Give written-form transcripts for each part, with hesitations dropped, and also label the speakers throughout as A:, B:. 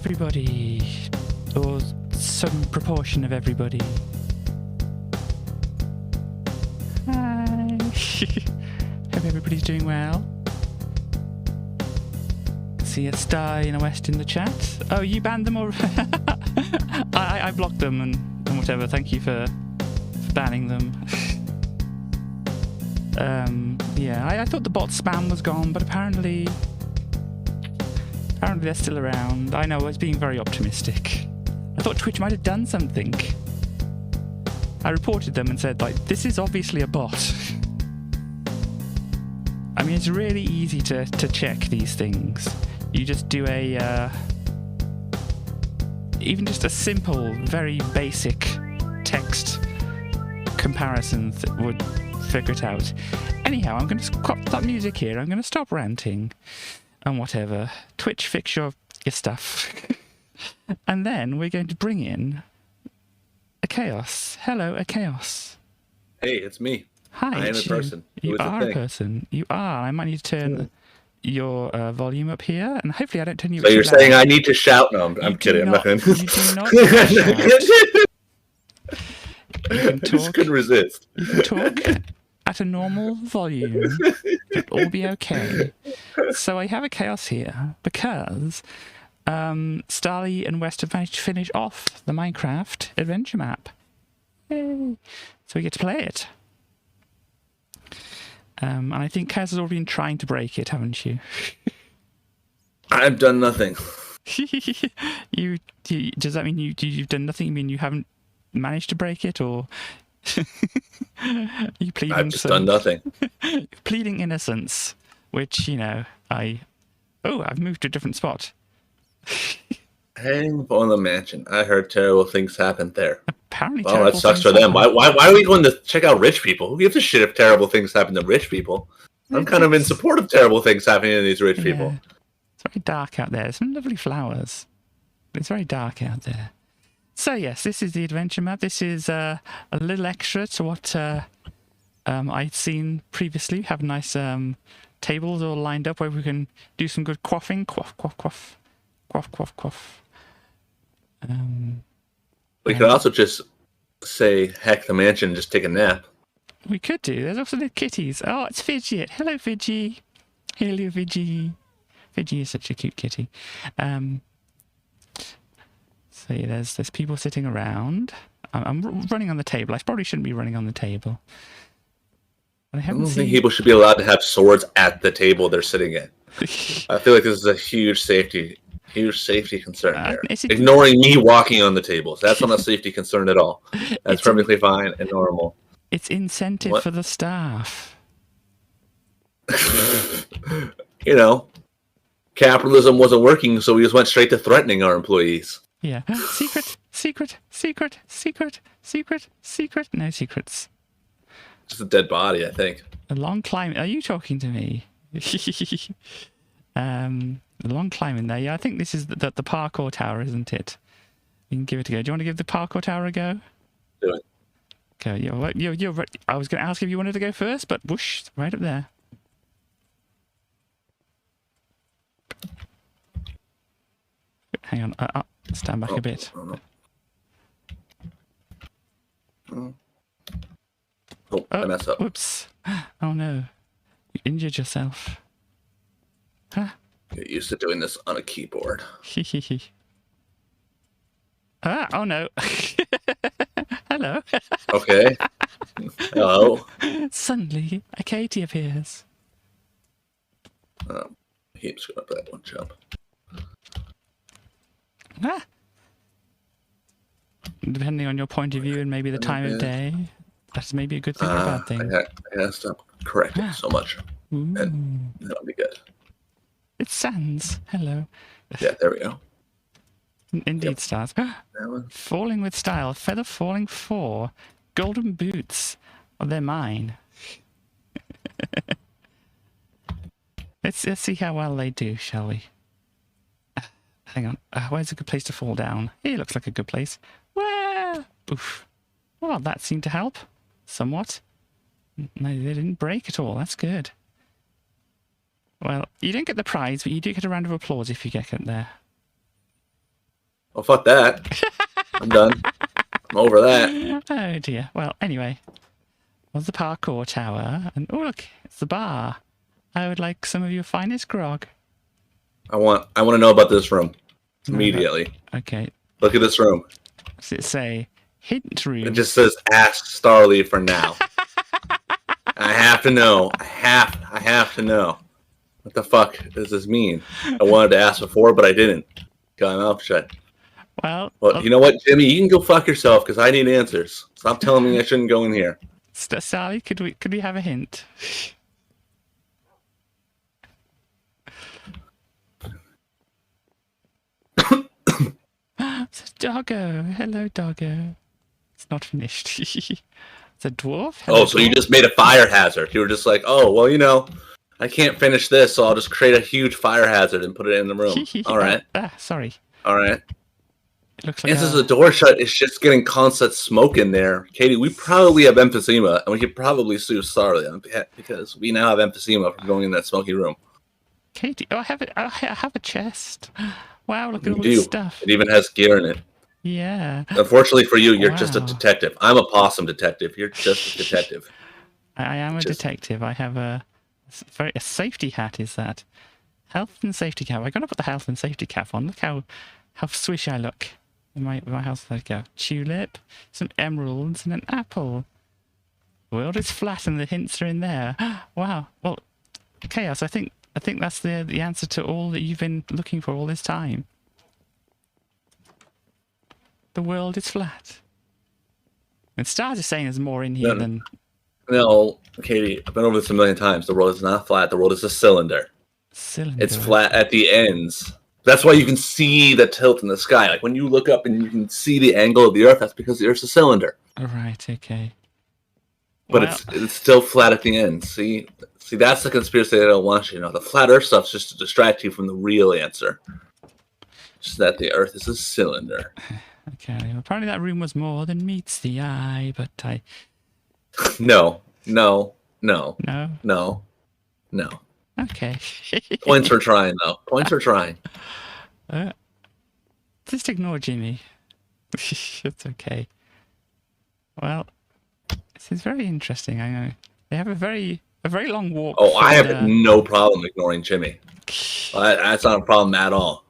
A: everybody, or some proportion of everybody. Hi. Hope everybody's doing well. See a star in a west in the chat. Oh, you banned them, or I blocked them and whatever. Thank you for banning them. Yeah, I thought the bot spam was gone, but apparently they're still around. I know, I was being very optimistic. I thought Twitch might have done something. I reported them and said, like, this is obviously a bot. I mean, it's really easy to check these things. You just do even just a simple, very basic text comparison would figure it out. Anyhow, I'm going to stop music here. I'm going to stop ranting and whatever. Twitch, fix your stuff. And then we're going to bring in a Chaos. Hello, a Chaos.
B: Hey, it's me.
A: Hi.
B: I am a person.
A: You are a person. You are. I might need to turn your volume up here, and hopefully I don't turn you up.
B: So you're saying I need to shout? No, I'm kidding. I'm not going to.
A: You do not shout. You can talk.
B: I just couldn't resist.
A: You can talk at a normal volume. It'll all be okay. So I have a Chaos here because Starly and West have managed to finish off the Minecraft adventure map. Yay. So we get to play it. And I think Kaz has already been trying to break it, haven't you?
B: I've done nothing.
A: Does that mean you've done nothing? You mean you haven't managed to break it, or you pleading?
B: I've just done nothing.
A: Pleading innocence, which I've moved to a different spot.
B: Hang on the mansion. I heard terrible things happened there.
A: Apparently,
B: well, that sucks for them. Why are we going to check out rich people? Who gives a shit if terrible things happen to rich people? I'm kind of in support of terrible things happening to these rich people.
A: It's very dark out there. There's some lovely flowers, but it's very dark out there. So yes, this is the adventure map. This is a little extra to what I'd seen previously. We have nice tables all lined up where we can do some good quaffing. Quaff, quaff, quaff. Quaff, quaff, quaff.
B: We could also just say, heck the mansion and just take a nap.
A: We could do. There's also the kitties. Oh, it's Fidget. Hello, Fidgy. Hello, Fidgy. Fidgy is such a cute kitty. So yeah, there's people sitting around. I'm running on the table. I probably shouldn't be running on the table. But I don't
B: think people should be allowed to have swords at the table they're sitting at. I feel like this is a huge safety concern there. Ignoring me walking on the tables. That's not a safety concern at all. That's perfectly fine and normal.
A: It's incentive for the staff.
B: Capitalism wasn't working, so we just went straight to threatening our employees.
A: Yeah. Secret, secret, secret, secret, secret, secret. No secrets.
B: Just a dead body, I think.
A: A long climb. Are you talking to me? The long climb in there. Yeah, I think this is the parkour tower, isn't it? You can give it a go. Do you want to give the parkour tower a go?
B: Do it.
A: Okay, you're right. I was going to ask if you wanted to go first, but whoosh, right up there. Hang on, stand back a bit.
B: I messed up.
A: Whoops. Oh no. You injured yourself. Huh?
B: Get used to doing this on a keyboard.
A: Oh no. Hello.
B: Okay. Hello.
A: Suddenly, a Katie appears.
B: He's going up that one jump.
A: Depending on your point of view and maybe the time of day, that's maybe a good thing or a bad thing.
B: I gotta stop correcting so much. And that'll be good.
A: It's Sans. Hello.
B: Yeah, there we go.
A: Indeed, stars. Falling with style. Feather falling 4. Golden boots. Oh, they're mine. Let's see how well they do, shall we? Hang on. Where's a good place to fall down? Here looks like a good place. Where? Oof. Well, that seemed to help. Somewhat. No, they didn't break at all. That's good. Well, you don't get the prize, but you do get a round of applause if you get it there.
B: Oh, fuck that. I'm done. I'm over that.
A: Oh, dear. Well, anyway. Was the parkour tower. And, oh, look. It's the bar. I would like some of your finest grog.
B: I want to know about this room. Immediately.
A: Okay.
B: Look at this room.
A: Does it say hint room?
B: It just says ask Starly for now. I have to know. I have to know. What the fuck does this mean? I wanted to ask before, but I didn't. Got my mouth shut.
A: Well,
B: you know what, Jimmy? You can go fuck yourself because I need answers. Stop telling me I shouldn't go in here.
A: Sally, could we have a hint? It's a doggo. Hello, doggo. It's not finished. It's a dwarf. Hello,
B: so you just made a fire hazard. You were just like, oh, well, you know, I can't finish this, so I'll just create a huge fire hazard and put it in the room. All right.
A: Sorry.
B: All right.
A: It looks like
B: since the door shut, it's just getting constant smoke in there. Katie, we probably have emphysema, and we could probably sue Starly because we now have emphysema from going in that smoky room.
A: Katie, I have a chest. Wow, look at all this stuff.
B: It even has gear in it.
A: Yeah.
B: Unfortunately for you, you're just a detective. I'm a possum detective. You're just a detective.
A: I am a detective. I have a safety hat. Is that health and safety cap? I'm gonna put the health and safety cap on. Look how swish I look in my house. There we go. Tulip, some emeralds, and an apple. The world is flat, and the hints are in there. Wow. Well, Chaos. I think that's the answer to all that you've been looking for all this time. The world is flat. And Stars is saying there's more in here than...
B: No, Katie, I've been over this a million times. The world is not flat. The world is a cylinder. It's flat at the ends. That's why you can see the tilt in the sky. Like when you look up and you can see the angle of the Earth, that's because the Earth's a cylinder.
A: All right, okay.
B: But it's still flat at the end. See, that's the conspiracy that I don't want you to know. The flat Earth stuff's just to distract you from the real answer. Just that the Earth is a cylinder.
A: Okay, well, apparently that room was more than meets the eye, but I...
B: No.
A: Okay.
B: Points for trying, though. Points for trying.
A: Just ignore Jimmy. It's okay. Well, this is very interesting. I know. They have a very long walk.
B: Oh, I have no problem ignoring Jimmy. That's not a problem at all.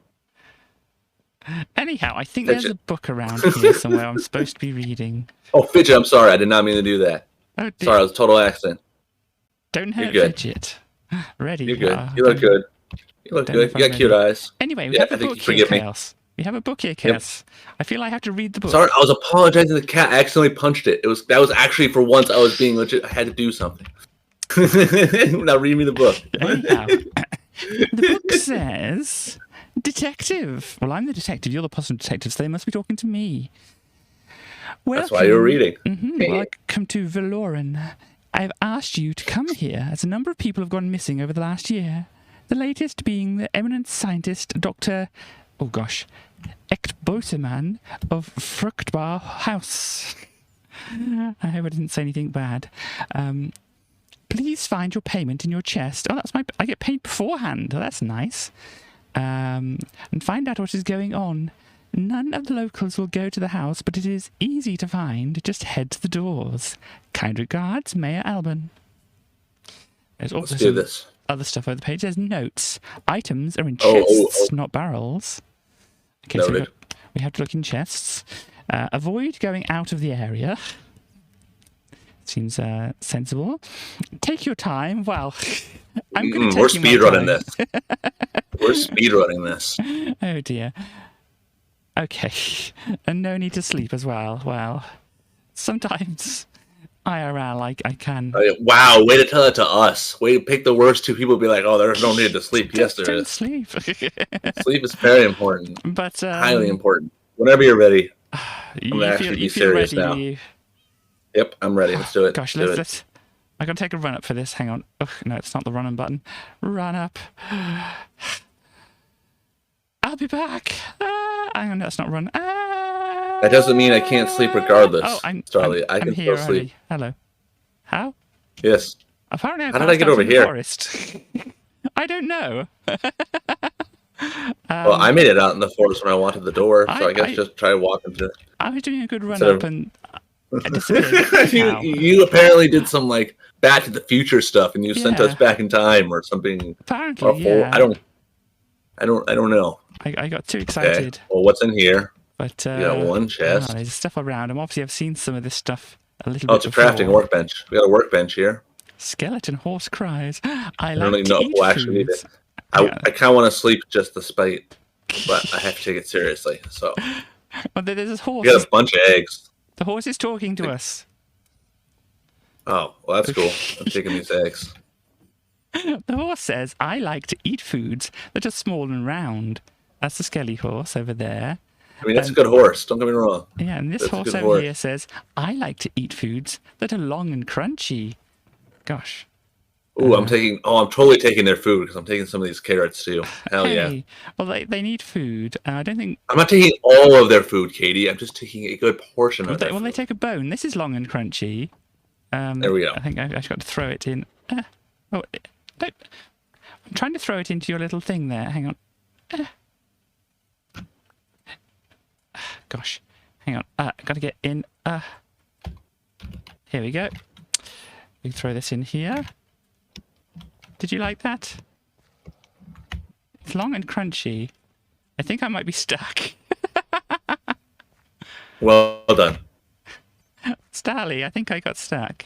A: Anyhow, I think there's a book around here somewhere I'm supposed to be reading.
B: Oh, Fidget, I'm sorry. I did not mean to do that.
A: Oh,
B: sorry, it was a total accident.
A: Don't hurt Fidget. Ready.
B: You're good. You look good. You look good. You got cute eyes.
A: Anyway, we have a book here, Chaos. We have a book here, Chaos. Yep. I feel I have to read the book.
B: Sorry, I was apologizing to the cat. I accidentally punched it. That was actually for once I was being legit. I had to do something. Now read me the book.
A: Anyhow, the book says... Detective. Well, I'm the detective. You're the possible detective, so they must be talking to me. Welcome.
B: That's why you're reading.
A: Hey. Welcome to Valoran. I've asked you to come here as a number of people have gone missing over the last year. The latest being the eminent scientist, Dr. Eckboseman of Fruchtbar House. I hope I didn't say anything bad. Please find your payment in your chest. Oh, I get paid beforehand. Oh, that's nice. And find out what is going on. None of the locals will go to the house, but it is easy to find. Just head to the doors. Kind regards, Mayor Alban. There's also some other stuff over the page. There's notes. Items are in chests, not barrels. Okay,
B: noted.
A: So we have to look in chests. Avoid going out of the area. Seems sensible. Take your time. Well, I'm going to take
B: We're speedrunning this. We're speedrunning this.
A: Oh, dear. Okay. And no need to sleep as well. Well, sometimes IRL, I can...
B: Wow, way to tell it to us. Way to pick the worst two people and be like, oh, there's no need to sleep. Yes, there is.
A: Sleep.
B: Sleep is very important.
A: But
B: highly important. Whenever you're ready. I'm actually be serious
A: ready,
B: now. Yep, I'm ready. Let's do it.
A: Gosh, let's... I'm going to take a run up for this. Hang on. Oh, no, it's not the run button. Run up. I'll be back. Hang on, that's not run.
B: That doesn't mean I can't sleep regardless, Charlie. I can still sleep.
A: Already. Hello. How?
B: Yes.
A: Apparently,
B: how did I get over here?
A: Forest. I don't know.
B: Well, I made it out in the forest when I wanted the door, so I guess just try walking to.
A: I was doing a good run up and I disappeared.
B: you apparently did some like Back to the Future stuff, and you sent us back in time or something.
A: Apparently, yeah.
B: I don't know.
A: I got too excited.
B: Okay. Well, what's in here?
A: But
B: you got one chest.
A: There's stuff around. Obviously, I've seen some of this stuff a little bit.
B: Oh, it's a crafting workbench. We got a workbench here.
A: Skeleton horse cries.
B: I don't really know who actually need it. I kind of want to sleep just despite, but I have to take it seriously. So.
A: Well, there's this horse.
B: We got a bunch of eggs.
A: The horse is talking to us.
B: Oh, well, that's cool. I'm taking these eggs.
A: The horse says, I like to eat foods that are small and round. That's the skelly horse over there.
B: I mean, that's a good horse. Don't get me wrong.
A: Yeah, and this horse over here says, I like to eat foods that are long and crunchy. Gosh.
B: Ooh, I'm totally taking their food because I'm taking some of these carrots too. Hell yeah.
A: Well, they need food. I don't think...
B: I'm not taking all of their food, Katie. I'm just taking a good portion of their food.
A: Well, they take a bone. This is long and crunchy.
B: There we go.
A: I think I've got to throw it in. I'm trying to throw it into your little thing there. Hang on. Gosh. Hang on. Got to get in. Here we go. We can throw this in here. Did you like that? It's long and crunchy. I think I might be stuck.
B: Well done.
A: Starly, I think I got stuck.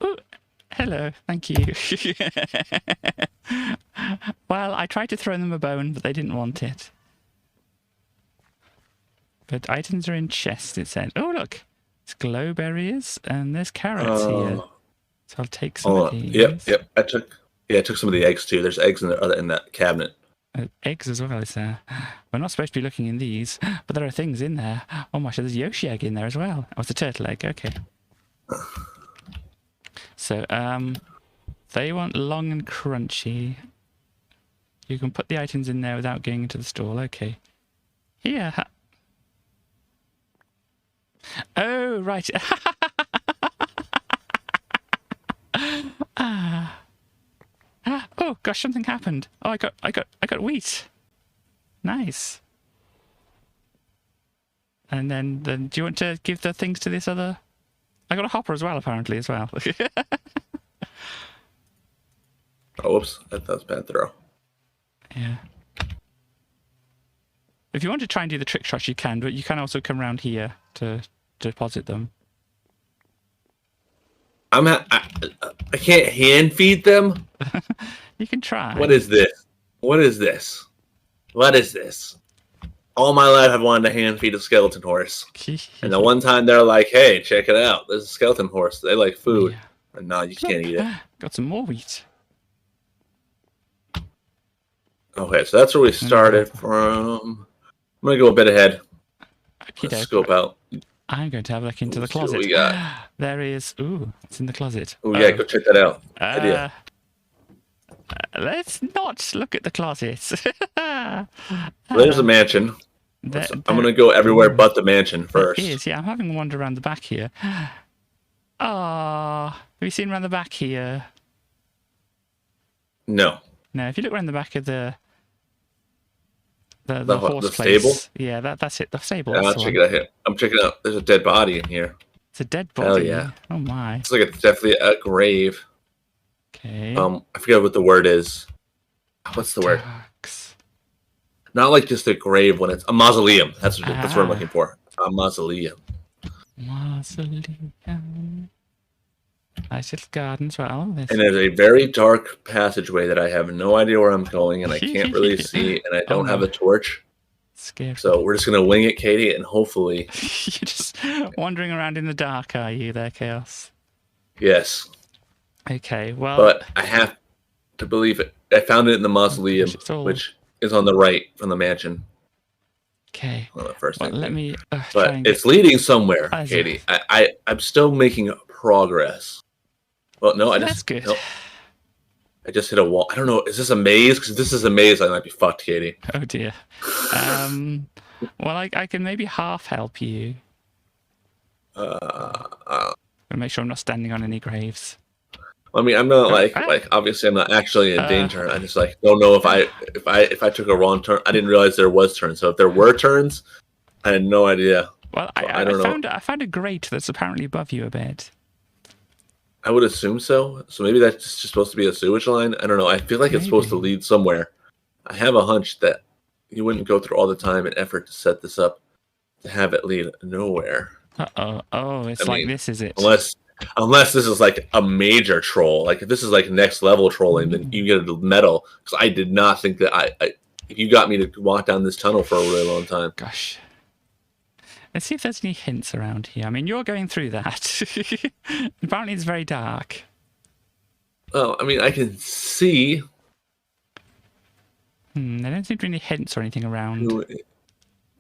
A: Oh, hello, thank you. Well, I tried to throw them a bone, but they didn't want it. But items are in chests, it said. Oh, look. It's glowberries, and there's carrots here. So I'll take some of these.
B: Yep. I took some of the eggs, too. There's eggs in that cabinet.
A: Eggs as well, is there? We're not supposed to be looking in these, but there are things in there. Oh my, there's a Yoshi egg in there as well. Oh, it's a turtle egg. Okay. So, they want long and crunchy. You can put the items in there without going into the stall. Okay. Here. Oh, right. Oh gosh, something happened. Oh, I got wheat. Nice. And then do you want to give the things to this other? I got a hopper as well, apparently, as well.
B: Oh, whoops. That was a bad throw.
A: Yeah. If you want to try and do the trick shots, you can, but you can also come around here to deposit them.
B: I can't hand feed them?
A: You can try.
B: What is this? What is this? What is this? All my life I've wanted to hand feed a skeleton horse. And the one time they're like, hey, check it out. There's a skeleton horse. They like food. Yeah. And no, you can't eat it.
A: Got some more wheat.
B: Okay, so that's where we started from. I'm going to go a bit ahead. Let's scope out.
A: I'm going to have a look into the closet. What we got. There is... Ooh, it's in the closet.
B: Oh, yeah, go check that out. Idea.
A: Let's not look at the closet.
B: There's a mansion. I'm going to go everywhere but the mansion first.
A: It is, yeah. I'm having a wander around the back here. Oh, have you seen around the back here?
B: No.
A: No, if you look around the back of the horse place.
B: Stable?
A: Yeah, that's it. The stable.
B: Yeah, I'll check it out here. I'm checking out. There's a dead body in here.
A: It's a dead body?
B: Hell yeah.
A: Oh my.
B: It's like it's definitely a grave.
A: Okay.
B: I forget what the word is. What's the word? Not like just a grave when it's a mausoleum. That's what I'm looking for. A mausoleum.
A: Mausoleum. Nice little garden as well.
B: And there's a very dark passageway that I have no idea where I'm going, and I can't really see, and I don't have a torch.
A: Scary.
B: So we're just going to wing it, Katie, and hopefully...
A: You're just wandering around in the dark, are you there, Chaos?
B: Yes.
A: Okay, well...
B: But I have to believe it. I found it in the mausoleum, which is on the right from the mansion.
A: Okay.
B: Well, the first thing.
A: Let me...
B: but it's leading somewhere, Katie. I'm still making progress. Well, no,
A: That's good.
B: No, I just hit a wall. I don't know. Is this a maze? Because if this is a maze, I might be fucked, Katie.
A: Oh, dear. Well, I can maybe half help you. But make sure I'm not standing on any graves.
B: I mean, I'm not like obviously I'm not actually in danger. I just like don't know if I took a wrong turn. I didn't realize there was turns. So if there were turns, I had no idea.
A: Well, I don't know. I found a grate that's apparently above you a bit.
B: I would assume so. So maybe that's just supposed to be a sewage line. I don't know. I feel like it's supposed to lead somewhere. I have a hunch that you wouldn't go through all the time and effort to set this up to have it lead nowhere.
A: Uh-oh. Oh, it's like this, is it?
B: Unless this is like a major troll. Like if this is like next level trolling, then you get a medal. Because I did not think that if you got me to walk down this tunnel for a really long time.
A: Gosh. Let's see if there's any hints around here. I mean, you're going through that. Apparently it's very dark.
B: Oh, I mean, I can see.
A: There don't seem to be any hints or anything around.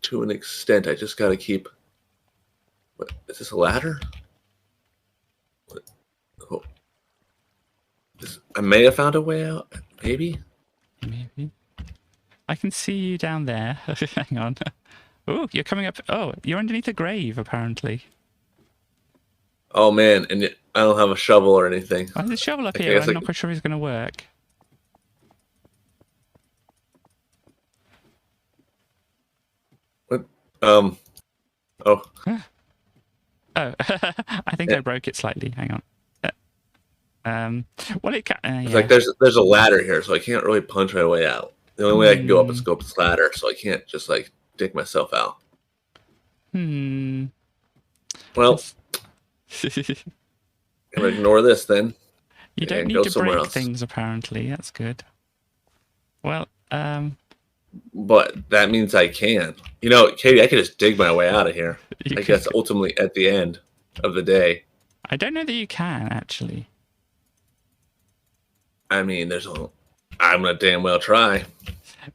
B: To an extent, I just got to keep... What, is this a ladder? What? Oh. I may have found a way out. Maybe?
A: Maybe. I can see you down there. Hang on. Oh, you're coming up. Oh, you're underneath a grave, apparently.
B: Oh, man. And I don't have a shovel or anything.
A: Oh, there's a shovel up here. I'm not quite sure it's going to work.
B: What? Oh.
A: Oh. I think I broke it slightly. Hang on. Well, it can.
B: It's like there's a ladder here, so I can't really punch my way out. The only way I can go up is go up this ladder, so I can't just like dig myself out. Well, I'm gonna ignore this then.
A: You don't need to break things, apparently. That's good. Well,
B: but that means I can. You know, Katie, I could just dig my way out of here. I guess ultimately at the end of the day.
A: I don't know that you can, actually.
B: I mean, I'm gonna damn well try.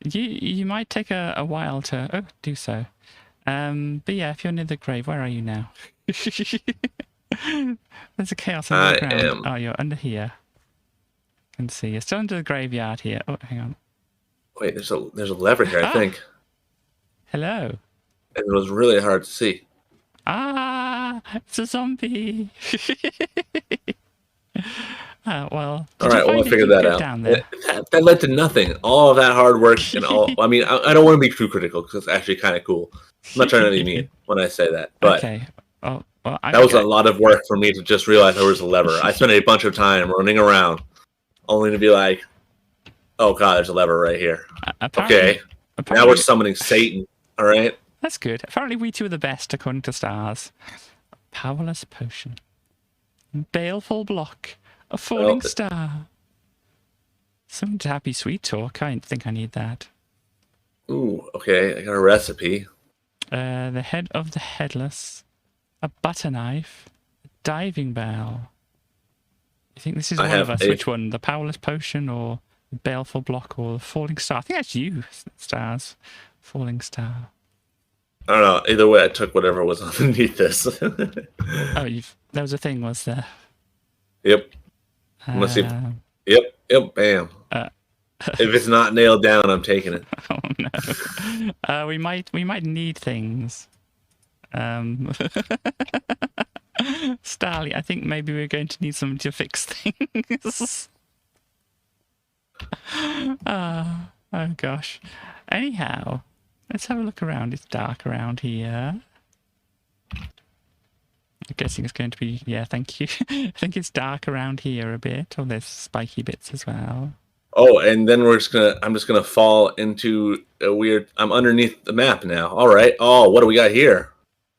A: You might take a while to do so. But yeah, if you're near the grave, where are you now? There's a chaos under the ground. Oh, you're under here. I can see. You're still under the graveyard here. Oh, hang on.
B: Wait, there's a lever here, I think.
A: Hello.
B: And it was really hard to see.
A: It's a zombie. Well.
B: All right, well, I figured that out. That led to nothing. All of that hard work and all. I mean, I don't want to be too critical because it's actually kind of cool. I'm not trying to be mean when I say that, but
A: okay. Well,
B: that was a lot of work for me to just realize there was a lever. I spent a bunch of time running around, only to be like, "Oh God, there's a lever right here." Okay, now we're summoning Satan. All right,
A: that's good. Apparently, we two are the best according to stars. Powerless potion, baleful block. A falling star. Some happy sweet talk. I think I need that.
B: Ooh, okay. I got a recipe.
A: The head of the headless. A butter knife. A diving bell. You think this is one of us? Which one? The powerless potion or the baleful block or the falling star? I think that's you, Stars. Falling star.
B: I don't know. Either way, I took whatever was underneath this.
A: Oh, there was a thing, was there?
B: Yep. Let's see. Yep, bam. If it's not nailed down, I'm taking it.
A: Oh no. We might need things. Starly, I think maybe we're going to need someone to fix things. Oh gosh. Anyhow, let's have a look around. It's dark around here. I'm guessing it's going to be, yeah, thank you. I think it's dark around here a bit. Oh, there's spiky bits as well.
B: Oh, and then I'm just gonna fall into a weird, I'm underneath the map now. All right. Oh, what do we got here?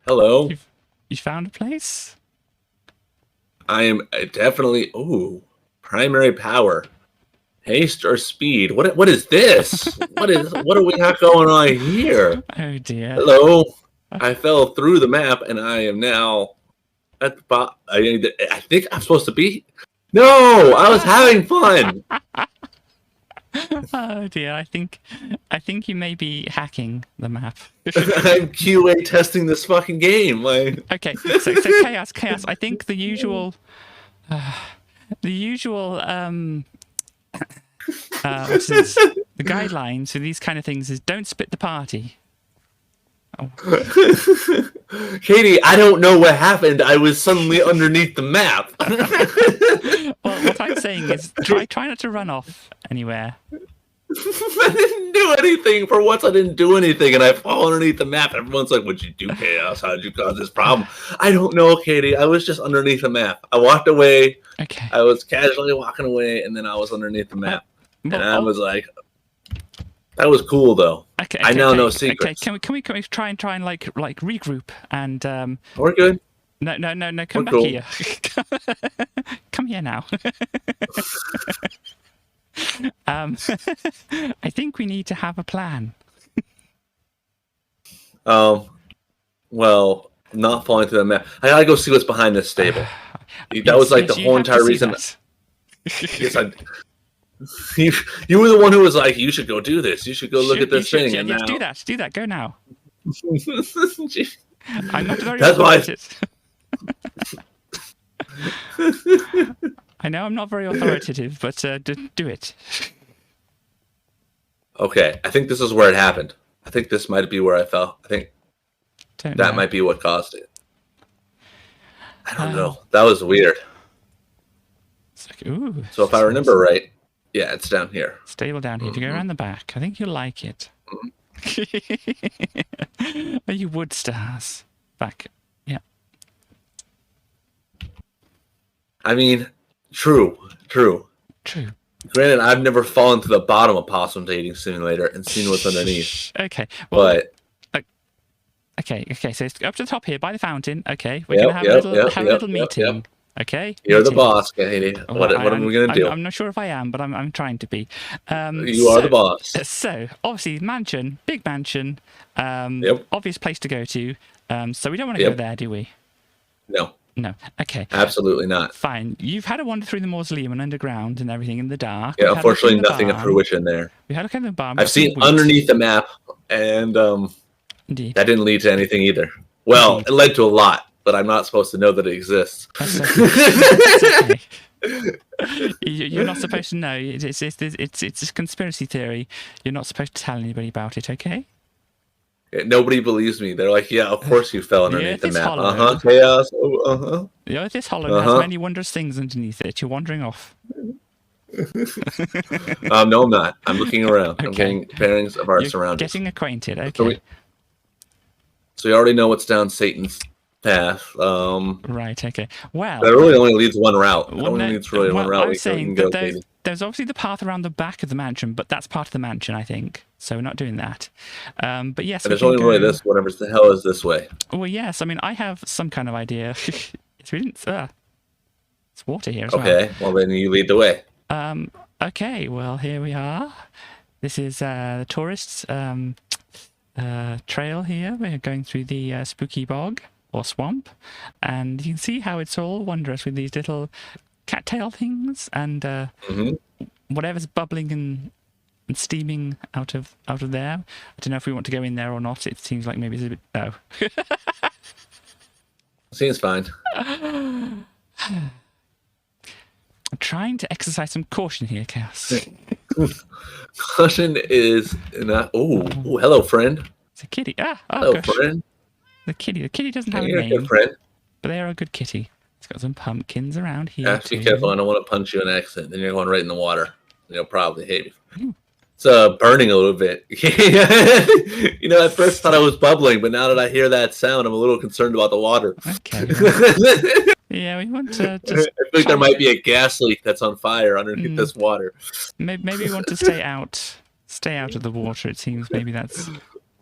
B: Hello.
A: You found a place?
B: I am definitely, primary power. Haste or speed? What is this? what do we have going on here?
A: Oh dear.
B: Hello. I fell through the map and I am now at the bottom. I think I'm supposed to be. No, I was having fun.
A: Oh dear, I think you may be hacking the map.
B: I'm QA testing this fucking game. Like,
A: okay, so chaos. I think the usual the guidelines for these kind of things is don't split the party. Oh.
B: Katie, I don't know what happened. I was suddenly underneath the map.
A: Well, what I'm saying is try not to run off anywhere.
B: I didn't do anything. For once, I didn't do anything, and I fall underneath the map. Everyone's like, "What'd you do, Chaos? How did you cause this problem?" I don't know, Katie. I was just underneath the map. I walked away.
A: Okay.
B: I was casually walking away, and then I was underneath the map, and I was like, "That was cool, though."
A: Okay.
B: I now know secrets.
A: Okay. Can we try and like regroup and
B: We're good.
A: No. Come back here. Come here now. I think we need to have a plan.
B: Well, not falling through the map. I gotta go see what's behind this stable. That was like the whole entire reason. Yes, you were the one who was like, "You should go do this. You should go look at this thing."
A: Yeah,
B: and
A: yes,
B: now...
A: do that. Go now. I'm not very
B: That's why.
A: I know I'm not very authoritative, but do it.
B: Okay, I think this is where it happened. I think this might be where I fell. I think that might be what caused it. I don't know. That was weird.
A: It's like, ooh.
B: So if I remember right, yeah, it's down here.
A: Stable down here. If you go around the back, I think you'll like it. Oh, you wood stars. Back. Yeah.
B: I mean, true. Granted, I've never fallen to the bottom of Possum Dating Simulator and seen what's underneath.
A: Okay. Well,
B: but
A: okay. So it's up to the top here by the fountain. Okay, we're gonna have a little meeting. Yep. Okay.
B: You're the boss, Katie. What am we gonna do?
A: I'm not sure if I am, but I'm trying to be.
B: You are the boss.
A: So obviously, mansion, big mansion. Obvious place to go to. So we don't want to go there, do we? No. Okay.
B: Absolutely not.
A: Fine. You've had a wander through the mausoleum and underground and everything in the dark.
B: Yeah, unfortunately, nothing of fruition there.
A: We had a look at the barn.
B: I've seen underneath the map, and
A: Indeed.
B: That didn't lead to anything either. Well, it led to a lot, but I'm not supposed to know that it exists.
A: That's okay. You're not supposed to know. It's a conspiracy theory. You're not supposed to tell anybody about it, okay?
B: Nobody believes me. They're like, "Yeah, of course you fell underneath the map."
A: Hollow.
B: Chaos.
A: The earth is hollow and has many wondrous things underneath it. You're wandering off.
B: No, I'm not. I'm looking around. Okay. I'm getting bearings of our surroundings.
A: Getting acquainted. Okay.
B: So you already know what's down Satan's path.
A: Right. Okay. Well,
B: that really only leads one route. I
A: was saying that there's obviously the path around the back of the mansion, but that's part of the mansion, I think. So we're not doing that. But yes,
B: there's only really this. Whatever the hell is this way?
A: Well, yes. I mean, I have some kind of idea. It's water here as well.
B: Okay. Well, then you lead the way.
A: Okay. Well, here we are. This is the tourists' trail here. We're going through the spooky bog or swamp, and you can see how it's all wondrous with these little cattail things and whatever's bubbling and steaming out of there. I don't know if we want to go in there or not. It seems like maybe it's a bit... No.
B: Seems fine.
A: I'm trying to exercise some caution here, Chaos.
B: Caution is not... Oh, hello, friend.
A: It's a kitty.
B: Hello, friend.
A: The kitty doesn't have a name.
B: You're a good friend.
A: But they are a good kitty. It's got some pumpkins around here.
B: Yeah, be careful. I don't want to punch you in an accident. Then you're going right in the water. You'll probably hate me. It's burning a little bit. At first I thought I was bubbling, but now that I hear that sound, I'm a little concerned about the water.
A: Okay. Yeah, we want to just...
B: I feel like there might be a gas leak that's on fire underneath this water.
A: Maybe we want to stay out of the water. It seems maybe that's a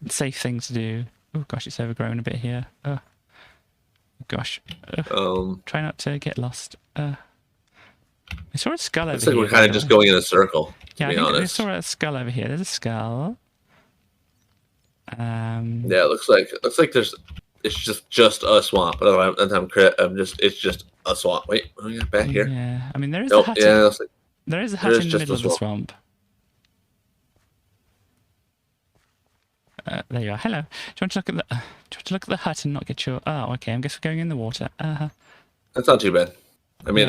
A: safe thing to do. Oh gosh, it's overgrown a bit here. Oh gosh. Try not to get lost. I saw a skull over here.
B: Looks like we're kind of just going in a circle.
A: Yeah, I saw a skull over here. There's a skull.
B: Yeah, it looks like it's just a swamp. It's just a swamp. Wait, back here.
A: Yeah, I mean there is a hut.
B: Yeah,
A: there is a hut in the middle of the swamp. There you are. Hello. Do you want to look at the hut and not get your... Oh, okay. I guess we're going in the water.
B: That's not too bad. I mean,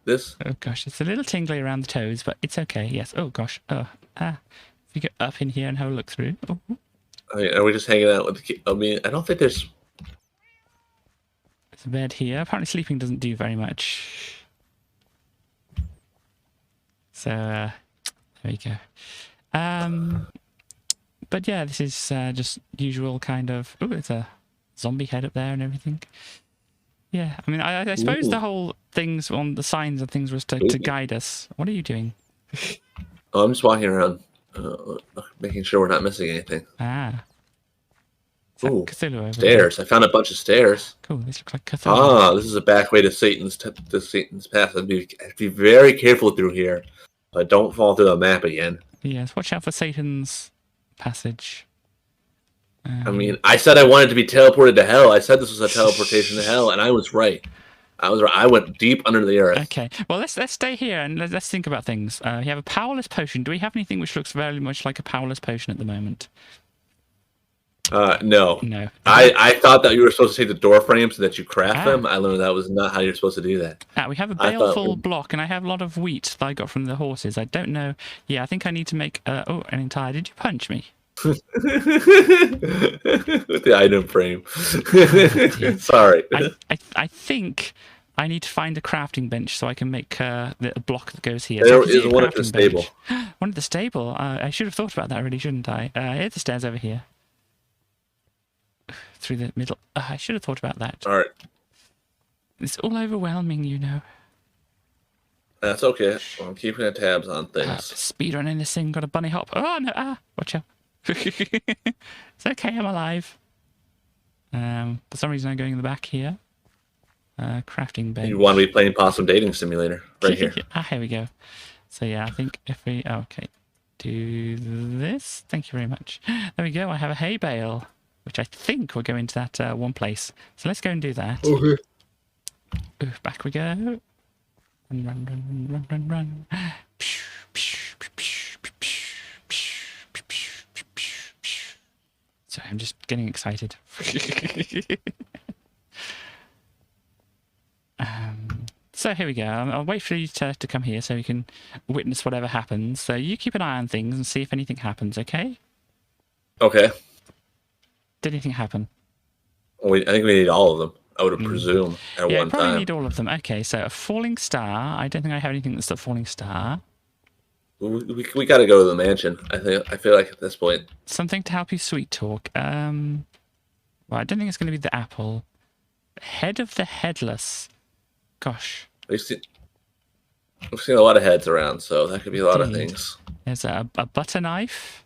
B: this.
A: Oh gosh, it's a little tingly around the toes, but it's okay. Yes. Oh gosh. If you get up in here and have a look through. Oh.
B: I mean, are we just hanging out with the I mean, I don't think there's
A: a bed here. Apparently sleeping doesn't do very much. So, there we go. But yeah, this is just usual kind of... Oh, there's a zombie head up there and everything. Yeah, I mean, I suppose the whole things on the signs and things was to guide us. What are you doing?
B: Oh, I'm just walking around, making sure we're not missing anything.
A: Ah.
B: Ooh,
A: Cthulhu over
B: stairs.
A: there?
B: I found a bunch of stairs.
A: Cool, this looks like Cthulhu.
B: Ah, this is a back way to Satan's path. I'd be very careful through here. But don't fall through the map again.
A: Yes, watch out for Satan's passage.
B: I mean, I said I wanted to be teleported to hell. I said this was a teleportation to hell, and I was right. I went deep under the earth.
A: Okay, well, let's stay here and let's think about things. We have a powerless potion. Do we have anything which looks very much like a powerless potion at the moment?
B: No.
A: No.
B: I thought that you were supposed to take the door frames so that you craft them. I learned that was not how you're supposed to do that.
A: We have a baleful block, and I have a lot of wheat that I got from the horses. I don't know. Yeah, I think I need to make an entire... Did you punch me?
B: With the item frame. Sorry.
A: I think I need to find a crafting bench so I can make the block that goes here.
B: There is one at the stable.
A: One at the stable? I should have thought about that really, shouldn't I? Here's the stairs over here. Through the middle. I should have thought about that.
B: All right.
A: It's all overwhelming, you know.
B: That's okay. Well, I'm keeping the tabs on things.
A: Speedrunning this thing, got a bunny hop. Oh, no. Watch out. It's okay, I'm alive. For some reason, I'm going in the back here. Crafting bench.
B: You want to be playing Possum Dating Simulator right here.
A: Here we go. So, yeah, I think if we... okay. Do this. Thank you very much. There we go. I have a hay bale, which I think will go into that one place. So let's go and do that.
B: Okay.
A: Ooh, back we go. Run. Sorry, I'm just getting excited. So here we go. I'll wait for you to come here so we can witness whatever happens. So you keep an eye on things and see if anything happens, okay?
B: Okay.
A: Did anything happen?
B: I think we need all of them. I would presume at one
A: probably
B: time.
A: Need all of them. Okay, so a falling star. I don't think I have anything that's a falling star.
B: We got to go to the mansion. I feel like at this point.
A: Something to help you sweet talk. Well, I don't think it's going to be the apple. Head of the headless. Gosh.
B: We've seen a lot of heads around, so that could be a lot of things.
A: There's a butter knife.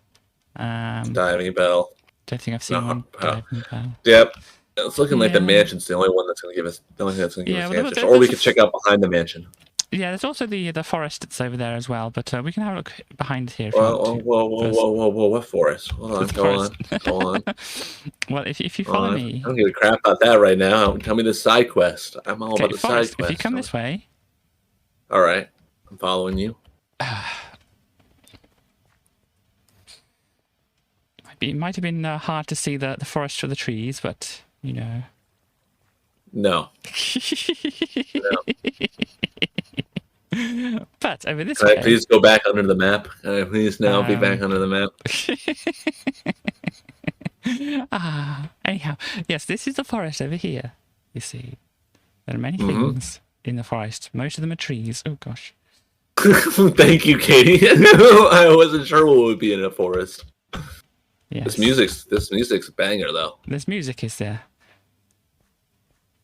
B: Diving bell.
A: Don't think I've seen one. Diving bell.
B: Yep. It's looking like the mansion's the only one that's going to give us answers. Or we could check out behind the mansion.
A: Yeah, there's also the forest that's over there as well, but we can have a look behind here.
B: Whoa, what forest? Hold on, go on.
A: Well, if you follow me...
B: I don't give a crap about that right now. Tell me the side quest. I'm all about the side quest.
A: If you come this way...
B: All right, I'm following you.
A: It might have been hard to see the forest for the trees, but, you know...
B: No.
A: But over this way...
B: Can I please go back under the map? Can I please now be back under the map?
A: Anyhow, yes, this is the forest over here, you see. There are many things in the forest. Most of them are trees. Oh, gosh.
B: Thank you, Katie. I wasn't sure what would be in a forest.
A: Yes.
B: This music's a banger, though.
A: This music is there.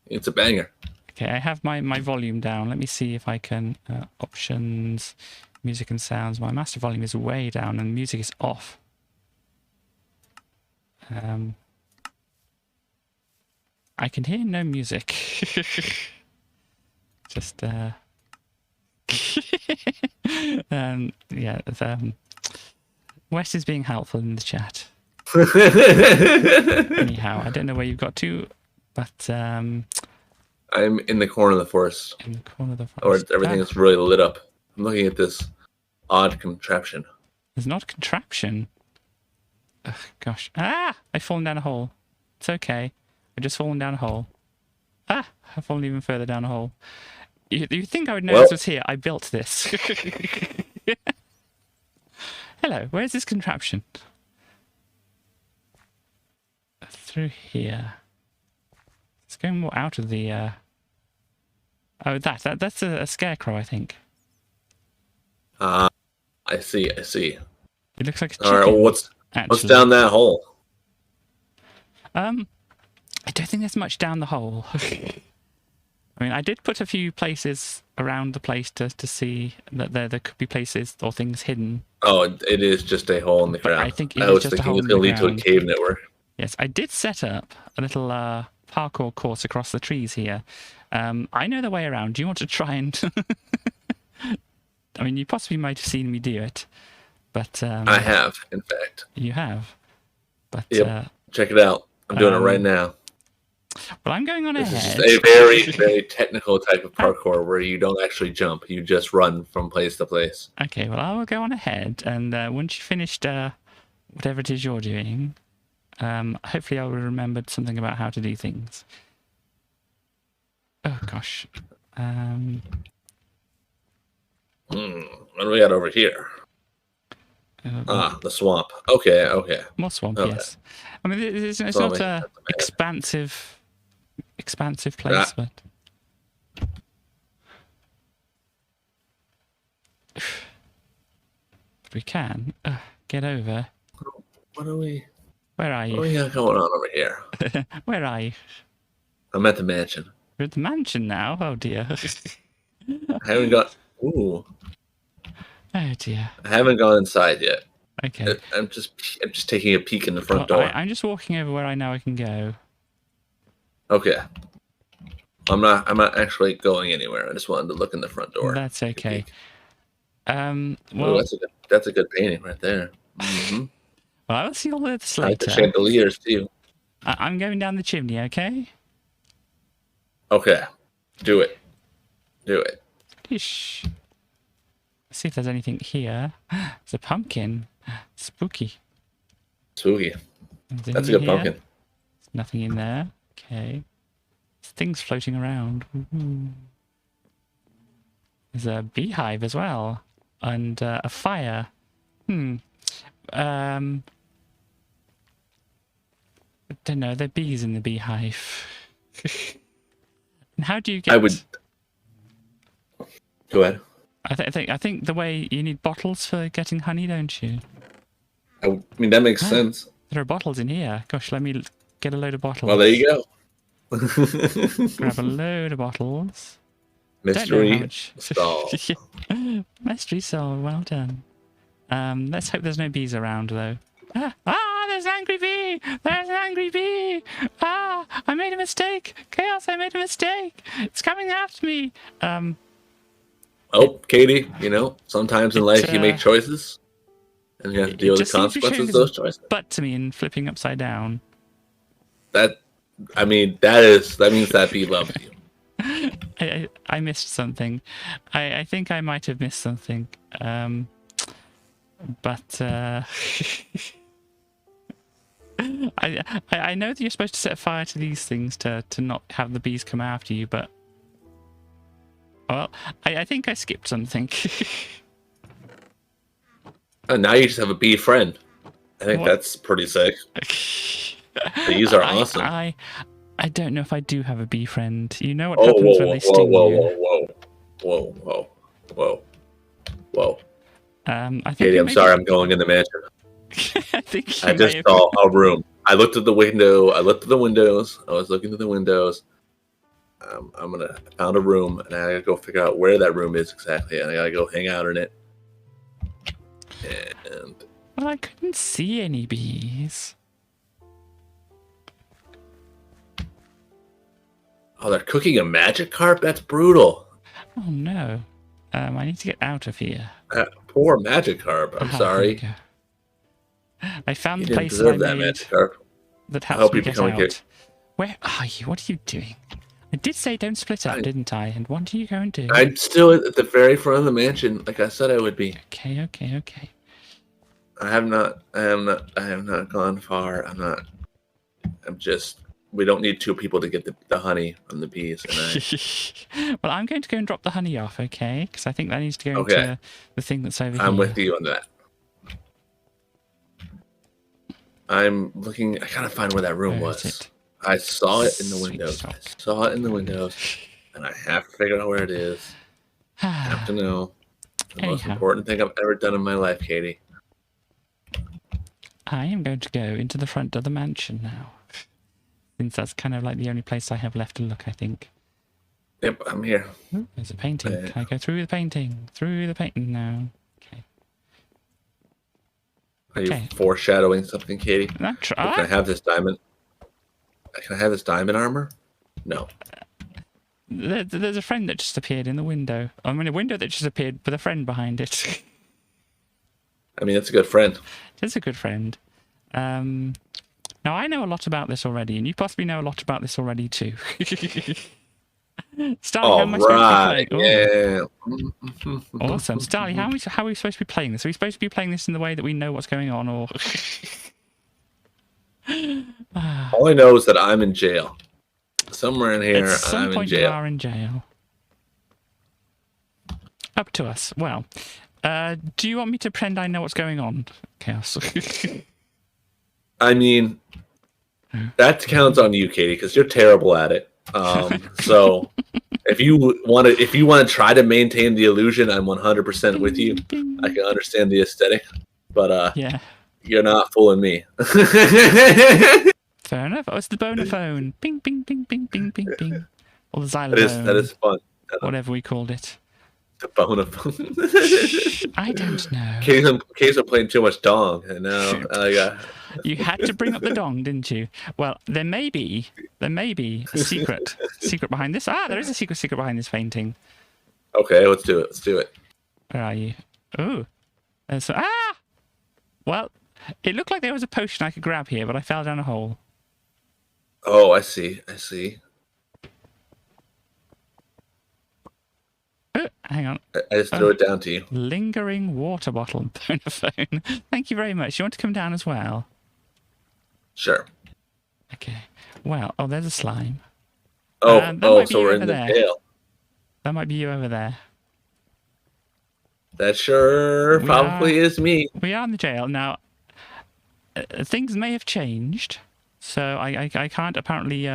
B: It's a banger.
A: Okay, I have my volume down. Let me see if I can... options, music and sounds. My master volume is way down and music is off. I can hear no music. Just... Wes is being helpful in the chat. Anyhow, I don't know where you've got to, but...
B: I'm in the corner of the forest.
A: In the corner of the forest.
B: Or everything is really lit up. I'm looking at this odd contraption.
A: There's not a contraption. Ugh, gosh. Ah! I've fallen down a hole. It's okay. I've just fallen down a hole. Ah! I've fallen even further down a hole. You think I would know this was here? I built this. Hello, where's this contraption? Through here. It's going more out of the... Oh, that's a scarecrow, I think.
B: I see. It
A: looks like a chicken.
B: All right, what's down that hole?
A: I don't think there's much down the hole. I mean, I did put a few places around the place to see that there could be places or things hidden.
B: Oh, it is just a hole in the ground.
A: I think I was thinking
B: it's going to lead to a cave network.
A: Yes, I did set up a little parkour course across the trees here. I know the way around. Do you want to try and... I mean, you possibly might have seen me do it, but...
B: I have, in fact.
A: You have? But,
B: yep. Check it out. I'm doing it right now.
A: Well, I'm going on ahead.
B: This is a very, very technical type of parkour where you don't actually jump. You just run from place to place.
A: Okay, well, I will go on ahead, and once you've finished whatever it is you're doing, hopefully I will remember something about how to do things. Oh, gosh.
B: What do we got over here? The swamp. Okay.
A: More swamp, yes. I mean, it's not an expansive place, but... we can get over.
B: What are we...
A: Where are you?
B: What do we got going on over here?
A: Where are you?
B: I'm at the mansion.
A: You're at the mansion now? Oh, dear.
B: I haven't got... Ooh.
A: Oh, dear.
B: I haven't gone inside yet.
A: Okay.
B: I'm just taking a peek in the front door.
A: I'm just walking over where I know I can go.
B: Okay. I'm not actually going anywhere. I just wanted to look in the front door.
A: That's okay.
B: Well, that's a good painting right there. Mm-hmm.
A: Well, I will see all this later.
B: I like the chandeliers too.
A: I'm going down the chimney. Okay.
B: Okay. Do it.
A: Ish. Let's see if there's anything here. It's a pumpkin. Spooky.
B: That's a good pumpkin.
A: There's nothing in there. Okay. There's things floating around. Ooh. There's a beehive as well. And a fire. I don't know. There are bees in the beehive. And how do you get...
B: Go ahead.
A: I think the way you need bottles for getting honey, don't you?
B: I mean, that makes sense.
A: There are bottles in here. Gosh, let me get a load of bottles.
B: Well, there you go.
A: Grab a load of bottles.
B: Mystery solved.
A: Mystery solved. Well done. Let's hope there's no bees around, though. There's an angry bee! There's an angry bee! I made a mistake! Chaos, I made a mistake! It's coming after me!
B: Oh, Katie, sometimes in life you make choices, and you have to deal with the consequences of those choices.
A: Butt to me and flipping upside down.
B: That means that bee loves you.
A: I missed something. I think I might have missed something. But I know that you're supposed to set fire to these things to not have the bees come after you, but well, I think I skipped something.
B: And now you just have a bee friend. I think that's pretty sick. Bees are awesome.
A: I don't know if I do have a bee friend. You know what happens when they sting you.
B: Whoa.
A: I think
B: Katie, I'm sorry, I'm going in the mansion. I just saw a room. I looked at the window. I was looking through the windows. I found a room, and I gotta go figure out where that room is exactly, and I gotta go hang out in it. And
A: well, I couldn't see any bees.
B: Oh, they're cooking a magic carp? That's brutal.
A: Oh no. I need to get out of here.
B: Poor magic carp. I'm sorry.
A: I found
B: you
A: the place
B: that I made
A: magic
B: carp.
A: That helps me get out. Where are you? What are you doing? I did say don't split up, didn't I? And what do you go and do?
B: I'm still at the very front of the mansion, like I said I would be.
A: Okay.
B: I have not gone far. We don't need two people to get the honey from the bees.
A: Well, I'm going to go and drop the honey off, okay? Because I think that needs to go into the thing that's over here.
B: I'm with you on that. I'm looking. I gotta find where that room
A: Where
B: was.
A: is it?
B: I saw it in the
A: Sweet
B: windows.
A: sock.
B: I saw it in the windows, and I have to figure out where it is. I have to know. The most
A: Anyhow,
B: important thing I've ever done in my life, Katie.
A: I am going to go into the front of the mansion now. Since that's kind of like the only place I have left to look, I think.
B: Yep, I'm here.
A: Ooh, there's a painting. Can I go through the painting? Through the painting now. Okay.
B: Are you foreshadowing something, Katie?
A: Can
B: I have this diamond? Can I have this diamond armor? No.
A: There's a friend that just appeared in the window. I mean, a window that just appeared with a friend behind it.
B: I mean, it's a good friend.
A: It's a good friend. Now, I know a lot about this already, and you possibly know a lot about this already, too. Starly, how am I supposed to be playing?
B: Yeah.
A: Awesome. Starly, how are we supposed to be playing this? Are we supposed to be playing this in the way that we know what's going on, or...?
B: All I know is that I'm in jail. Somewhere in here,
A: At some
B: I'm
A: point
B: in jail.
A: you are in jail. Up to us. Well, do you want me to pretend I know what's going on, Chaos?
B: I mean, that counts on you, Katie, because you're terrible at it. So if you want to try to maintain the illusion, I'm 100% with you. I can understand the aesthetic, but
A: yeah,
B: you're not fooling me.
A: Fair enough. Oh, it's the bonophone. Bing, bing, bing, bing, bing, bing, bing. Or the xylophone.
B: That is fun.
A: Whatever we called it.
B: The bonophone.
A: I don't know.
B: Case of playing too much dong, and now
A: You had to bring up the dong, didn't you? Well, there may be a secret behind this. There is a secret behind this painting.
B: Okay, let's do it.
A: Where are you? Oh, well, it looked like there was a potion I could grab here, but I fell down a hole.
B: Oh, I see.
A: Oh, hang on.
B: I just threw it down to you.
A: Lingering water bottle bonophone. Thank you very much. You want to come down as well?
B: Sure.
A: Okay. Well, there's a slime.
B: So we're in the jail.
A: That might be you over there.
B: That probably is me.
A: We are in the jail. Now, things may have changed, so I can't apparently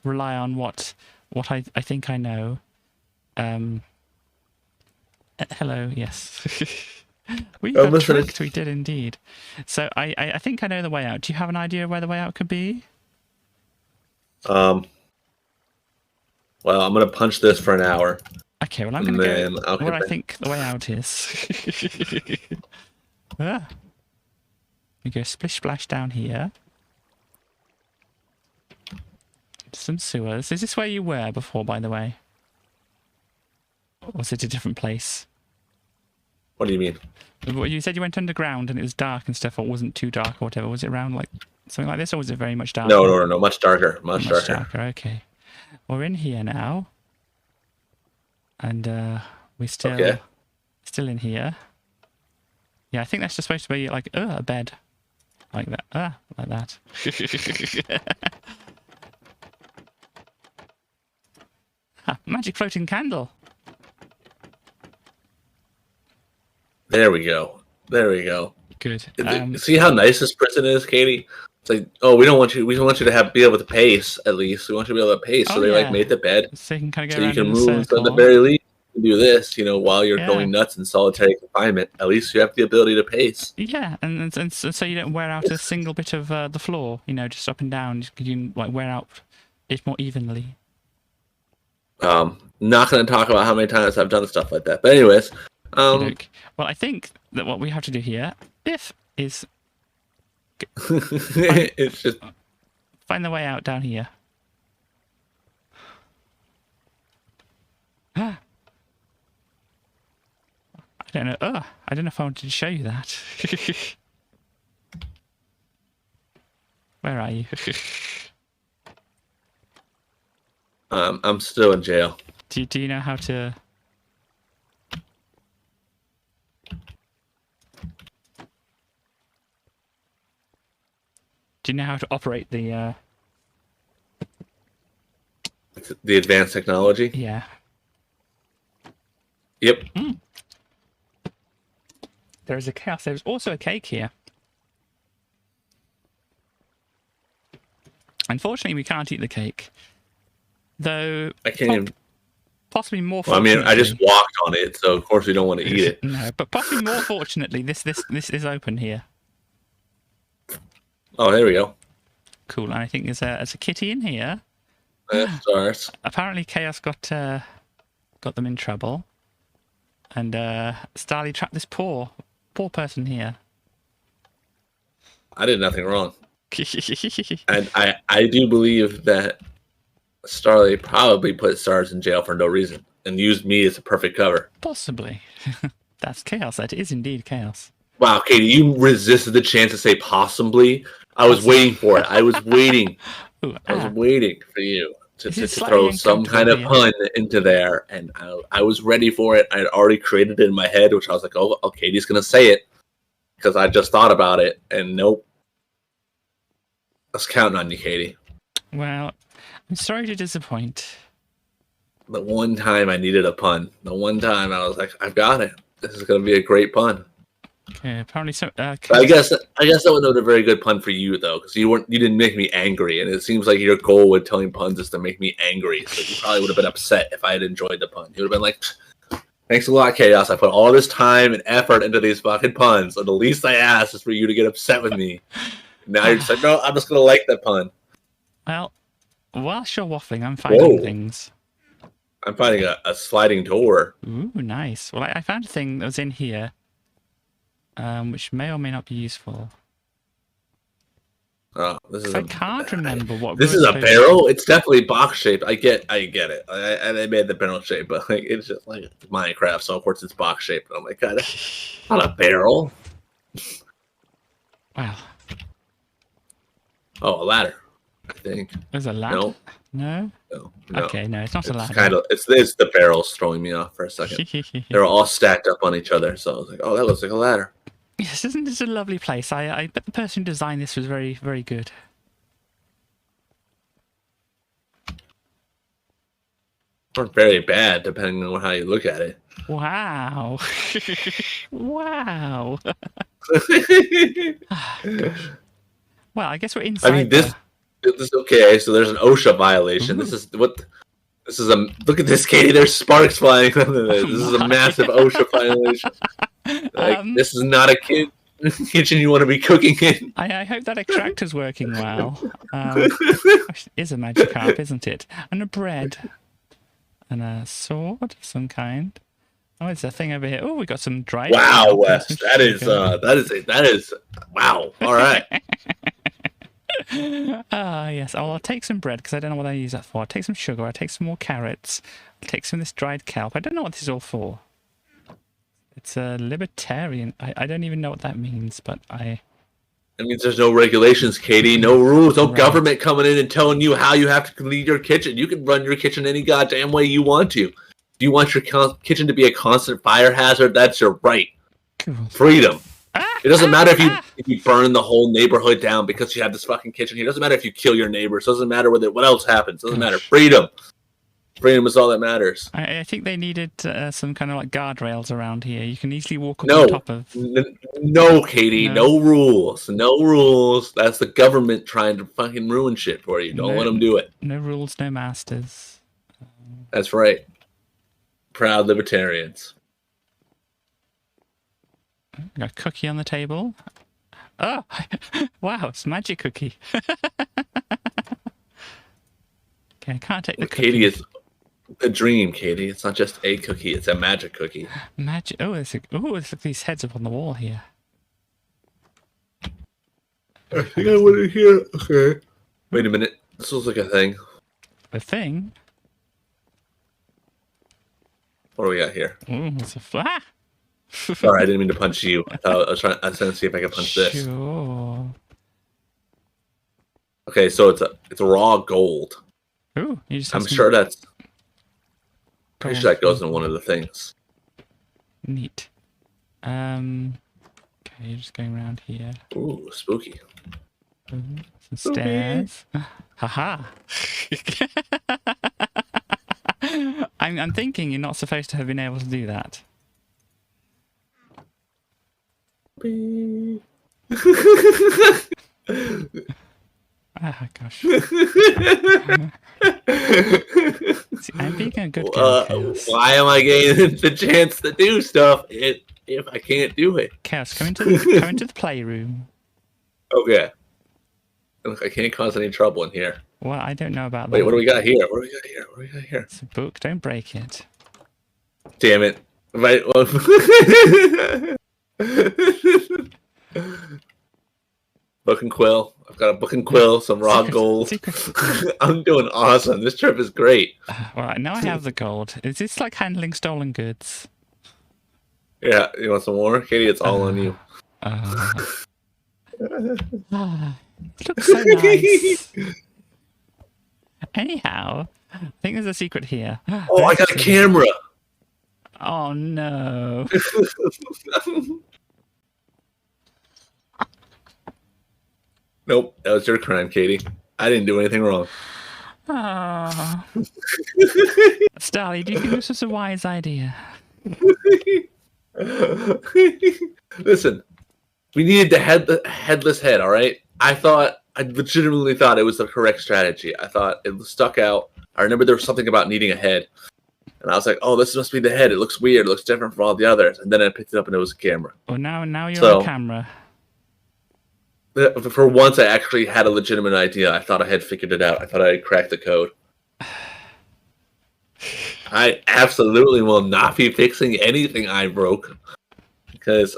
A: rely on what I think I know. Hello, yes. We got tricked, we did indeed. So I think I know the way out. Do you have an idea where the way out could be?
B: Well, I'm going to punch this for an hour.
A: Okay, well, I'm going to go where I think the way out is. We go splish splash down here. Some sewers. Is this where you were before, by the way? Or was it a different place?
B: What do you mean?
A: You said you went underground and it was dark and stuff, or it wasn't too dark or whatever. Was it around like something like this, or was it very much darker?
B: No. Much darker. Much darker.
A: Okay. We're in here now. And we're still in here. Yeah, I think that's just supposed to be like a bed. Like that. Like that. Magic floating candle.
B: There we go.
A: Good.
B: See how nice this prison is, Katie? It's like, we don't want you to be able to pace, at least. We want you to be able to pace. So they made the bed.
A: So you can kind of go
B: so
A: around
B: you can
A: in
B: move.
A: a
B: So
A: circle.
B: at the very least, you can do this, while you're going nuts in solitary confinement. At least you have the ability to pace.
A: Yeah, and so you don't wear out a single bit of the floor, just up and down. You like wear out it more evenly.
B: Not going to talk about how many times I've done stuff like that. But anyways,
A: well, I think that what we have to do here, is
B: it's just
A: find the way out down here. I don't know. I don't know if I wanted to show you that. Where are you?
B: I'm still in jail.
A: Do you know how to? Do you know how to operate the?
B: The advanced technology.
A: Yeah.
B: Yep.
A: There is a chaos. There's also a cake here. Unfortunately, we can't eat the cake. Though
B: I can't even...
A: Possibly more
B: Well, I
A: fortunately...
B: mean, I just walked on it, so of course we don't want to eat it.
A: No, but possibly more fortunately, this is open here.
B: Oh, there we go.
A: Cool, and I think there's a kitty in here.
B: Stars.
A: Apparently Chaos got them in trouble. And Starly trapped this poor person here.
B: I did nothing wrong. And I do believe that Starly probably put Stars in jail for no reason and used me as a perfect cover.
A: Possibly. That's Chaos. That is indeed Chaos.
B: Wow, Katie, you resisted the chance to say possibly. I was waiting for it. I was waiting. I was waiting for you to throw some kind of pun into there, and I was ready for it. I had already created it in my head, which I was like, oh, Katie's going to say it because I just thought about it, and nope. I was counting on you, Katie.
A: Well, I'm sorry to disappoint.
B: The one time I needed a pun, the one time I was like, I've got it. This is going to be a great pun.
A: Okay, apparently so.
B: I guess that wasn't a very good pun for you though, because you didn't make me angry, and it seems like your goal with telling puns is to make me angry. So you probably would have been upset if I had enjoyed the pun. You would have been like, "Thanks a lot, Chaos. I put all this time and effort into these fucking puns, and the least I asked is for you to get upset with me." Now you're just like, "No, I'm just gonna like that pun."
A: Well, whilst you're waffling, I'm finding things.
B: I'm finding a sliding door.
A: Ooh, nice. Well, I found a thing that was in here. Which may or may not be useful.
B: Oh, this is.
A: I can't remember what.
B: This is a barrel. It's definitely box shaped. I get it. They made the barrel shape, but like it's just like Minecraft, so of course it's box shaped. I'm like, God, not a barrel.
A: Wow.
B: Oh, a ladder. I think.
A: There's a ladder. No. Okay, no, it's not a ladder.
B: It's the barrels throwing me off for a second. They're all stacked up on each other, so I was like, oh, that looks like a ladder.
A: Yes, isn't this a lovely place? I bet the person who designed this was very, very good.
B: Or very bad, depending on how you look at it.
A: Wow. Wow. Well, I guess we're inside.
B: I mean, this is okay. So there's an OSHA violation. Ooh. Look at this, Katie. There's sparks flying. This is a massive OSHA violation. Like, this is not a kitchen you want to be cooking in.
A: I hope that extractor's working well. It is a magic harp, isn't it? And a bread. And a sword of some kind. Oh, it's a thing over here. Oh, we got some dried.
B: Wow, Wes. That is wow. All right.
A: Yes. Oh, I'll take some bread because I don't know what I use that for. I'll take some sugar. I'll take some more carrots. I'll take some of this dried kelp. I don't know what this is all for. It's a libertarian. I don't even know what that means, but That
B: means there's no regulations, Katie. No rules. No government coming in and telling you how you have to clean your kitchen. You can run your kitchen any goddamn way you want to. Do you want your kitchen to be a constant fire hazard? That's your right. Cool. Freedom. It doesn't matter if you burn the whole neighborhood down because you have this fucking kitchen here. It doesn't matter if you kill your neighbors. It doesn't matter what else happens. It doesn't matter. Freedom. Freedom is all that matters.
A: I think they needed some kind of like guardrails around here. You can easily walk up on top of.
B: No, Katie. No rules. No rules. That's the government trying to fucking ruin shit for you. Don't let them do it.
A: No rules, no masters.
B: That's right. Proud libertarians.
A: Got a cookie on the table. Oh, wow, it's a magic cookie. Okay, I can't take the cookie.
B: Katie is a dream, Katie. It's not just a cookie, it's a magic cookie.
A: Magic. Oh, let's look at these heads up on the wall here.
B: I think I want to hear. Okay. Wait a minute. This looks like a thing.
A: A thing?
B: What do we got here?
A: Ooh, it's a flat.
B: Sorry, I didn't mean to punch you. I was trying to see if I could punch this.
A: Sure.
B: Okay, so it's raw gold.
A: Ooh, you just.
B: I'm sure that's. Pretty sure that goes in one of the things.
A: Neat. Okay, you're just going around here.
B: Ooh, spooky.
A: Some stairs. Haha. I'm thinking you're not supposed to have been able to do that. Ah, gosh. See, I'm being a good girl, Chaos.
B: Why am I getting the chance to do stuff if I can't do it?
A: Chaos, come into the playroom.
B: Okay. Look, I can't cause any trouble in here.
A: Well, I don't know about that.
B: Wait, what do we got here? What do we got here?
A: It's a book. Don't break it.
B: Damn it. Right. Book and quill. I've got a book and quill, some raw gold. I'm doing awesome. This trip is great.
A: Well, now I have the gold. Is this like handling stolen goods?
B: Yeah, you want some more? Katie, it's all on you.
A: It looks so nice. Anyhow, I think there's a secret here.
B: Oh, I got a camera.
A: Oh, no.
B: Nope, that was your crime, Katie. I didn't do anything wrong.
A: Starly, do you think this was a wise idea?
B: Listen, we needed the headless head, all right? I legitimately thought it was the correct strategy. I thought it stuck out. I remember there was something about needing a head. And I was like, oh, this must be the head. It looks weird. It looks different from all the others. And then I picked it up and it was a camera.
A: Well, now you're on camera.
B: For once, I actually had a legitimate idea. I thought I had figured it out. I thought I had cracked the code. I absolutely will not be fixing anything I broke. Because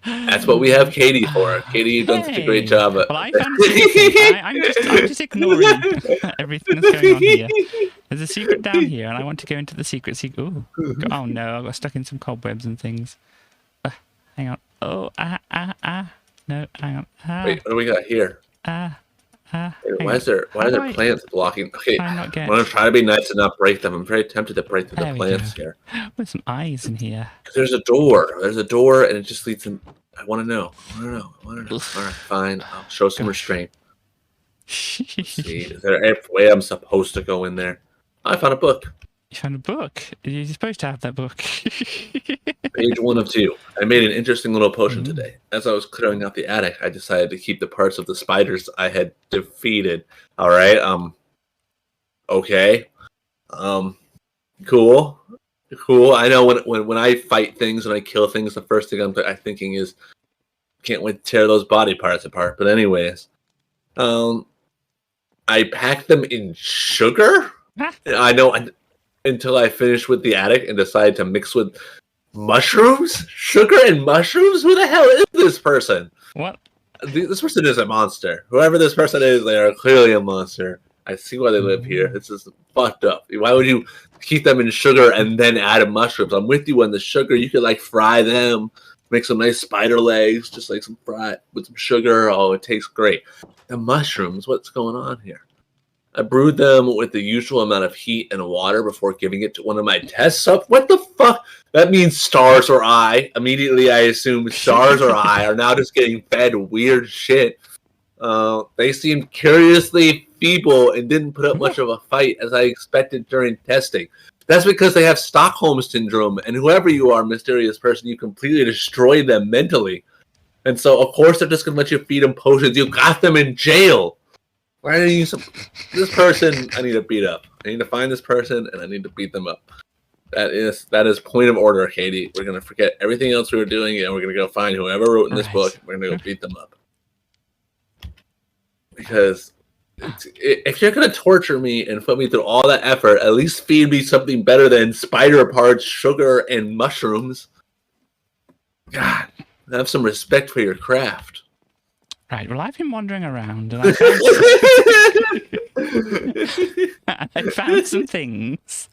B: that's what we have Katie for. Katie, you've done such a great job.
A: Well, I found a secret. I'm just ignoring everything that's going on here. There's a secret down here, and I want to go into the secret. Ooh. Oh no, I got stuck in some cobwebs and things. Hang on. Oh, no, hang on.
B: Wait, what do we got here? Why are there plants blocking? Okay, I'm going to try to be nice and not break them. I'm very tempted to break the plants here.
A: There's some eyes in here.
B: There's a door. And it just leads in. I want to know. All right, fine. I'll show some restraint. Let's see, is there a way I'm supposed to go in there? I found a book.
A: You found a book? You're supposed to have that book.
B: Page 1 of 2. I made an interesting little potion today. As I was clearing out the attic, I decided to keep the parts of the spiders I had defeated. All right. Okay. Cool. I know when I fight things and I kill things, the first thing I'm thinking is, can't wait to tear those body parts apart. But anyways, I packed them in sugar. I know. Until I finished with the attic and decided to mix with mushrooms? Sugar and mushrooms? Who the hell is this person?
A: What?
B: This person is a monster. Whoever this person is, they are clearly a monster. I see why they live here. This is fucked up. Why would you keep them in sugar and then add mushrooms? I'm with you on the sugar. You could like fry them, make some nice spider legs, just like some fry with some sugar. Oh, it tastes great. The mushrooms, what's going on here? I brewed them with the usual amount of heat and water before giving it to one of my test subs. What the fuck? That means Stars or I. Immediately, I assume Stars or I are now just getting fed weird shit. They seemed curiously feeble and didn't put up much of a fight as I expected during testing. That's because they have Stockholm Syndrome, and whoever you are, mysterious person, you completely destroyed them mentally. And so, of course, they're just going to let you feed them potions. You got them in jail. Why do you use this person? I need to beat up. I need to find this person, and I need to beat them up. That is point of order, Katie. We're going to forget everything else we were doing, and we're going to go find whoever wrote in this book. We're going to go beat them up. Because if you're going to torture me and put me through all that effort, at least feed me something better than spider parts, sugar, and mushrooms. God, have some respect for your craft.
A: Right, well, I've been wandering around and I found some things.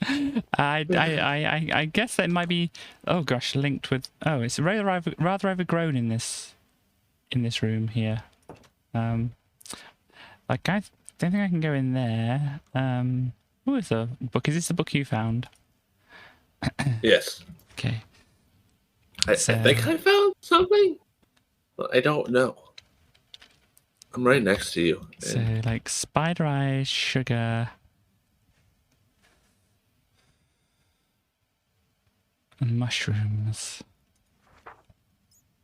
A: I guess that might be, oh gosh, linked with, it's rather overgrown in this room here. Like, I don't think I can go in there. Who is the book? Is this the book you found?
B: Yes.
A: Okay.
B: I think I found something, but I don't know. I'm right next to you.
A: So, like, spider eyes, sugar, and mushrooms.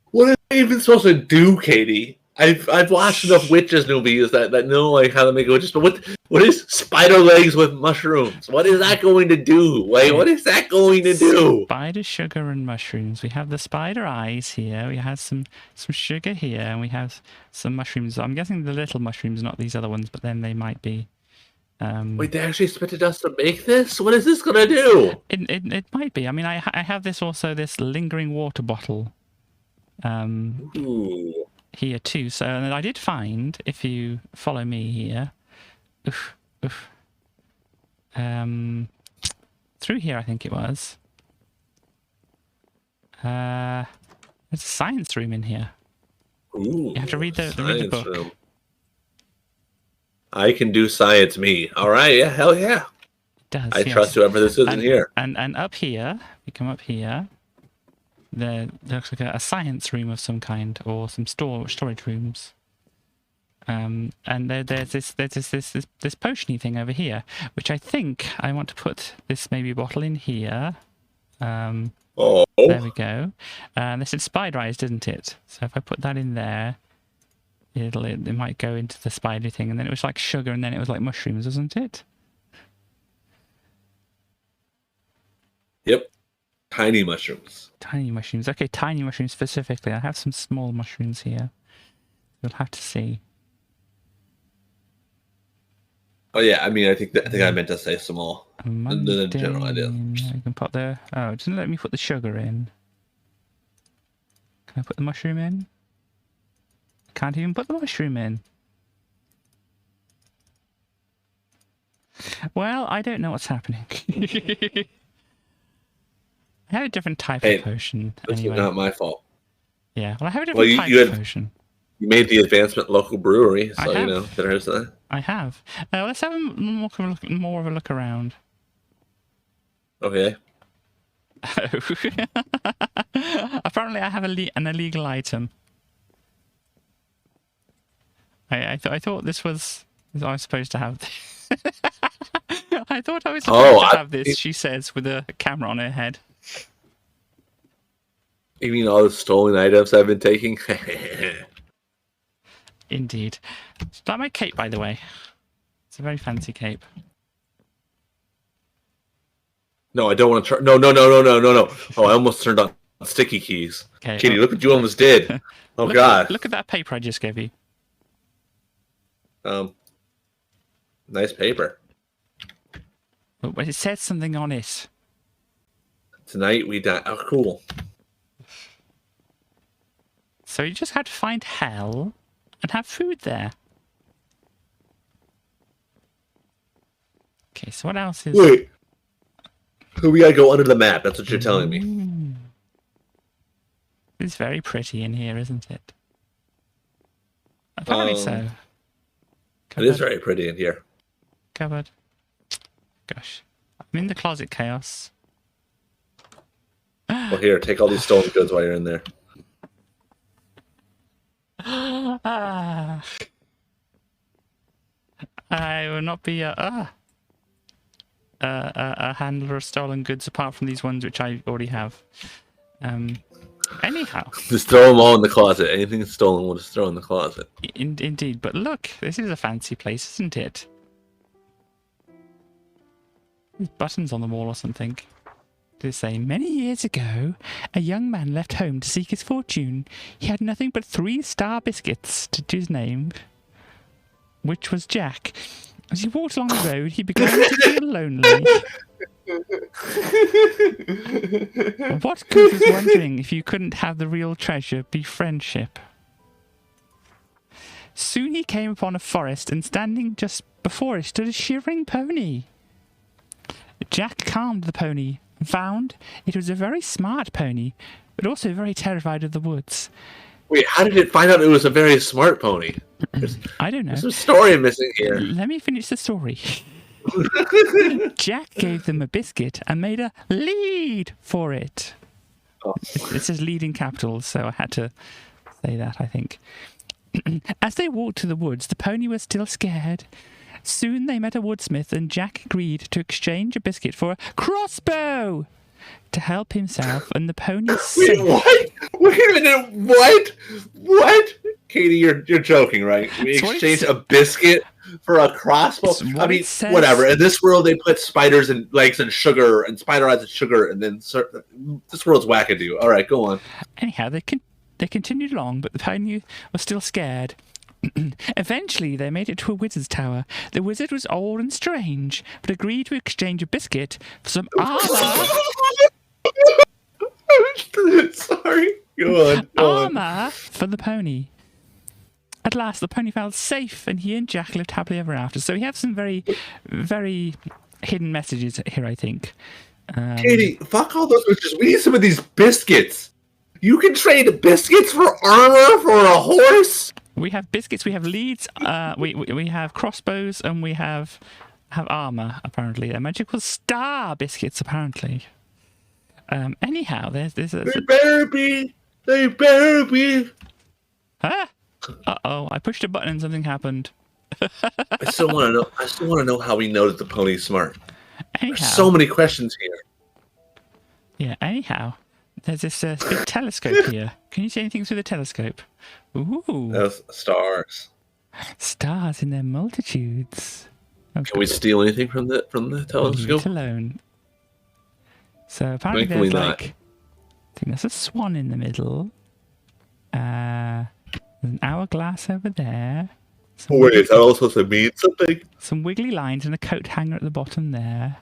B: What are they even supposed to do, Katie? I've watched enough witches movies that know like how to make witches, but what is spider legs with mushrooms? What is that going to do? Like, what is that going to do?
A: Spider, sugar, and mushrooms. We have the spider eyes here. We have some sugar here, and we have some mushrooms. I'm guessing the little mushrooms, not these other ones, but then they might be.
B: Wait, they actually spit us to make this? What is this gonna do?
A: It might be. I mean, I have this lingering water bottle.
B: Ooh.
A: Here too. So and I did find, if you follow me here, through here I think it was. There's a science room in here.
B: Ooh,
A: you have to read the book.
B: Room. I can do science, me. All right, yeah, hell yeah.
A: It does.
B: I trust whoever this is in here.
A: And up here, we come up here. There looks like a science room of some kind, or some storage rooms. And there's this potiony thing over here, which I think I want to put this maybe bottle in here. There we go. This is spider eyes, didn't it? So if I put that in there, it might go into the spider thing, and then it was like sugar, and then it was like mushrooms, wasn't it?
B: Yep. Tiny mushrooms.
A: Tiny mushrooms. Okay, tiny mushrooms specifically. I have some small mushrooms here. You'll have to see.
B: Oh yeah, I mean, I think I meant to say small. The general idea.
A: You can put the. Oh, it doesn't let me put the sugar in. Can I put the mushroom in? I can't even put the mushroom in. Well, I don't know what's happening. I have a different type of potion.
B: This
A: anyway.
B: is not my fault.
A: Yeah, well, I have a different type of potion.
B: You made the advancement local brewery, so you know there's that.
A: I have. Let's have more of a look around.
B: Okay.
A: Apparently, I have an illegal item. I thought this was. I was supposed to have this. I thought I was supposed to have this. She says with a camera on her head.
B: You mean all the stolen items I've been taking?
A: Indeed. Is that my cape, by the way? It's a very fancy cape.
B: No, I don't want to try. No. Oh, I almost turned on sticky keys. Okay, Kitty, look what you almost did. Oh, God.
A: Look at that paper I just gave you.
B: Nice paper.
A: But it said something on it.
B: Tonight we die. Oh, cool.
A: So you just had to find hell and have food there. Okay, so what else is...
B: Wait. So we gotta go under the map. That's what you're telling me.
A: It's very pretty in here, isn't it? Apparently so.
B: Cupboard. It is very pretty in here.
A: Cupboard. Gosh. I'm in the closet, Chaos.
B: Well, here, take all these stolen goods while you're in there.
A: I will not be a handler of stolen goods apart from these ones which I already have. Anyhow.
B: Just throw them all in the closet. Anything stolen, we'll just throw in the closet.
A: Indeed. But look, this is a fancy place, isn't it? There's buttons on the wall or something. They say, many years ago, a young man left home to seek his fortune. He had nothing but 3-star biscuits to his name, which was Jack. As he walked along the road, he began to feel lonely. What good was wondering if you couldn't have the real treasure be friendship? Soon he came upon a forest, and standing just before it stood a shivering pony. Jack calmed the pony and found it was a very smart pony, but also very terrified of the woods.
B: Wait, how did it find out it was a very smart pony?
A: I don't know.
B: There's a story missing here.
A: Let me finish the story. Jack gave them a biscuit and made a lead for it. Oh. It says lead in capitals, so I had to say that, I think. As they walked to the woods, the pony was still scared. Soon they met a woodsmith, and Jack agreed to exchange a biscuit for a crossbow to help himself and the pony sing.
B: Wait, what? Wait a minute, what? Katie, you're joking, right? We exchanged a biscuit for a crossbow. I mean, whatever. In this world, they put spiders and legs and sugar, and spider eyes and sugar, and then this world's wackadoo. All right, go on.
A: Anyhow, they continued along, but the pony was still scared. Eventually, they made it to a wizard's tower. The wizard was old and strange, but agreed to exchange a biscuit for some armor.
B: Sorry, go on.
A: Armor for the pony. At last, the pony felt safe, and he and Jack lived happily ever after. So we have some very, very hidden messages here, I think.
B: Katie, fuck all those bitches. We need some of these biscuits. You can trade biscuits for armor for a horse?
A: We have biscuits, we have leads, we have crossbows, and we have armor, apparently. They're magical star biscuits, apparently. Anyhow, there's a... They better be. Huh? Uh-oh, I pushed a button and something happened.
B: I still want to know how we know that the pony's smart. Anyhow, there's so many questions here.
A: Yeah, anyhow, there's this big telescope here. Can you see anything through the telescope? Ooh.
B: Those stars.
A: Stars in their multitudes.
B: Okay. Can we steal anything from the telescope?
A: Leave it alone. So apparently there's I think there's a swan in the middle. There's an hourglass over there.
B: Wait, is that also supposed to mean something?
A: Some wiggly lines and a coat hanger at the bottom there.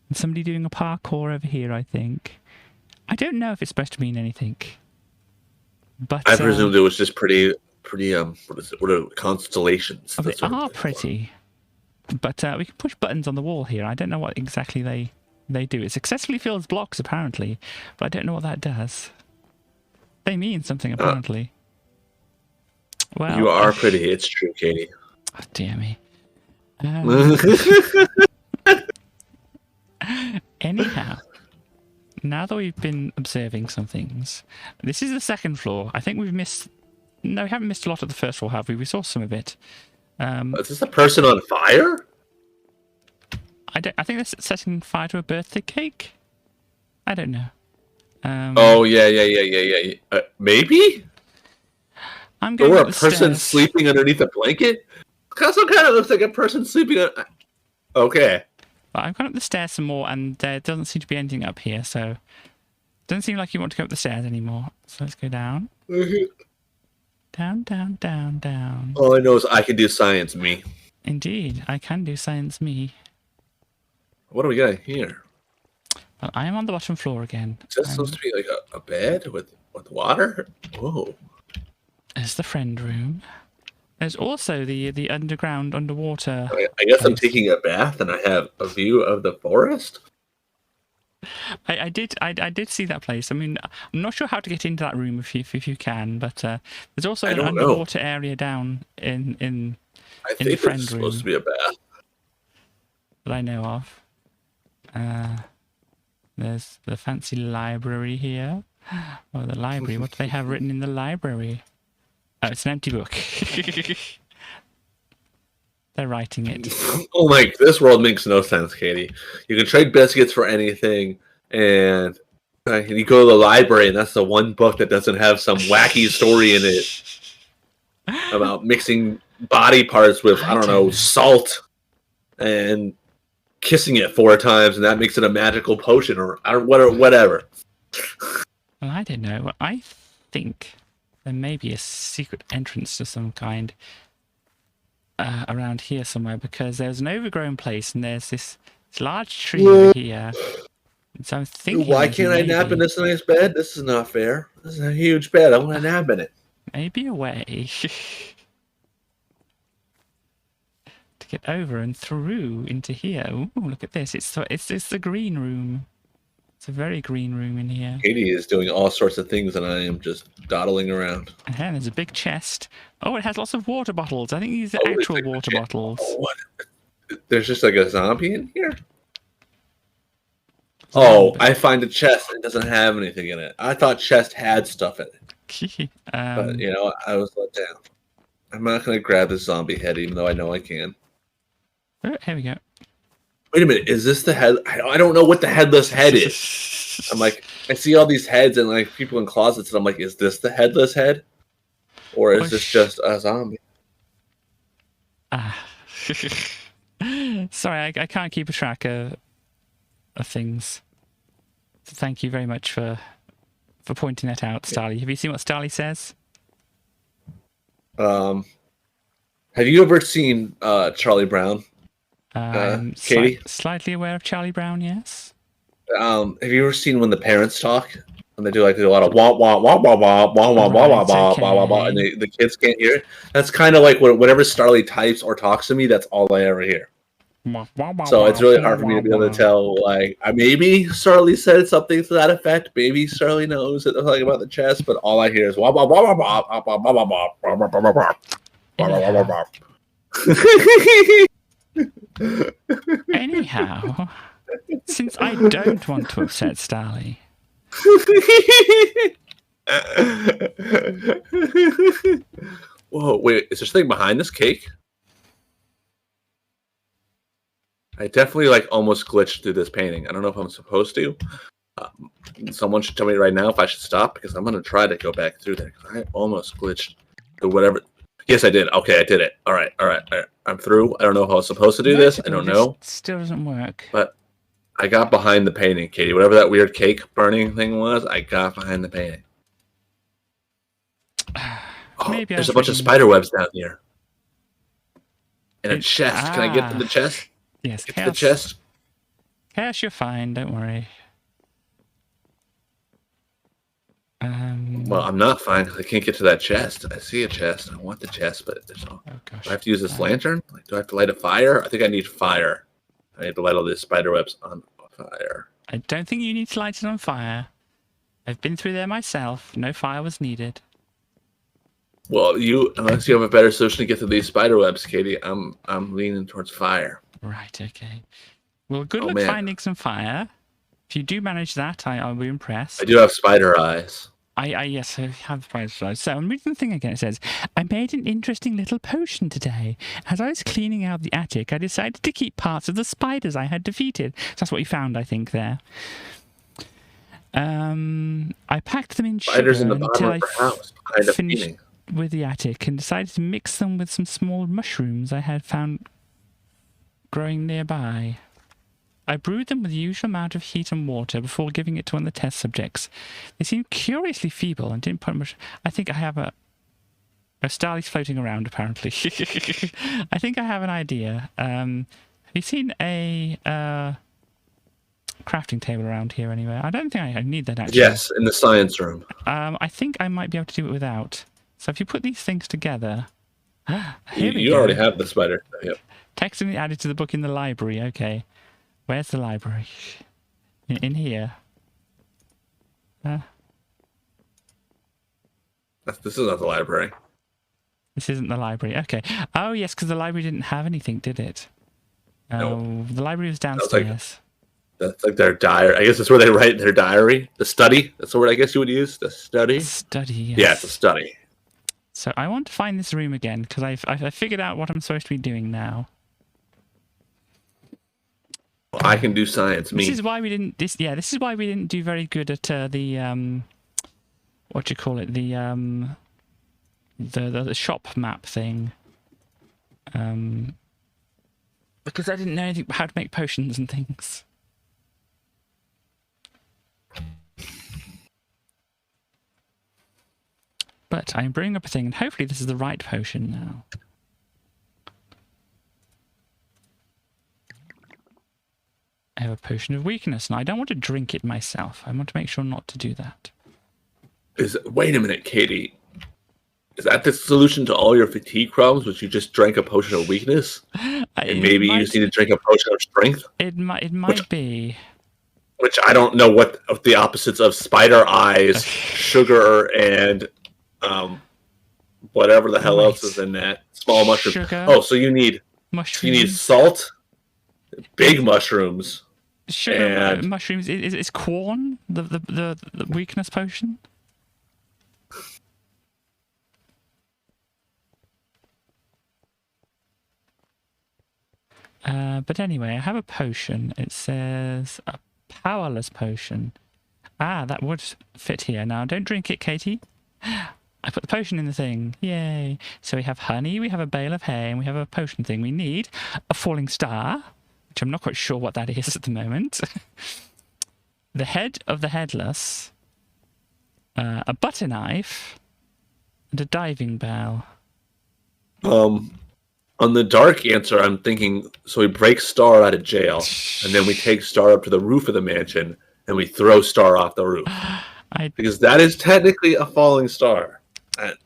A: And somebody doing a parkour over here, I think. I don't know if it's supposed to mean anything. But
B: I presumed it was just pretty what are constellations?
A: Oh, they are pretty. But we can push buttons on the wall here. I don't know what exactly they do. It successfully fills blocks, apparently. But I don't know what that does. They mean something, apparently. Well,
B: you are pretty. It's true, Katie.
A: Oh, dear me. Anyhow, now that we've been observing some things, this is the second floor. I think we've missed... No, we haven't missed a lot of the first floor, have we? We saw some of it.
B: Is this a person on fire?
A: I think they're setting fire to a birthday cake. I don't know.
B: Oh, yeah. Maybe?
A: I'm going
B: or
A: up
B: a
A: the
B: person
A: stairs.
B: sleeping underneath a blanket? Also kind of looks like a person sleeping on... Okay.
A: But I've gone up the stairs some more, and there doesn't seem to be anything up here, so... It doesn't seem like you want to go up the stairs anymore. So let's go down. Down, down, down, down.
B: All I know is I can do science, me.
A: Indeed, I can do science, me.
B: What do we got here?
A: Well, I am on the bottom floor again.
B: Is this supposed to be like a bed with water? Whoa.
A: There's the friend room. There's also the underwater.
B: I guess place. I'm taking a bath and I have a view of the forest.
A: I did see that place. I mean, I'm not sure how to get into that room if you can, but there's also an underwater area down in the friend room.
B: Supposed to be a bath
A: that I know of. There's the fancy library here. Oh, the library. What do they have written in the library? Oh, it's an empty book. They're writing it.
B: Oh my! This world makes no sense, Katie. You can trade biscuits for anything, and you go to the library, and that's the one book that doesn't have some wacky story in it about mixing body parts with I don't know salt and kissing it 4 times, and that makes it a magical potion or whatever.
A: Well, I don't know. I think there may be a secret entrance to some kind. Around here somewhere, because there's an overgrown place and there's this large tree over here. And so I'm thinking,
B: why can't I nap in this nice bed? This is not fair. This is a huge bed. I want to nap in it.
A: Maybe a way to get over and through into here. Ooh, look at this! It's the green room. It's a very green room in here.
B: Katie is doing all sorts of things, and I am just dawdling around.
A: And there's a big chest. Oh, it has lots of water bottles. I think these are actual water bottles.
B: What? There's just like a zombie in here? Oh, I find a chest. It doesn't have anything in it. I thought chest had stuff in it. But, I was let down. I'm not going to grab this zombie head, even though I know I can.
A: Oh, here we go.
B: Wait a minute, is this the head? I don't know what the headless head is. I'm like, I see all these heads and like people in closets, and I'm like, is this the headless head? Or is this just a zombie?
A: Sorry, I can't keep a track of things. So thank you very much for pointing that out, Starly. Have you seen what Starly says?
B: Have you ever seen Charlie Brown? Katie?
A: Slightly aware of Charlie Brown, yes.
B: Have you ever seen when the parents talk? When they do like a lot of wah wah wah wah wah wah wah wah wah wah wah wah, and the kids can't hear it. That's kind of like whenever Starly types or talks to me. That's all I ever hear. So it's really hard for me to be able to tell. Like, maybe Starly said something to that effect. Maybe Starly knows something about the chest, but all I hear is wah wah wah wah wah wah wah wah wah wah wah wah wah wah wah.
A: Anyhow, since I don't want to upset Starly.
B: Whoa, wait, is there something behind this cake? I definitely almost glitched through this painting. I don't know if I'm supposed to. Someone should tell me right now if I should stop, because I'm going to try to go back through there. I almost glitched through whatever. Yes, I did. Okay, I did it. All right. I'm through. I don't know if I was supposed to do this. I don't know.
A: Still doesn't work.
B: But I got behind the painting, Katie. Whatever that weird cake burning thing was, I got behind the painting.
A: Maybe
B: there's a bunch of spider webs down here. And a chest. Can I get to the chest?
A: Yes,
B: get to the chest.
A: Chaos, you're fine. Don't worry.
B: Well, I'm not fine because I can't get to that chest. I see a chest. I want the chest, but there's no. Oh, gosh. Do I have to use this lantern? Do I have to light a fire? I think I need fire. I need to light all these spider webs on fire.
A: I don't think you need to light it on fire. I've been through there myself. No fire was needed.
B: Well, unless you have a better solution to get to these spider webs, Katie, I'm leaning towards fire.
A: Right. Okay. Well, good luck finding some fire. If you do manage that, I'll be impressed.
B: I do have spider eyes.
A: Yes, I have spider eyes. So I'm reading the thing again. It says, I made an interesting little potion today. As I was cleaning out the attic, I decided to keep parts of the spiders I had defeated. So that's what you found, I think, there. I packed them in
B: spiders
A: sugar
B: in the bottom of her house.
A: Finished with the attic and decided to mix them with some small mushrooms I had found growing nearby. I brewed them with the usual amount of heat and water before giving it to one of the test subjects. They seemed curiously feeble and didn't put much... I think I have a Starly's floating around, apparently. I think I have an idea. Have you seen a crafting table around here anywhere? I don't think I need that, actually.
B: Yes, in the science room.
A: I think I might be able to do it without. So if you put these things together...
B: You already have the spider. Yep.
A: Text added to the book in the library. Okay. Where's the library? In here.
B: This is not the library.
A: This isn't the library. Okay. Oh, yes, because the library didn't have anything, did it? Oh, no. The library was downstairs.
B: That's like their diary. I guess that's where they write their diary. The study. That's the word I guess you would use. The study.
A: Study, yes.
B: Yeah, it's a study.
A: So I want to find this room again, because I figured out what I'm supposed to be doing now.
B: I can do science.
A: This is why we didn't. This is why we didn't do very good at the what do you call it? The shop map thing. Because I didn't know anything how to make potions and things. But I'm bringing up a thing, and hopefully this is the right potion now. I have a potion of weakness, and I don't want to drink it myself. I want to make sure not to do that.
B: Wait a minute, Katie. Is that the solution to all your fatigue problems, which you just drank a potion of weakness? And maybe you just need to drink a potion of strength?
A: It might be.
B: Which I don't know what the opposites of spider eyes, sugar, and whatever the hell else is in that. Small mushroom.
A: Sugar,
B: oh, so you need salt, big mushrooms.
A: Sugar and mushrooms. Is corn the weakness potion? But anyway, I have a potion. It says a powerless potion. Ah, that would fit here. Now, don't drink it, Katie. I put the potion in the thing. Yay. So we have honey, we have a bale of hay, and we have a potion thing. We need a falling star, which I'm not quite sure what that is at the moment. The head of the headless, a butter knife, and a diving bell.
B: On the dark answer, I'm thinking, so we break Star out of jail, and then we take Star up to the roof of the mansion, and we throw Star off the roof. Because that is technically a falling star.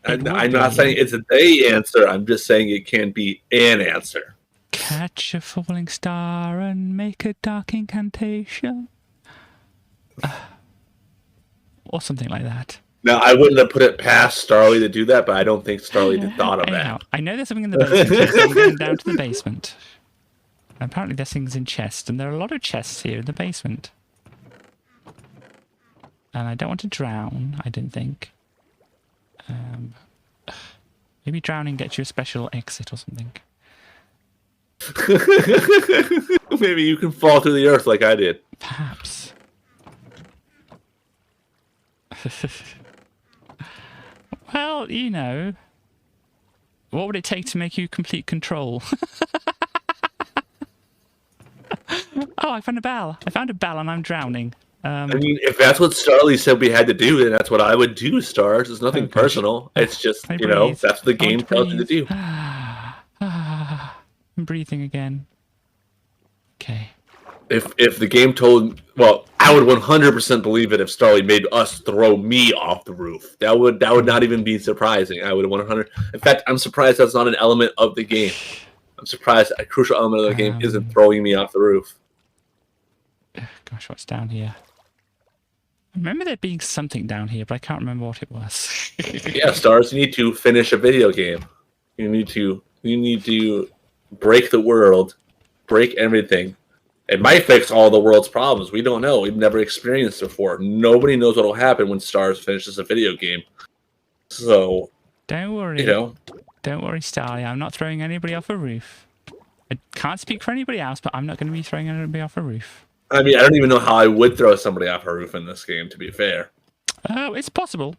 B: I'm not saying it's a they answer, I'm just saying it can be an answer.
A: Catch a falling star and make a dark incantation. Or something like that.
B: Now, I wouldn't have put it past Starly to do that, but I don't think Starly had thought of that.
A: I know there's something in the basement, so I'm going down to the basement. And apparently there's things in chests, and there are a lot of chests here in the basement. And I don't want to drown, I didn't think. Maybe drowning gets you a special exit or something.
B: Maybe you can fall through the earth like I did.
A: Perhaps. Well, you know, what would it take to make you complete control? Oh, I found a bell. I found a bell and I'm drowning.
B: I mean, if that's what Starly said we had to do, then that's what I would do, Stars. It's nothing personal. It's just, you know, that's what the game tells you to do.
A: I'm breathing again. Okay.
B: If the game told, well, I would 100% believe it if Starly made us throw me off the roof. That would not even be surprising. I would 100. In fact, I'm surprised that's not an element of the game. I'm surprised a crucial element of the game isn't throwing me off the roof.
A: Gosh, what's down here? I remember there being something down here, but I can't remember what it was.
B: Yeah, Stars, you need to finish a video game. You need to break the world, break everything. It might fix all the world's problems. We don't know. We've never experienced it before. Nobody knows what will happen when Stars finishes a video game. So,
A: don't worry.
B: You know,
A: don't worry, Starly. I'm not throwing anybody off a roof. I can't speak for anybody else, but I'm not going to be throwing anybody off a roof.
B: I mean, I don't even know how I would throw somebody off a roof in this game, to be fair.
A: Oh, it's possible.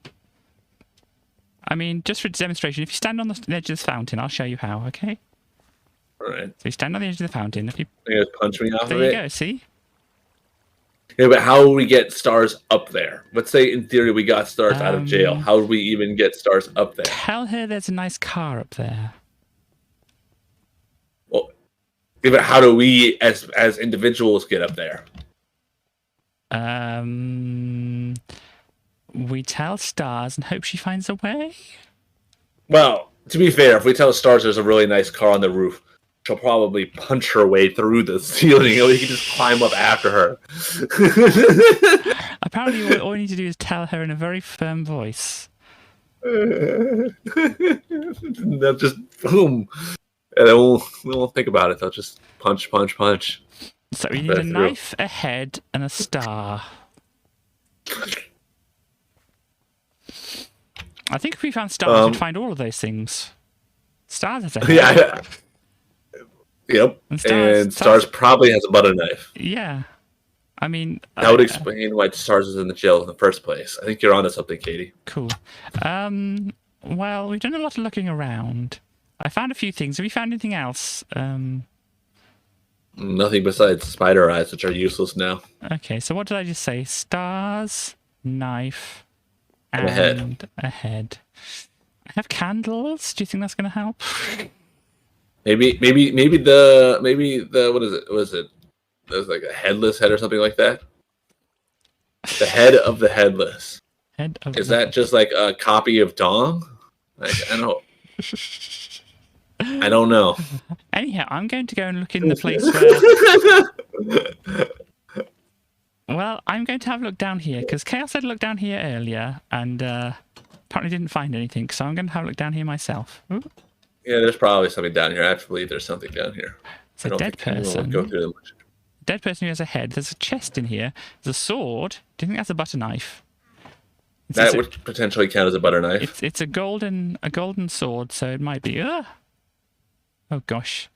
A: I mean, just for demonstration, if you stand on the edge of the fountain, I'll show you how, okay?
B: Alright.
A: So you stand on the edge of the fountain. If you
B: just punch me off of it?
A: There you go, see?
B: Yeah, but how will we get Stars up there? Let's say, in theory, we got Stars out of jail. How would we even get Stars up there?
A: Tell her there's a nice car up there.
B: Well, yeah, but how do we, as individuals, get up there?
A: We tell Stars and hope she finds a way?
B: Well, to be fair, if we tell Stars there's a really nice car on the roof, she'll probably punch her way through the ceiling, and we can just climb up after her.
A: Apparently, all we need to do is tell her in a very firm voice.
B: They'll just boom, and they won't think about it. They'll just punch, punch, punch.
A: So we need a knife, a head, and a star. I think if we found stars, we'd find all of those things. Stars has a head.
B: Yeah. Yep. And Stars probably has a butter knife.
A: Yeah. I mean...
B: That would explain why Stars is in the jail in the first place. I think you're onto something, Katie.
A: Cool. Well, we've done a lot of looking around. I found a few things. Have you found anything else?
B: Nothing besides spider eyes, which are useless now.
A: Okay, so what did I just say? Stars, knife, and a head. I have candles. Do you think that's going to help?
B: Maybe the what is it? Was it? There's like a headless head or something like that. The head of the headless. Is that just like a copy of Dong? Like, I don't know.
A: Anyhow, I'm going to go and look in the place where... Well, I'm going to have a look down here, because Chaos had a look down here earlier, and apparently didn't find anything, so I'm going to have a look down here myself. Ooh.
B: Yeah, there's probably something down here. I have to believe there's something down here.
A: It's a dead person. Go through them. Dead person who has a head. There's a chest in here. There's a sword. Do you think that's a butter knife?
B: That would potentially count as a butter knife.
A: It's a golden sword, so it might be... Oh gosh.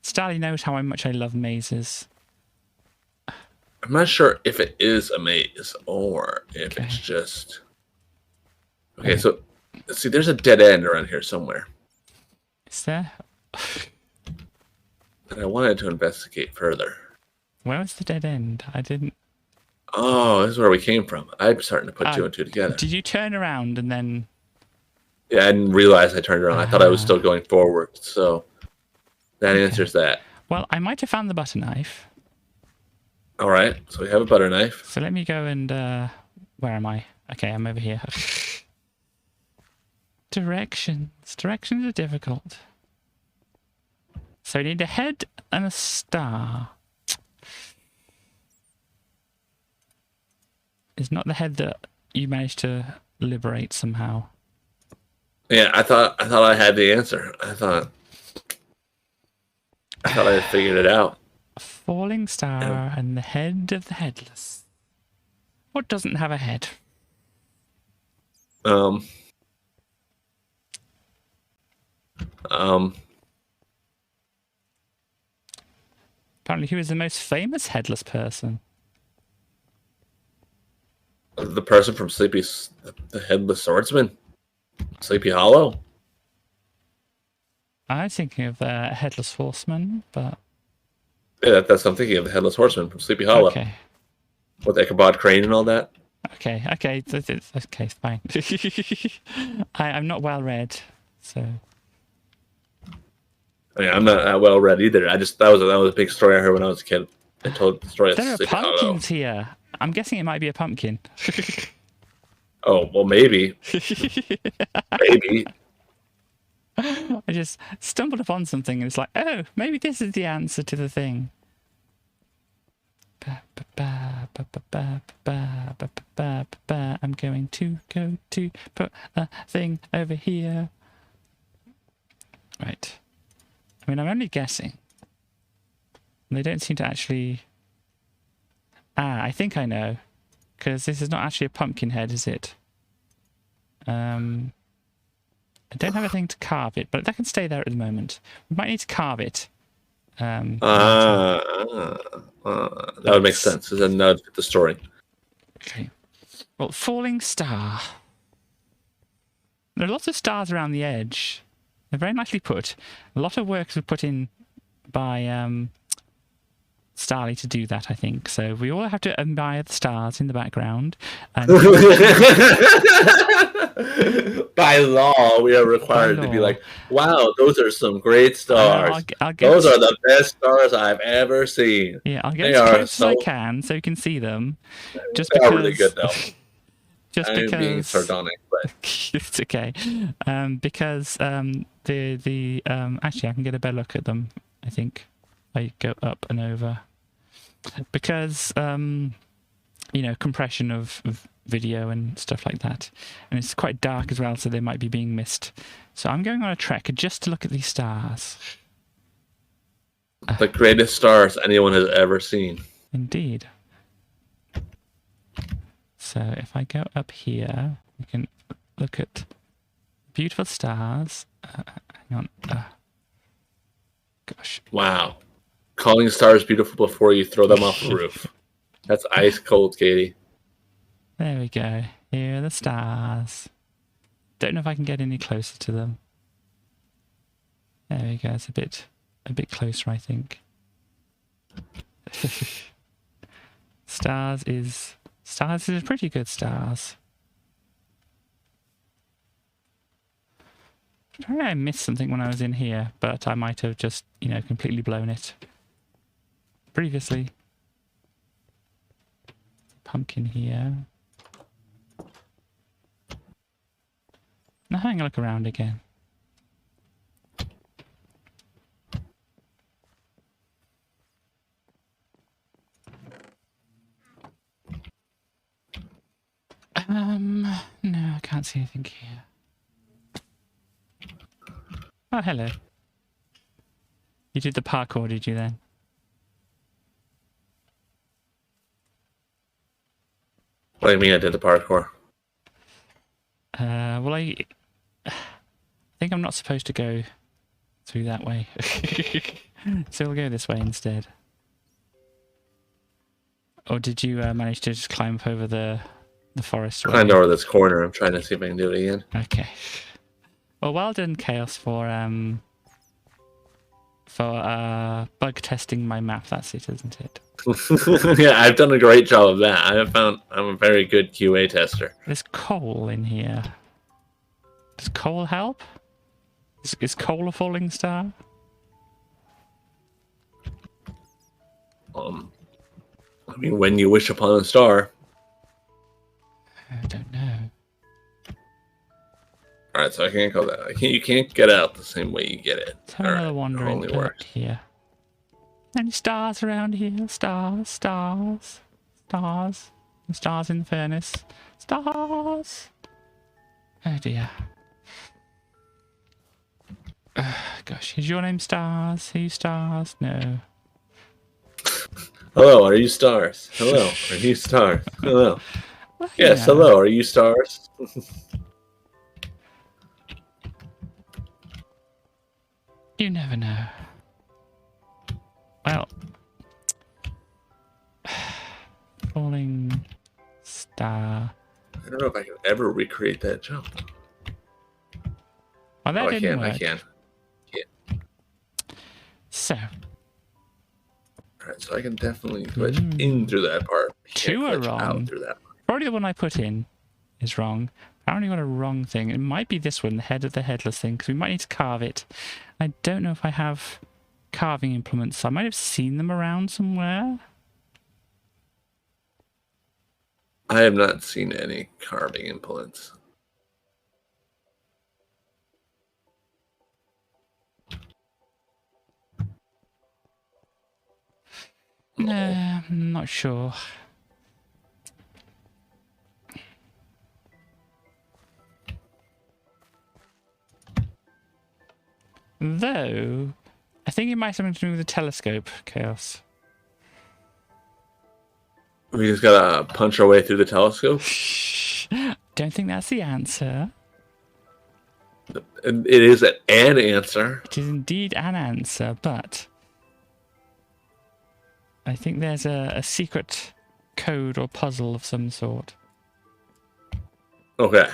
A: Starly knows how much I love mazes.
B: I'm not sure if it is a maze or if it's just... Okay, so See, there's a dead end around here somewhere.
A: Is there?
B: And I wanted to investigate further.
A: Where was the dead end? I didn't...
B: Oh, this is where we came from. I'm starting to put 2 and 2 together.
A: Did you turn around and then...
B: Yeah, I didn't realize I turned around. I thought I was still going forward, so that answers that.
A: Well, I might have found the butter knife.
B: All right, so we have a butter knife.
A: So let me go and... where am I? Okay, I'm over here. Directions. Directions are difficult. So we need a head and a star. It's not the head that you managed to liberate somehow.
B: Yeah, I thought I had the answer. I thought I had figured it out.
A: A falling star and the head of the headless. What doesn't have a head? Apparently, who is the most famous headless person?
B: The person from the Headless Swordsman, Sleepy Hollow.
A: I was thinking of Headless Horseman, but
B: yeah, that's what I'm thinking of, the Headless Horseman from Sleepy Hollow.
A: Okay.
B: With Ichabod Crane and all that.
A: Okay, fine. I'm not well read, so.
B: I mean, I'm not that well read either. That was a big story I heard when I was a kid. I told the story of
A: There are
B: Sleepy Hollow.
A: pumpkins here. I'm guessing it might be a pumpkin.
B: Oh, well, maybe. Maybe.
A: I just stumbled upon something and it's like, oh, maybe this is the answer to the thing. I'm going to go to put a thing over here. Right. I mean, I'm only guessing. They don't seem to actually... I think I know. Because this is not actually a pumpkin head, is it? I don't have a thing to carve it, but that can stay there at the moment. We might need to carve it.
B: That would make sense. Then that would fit the story.
A: Okay. Well, falling star. There are lots of stars around the edge. They're very nicely put. A lot of work was put in by Starly to do that, I think. So we all have to admire the stars in the background. And
B: by law, we are required to be like, wow, those are some great stars. Those are the best stars I've ever seen.
A: Yeah, I'll get as close as I can so you can see them. Just
B: they
A: because...
B: are really good, though.
A: Just
B: I'm
A: because...
B: being sardonic, but...
A: It's okay. Because actually, I can get a better look at them, I think. I go up and over. Because, compression of video and stuff like that. And it's quite dark as well, so they might be being missed. So I'm going on a trek just to look at these stars.
B: The greatest stars anyone has ever seen.
A: Indeed. So if I go up here, we can look at beautiful stars. Hang on. Gosh.
B: Wow. Calling stars beautiful before you throw them off the roof. That's ice cold, Katie.
A: There we go. Here are the stars. Don't know if I can get any closer to them. There we go. It's a bit closer, I think. Stars is pretty good stars. Apparently I missed something when I was in here, but I might have just, completely blown it. Previously. Pumpkin here. Now having a look around again. No, I can't see anything here. Oh, hello. You did the parkour, did you then?
B: What do you mean I did the parkour?
A: Well, I think I'm not supposed to go through that way. So we'll go this way instead. Or did you manage to just climb up over the the forest way.
B: Climb over this corner. I'm trying to see if I can do it again.
A: Okay. Well done, Chaos, for bug testing my map. That's it, isn't it?
B: Yeah, I've done a great job of that. I have found I'm a very good QA tester.
A: There's coal in here. Does coal help? Is coal a falling star?
B: I mean, when you wish upon a star.
A: I don't know.
B: All right, so I can't go that. You can't get out the same way you get it.
A: Let's have another wandering look here. Any stars around here? Stars, stars, stars. Stars in the furnace. Stars. Oh dear. Gosh, is your name Stars? Are you Stars? No.
B: Hello, are you stars? Hello, are you stars? Hello.
A: Well,
B: yes,
A: yeah.
B: hello, are you stars?
A: You never know. Well, falling star.
B: I don't know if I can ever recreate that jump.
A: Well, that didn't work.
B: I can.
A: So.
B: Alright, so I can definitely glitch in through that part.
A: Two are wrong.
B: Out through that part.
A: Probably the one I put in is wrong. I only got a wrong thing. It might be this one, the head of the headless thing, because we might need to carve it. I don't know if I have carving implements. I might have seen them around somewhere.
B: I have not seen any carving implements.
A: No, I'm not sure. Though, I think it might have something to do with the telescope, Chaos.
B: We just gotta punch our way through the telescope?
A: Don't think that's the answer.
B: It is an answer.
A: It is indeed an answer, but I think there's a secret code or puzzle of some sort.
B: Okay.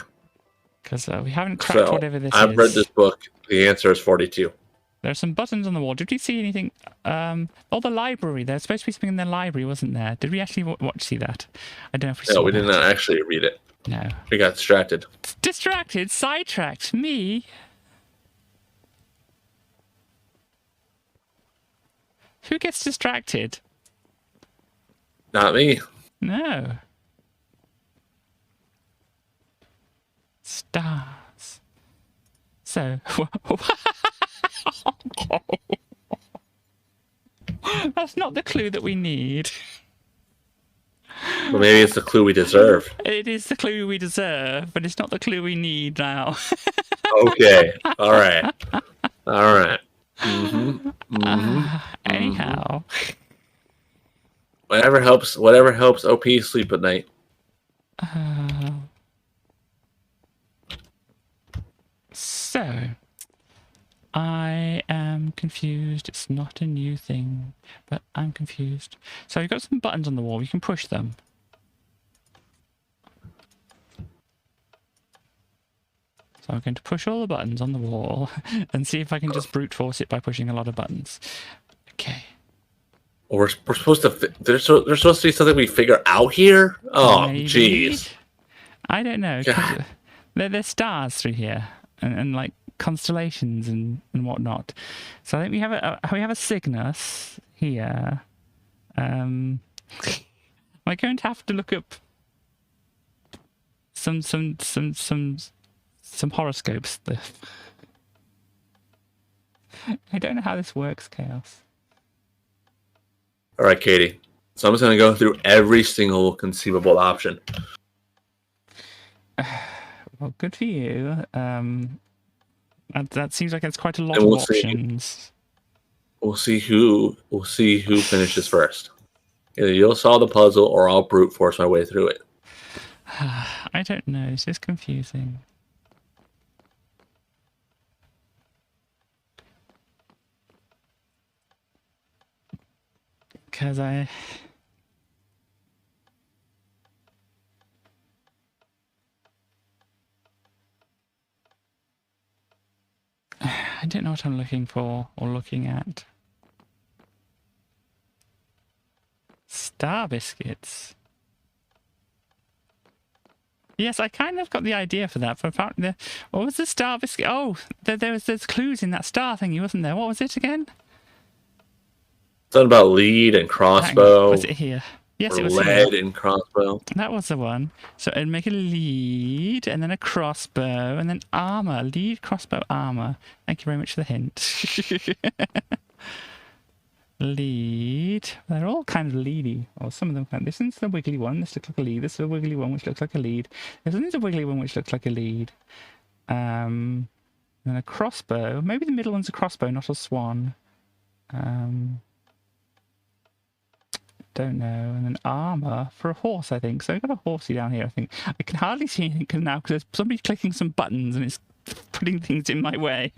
A: Because we haven't cracked whatever this is.
B: I've read this book. The answer is 42.
A: There are some buttons on the wall. Did we see anything? The library. There's supposed to be something in the library, wasn't there? Did we actually see that? I don't know if we saw
B: No, we
A: that.
B: did not actually read it.
A: No.
B: We got distracted.
A: Distracted? Sidetracked? Me? Who gets distracted?
B: Not me.
A: No. Stars. So, that's not the clue that we need.
B: Well, maybe it's the clue we deserve.
A: It is the clue we deserve, but it's not the clue we need now.
B: Okay. All right. All right. Mm-hmm. Mm-hmm.
A: Anyhow.
B: Whatever helps OP sleep at night.
A: So, I am confused. It's not a new thing, but I'm confused. So we've got some buttons on the wall. We can push them. So I'm going to push all the buttons on the wall and see if I can just brute force it by pushing a lot of buttons. Okay.
B: We're supposed to. There's supposed to be something we figure out here. Oh, jeez.
A: I don't know. There's stars through here, and like constellations and whatnot. So I think we have a Cygnus here. Am I going to have to look up some horoscopes? I don't know how this works, Chaos.
B: All right, Katie. So I'm just going to go through every single conceivable option.
A: Well, good for you. That seems like it's quite a lot of options.
B: We'll see who finishes first. Either you'll solve the puzzle or I'll brute force my way through it.
A: I don't know. It's just confusing. Because I don't know what I'm looking for or looking at. Star biscuits. Yes, I kind of got the idea for that. For apparently, what was the star biscuit? Oh, there's clues in that star thingy, wasn't there? What was it again?
B: Something about lead and crossbow.
A: Was it here? Yes, it was
B: lead
A: here.
B: and crossbow.
A: That was the one. So it'd make a lead, and then a crossbow, and then armor. Lead, crossbow, armor. Thank you very much for the hint. Lead. They're all kind of leady. Or some of them kind of. This one's the wiggly one. This looks like a lead. This is a wiggly one, which looks like a lead. This one's a wiggly one, which looks like a lead. Then a crossbow. Maybe the middle one's a crossbow, not a swan. Don't know. And then armor for a horse, I think. So I've got a horsey down here, I think. I can hardly see anything now because there's somebody clicking some buttons and it's putting things in my way.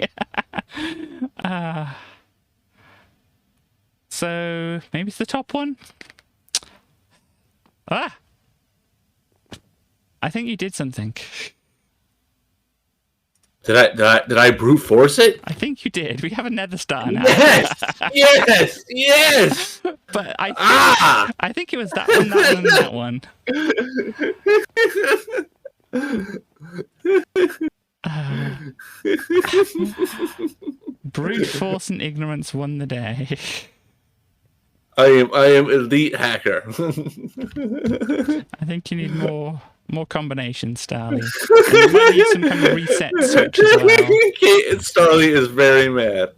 A: So maybe it's the top one. Ah! I think you did something.
B: Did I brute force it?
A: I think you did. We have a nether star now.
B: Yes! Yes!
A: But I think it was that one, that one, and that one. Brute force and ignorance won the day.
B: I am elite hacker.
A: I think you need more combinations, Starly. And you might need some kind of reset switch as well.
B: Starly is very mad.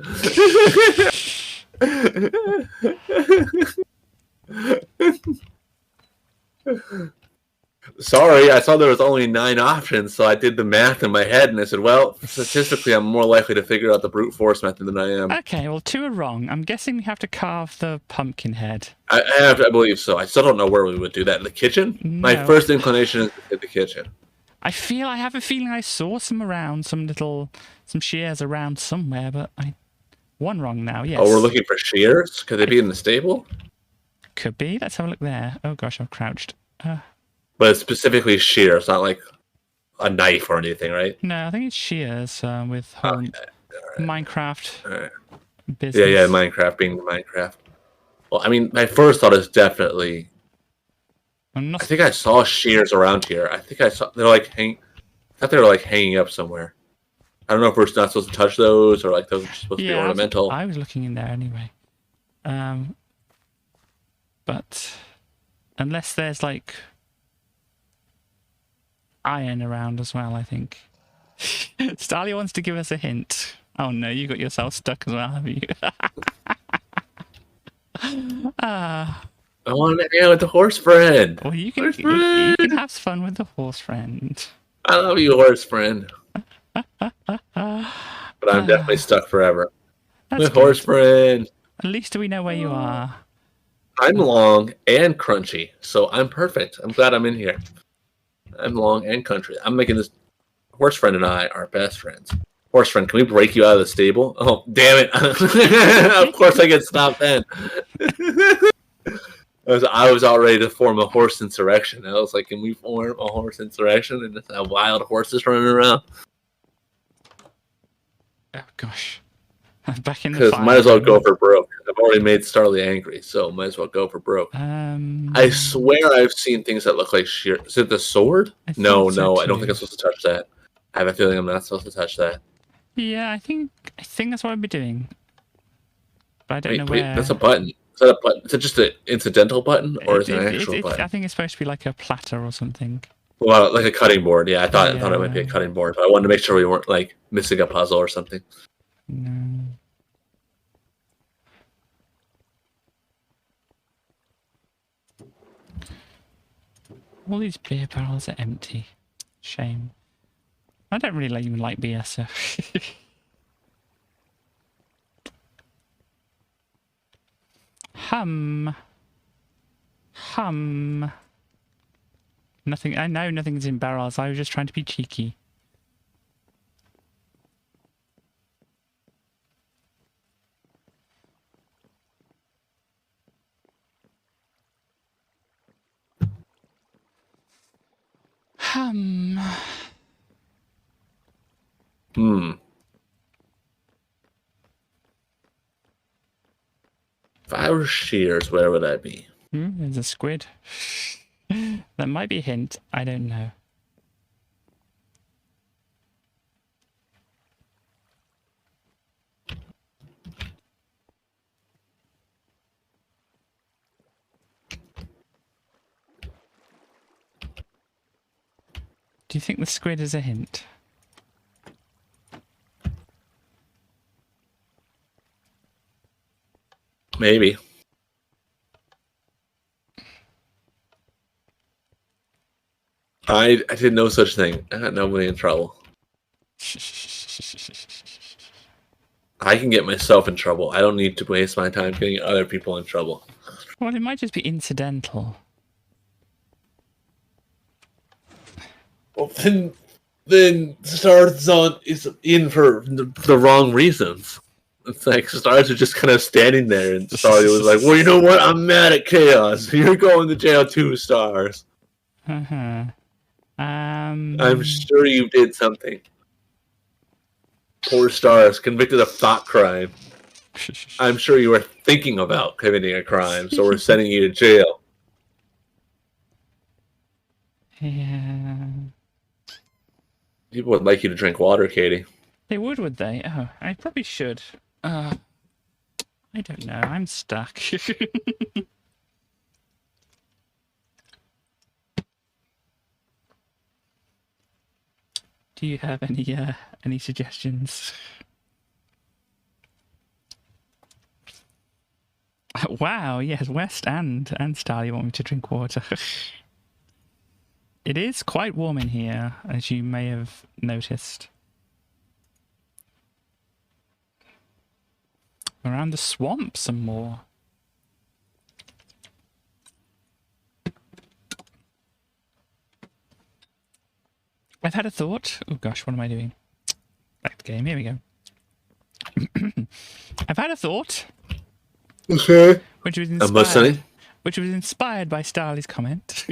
B: Sorry, I saw there was only 9 options, so I did the math in my head, and I said, well, statistically, I'm more likely to figure out the brute force method than I am.
A: Okay, well, 2 are wrong. I'm guessing we have to carve the pumpkin head.
B: I believe so. I still don't know where we would do that. In the kitchen? No. My first inclination is to hit the kitchen. I
A: have a feeling I saw some around, some shears around somewhere, but one wrong now, yes.
B: Oh, we're looking for shears? Could they be in the stable?
A: Could be. Let's have a look there. Oh, gosh, I've crouched.
B: But it's specifically shears, not like a knife or anything, right?
A: No, I think it's shears with whole Minecraft business.
B: Yeah, Minecraft being Minecraft. Well, I mean, my first thought is definitely... I think I saw shears around here. I think I saw... I thought they were like hanging up somewhere. I don't know if we're not supposed to touch those or like those are supposed to be ornamental.
A: I was looking in there anyway. But unless there's like... iron around as well, I think. Starly wants to give us a hint. Oh no, you got yourself stuck as well, have you?
B: I want to hang out with the horse friend.
A: Well, you can have fun with the horse friend.
B: I love you, horse friend. But I'm definitely stuck forever. With horse friend.
A: At least we know where you are.
B: I'm long and crunchy, so I'm perfect. I'm glad I'm in here. I'm long and country. I'm making this horse friend and I are best friends. Horse friend, can we break you out of the stable? Oh, damn it. Of course I get stopped then. I was all ready to form a horse insurrection. I was like, can we form a horse insurrection and just have wild horses running around?
A: Oh, gosh. I'm back in the
B: Because might as well go for broke. I've already made Starly angry, so might as well go for broke. I swear I've seen things that look like sheer. Is it the sword? No, I don't think I'm supposed to touch that. I have a feeling I'm not supposed to touch that.
A: Yeah, I think that's what I'd be doing. But I don't know where.
B: That's a button. Is that a button? Is it just an incidental button, or is it an actual button?
A: I think it's supposed to be like a platter or something.
B: Well, like a cutting board. Yeah, I thought it might be a cutting board, but I wanted to make sure we weren't like missing a puzzle or something.
A: No. All these beer barrels are empty. Shame. I don't really even like beer, so... Hum. Nothing. I know nothing's in barrels. I was just trying to be cheeky.
B: If I were shears, where would I be?
A: There's a squid. That might be a hint. I don't know. Do you think the squid is a hint?
B: Maybe. I did no such thing. I got nobody in trouble. I can get myself in trouble. I don't need to waste my time getting other people in trouble.
A: Well, it might just be incidental.
B: Well, then Stars is in for the wrong reasons. It's like Stars are just kind of standing there, and Stars was like, "Well, you know what? I'm mad at Chaos. You're going to jail too, Stars." I'm sure you did something. Poor Stars, convicted of thought crime. I'm sure you were thinking about committing a crime, so we're sending you to jail.
A: Yeah.
B: People would like you to drink water, Katie.
A: They would they? Oh, I probably should. I don't know. I'm stuck. Do you have any suggestions? Wow, yes, West and Star, you want me to drink water. It is quite warm in here, as you may have noticed. Around the swamp some more. I've had a thought. Oh gosh, what am I doing? Back to the game, here we go. I've had a thought.
B: Okay.
A: Which was inspired by Starly's comment.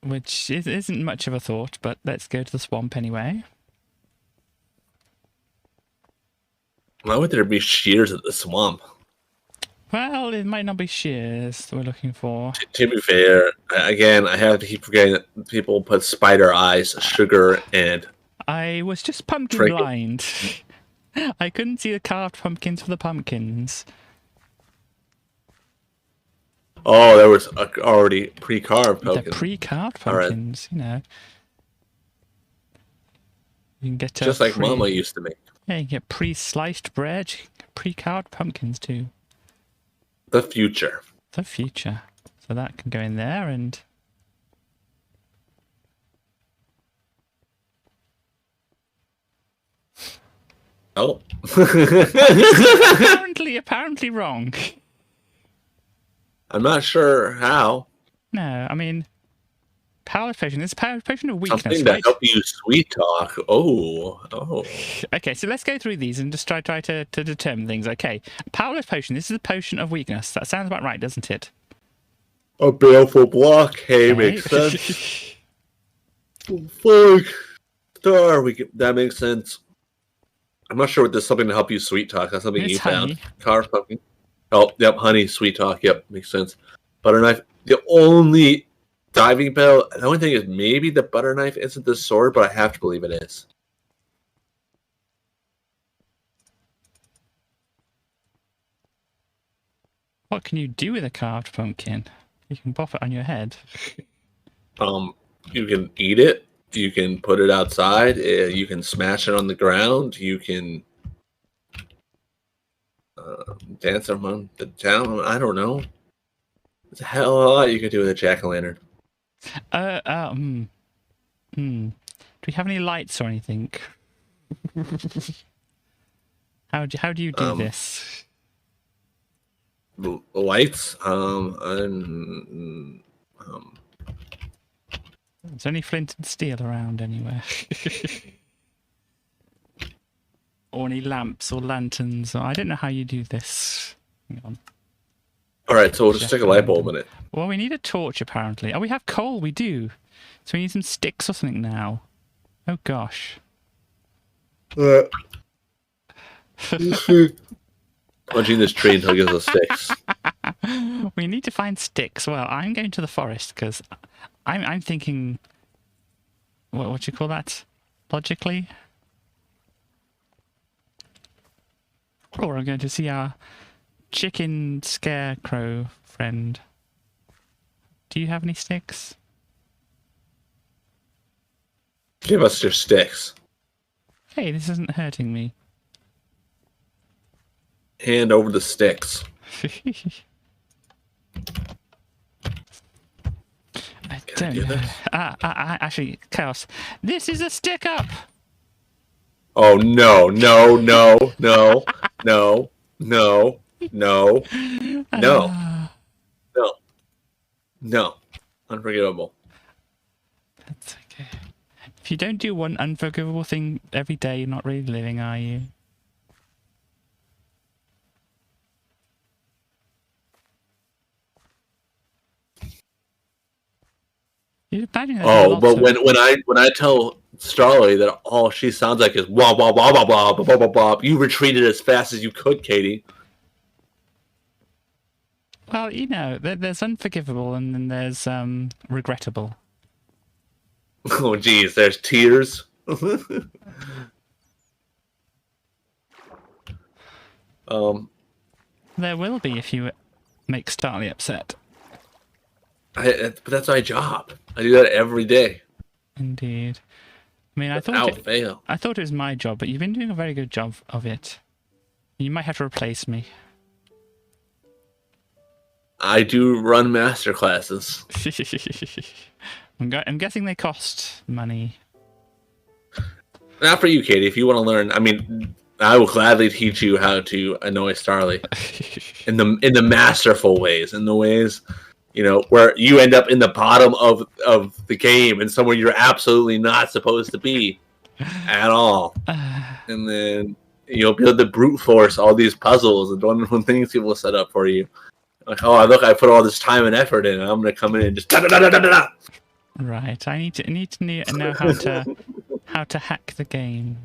A: Which isn't much of a thought, but let's go to the swamp anyway.
B: Why would there be shears at the swamp?
A: Well, it might not be shears that we're looking for.
B: To be fair, again, I have to keep forgetting that people put spider eyes, sugar, and...
A: I was just pumpkin blind. I couldn't see the carved pumpkins for the pumpkins.
B: Oh, there was already pre-carved pumpkins.
A: The pre-carved pumpkins, right. You know. You can get
B: just like Mama used to make.
A: Yeah, you get pre-sliced bread, pre-carved pumpkins too.
B: The future.
A: The future. So that can go in there and...
B: Oh.
A: apparently wrong.
B: I'm not sure how.
A: No, I mean, power potion. This power potion of weakness,
B: something
A: right?
B: to help you sweet talk. Oh.
A: Okay, so let's go through these and just try to determine things. Okay, power potion. This is a potion of weakness. That sounds about right, doesn't it?
B: A baleful block. Hey, makes sense. Fuck. Star. That makes sense. I'm not sure what this something to help you sweet talk. That's something you found. Carved pumpkin. Oh, yep, honey, sweet talk. Yep, makes sense. Butter knife. The only diving bell. The only thing is maybe the butter knife isn't the sword, but I have to believe it is.
A: What can you do with a carved pumpkin? You can pop it on your head.
B: You can eat it. You can put it outside. You can smash it on the ground. You can dance around the town. I don't know. There's a hell of a lot you can do with a jack-o'-lantern.
A: Do we have any lights or anything? How do you do this?
B: Lights?
A: Is there any flint and steel around anywhere? Or any lamps or lanterns? I don't know how you do this. Hang on.
B: Alright, so we'll just stick a light bulb in it.
A: Well, we need a torch, apparently. Oh, we have coal, we do. So we need some sticks or something now. Oh, gosh.
B: Punching this tree until it gives us sticks.
A: We need to find sticks. Well, I'm going to the forest because I'm thinking. What do you call that? Logically. Or I'm going to see our chicken scarecrow friend. Do you have any sticks?
B: Give us your sticks.
A: Hey, this isn't hurting me.
B: Hand over the sticks.
A: I don't know. Actually, Chaos. This is a stick up!
B: Oh, no, no, no, no, no, no, no, no, no, no. Unforgivable.
A: That's okay. If you don't do one unforgivable thing every day, you're not really living, are you?
B: Oh, but when I tell Starly that all she sounds like is wah wah wah wah wah wah wah wah, you retreated as fast as you could, Katie.
A: Well, you know, there's unforgivable and then there's regrettable.
B: Oh, geez, there's tears.
A: There will be if you make Starly upset.
B: But that's my job. I do that every day.
A: Indeed. I mean, I thought it was my job, but you've been doing a very good job of it. You might have to replace me.
B: I do run master classes.
A: I'm guessing they cost money.
B: Not for you, Katie. If you want to learn, I mean, I will gladly teach you how to annoy Starly in the masterful ways, in the ways, you know, where you end up in the bottom of the game and somewhere you're absolutely not supposed to be at all. And then you'll be able to brute force all these puzzles and wonderful things people set up for you. Like, oh, look, I put all this time and effort in, and I'm going to come in and just da-da-da-da-da-da.
A: Right, I need to know how to hack the game.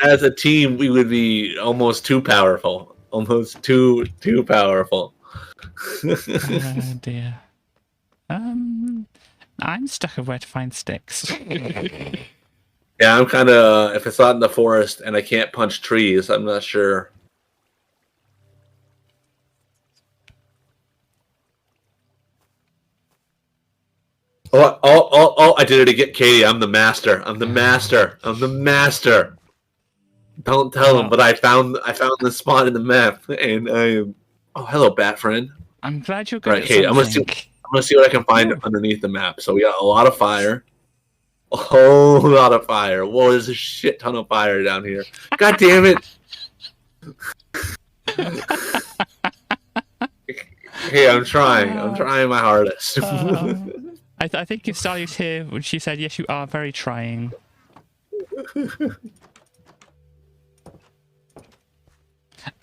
B: As a team, we would be almost too powerful, almost too powerful.
A: Oh dear. I'm stuck of where to find sticks.
B: Yeah, I'm kind of, if it's not in the forest and I can't punch trees, I'm not sure. Oh, I did it again, Katie. I'm the master. I'm the master. I'm the master. Don't tell him, but I found the spot in the map, and I am. Oh, hello, bat friend.
A: I'm glad you're good.
B: Right, Katie. I'm gonna see what I can find underneath the map. So we got a lot of fire, a whole lot of fire. Whoa, there's a shit ton of fire down here. God damn it! Hey, I'm trying. I'm trying my hardest.
A: I think if Sally was here, when she said, "Yes, you are very trying."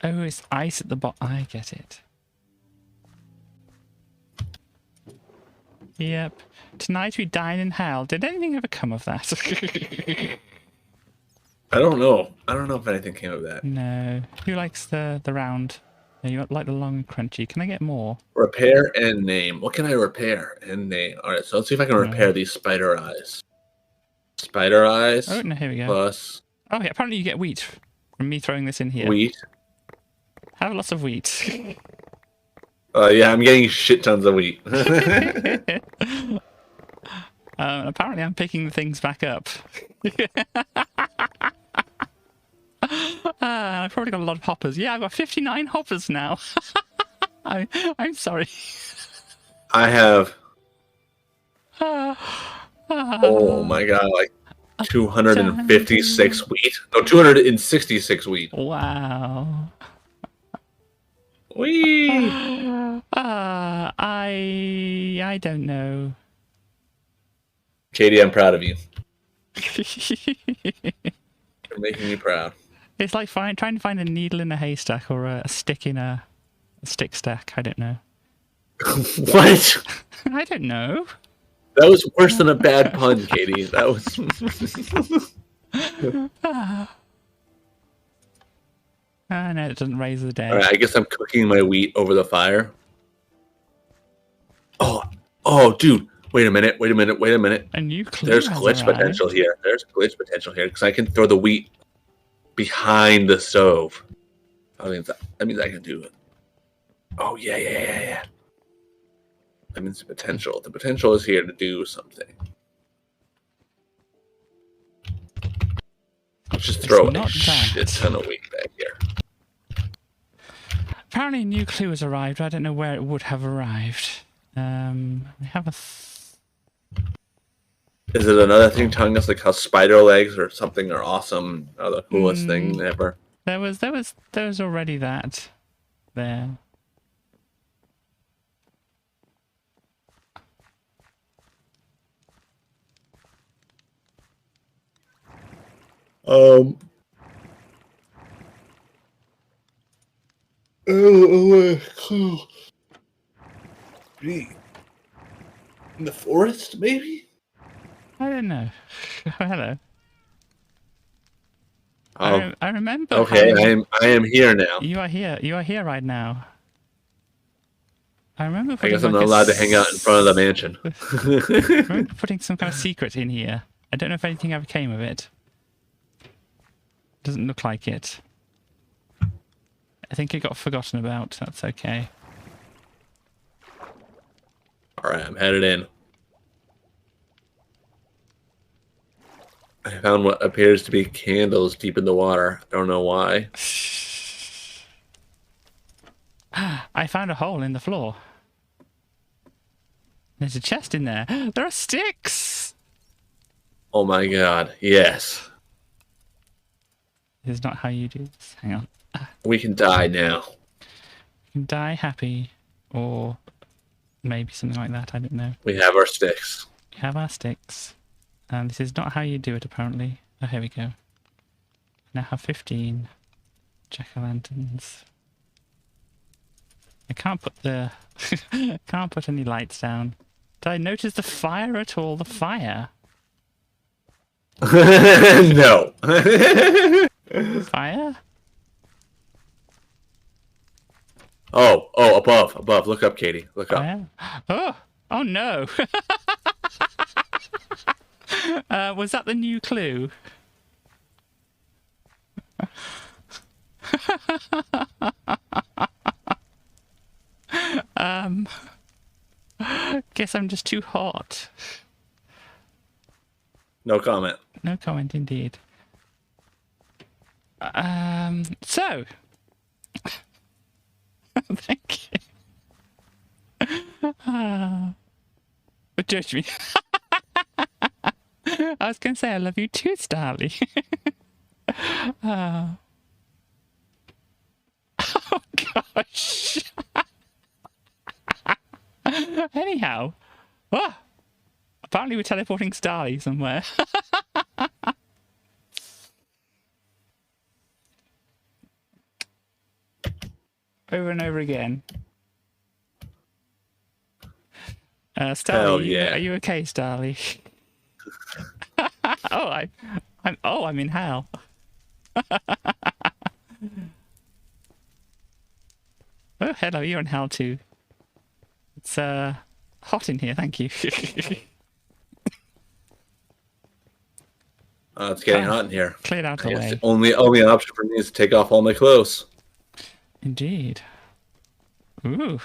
A: Oh, it's ice at the bottom. I get it. Yep. Tonight we dine in hell. Did anything ever come of that?
B: I don't know. I don't know if anything came of that.
A: No. Who likes the round? No, you like the long and crunchy. Can I get more?
B: Repair and name. What can I repair and name? All right, so let's see if I can repair these spider eyes. Spider eyes.
A: Oh, no, here we go.
B: Plus.
A: Oh, yeah, apparently you get wheat from me throwing this in here.
B: Wheat.
A: Have lots of wheat.
B: Yeah, I'm getting shit tons of wheat.
A: Apparently I'm picking the things back up. I've probably got a lot of hoppers. Yeah, I've got 59 hoppers now. I'm sorry.
B: I have. Oh my god, like 256 wheat. No, 266 wheat.
A: Wow.
B: Whee!
A: I don't know.
B: Katie, I'm proud of you. You're making me proud.
A: It's like trying to find a needle in a haystack or a stick in a stick stack. I don't know.
B: What?
A: I don't know.
B: That was worse than a bad pun, Katie. That was.
A: No, it doesn't raise the dead.
B: All right, I guess I'm cooking my wheat over the fire. Oh, dude. Wait a minute.
A: A new clue
B: There's
A: has
B: glitch
A: arrived.
B: potential here. Because I can throw the wheat behind the stove. That means I can do it. Oh, yeah. That means the potential. The potential is here to do something. Let's just throw a shit ton of wheat back here.
A: Apparently a new clue has arrived. I don't know where it would have arrived. We have a...
B: Is it another thing telling us like how spider legs or something are awesome, or the coolest thing ever?
A: There was already that there.
B: Cool. In the forest, maybe?
A: I don't know. Hello.
B: I
A: remember.
B: Okay, I am here now.
A: You are here. You are here right now. I remember.
B: I guess I'm not allowed to hang out in front of the mansion.
A: I remember putting some kind of secret in here. I don't know if anything ever came of it. Doesn't look like it. I think it got forgotten about. That's okay.
B: All right, I'm headed in. I found what appears to be candles deep in the water. I don't know why.
A: I found a hole in the floor. There's a chest in there. There are sticks!
B: Oh my god, yes.
A: This is not how you do this. Hang on.
B: We can die now.
A: You can die happy, or maybe something like that. I don't know.
B: We have our sticks.
A: We have our sticks. And this is not how you do it, apparently. Oh, here we go. Now have 15 jack-o'-lanterns. I can't put the... can't put any lights down. Did I notice the fire at all? The fire?
B: No.
A: Fire?
B: Oh, above. Look up, Katie. Look up.
A: Fire? Oh no. Was that the new clue? Guess I'm just too hot.
B: No comment.
A: No comment indeed. So. Thank you. Judge me. I was going to say I love you too, Starly. Oh gosh. Anyhow, apparently we're teleporting Starly somewhere. Over and over again. Starly,
B: yeah.
A: Are you okay, Starly? I'm in hell. Oh, hello, you're in hell too. It's hot in here, thank you.
B: It's getting hot in here.
A: Cleared out the way.
B: The only option for me is to take off all my clothes.
A: Indeed. Ooh.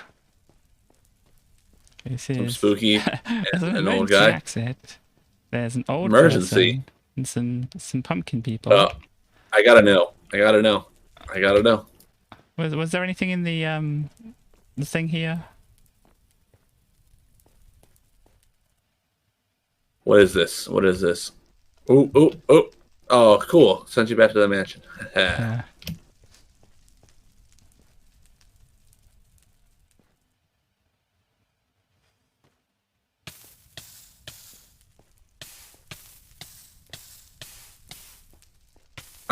A: This
B: Some
A: is
B: spooky
A: there's
B: an old guy.
A: Exit. There's an old
B: emergency
A: and some pumpkin people.
B: Oh, I gotta know.
A: Was there anything in the thing here?
B: What is this? Oh. Oh, cool. Sent you back to the mansion.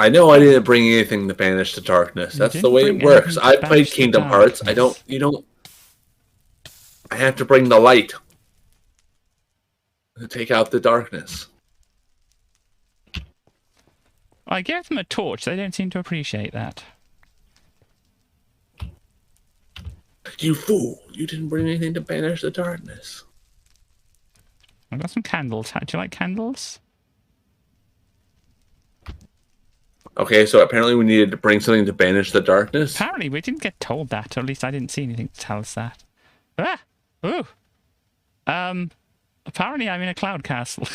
B: I know I didn't bring anything to banish the darkness. That's the way it works. I played Kingdom Hearts. You don't. I have to bring the light to take out the darkness.
A: I gave them a torch. They don't seem to appreciate that.
B: You fool! You didn't bring anything to banish the darkness.
A: I've got some candles. Do you like candles?
B: Okay, so apparently we needed to bring something to banish the darkness.
A: Apparently we didn't get told that, or at least I didn't see anything to tell us that. Ah! Ooh! Apparently I'm in a cloud castle.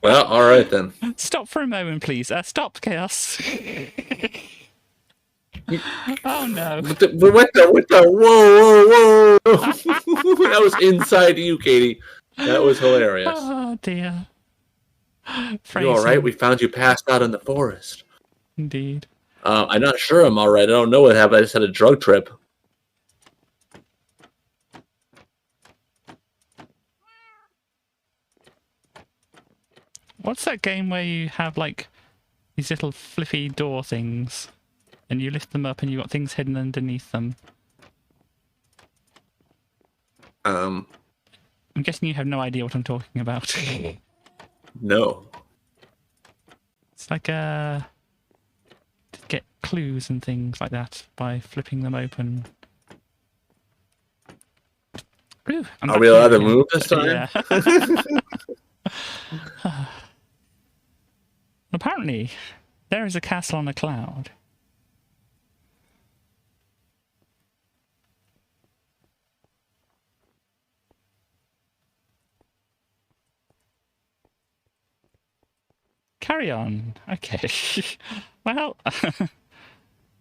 B: Well, alright then.
A: Stop for a moment, please. Stop, Chaos. Oh no.
B: What the, whoa. That was inside you, Katie. That was hilarious.
A: Oh dear.
B: You alright? We found you passed out in the forest.
A: Indeed.
B: I'm not sure I'm alright. I don't know what happened. I just had a drug trip.
A: What's that game where you have like these little flippy door things and you lift them up and you've got things hidden underneath them? I'm guessing you have no idea what I'm talking about.
B: No.
A: It's like to get clues and things like that by flipping them open. Ooh,
B: are we allowed to move this time?
A: Yeah. Apparently, there is a castle on a cloud. Carry on. Okay. Well,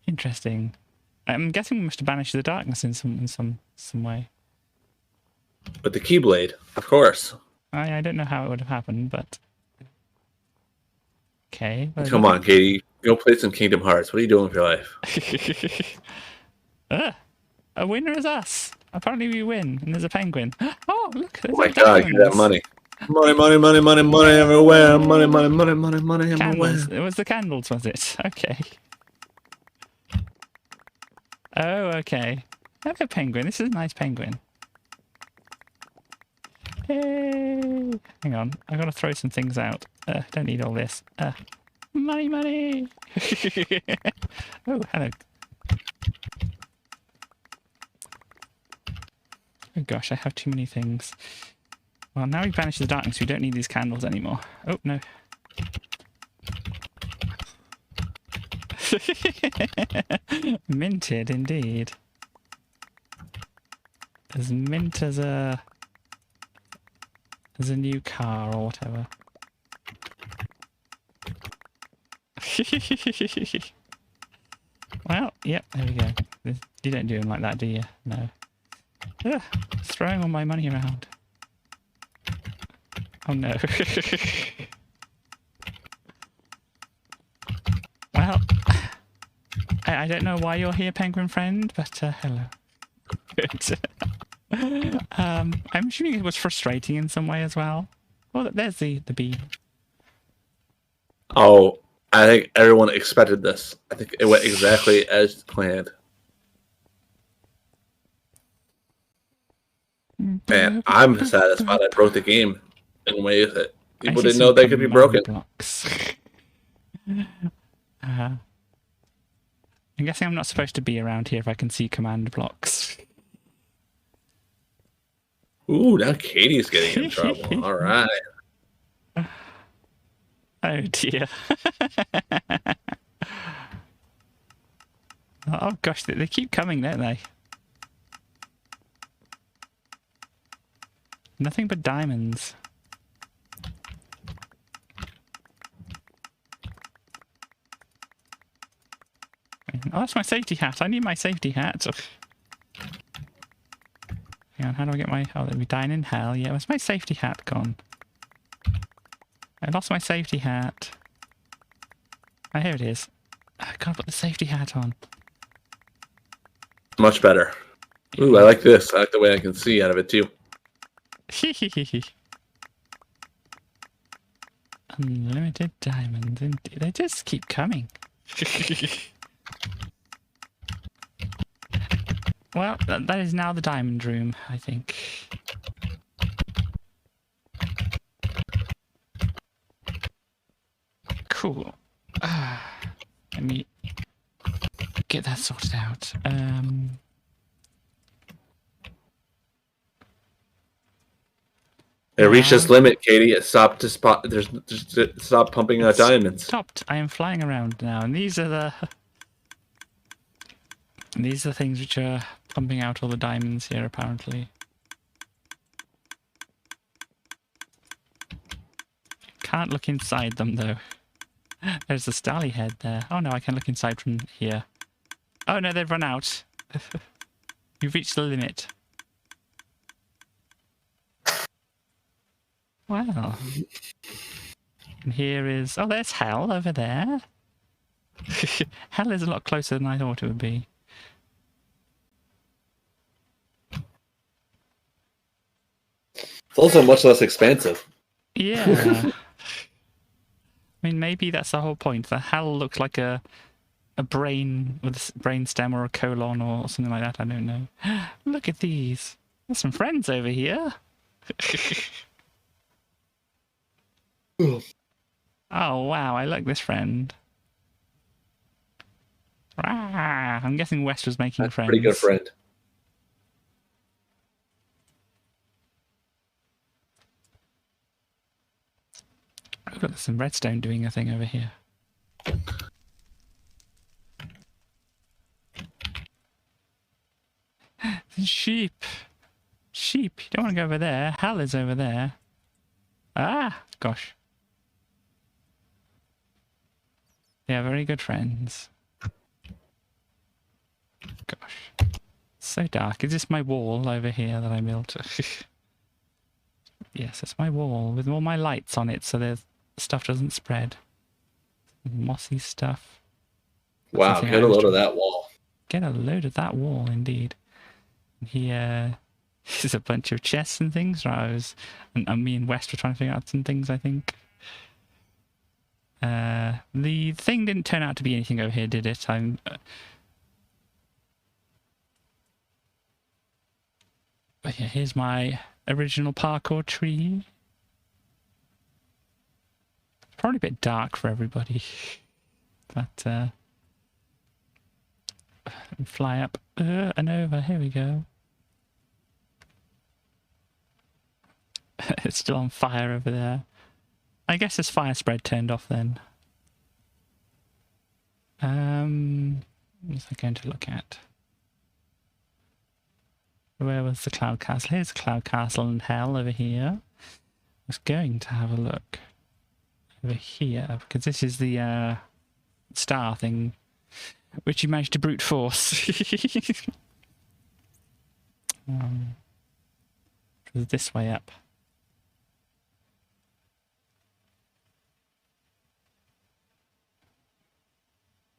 A: interesting. I'm guessing we must have banished the darkness in some way.
B: With the Keyblade, of course.
A: I don't know how it would have happened, but okay. Well,
B: come on, Katie. Go play some Kingdom Hearts. What are you doing with your life?
A: A winner is us. Apparently we win, and there's a penguin. Oh, look!
B: Oh my God! Give that money. Money everywhere. Money everywhere.
A: Candles. It was the candles, was it? Okay. Oh, okay. Look at penguin. This is a nice penguin. Hey. Hang on. I've got to throw some things out. Don't need all this. Money. Oh, hello. Oh gosh, I have too many things. Well, now we've banished the darkness, we don't need these candles anymore. Oh, no. Minted, indeed. As mint as a new car or whatever. Well, yep, there we go. You don't do them like that, do you? No. Ugh, throwing all my money around. Oh no. Well, I don't know why you're here, penguin friend, but hello. I'm assuming it was frustrating in some way as well. Well, there's the bee.
B: Oh, I think everyone expected this. I think it went exactly as planned. Man, I'm satisfied I broke the game in ways that people didn't know they could be broken.
A: I'm guessing I'm not supposed to be around here if I can see command blocks.
B: Ooh, now Katie's getting in trouble. All right.
A: Oh dear. Oh gosh, they keep coming, don't they? Nothing but diamonds. Oh, that's my safety hat. I need my safety hat. Hang on, how do I get my... Oh, let me dine in hell. Yeah, where's my safety hat gone? I lost my safety hat. Oh, here it is. I can't put the safety hat on.
B: Much better. Ooh, I like this. I like the way I can see out of it, too.
A: Unlimited diamonds, indeed. They just keep coming. Well, that is now the diamond room, I think. Cool. Let me get that sorted out.
B: It reached its limit, Katie. It stopped to spot. Stop pumping out diamonds.
A: Stopped. I am flying around now, and these are the things which are pumping out all the diamonds here, apparently. Can't look inside them though. There's the Stally head there. Oh no, I can look inside from here. Oh no, they've run out. You've reached the limit. Wow. And here is... Oh, there's Hell over there. Hell is a lot closer than I thought it would be.
B: It's also much less expansive.
A: Yeah. I mean, maybe that's the whole point. The Hell looks like a brain with a brain stem or a colon or something like that. I don't know. Look at these. There's some friends over here. Oh, wow, I like this friend. Ah, I'm guessing West was making friends.
B: Pretty good friend.
A: Oh, look, there's some redstone doing a thing over here. Sheep. Sheep. You don't want to go over there. Hell is over there. Ah, gosh. They are very good friends. Gosh. It's so dark. Is this my wall over here that I built? Yes, it's my wall with all my lights on it so the stuff doesn't spread. Mossy stuff.
B: Wow, get a load of that wall.
A: Get a load of that wall, indeed. Here is a bunch of chests and things. And me and West were trying to figure out some things, I think. The thing didn't turn out to be anything over here, did it? But yeah, here's my original parkour tree. It's probably a bit dark for everybody. But, fly up and over. Here we go. It's still on fire over there. I guess this fire spread turned off then. What was I going to look at? Where was the cloud castle? Here's the cloud castle and Hell over here. I was going to have a look over here because this is the star thing which you managed to brute force. It was this way up.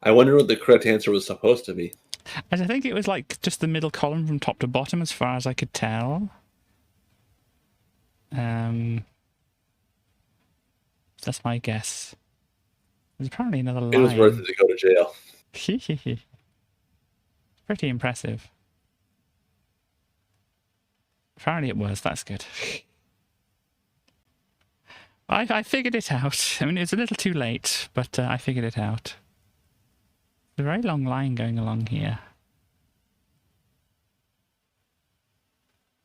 B: I wonder what the correct answer was supposed to be.
A: I think it was like just the middle column from top to bottom as far as I could tell. That's my guess. There's apparently another line.
B: It was worth it to go to jail.
A: Pretty impressive. Apparently it was. That's good. I figured it out. I mean, it's a little too late, but I figured it out. A very long line going along here.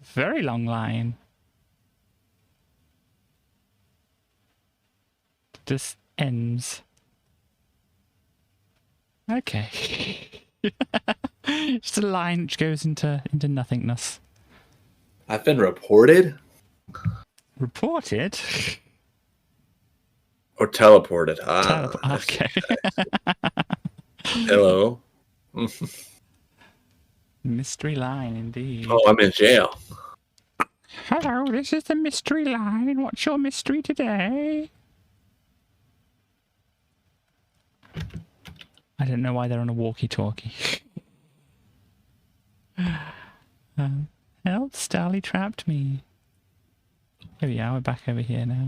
A: Very long line. Just ends. Okay. Just a line which goes into nothingness.
B: I've been reported?
A: Reported?
B: Or teleported.
A: Okay.
B: Hello.
A: Mystery line, indeed.
B: Oh, I'm in jail.
A: Hello, this is the mystery line. What's your mystery today? I don't know why they're on a walkie-talkie. Help, Stally trapped me. Here we are, we're back over here now.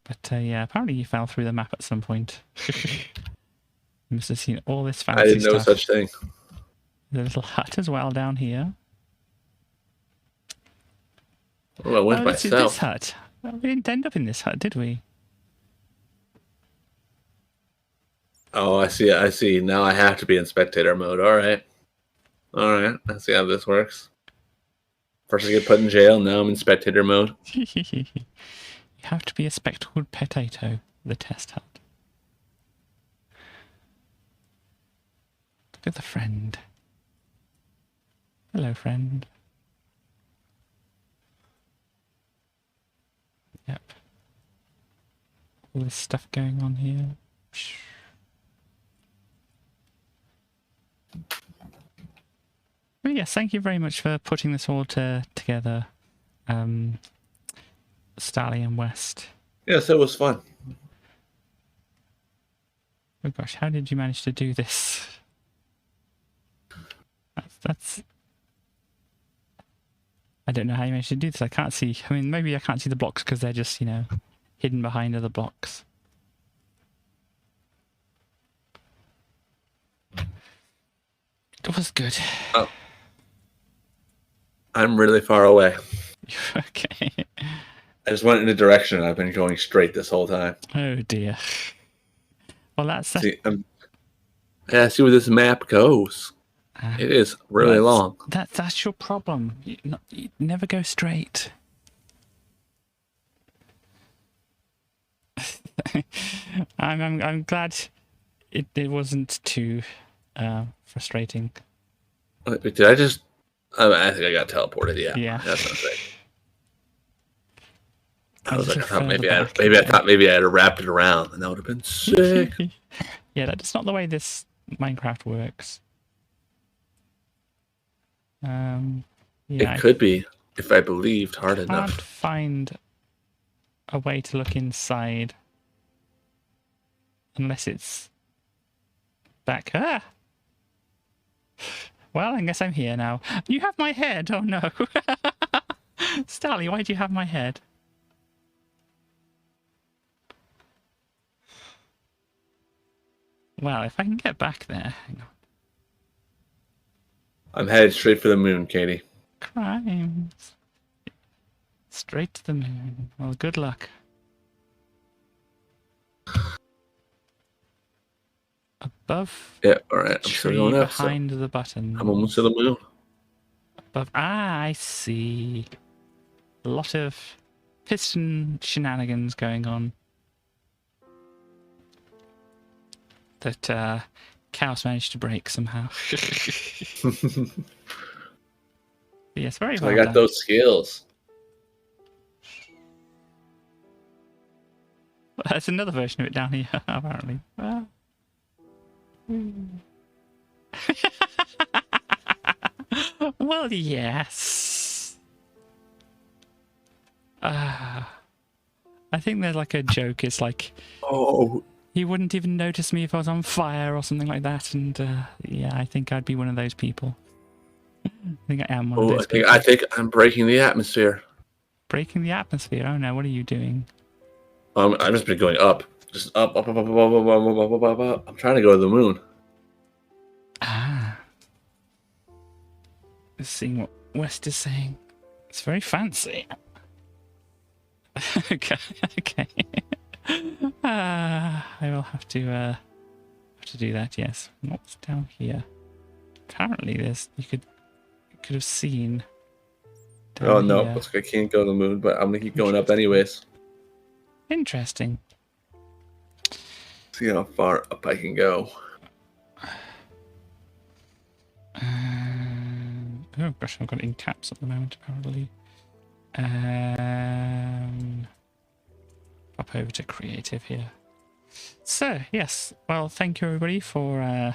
A: But yeah, apparently you fell through the map at some point. You must have seen all this fancy stuff.
B: I didn't know such thing.
A: There's a little hut as well down here.
B: Oh, I went myself.
A: This hut. Well, we didn't end up in this hut, did we?
B: Oh, I see. I see. Now I have to be in spectator mode. All right. I see how this works. First I get put in jail. Now I'm in spectator mode.
A: You have to be a spectacled potato. The test hut. Look at the friend. Hello, friend. Yep. All this stuff going on here. Well, yes, thank you very much for putting this all together, Starly and West.
B: Yes, it was fun.
A: Oh gosh, how did you manage to do this? That's... I don't know how you managed to do this. I can't see... I mean, maybe I can't see the blocks because they're just, you know, hidden behind other blocks. It was good.
B: Oh. I'm really far away.
A: Okay.
B: I just went in a direction and I've been going straight this whole time.
A: Oh dear. Well, that's...
B: See, I see where this map goes. It is really long.
A: That's your problem. You never go straight. I'm glad it wasn't too frustrating.
B: Did I just? I think I got teleported. Yeah. That's not right. I thought maybe I had to wrap it around, and that would have been sick.
A: Yeah, that's not the way this Minecraft works. Yeah,
B: it could be if I believed hard enough.
A: Can't find a way to look inside unless it's back. Ah! Well, I guess I'm here now. You have my head. Oh no. Starly, why do you have my head? Well, if I can get back there. Hang on.
B: I'm headed straight for the moon, Katie.
A: Crimes. Straight to the moon. Well, good luck. Above.
B: Yeah, alright. I'm
A: Tree
B: still going up,
A: behind the button.
B: I'm almost to the moon.
A: Above. Ah, I see. A lot of piston shenanigans going on. That Chaos managed to break somehow. Yes, very well.
B: I got those skills.
A: Well, there's another version of it down here, apparently. Well, yes. I think there's like a joke. It's like,
B: oh,
A: he wouldn't even notice me if I was on fire or something like that. And yeah, I think I'd be one of those people. I think I am one of those people.
B: I think I'm breaking the atmosphere.
A: Breaking the atmosphere? Oh no, what are you doing?
B: I've just been going up. Just up. I'm trying to go to the moon.
A: Ah. Just seeing what West is saying. It's very fancy. Okay. I will have to do that. Yes. What's down here? Apparently, you could have seen.
B: Oh no! Looks like I can't go to the moon, but I'm gonna keep going up anyways.
A: Interesting.
B: See how far up I can go.
A: Oh gosh, I've got it in caps at the moment, apparently. Pop over to creative here. So yes, well, thank you everybody for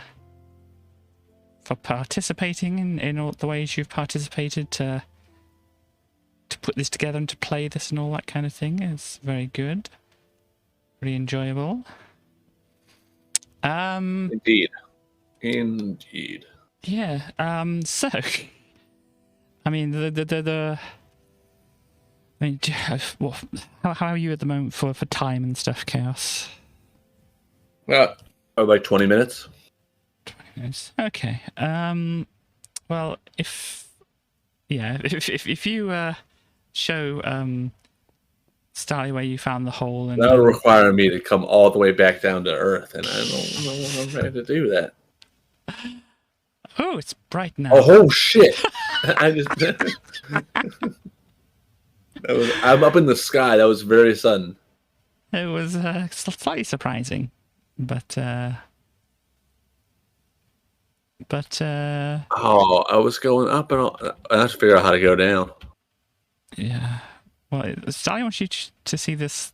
A: participating in all the ways you've participated to put this together and to play this and all that kind of thing. It's very good, very enjoyable.
B: Indeed.
A: Yeah. So, I mean, how are you at the moment for time and stuff, Chaos?
B: Like 20 minutes.
A: 20 minutes. Okay. Well, if you show Starly where you found the hole, and
B: that would require me to come all the way back down to Earth, and I don't know if I'm ready to do that.
A: Oh, it's bright now.
B: Oh shit! I just I'm up in the sky. That was very sudden.
A: It was slightly surprising, but
B: oh, I was going up, and I have to figure out how to go down.
A: Yeah. Well, Starly wants you to see this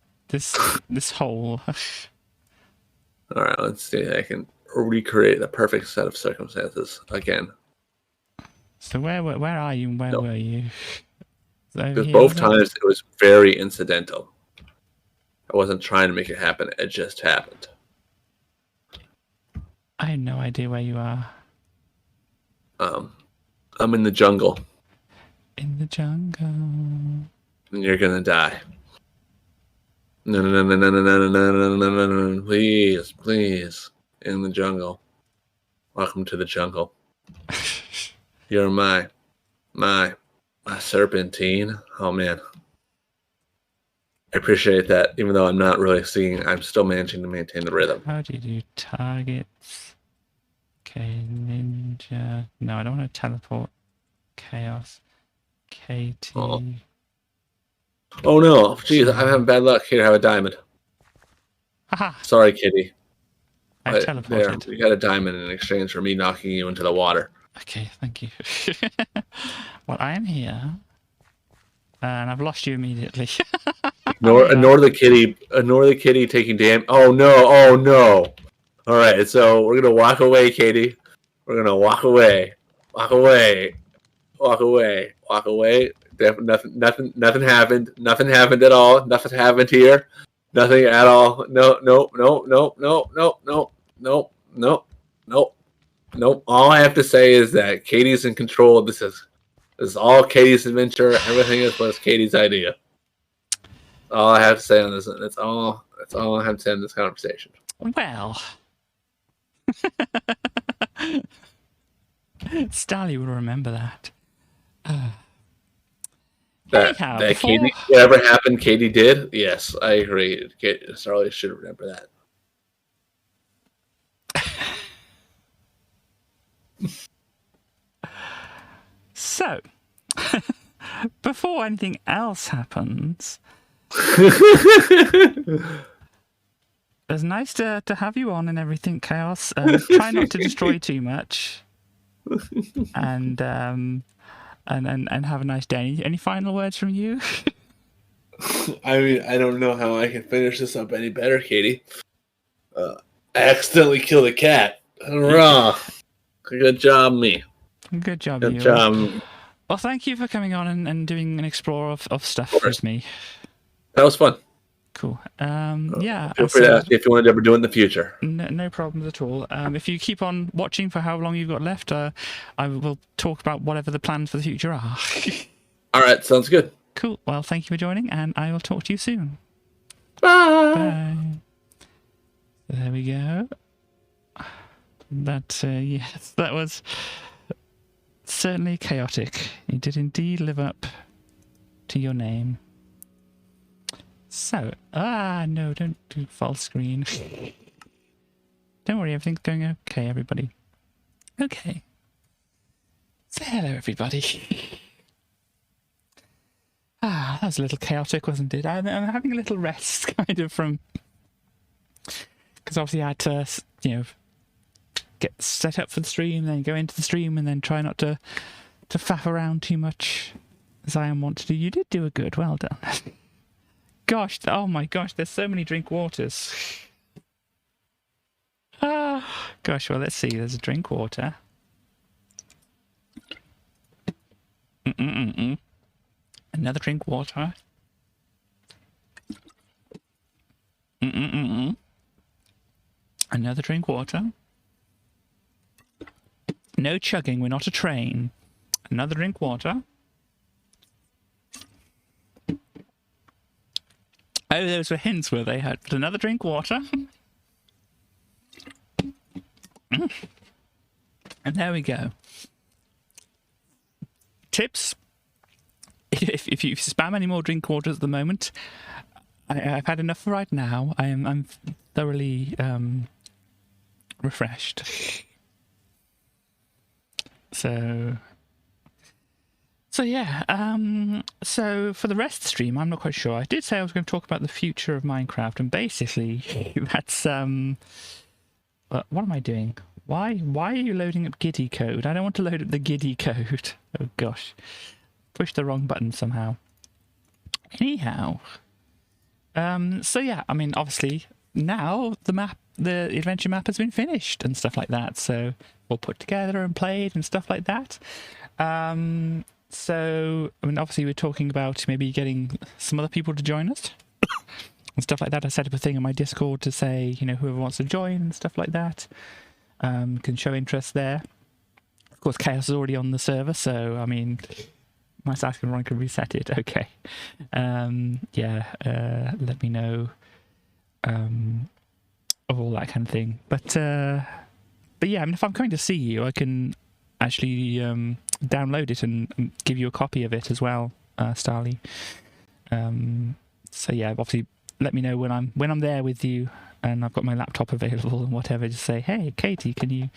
A: hole.
B: All right, let's see. I can recreate the perfect set of circumstances again.
A: So where are you and where were you?
B: Because both times it was very incidental. I wasn't trying to make it happen. It just happened.
A: I have no idea where you are.
B: I'm in the jungle.
A: In the jungle.
B: And you're gonna die. No, no, no, no, no, no, no, no, no, no, no, please, please. In the jungle. Welcome to the jungle. You're my serpentine. Oh man. I appreciate that. Even though I'm not really singing, I'm still managing to maintain the rhythm.
A: How do you do targets? Okay, ninja. No, I don't want to teleport. Chaos. KT.
B: Oh no. Jeez, I'm having bad luck. Here, have a diamond.
A: Haha.
B: Sorry, kitty.
A: I teleported.
B: There, you got a diamond in exchange for me knocking you into the water.
A: Okay, thank you. Well, I am here. And I've lost you immediately.
B: Ignore the kitty taking damage. Oh no. All right, so we're gonna walk away, Katie. We're gonna walk away. Walk away. Nothing happened. Nothing happened at all. Nothing happened here. Nothing at all. No. All I have to say is that Katie's in control. This is all Katie's adventure. Everything was Katie's idea. All I have to say on this. That's all I have to say in this conversation.
A: Well, Starly will remember that. Anyhow,
B: that Katie, whatever happened, Katie did. Yes, I agree. Starly should remember that.
A: So, before anything else happens, it's nice to have you on and everything, Chaos. Try not to destroy too much, and have a nice day. Any final words from you?
B: I mean, I don't know how I can finish this up any better, Katie. I accidentally killed a cat. Hurrah! Good job, me.
A: Good job,
B: Good
A: you.
B: job.
A: Well, thank you for coming on and doing an explore of stuff with me.
B: That was fun.
A: Cool. Yeah.
B: Feel free to ask me if you want to ever do it in the future.
A: No problems at all. If you keep on watching for how long you've got left, I will talk about whatever the plans for the future are.
B: All right, sounds good.
A: Cool. Well, thank you for joining, and I will talk to you soon.
B: Bye.
A: There we go. Yes, that was certainly chaotic. You did indeed live up to your name. So, no, don't do full screen. Don't worry, everything's going okay, everybody. Okay. So, hello, everybody. That was a little chaotic, wasn't it? I'm having a little rest, kind of, from... Because obviously I had to, get set up for the stream, then go into the stream, and then try not to faff around too much, as I am wont to do. You did do a good, well done. Gosh, oh my gosh, there's so many drink waters. Gosh, well, let's see. There's a drink water. Another drink water. Another drink water. No chugging, we're not a train. Another drink water. Oh, those were hints, were they? But another drink water. And there we go. tips. If you spam any more drink orders at the moment, I've had enough for right now. I'm thoroughly refreshed. So yeah. So for the rest of the stream, I'm not quite sure. I did say I was going to talk about the future of Minecraft, and basically that's what am I doing? Why are you loading up Giddy code? I don't want to load up the Giddy code. Oh gosh, pushed the wrong button somehow. Anyhow, so yeah, I mean, obviously now the adventure map has been finished and stuff like that. So all put together and played and stuff like that. So, I mean, obviously we're talking about maybe getting some other people to join us and stuff like that. I set up a thing on my Discord to say, you know, whoever wants to join and stuff like that can show interest there. Of course, Chaos is already on the server, so, I mean, might ask if I can reset it. Okay. Yeah, let me know of all that kind of thing. But yeah, I mean, if I'm coming to see you, I can actually download it and give you a copy of it as well, Starly. So yeah, obviously let me know when I'm there with you and I've got my laptop available and whatever. Just say, hey, Katie, can you?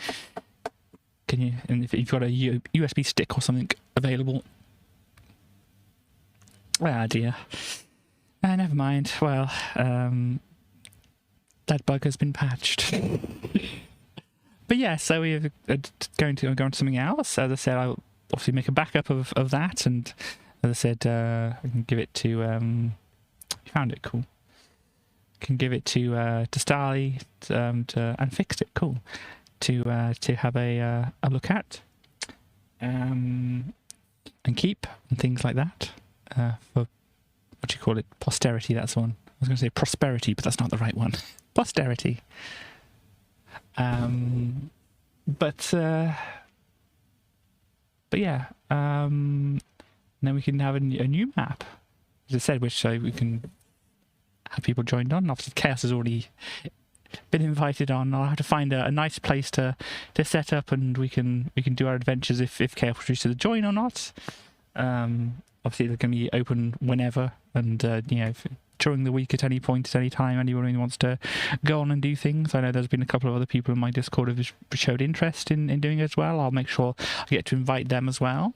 A: And if you've got a USB stick or something available. Ah, dear. Never mind. Well, that bug has been patched. But yeah, so we're going to go on to something else. As I said, I'll obviously make a backup of that, and as I said, I can give it to. You found it, cool. Can give it to Starly and fixed it, cool. To have a look at, and keep and things like that. For what do you call it? Posterity. That's one. I was going to say prosperity, but that's not the right one. Posterity. But yeah, then we can have a new map, as I said, which we can have people joined on. Obviously, Chaos has already been invited on. I'll have to find a nice place to set up, and we can do our adventures if Chaos wishes to join or not. Obviously, they're going to be open whenever, and you know, during the week at any point, at any time, anyone who wants to go on and do things. I know there's been a couple of other people in my Discord who've showed interest in doing it as well. I'll make sure I get to invite them as well.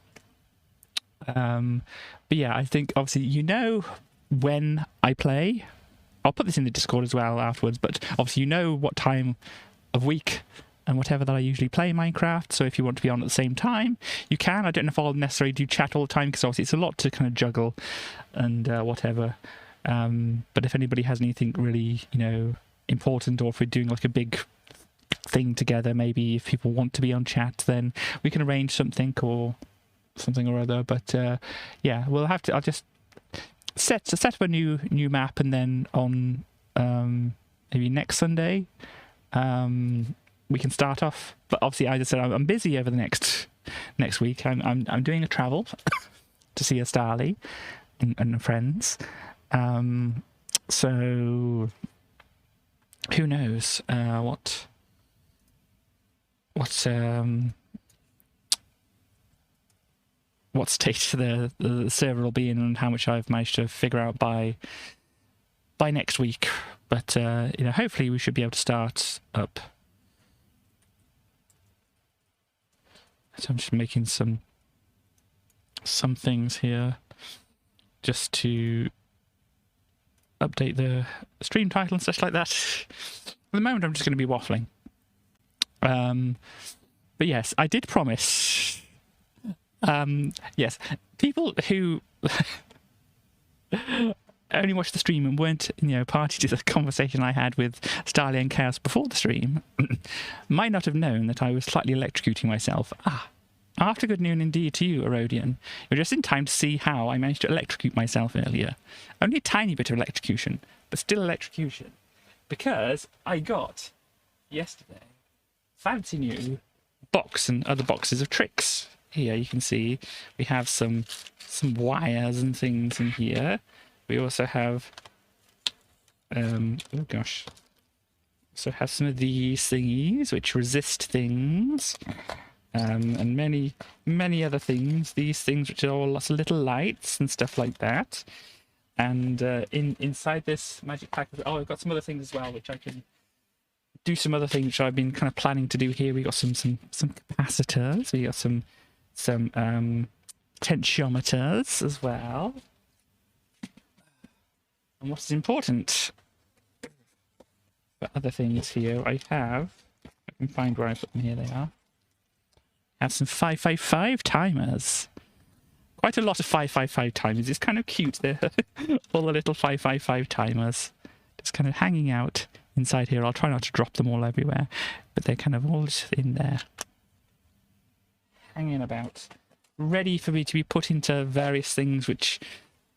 A: But yeah, I think obviously you know when I play. I'll put this in the Discord as well afterwards, but obviously you know what time of week and whatever that I usually play Minecraft, so if you want to be on at the same time, you can. I don't know if I'll necessarily do chat all the time, because obviously it's a lot to kind of juggle and whatever. But if anybody has anything really, you know, important, or if we're doing like a big thing together, maybe if people want to be on chat, then we can arrange something or other. But yeah, I'll just set up a new map, and then on maybe next Sunday we can start off. But obviously, I just said I'm busy over the next week. I'm doing a travel to see a Starly and friends. So who knows what state the server will be in, and how much I've managed to figure out by next week. But you know, hopefully we should be able to start up. So I'm just making some things here just to update the stream title and such like that. At the moment, I'm just going to be waffling. But yes, I did promise. Yes, people who only watched the stream and weren't, you know, party to the conversation I had with Starly and Chaos before the stream might not have known that I was slightly electrocuting myself. After good noon indeed to you, Erodian. You're just in time to see how I managed to electrocute myself earlier. Only a tiny bit of electrocution, but still electrocution. Because I got, yesterday, fancy new box and other boxes of tricks. Here you can see we have some wires and things in here. We also have, oh gosh, so have some of these thingies which resist things. and many other things. These things which are all lots of little lights and stuff like that. And inside this magic pack, I've got some other things as well, which I can do some other things which I've been kind of planning to do here. We got some capacitors. We got some potentiometers as well. And what is important for other things here, I can find where I put them. Here they are. I have some 555 timers. Quite a lot of 555 timers. It's kind of cute. They're all the little 555 timers just kind of hanging out inside here. I'll try not to drop them all everywhere, but they're kind of all just in there, hanging about, ready for me to be put into various things which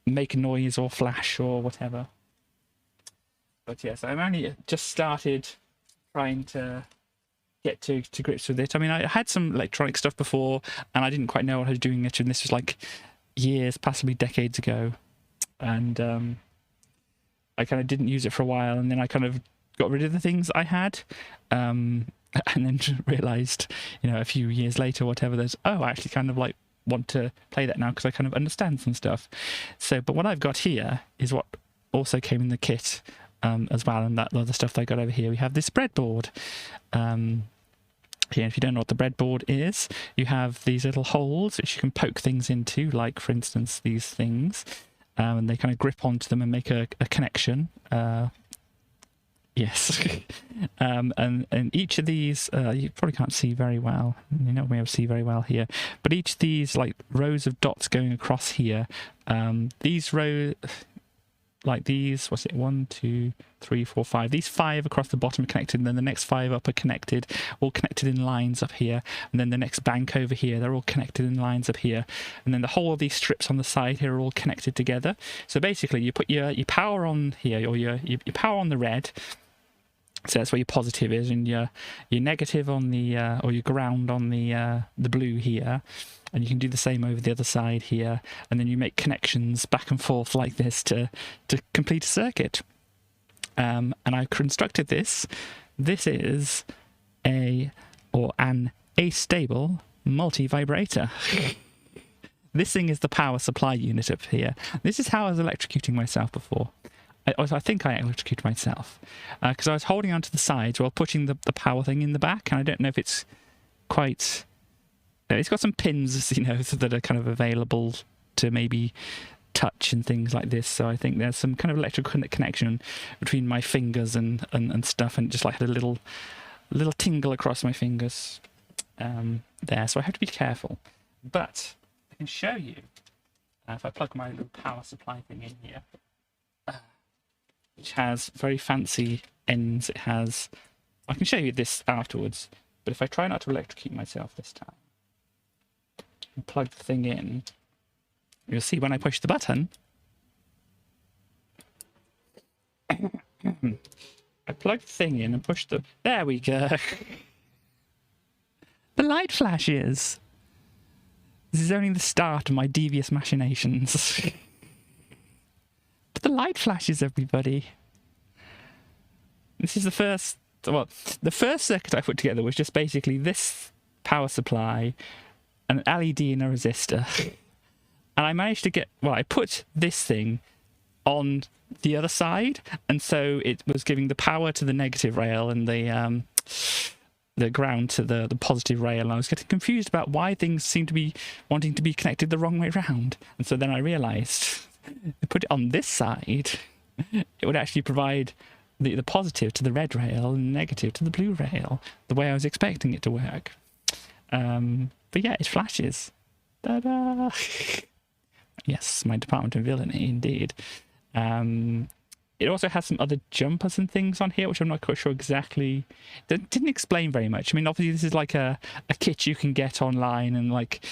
A: make a noise or flash or whatever. But yes, I've only just started trying to get to grips with it. I mean, I had some electronic stuff before, and I didn't quite know what I was doing it, and this was like years, possibly decades ago, and I kind of didn't use it for a while, and then I kind of got rid of the things I had, and then realized, a few years later, whatever, I actually kind of like want to play that now because I kind of understand some stuff. So, but what I've got here is what also came in the kit as well, and that other stuff that I got over here. We have this breadboard. Here, if you don't know what the breadboard is, you have these little holes which you can poke things into, like for instance these things, and they kind of grip onto them and make a connection. Yes. And each of these, you probably can't see very well. You're not going to be able to see very well here. But each of these like rows of dots going across here, these rows, like these, what's it, 1, 2, 3, 4, 5. These 5 across the bottom are connected, and then the next 5 up are connected, all connected in lines up here. And then the next bank over here, they're all connected in lines up here. And then the whole of these strips on the side here are all connected together. So basically, you put your power on here, or your power on the red. So that's where your positive is, and your negative on the or your ground on the blue here, and you can do the same over the other side here, and then you make connections back and forth like this to complete a circuit. And I constructed this. This is an astable multi-vibrator. This thing is the power supply unit up here. This is how I was electrocuting myself before. I think I electrocuted myself because I was holding onto the sides while pushing the power thing in the back, and I don't know if it's quite... It's got some pins, that are kind of available to maybe touch and things like this, so I think there's some kind of electrical connection between my fingers and stuff, and it just like had a little tingle across my fingers there, so I have to be careful. But I can show you, if I plug my little power supply thing in here, which has very fancy ends. It has... I can show you this afterwards, but if I try not to electrocute myself this time and plug the thing in, you'll see when I push the button, I plug the thing in and push the... There we go. The light flashes. This is only the start of my devious machinations. But the light flashes, everybody. This is the first... Well, the first circuit I put together was just basically this power supply, an LED and a resistor. And I managed to get... Well, I put this thing on the other side, and so it was giving the power to the negative rail and the ground to the positive rail, and I was getting confused about why things seemed to be wanting to be connected the wrong way round. And so then I realised, to put it on this side, it would actually provide the positive to the red rail and negative to the blue rail, the way I was expecting it to work. But yeah, it flashes. Ta-da! Yes, my Department of Villainy, indeed. It also has some other jumpers and things on here, which I'm not quite sure exactly... Didn't explain very much. I mean, obviously this is like a kit you can get online, and like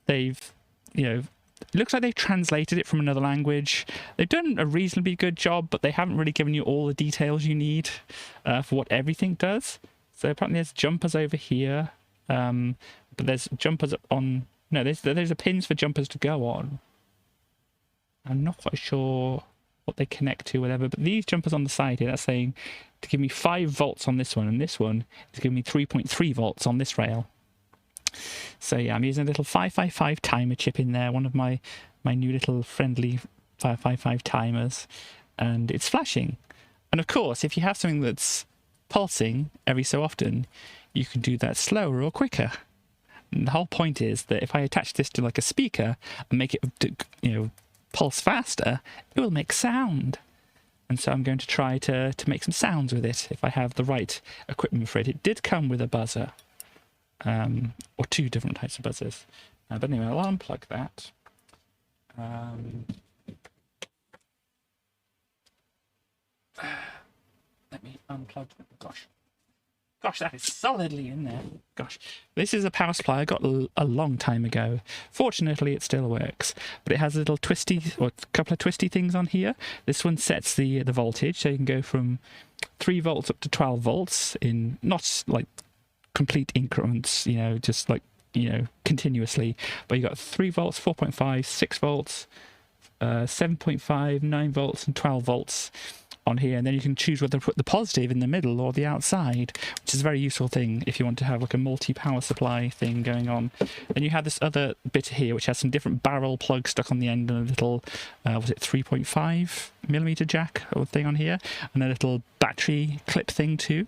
A: they've, it looks like they've translated it from another language. They've done a reasonably good job, but they haven't really given you all the details you need for what everything does. So apparently there's jumpers over here, but there's jumpers on... No, there's a pins for jumpers to go on. I'm not quite sure what they connect to, whatever, but these jumpers on the side here, that's saying to give me 5 volts on this one, and this one is giving me 3.3 volts on this rail. So yeah, I'm using a little 555 timer chip in there, one of my new little friendly 555 timers, and it's flashing. And of course, if you have something that's pulsing every so often, you can do that slower or quicker. And the whole point is that if I attach this to like a speaker and make it, pulse faster, it will make sound. And so I'm going to try to make some sounds with it if I have the right equipment for it. It did come with a buzzer, or 2 different types of buzzers. But anyway, I'll unplug that. Let me unplug. Gosh, that is solidly in there. Gosh, this is a power supply I got a long time ago. Fortunately, it still works, but it has a little twisty, or a couple of twisty things on here. This one sets the voltage, so you can go from 3 volts up to 12 volts in not like complete increments, just like continuously. But you got 3 volts, 4.5, 6 volts, 7.5, 9 volts, and 12 volts on here, and then you can choose whether to put the positive in the middle or the outside, which is a very useful thing if you want to have like a multi-power supply thing going on. Then you have this other bit here which has some different barrel plugs stuck on the end, and a little 3.5mm jack or thing on here, and a little battery clip thing too,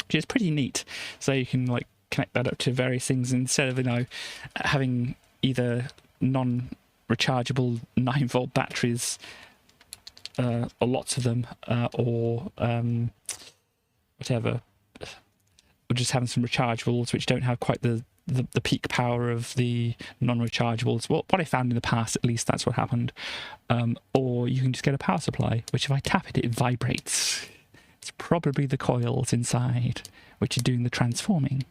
A: which is pretty neat. So you can like connect that up to various things instead of having either non-rechargeable 9-volt batteries, or lots of them, or whatever, or just having some rechargeables which don't have quite the peak power of the non-rechargeables. Well, what I found in the past, at least, that's what happened. Or you can just get a power supply, which if I tap it, it vibrates. It's probably the coils inside which are doing the transforming.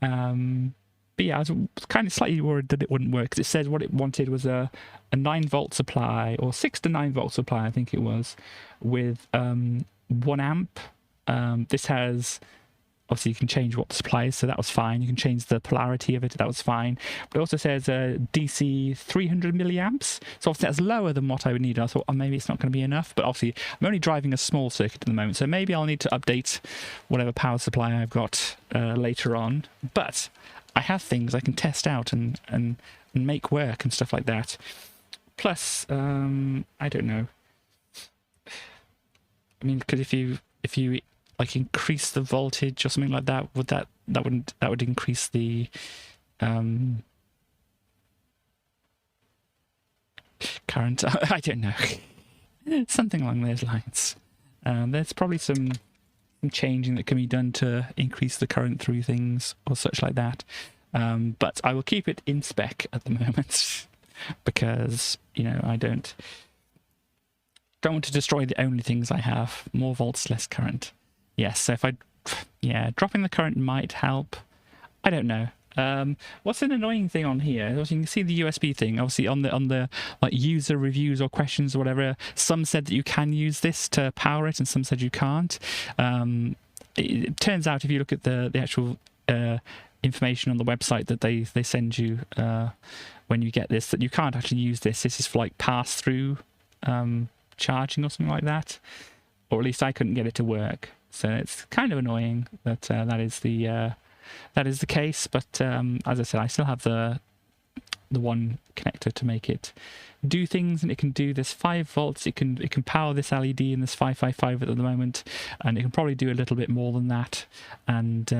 A: But yeah, I was kind of slightly worried that it wouldn't work, because it said what it wanted was a 9-volt supply, or 6 to 9-volt supply, I think it was, with 1 amp. This has, obviously you can change what the supply is, so that was fine. You can change the polarity of it, that was fine. But it also says DC 300 milliamps, so obviously that's lower than what I would need. I thought, maybe it's not going to be enough, but obviously I'm only driving a small circuit at the moment, so maybe I'll need to update whatever power supply I've got later on. But I have things I can test out and make work and stuff like that. Plus, I don't know. I mean, because if you like increase the voltage or something like that, that would increase the current. I don't know. Something along those lines. There's probably some changing that can be done to increase the current through things or such like that. But I will keep it in spec at the moment because, I don't want to destroy the only things I have. More volts, less current. Yes, so dropping the current might help. I don't know. What's an annoying thing on here? You can see the USB thing. Obviously, on the like user reviews or questions or whatever, some said that you can use this to power it, and some said you can't. It turns out, if you look at the actual information on the website that they send you when you get this, that you can't actually use this. This is for like pass-through charging or something like that, or at least I couldn't get it to work. So it's kind of annoying that that is the case. But as I said, I still have the one connector to make it do things, and it can do this 5 volts. It can power this LED in this 555 at the moment, and it can probably do a little bit more than that. And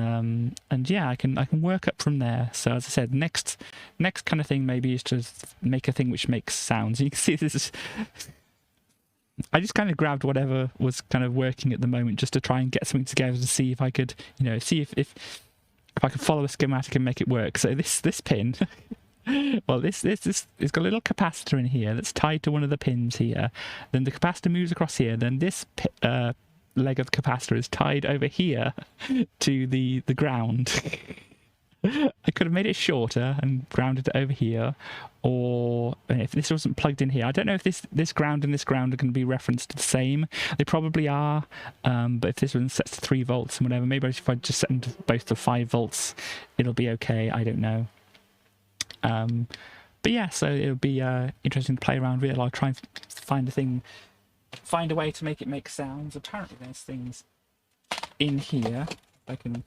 A: yeah, I can work up from there. So as I said, next kind of thing maybe is to make a thing which makes sounds. You can see this is. I just kind of grabbed whatever was kind of working at the moment just to try and get something together to see if I could, see if I could follow a schematic and make it work. So this pin, well, this it's got a little capacitor in here that's tied to one of the pins here. Then the capacitor moves across here. Then this leg of the capacitor is tied over here to the ground. I could have made it shorter and grounded it over here, or if this wasn't plugged in here, I don't know if this ground and this ground are going to be referenced the same. They probably are, but if this one sets to 3 volts and whatever, maybe if I just set them to both to 5 volts, it'll be okay. I don't know. But yeah, so it'll be interesting to play around with it. I'll try and find a way to make it make sounds. Apparently there's things in here. I can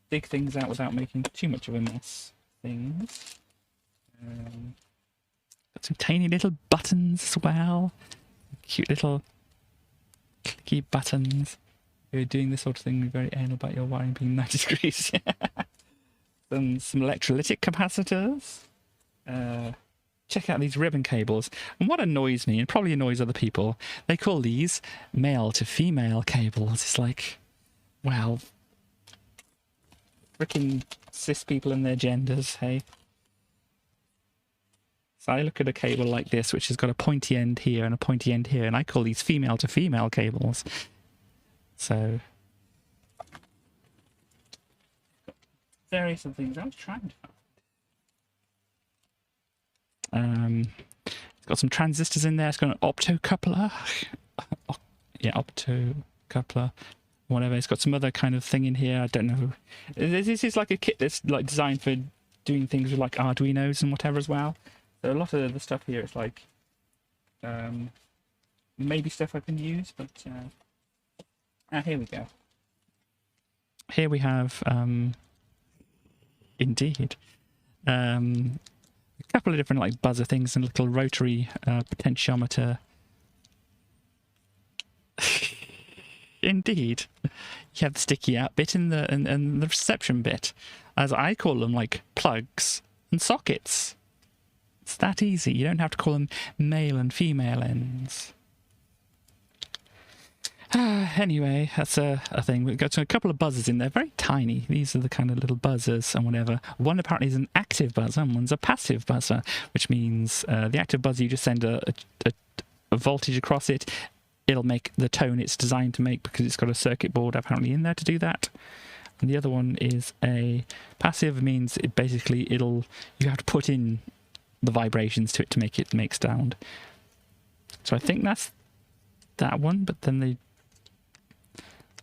A: dig things out without making too much of a mess. Things. Got some tiny little buttons as well. Cute little clicky buttons. You're doing this sort of thing, very anal about your wiring being 90 degrees. Then some electrolytic capacitors. Check out these ribbon cables. And what annoys me, and probably annoys other people, they call these male to female cables. It's like, well, freaking cis people and their genders, hey? So I look at a cable like this, which has got a pointy end here and a pointy end here, and I call these female to female cables. So, various other things I was trying to find. It's got some transistors in there. It's got an optocoupler. Yeah, optocoupler. Whatever. It's got some other kind of thing in here. I don't know. This is like a kit that's like designed for doing things with like Arduinos and whatever as well. So a lot of the stuff here is like maybe stuff I can use, but here we go. Here we have indeed a couple of different like buzzer things and a little rotary potentiometer. Indeed, you have the sticky out bit and the reception bit, as I call them, like plugs and sockets. It's that easy. You don't have to call them male and female ends. Anyway, that's a thing. We've got a couple of buzzers in there, very tiny. These are the kind of little buzzers and whatever. One apparently is an active buzzer and one's a passive buzzer, which means the active buzzer, you just send a voltage across it. It'll make the tone it's designed to make because it's got a circuit board apparently in there to do that. And the other one is a passive, means it basically you have to put in the vibrations to it to make it make sound. So I think that's that one, but then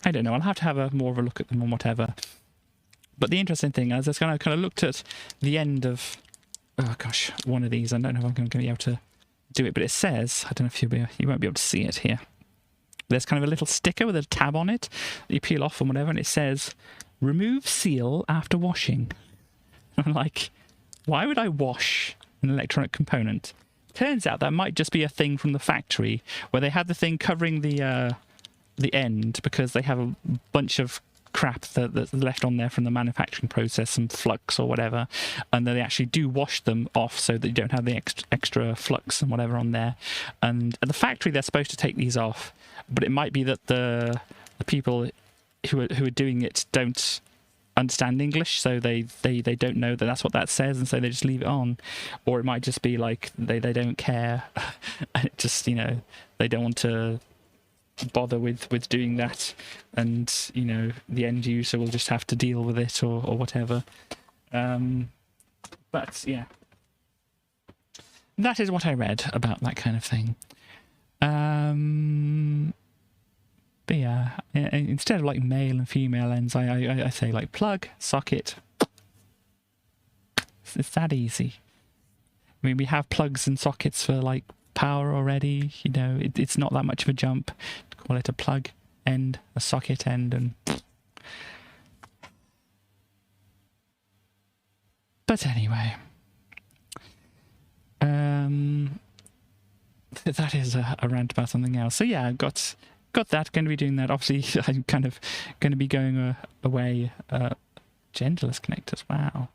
A: I don't know. I'll have to have more of a look at them and whatever. But the interesting thing is, I kind of looked at the end of, oh gosh, one of these. I don't know if I'm going to be able to do it, but it says, I don't know if you won't be able to see it here. There's kind of a little sticker with a tab on it that you peel off and whatever, and it says, remove seal after washing. I'm like, why would I wash an electronic component? Turns out that might just be a thing from the factory where they had the thing covering the end because they have a bunch of crap that's left on there from the manufacturing process, some flux or whatever, and then they actually do wash them off so that you don't have the extra flux and whatever on there. And at the factory they're supposed to take these off, but it might be that the people who are doing it don't understand English, so they don't know that that's what that says, and so they just leave it on. Or it might just be like they don't care and it just, they don't want to bother with doing that, and the end user will just have to deal with it or whatever. But yeah, that is what I read about that kind of thing. But yeah, instead of like male and female ends, I say like plug, socket. It's that easy. I mean, we have plugs and sockets for like power already. It's not that much of a jump to call it a plug end, a socket end, and. But anyway, that is a rant about something else. So yeah, I've got that. Going to be doing that. Obviously, I'm kind of going to be going away. Genderless connectors. Wow.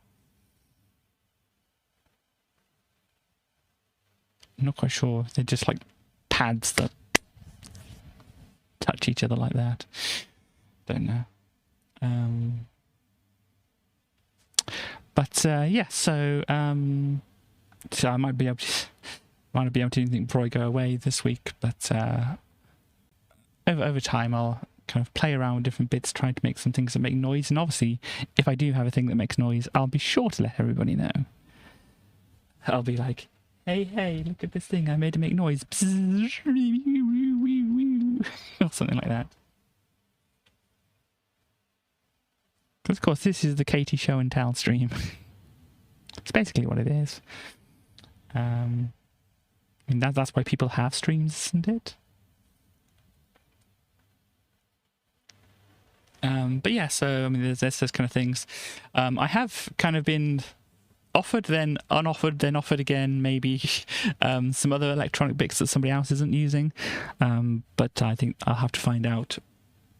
A: I'm not quite sure. They're just like pads that touch each other like that. Don't know. But yeah, so I might be able to do anything before I go away this week. But over time, I'll kind of play around with different bits, trying to make some things that make noise. And obviously, if I do have a thing that makes noise, I'll be sure to let everybody know. I'll be like, hey, look at this thing I made to make noise. Or something like that. But of course, this is the Katie Show and Tell stream. It's basically what it is. I mean, that's why people have streams, isn't it? But yeah, so I mean, there's those kind of things. I have kind of been offered, then unoffered, then offered again, maybe some other electronic bits that somebody else isn't using. But I think I'll have to find out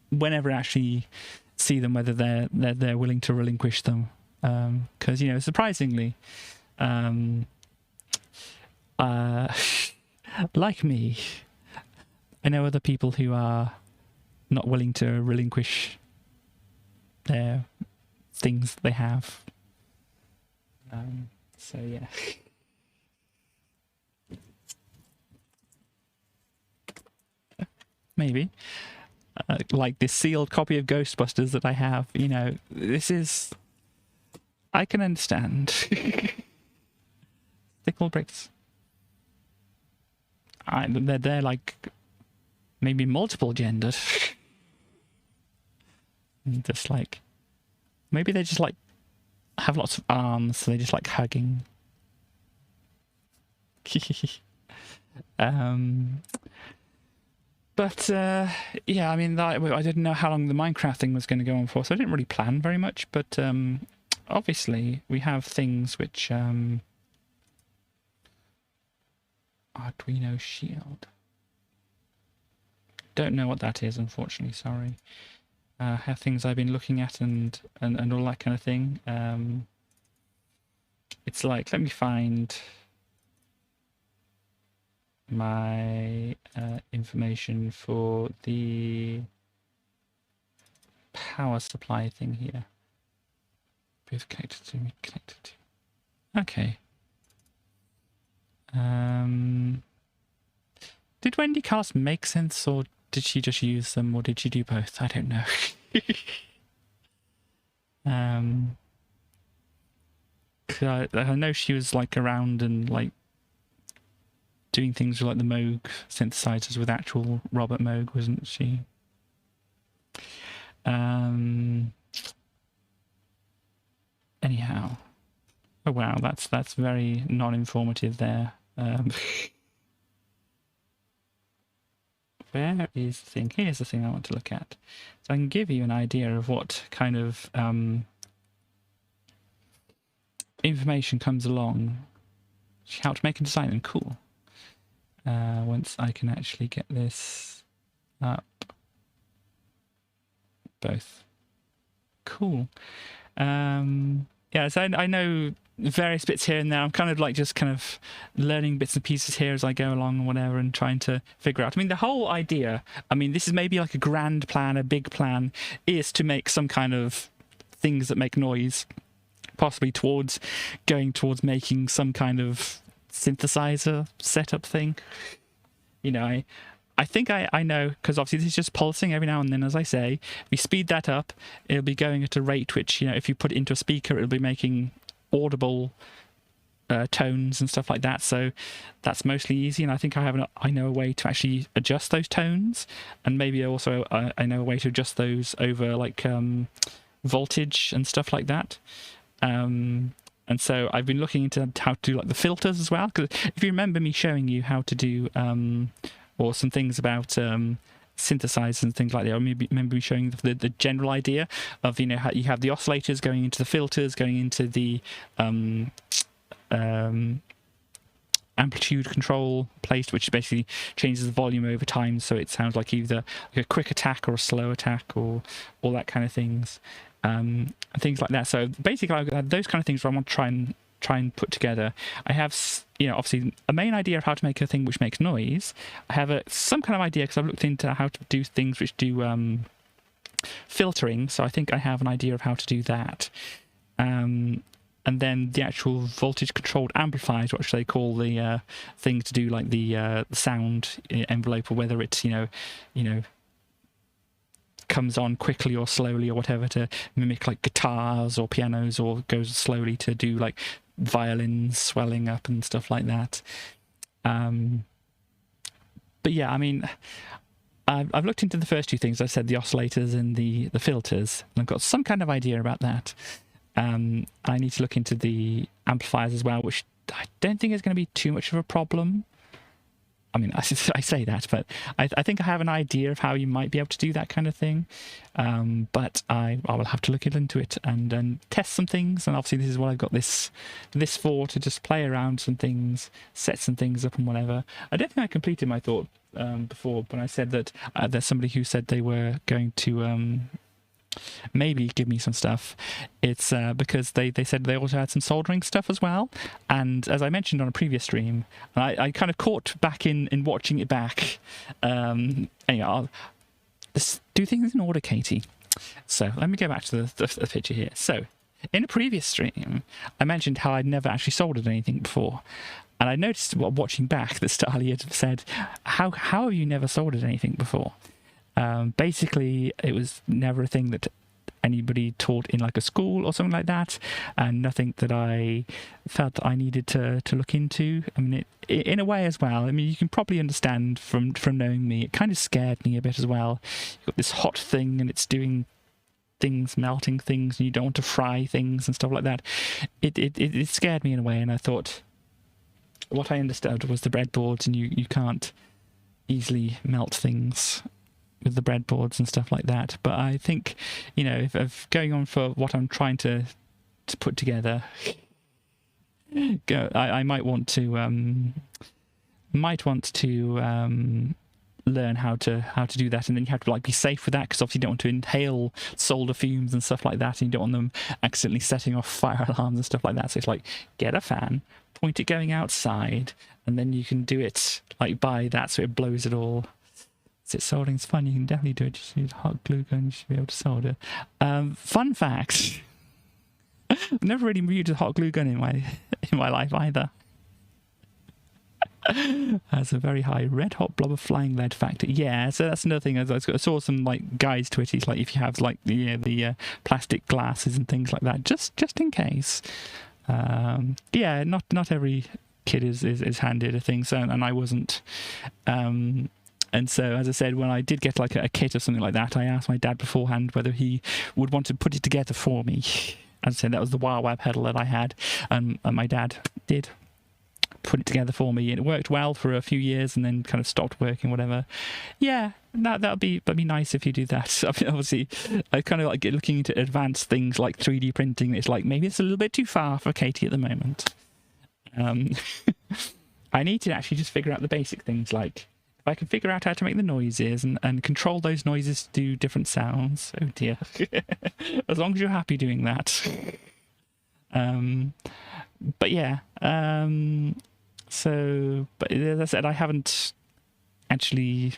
A: whenever I actually see them whether they're willing to relinquish them. Because surprisingly, like me, I know other people who are not willing to relinquish their things they have. So yeah. Maybe. Like this sealed copy of Ghostbusters that I have, this is... I can understand. Stickle bricks. They're like maybe multiple gendered. Just like... Maybe they just like have lots of arms, so they just like hugging. But yeah, I mean, I didn't know how long the Minecraft thing was going to go on for, so I didn't really plan very much. But obviously, we have things which Arduino Shield. Don't know what that is, unfortunately. Sorry. Have things I've been looking at and all that kind of thing. It's like, let me find my information for the power supply thing here. Both connected to me, connected to. Okay. Did Wendy Cast make sense, or did she just use them, or did she do both? I don't know. I know she was like around and like doing things with like the Moog synthesizers with actual Robert Moog, wasn't she? Anyhow, oh wow, that's very non-informative there. Where is the thing? Here's the thing I want to look at. So I can give you an idea of what kind of information comes along. How to make and design them. Cool. Once I can actually get this up. Both. Cool. Yeah, so I know various bits here and there. I'm kind of like just kind of learning bits and pieces here as I go along and whatever, and trying to figure out. I mean, the whole idea, I mean, this is maybe like a grand plan, a big plan, is to make some kind of things that make noise, possibly going towards making some kind of synthesizer setup thing. I think I know, because obviously this is just pulsing every now and then, as I say. If we speed that up, it'll be going at a rate which, if you put it into a speaker, it'll be making audible tones and stuff like that. So that's mostly easy, and I think I know a way to actually adjust those tones, and maybe also I know a way to adjust those over like voltage and stuff like that. And so I've been looking into how to do like the filters as well, because if you remember me showing you how to do or some things about synthesizers and things like that, I remember me showing the general idea of how you have the oscillators going into the filters, going into the amplitude control place, which basically changes the volume over time, so it sounds like either like a quick attack or a slow attack, or all that kind of things, and things like that. So basically, those kind of things I want to try and put together. I have, obviously a main idea of how to make a thing which makes noise. I have some kind of idea, because I've looked into how to do things which do filtering, so I think I have an idea of how to do that. And then the actual voltage controlled amplifiers, what they call the thing to do like the sound envelope, or whether it's comes on quickly or slowly or whatever, to mimic like guitars or pianos, or goes slowly to do like violins swelling up and stuff like that. But yeah, I mean, I've looked into the first two things. I said the oscillators and the filters, and I've got some kind of idea about that. I need to look into the amplifiers as well, which I don't think is going to be too much of a problem. I mean, I say that, but I think I have an idea of how you might be able to do that kind of thing. But I will have to look into it and test some things. And obviously, this is what I've got this for, to just play around some things, set some things up and whatever. I don't think I completed my thought before, but I said that there's somebody who said they were going to maybe give me some stuff. It's because they said they also had some soldering stuff as well, and as I mentioned on a previous stream, I kind of caught back in watching it back. Anyway, I'll do things in order, Katie. So let me go back to the picture here. So in a previous stream, I mentioned how I'd never actually soldered anything before, and I noticed while watching back that Starly had said, how have you never soldered anything before? Basically, it was never a thing that anybody taught in like a school or something like that, and nothing that I felt that I needed to look into. I mean, in a way as well. I mean, you can probably understand from knowing me, it kind of scared me a bit as well. You've got this hot thing and it's doing things, melting things, and you don't want to fry things and stuff like that. It scared me in a way, and I thought what I understood was the breadboards, and you can't easily melt things with the breadboards and stuff like that. But I think, you know, if going on for what I'm trying to put together, I might want to learn how to do that, and then you have to like be safe with that, because obviously you don't want to inhale solder fumes and stuff like that, and you don't want them accidentally setting off fire alarms and stuff like that. So it's like, get a fan, point it going outside, and then you can do it like by that, so it blows it all. Soldering's fun. You can definitely do it. Just use a hot glue gun. You should be able to solder. Fun fact: I've never really used a hot glue gun in my life either. Has a very high red hot blob of flying lead factor. Yeah, so that's another thing. I saw some like guides to it. It's like if you have like the plastic glasses and things like that, just in case. Yeah, not every kid is handed a thing. So, and I wasn't. And so, as I said, when I did get like a kit or something like that, I asked my dad beforehand whether he would want to put it together for me. As I said, that was the wah pedal that I had, and my dad did put it together for me, and it worked well for a few years, and then kind of stopped working, whatever. Yeah, that'd be nice if you do that. I mean, obviously, I kind of like looking into advanced things like 3D printing. It's like maybe it's a little bit too far for Katie at the moment. I need to actually just figure out the basic things, like if I can figure out how to make the noises and control those noises to do different sounds. Oh dear. As long as you're happy doing that. But yeah. So, but as I said, I haven't actually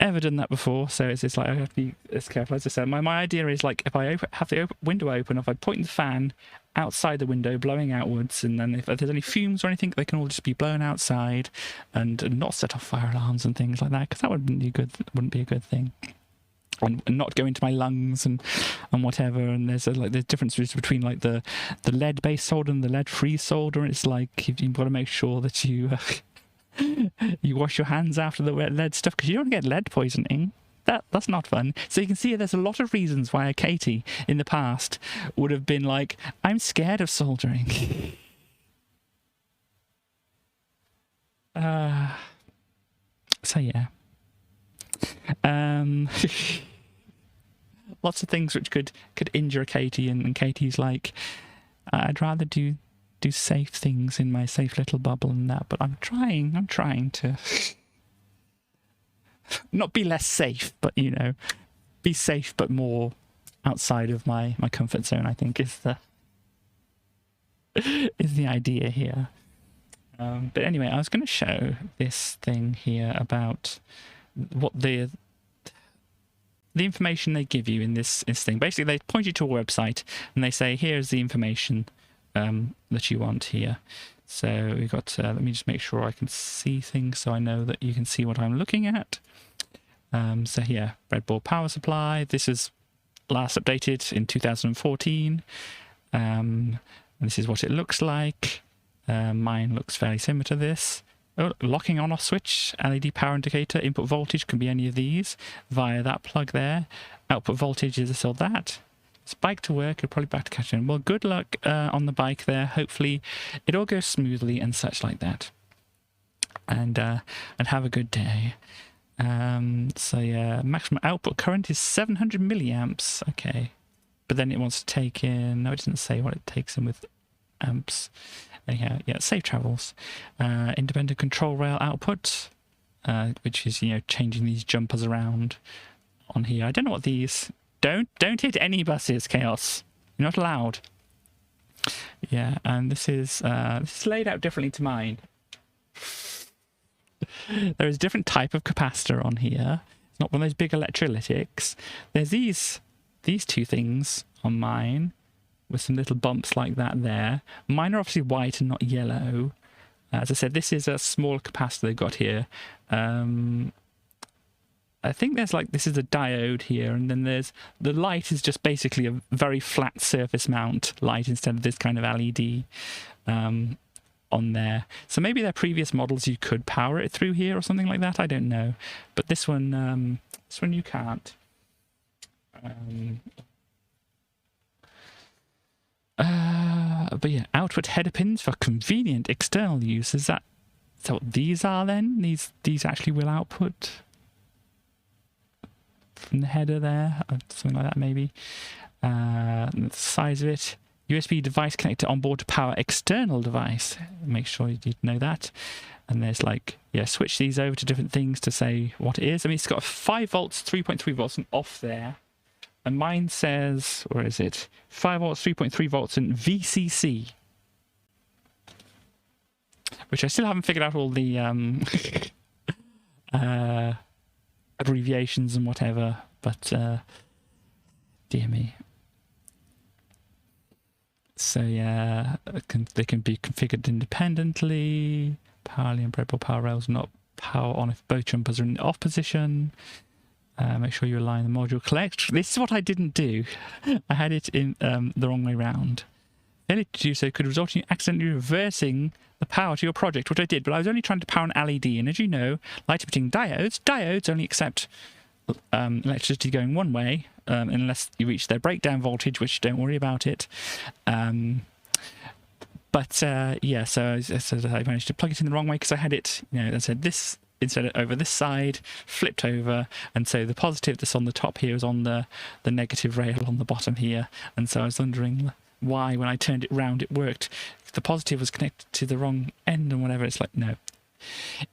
A: ever done that before, so it's like I have to be as careful. As I said, my idea is like if I have the window open, if I point the fan outside the window, blowing outwards, and then if there's any fumes or anything, they can all just be blown outside and not set off fire alarms and things like that, because that wouldn't be a good thing. And not go into my lungs and whatever. And there's differences between like the lead based solder and the lead free solder, and it's like you've got to make sure that you you wash your hands after the lead stuff, because you don't get lead poisoning. That's not fun. So you can see there's a lot of reasons why Katie in the past would have been like, I'm scared of soldering. So yeah. Lots of things which could injure Katie, and Katie's like, I'd rather do safe things in my safe little bubble and that, but I'm trying to not be less safe, but you know, be safe but more outside of my comfort zone, I think is the idea here. But anyway, I was going to show this thing here about what the information they give you in this thing. Basically, they point you to a website and they say, here's the information that you want here. So we've got, let me just make sure I can see things so I know that you can see what I'm looking at. So here, breadboard power supply. This is last updated in 2014. And this is what it looks like. Mine looks fairly similar to this. Oh, locking on off switch, LED power indicator, input voltage can be any of these via that plug there. Output voltage is this or that. It's bike to work, you're probably back to catch in. Well, good luck on the bike there. Hopefully it all goes smoothly and such like that. and have a good day. So yeah, maximum output current is 700 milliamps. Okay, but then it wants to take in. No, it doesn't say what it takes in with amps. Anyhow, yeah, safe travels. Independent control rail output, which is changing these jumpers around on here. I don't know what these. Don't hit any buses, Chaos. You're not allowed. Yeah, and this is laid out differently to mine. There is a different type of capacitor on here. It's not one of those big electrolytics. There's these two things on mine with some little bumps like that there. Mine are obviously white and not yellow. As I said, this is a small capacitor they've got here. I think this is a diode here, and then there's the light is just basically a very flat surface mount light instead of this kind of LED on there. So maybe their previous models you could power it through here or something like that. I don't know, but this one you can't. But yeah, output header pins for convenient external use. Is that what these are then? These actually will output from the header there, or something like that maybe. The size of it. USB device connector on board to power external device. Make sure you know that. And there's switch these over to different things to say what it is. I mean, it's got 5 volts, 3.3 volts and off there. And mine says, where is it? 5 volts, 3.3 volts and VCC. Which I still haven't figured out all the abbreviations and whatever, but dear me. So yeah, they can be configured independently. Powerly and breadboard power rails not power on if both jumpers are in the off position. Make sure you align the module collect. This is what I didn't do. I had it in the wrong way round. Failure to do so could result in you accidentally reversing the power to your project, which I did, but I was only trying to power an LED, and as you know, light-emitting diodes only accept electricity going one way, unless you reach their breakdown voltage, which don't worry about it. Yeah, so I managed to plug it in the wrong way because I had it, I said this instead of over this side, flipped over, and so the positive that's on the top here is on the negative rail on the bottom here, and so I was wondering why when I turned it round it worked. The positive was connected to the wrong end and whatever. It's like, no,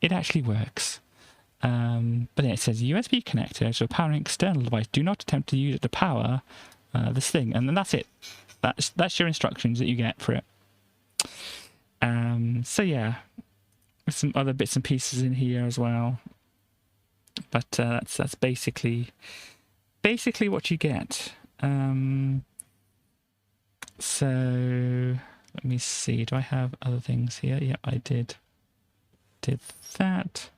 A: it actually works. But yeah, it says USB connector to a powering external device. Do not attempt to use it to power this thing, and then that's it. That's your instructions that you get for it. So yeah, with some other bits and pieces in here as well. But that's basically what you get. So let me see. Do I have other things here? Yeah, I did that.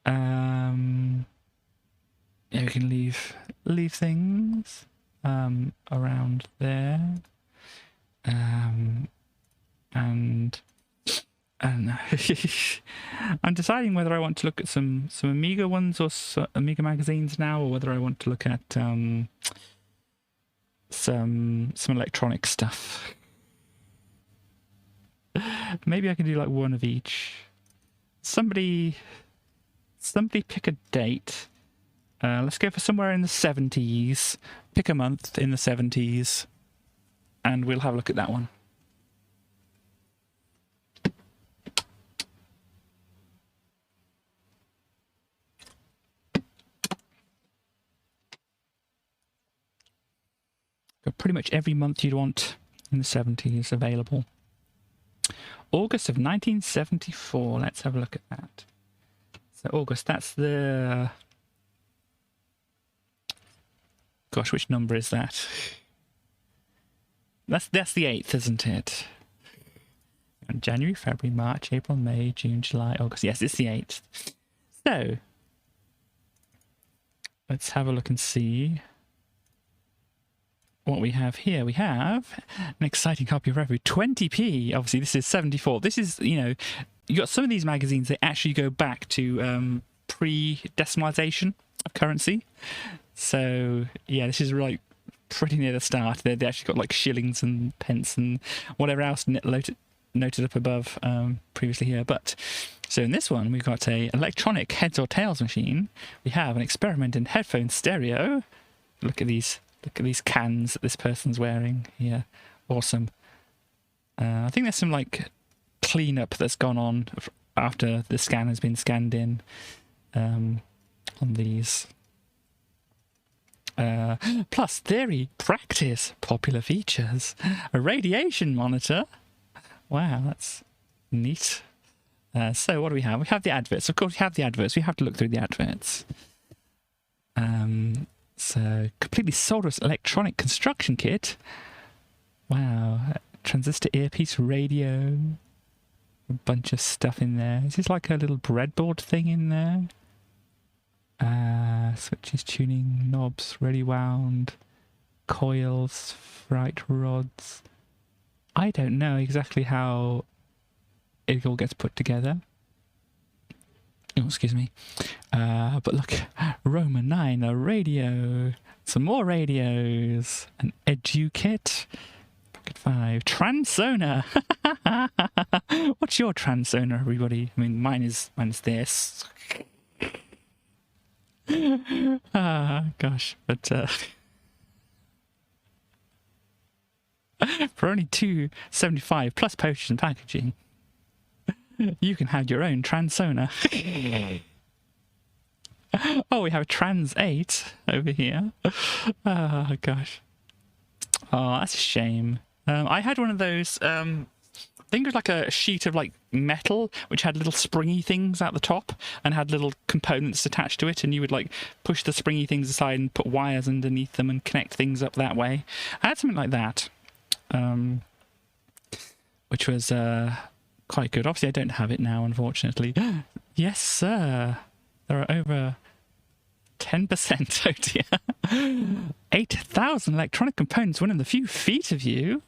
A: Yeah, we can leave things around there. And I'm deciding whether I want to look at some Amiga ones or Amiga magazines now, or whether I want to look at some electronic stuff. Maybe I can do like one of each. Somebody pick a date. Let's go for somewhere in the 70s. Pick a month in the 70s, and we'll have a look at that one. Got pretty much every month you'd want in the 70s available. August of 1974. Let's have a look at that. So August, that's the... Gosh, which number is that? That's the 8th, isn't it? January, February, March, April, May, June, July, August. Yes, it's the 8th. So, let's have a look and see what we have here. We have an exciting copy of Revenue, 20p. Obviously, this is 74. This is, you got some of these magazines, they actually go back to pre-decimalization of currency. So, yeah, this is like pretty near the start. They actually got like shillings and pence and whatever else noted up above previously here. But so in this one, we've got a electronic heads or tails machine. We have an experiment in headphone stereo. Look at these cans that this person's wearing here. Awesome. I think there's some like cleanup that's gone on after the scan has been scanned in on these. Plus theory, practice, popular features, a radiation monitor. Wow, that's neat. So what do we have? We have the adverts. Of course, we have the adverts. We have to look through the adverts. So completely solderless electronic construction kit. Wow, transistor earpiece radio. A bunch of stuff in there. Is this like a little breadboard thing in there? Switches, tuning, knobs, ready wound, coils, fright rods. I don't know exactly how it all gets put together. Oh, excuse me. But look, Roman 9, a radio, some more radios, an edu kit, pocket 5, transonar. What's your transonar, everybody? I mean, mine is this. Gosh, but for only $2.75 plus postage and packaging, you can have your own transonar. Oh, we have a Trans 8 over here. Oh gosh. Oh, that's a shame. I had one of those. I think it was like a sheet of like metal which had little springy things at the top and had little components attached to it, and you would like push the springy things aside and put wires underneath them and connect things up that way. I had something like that, which was quite good. Obviously I don't have it now, unfortunately. Yes sir, there are over 10%. Oh dear. 8,000 electronic components within a few feet of you.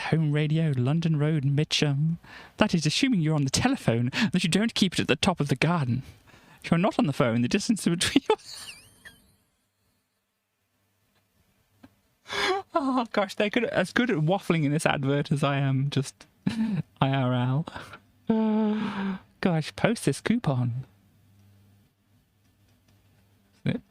A: Home radio, London Road, Mitcham. That is assuming you're on the telephone, that you don't keep it at the top of the garden. If you're not on the phone, the distance between you... Oh gosh, they're as good at waffling in this advert as I am just IRL. Gosh, post this coupon.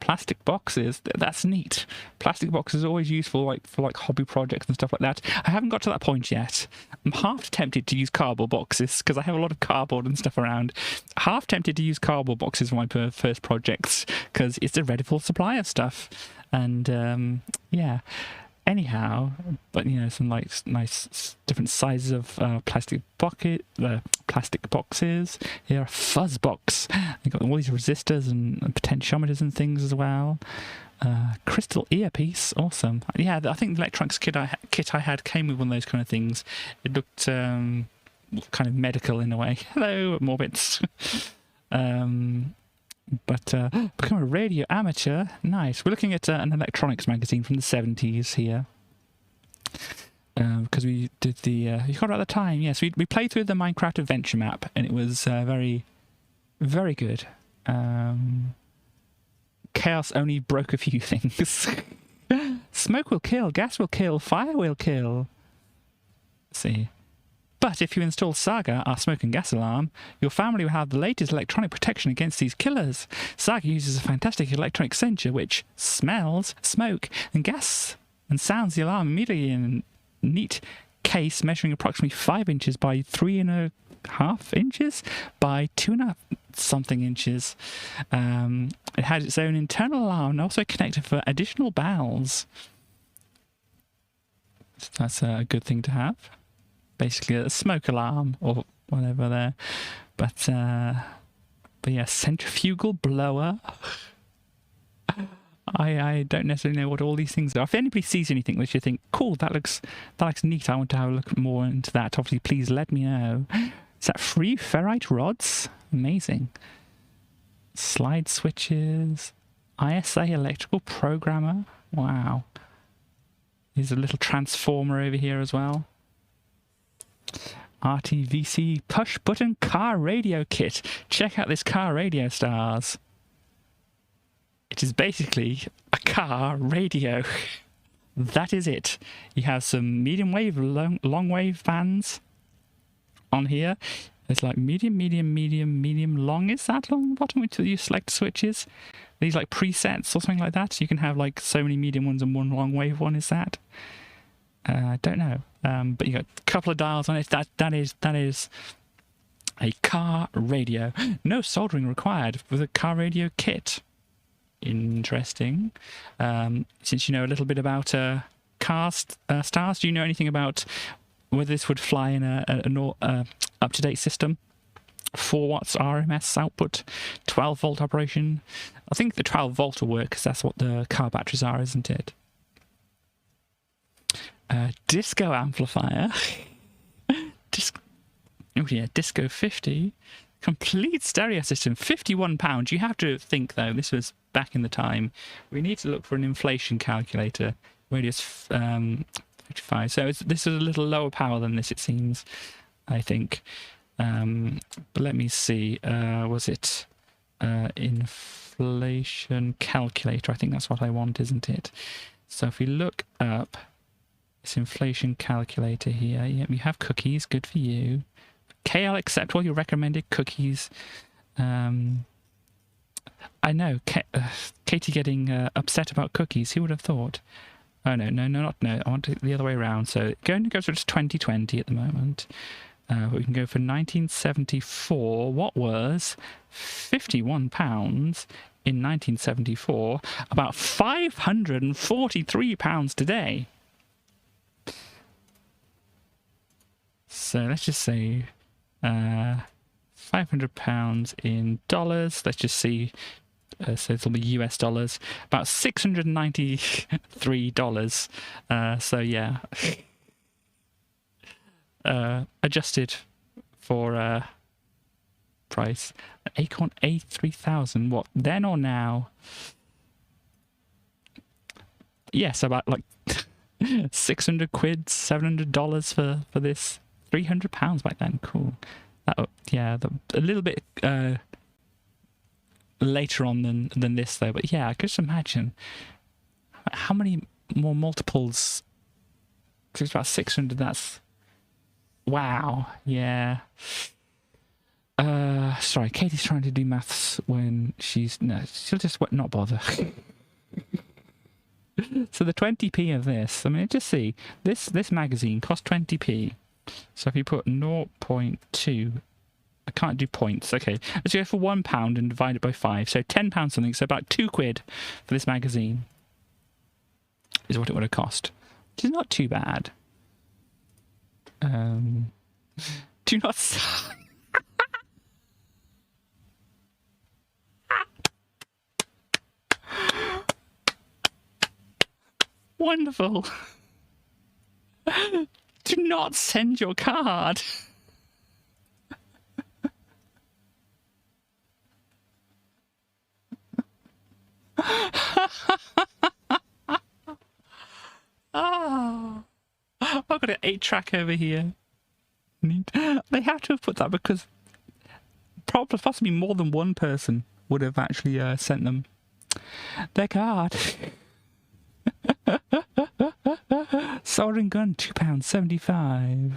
A: Plastic boxes, that's neat. Plastic boxes are always useful for hobby projects and stuff like that. I haven't got to that point yet. I'm half tempted to use cardboard boxes because I have a lot of cardboard and stuff around. Half tempted to use cardboard boxes for my first projects because it's a ready-full supply of stuff. And yeah. Anyhow, but you know, some like nice different sizes of plastic boxes. Here, a fuzz box. They've got all these resistors and potentiometers and things as well. Crystal earpiece, awesome. Yeah, I think the electronics kit I had came with one of those kind of things. It looked kind of medical in a way. Hello, more bits. But become a radio amateur. Nice. We're looking at an electronics magazine from the 70s here. Because we did the... you got it at the time, yes. We played through the Minecraft adventure map, and it was very, very good. Chaos only broke a few things. Smoke will kill, gas will kill, fire will kill. Let's see. But if you install Saga, our smoke and gas alarm, your family will have the latest electronic protection against these killers. Saga uses a fantastic electronic sensor which smells smoke and gas and sounds the alarm immediately in a neat case measuring approximately 5 inches by 3.5 inches by 2.5 something inches. It has its own internal alarm and also connected for additional bells. So that's a good thing to have. Basically a smoke alarm or whatever there, but yeah, centrifugal blower. I don't necessarily know what all these things are. If anybody sees anything which you think cool, that looks neat, I want to have a look more into that, obviously please let me know. Is that free ferrite rods? Amazing. Slide switches, ISA electrical programmer. Wow. There's a little transformer over here as well. RTVC push button car radio kit. Check out this car radio, stars. It is basically a car radio. That is it. You have some medium wave, long wave bands, on here. There's like medium, medium, medium, medium, long. Is that along the bottom which you select switches? These like presets or something like that. So you can have like so many medium ones and one long wave one. Is that? I don't know. But you got a couple of dials on it. That is a car radio. No soldering required with a car radio kit. Interesting. Since you know a little bit about car stars, do you know anything about whether this would fly in a up-to-date system? 4 watts RMS output, 12 volt operation. I think the 12 volt will work because that's what the car batteries are, isn't it? Disco amplifier. Disco 50. Complete stereo system, £51. You have to think, though, this was back in the time. We need to look for an inflation calculator. Radius 55. So this is a little lower power than this, it seems, I think. But let me see. Was it inflation calculator? I think that's what I want, isn't it? So if we look up this inflation calculator here, yeah, we have cookies. Good for you. Okay, I'll accept all your recommended cookies. I know, Katie getting upset about cookies. Who would have thought? Oh, no. I want it the other way around. So going to go for just 2020 at the moment. But we can go for 1974. What was £51 in 1974? About £543 today. So let's just say £500 in dollars. Let's just see. So it'll be US dollars. About $693. So yeah. Adjusted for price. Acorn A3000. What, then or now? Yes, about like 600 quid, $700 for this. £300 back then. Cool. Yeah, a little bit later on than this though. But yeah, I could just imagine how many more multiples. Because it's about 600. That's wow. Yeah. Sorry, Katie's trying to do maths when she'll just not bother. So the 20p of this, I mean, just see this magazine cost 20p. So if you put 0.2, I can't do points. Okay, let's go for £1 and divide it by 5. So £10 something. So about £2 for this magazine is what it would have cost, which is not too bad. Do not. Wonderful. Do not send your card. Oh, I've got an 8-track over here. Neat. They have to have put that because possibly more than one person would have actually sent them their card. Soldering gun, £2.75.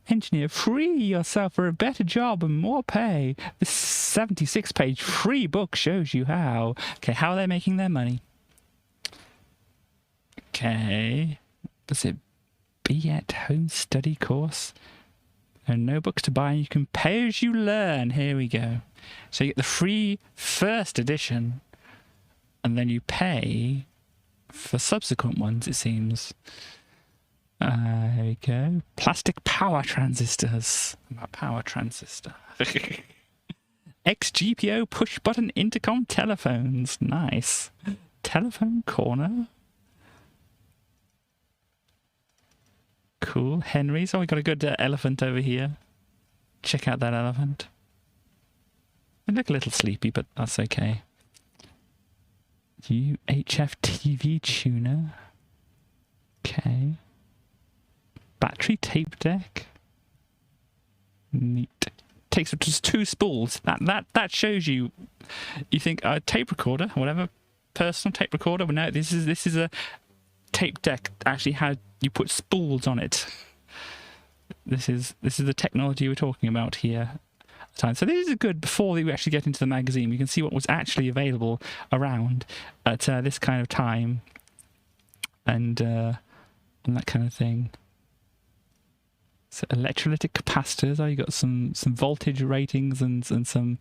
A: Engineer, free yourself for a better job and more pay. This 76-page free book shows you how. Okay, how are they making their money? Okay. Does it be at home study course? There are no books to buy. You can pay as you learn. Here we go. So you get the free first edition, and then you pay for subsequent ones, it seems. Here we go. Plastic power transistors. I'm a power transistor. XGPO push button intercom telephones. Nice. Telephone corner. Cool. Henry's. Oh, we got a good elephant over here. Check out that elephant. They look a little sleepy, but that's okay. UHF TV tuner. Okay. Battery tape deck. Neat. Takes just 2 spools. That shows you. You think a tape recorder, whatever, personal tape recorder. But no, this is a tape deck. Actually, had you put spools on it. this is the technology we're talking about here at the time. So this is good before we actually get into the magazine. We can see what was actually available around at this kind of time, and that kind of thing. So electrolytic capacitors. Oh, you got some voltage ratings and some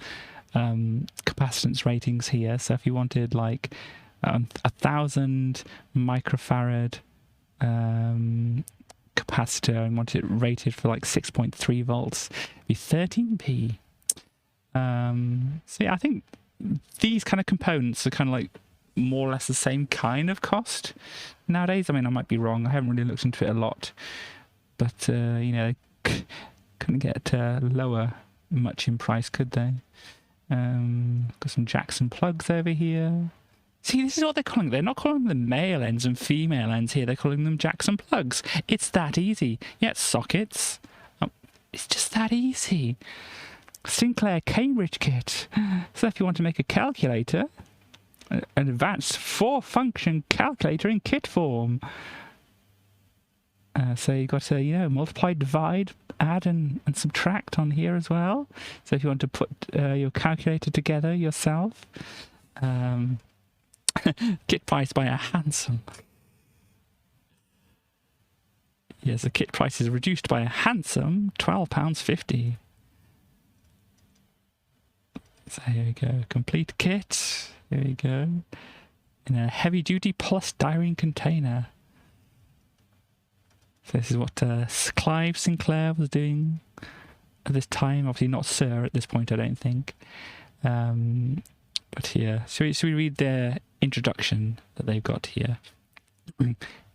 A: capacitance ratings here. So if you wanted like 1,000 microfarad capacitor and wanted it rated for like 6.3 volts, it'd be 13p. So yeah, I think these kind of components are kind of like more or less the same kind of cost nowadays. I mean, I might be wrong. I haven't really looked into it a lot, but you know, couldn't get lower much in price, could they? Got some Jackson plugs over here. See, this is what they're calling. They're not calling them male ends and female ends here. They're calling them Jackson plugs. It's that easy. Yeah, sockets. Oh, it's just that easy. Sinclair Cambridge kit. So if you want to make a calculator, an advanced 4-function calculator in kit form. So you've got to, you know, multiply, divide, add and subtract on here as well. So if you want to put your calculator together yourself, kit price by a handsome. Yes, the kit price is reduced by a handsome £12.50. So here we go, complete kit. Here we go, in a heavy-duty polystyrene container. So this is what Clive Sinclair was doing at this time. Obviously not Sir at this point, I don't think. But here, should we read their introduction that they've got here?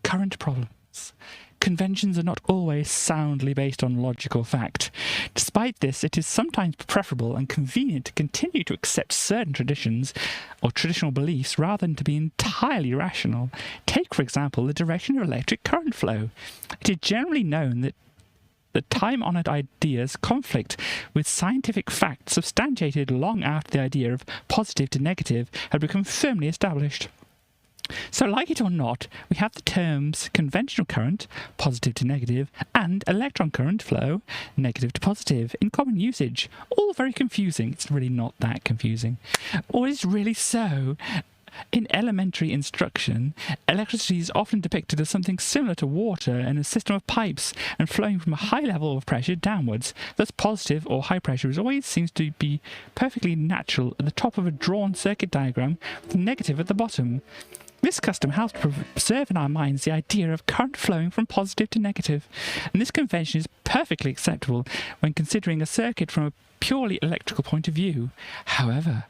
A: Current problems. Conventions are not always soundly based on logical fact. Despite this, it is sometimes preferable and convenient to continue to accept certain traditions or traditional beliefs rather than to be entirely rational. Take, for example, the direction of electric current flow. It is generally known that the time-honoured ideas conflict with scientific facts substantiated long after the idea of positive to negative had become firmly established. So, like it or not, we have the terms conventional current, positive to negative, and electron current flow, negative to positive, in common usage. All very confusing. It's really not that confusing. Or is really so? In elementary instruction, electricity is often depicted as something similar to water in a system of pipes and flowing from a high level of pressure downwards. Thus, positive or high pressure always seems to be perfectly natural at the top of a drawn circuit diagram with negative at the bottom. This custom helps to preserve in our minds the idea of current flowing from positive to negative, and this convention is perfectly acceptable when considering a circuit from a purely electrical point of view. However,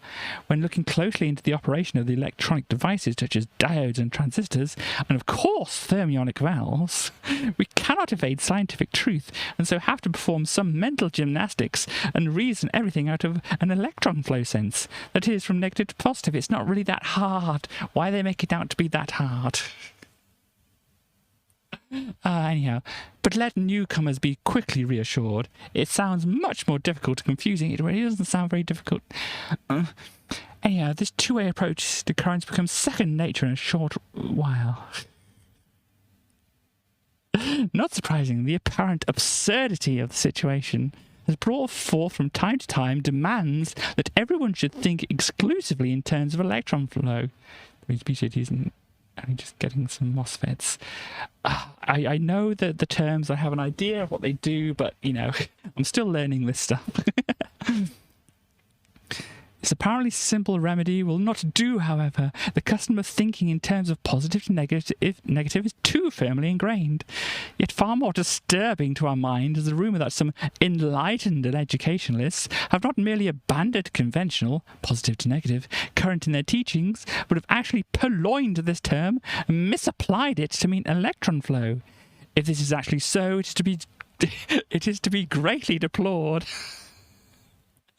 A: when looking closely into the operation of the electronic devices such as diodes and transistors, and of course thermionic valves, we cannot evade scientific truth, and so have to perform some mental gymnastics and reason everything out of an electron flow sense. That is, from negative to positive. It's not really that hard. Why they make it out to be that hard? Anyhow, but let newcomers be quickly reassured. It sounds much more difficult and confusing. It really doesn't sound very difficult. Anyhow, this two-way approach to currents becomes second nature in a short while. Not surprising, the apparent absurdity of the situation has brought forth from time to time demands that everyone should think exclusively in terms of electron flow. I'm just getting some MOSFETs. I know the terms, I have an idea of what they do, but, you know, I'm still learning this stuff. This apparently simple remedy will not do, however. The customer thinking in terms of positive to negative is too firmly ingrained. Yet far more disturbing to our mind is the rumour that some enlightened educationalists have not merely abandoned conventional, positive to negative, current in their teachings, but have actually purloined this term and misapplied it to mean electron flow. If this is actually so, it is to be greatly deplored.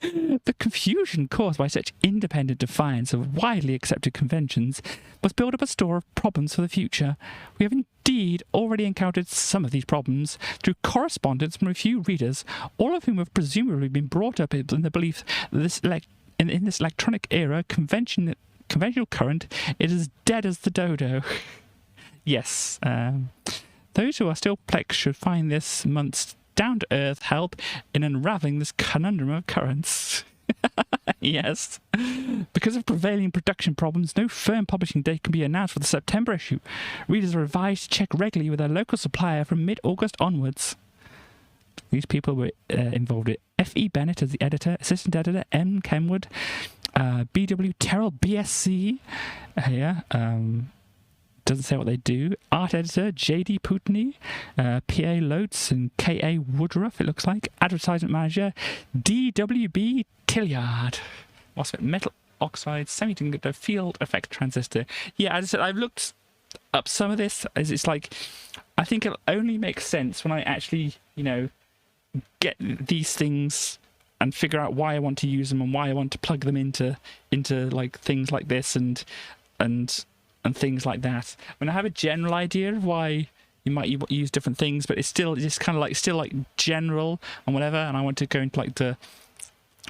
A: The confusion caused by such independent defiance of widely accepted conventions must build up a store of problems for the future. We have indeed already encountered some of these problems through correspondence from a few readers, all of whom have presumably been brought up in the belief that in this electronic era, conventional current is as dead as the dodo. Yes, those who are still perplexed should find this month's down-to-earth help in unraveling this conundrum of currents. Yes. Because of prevailing production problems, no firm publishing date can be announced for the September issue. Readers are advised to check regularly with their local supplier from mid-August onwards. These people were involved with F.E. Bennett as the editor, assistant editor, M. Kenwood, B.W. Terrell, BSc, doesn't say what they do, art editor, J.D. Putney, P.A. Lotes and K.A. Woodruff, it looks like, advertisement manager, D.W.B. Tilliard, MOSFET metal oxide semiconductor field effect transistor. Yeah, as I said, I've looked up some of this, as it's like, I think it'll only make sense when I actually, get these things and figure out why I want to use them and why I want to plug them into like things like this and things like that. I mean, I have a general idea of why you might use different things, but it's still just kind of like still like general and whatever. And I want to go into like the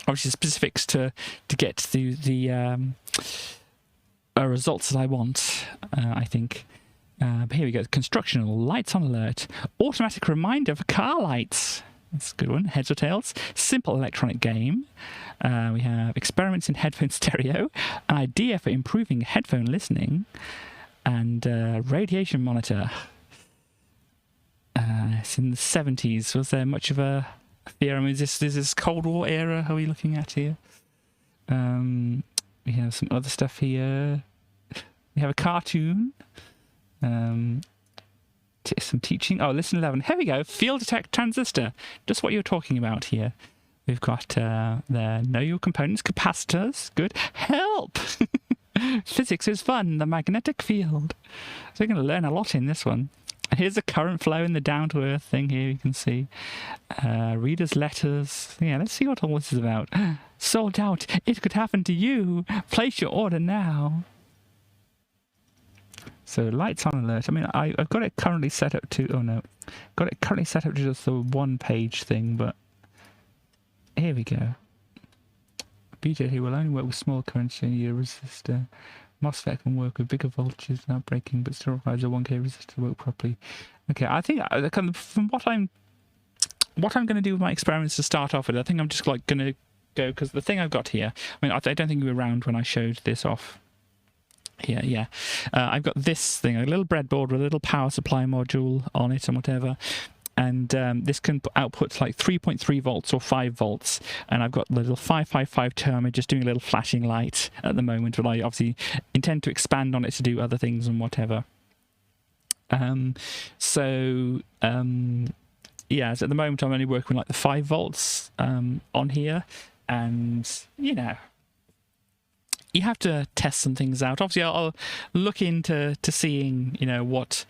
A: obviously specifics to get to the results that I want. I think. But here we go. Constructional lights on alert. Automatic reminder for car lights. That's a good one. Heads or tails. Simple electronic game. We have experiments in headphone stereo. An idea for improving headphone listening. And radiation monitor. It's in the 70s. Was there much of a fear? I mean, is this Cold War era? Are we looking at here? We have some other stuff here. We have a cartoon. Some teaching. Oh, lesson 11. Here we go. Field detect transistor. Just what you're talking about here. We've got there. Know your components. Capacitors. Good. Help! Physics is fun. The magnetic field. So we're going to learn a lot in this one. And here's the current flow in the down-to-earth thing here. You can see. Readers' letters. Yeah, let's see what all this is about. Sold out. It could happen to you. Place your order now. So lights on alert. I mean, I've got it currently set up to. Oh no, got it currently set up to just the one-page thing. But here we go. BJT will only work with small currents in your resistor. MOSFET can work with bigger voltages without breaking, but still requires a 1K resistor to work properly. Okay, I think from what I'm going to do with my experiments to start off with, I think I'm just like going to go because the thing I've got here. I mean, I don't think you were around when I showed this off. Yeah. I've got this thing, a little breadboard with a little power supply module on it and whatever. And this can output like 3.3 volts or 5 volts. And I've got the little 555 timer just doing a little flashing light at the moment. But I obviously intend to expand on it to do other things and whatever. So at the moment I'm only working like the 5 volts on here. And, you have to test some things out. Obviously, I'll look into seeing, what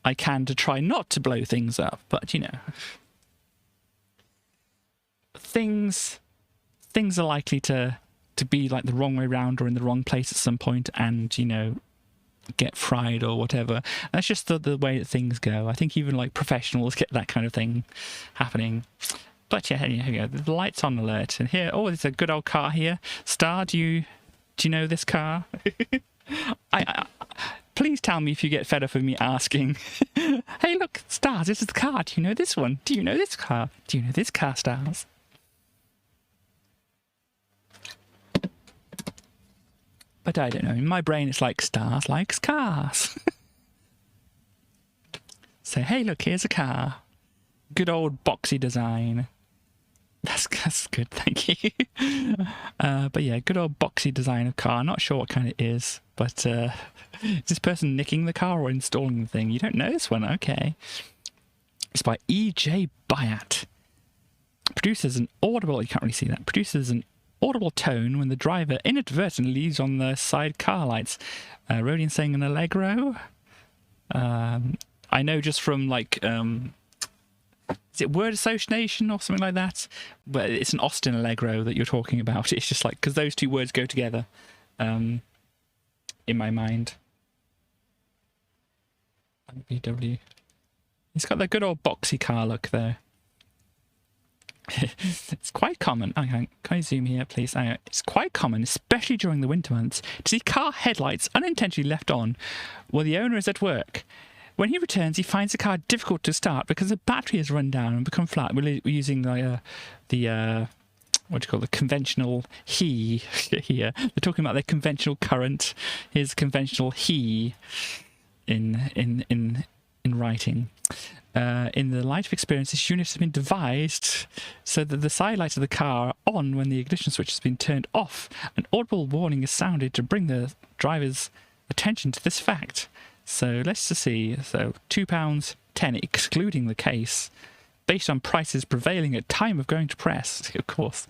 A: I can to try not to blow things up. But, things are likely to be like the wrong way round or in the wrong place at some point and, get fried or whatever. That's just the way that things go. I think even like professionals get that kind of thing happening. But yeah, here we go. The lights on alert. And here, it's a good old car here. Star, do you know this car? Please tell me if you get fed up with me asking. Hey, look, Stars, this is the car. Do you know this one? Do you know this car? Do you know this car, Stars? But I don't know. In my brain, it's like Stars likes cars. So, hey, look, here's a car. Good old boxy design. That's good, thank you. But yeah, good old boxy design of car. Not sure what kind it is, but is this person nicking the car or installing the thing? You don't know this one? Okay. It's by E.J. Byatt. Produces an audible, you can't really see that, produces an audible tone when the driver inadvertently leaves on the side car lights. Rodian saying an Allegro. I know just from like... is it word association or something like that? But it's an Austin Allegro that you're talking about. It's just like, because those two words go together in my mind. VW. It's got the good old boxy car look there. It's quite common. Okay, can I zoom here, please? It's quite common, especially during the winter months, to see car headlights unintentionally left on while the owner is at work. When he returns, he finds the car difficult to start because the battery has run down and become flat. We're using the what do you call the conventional he here. They're talking about the conventional current. Here's conventional he in writing. In the light of experience, this unit has been devised so that the side lights of the car are on when the ignition switch has been turned off. An audible warning is sounded to bring the driver's attention to this fact. So let's just see. So £2.10 excluding the case, based on prices prevailing at time of going to press, of course.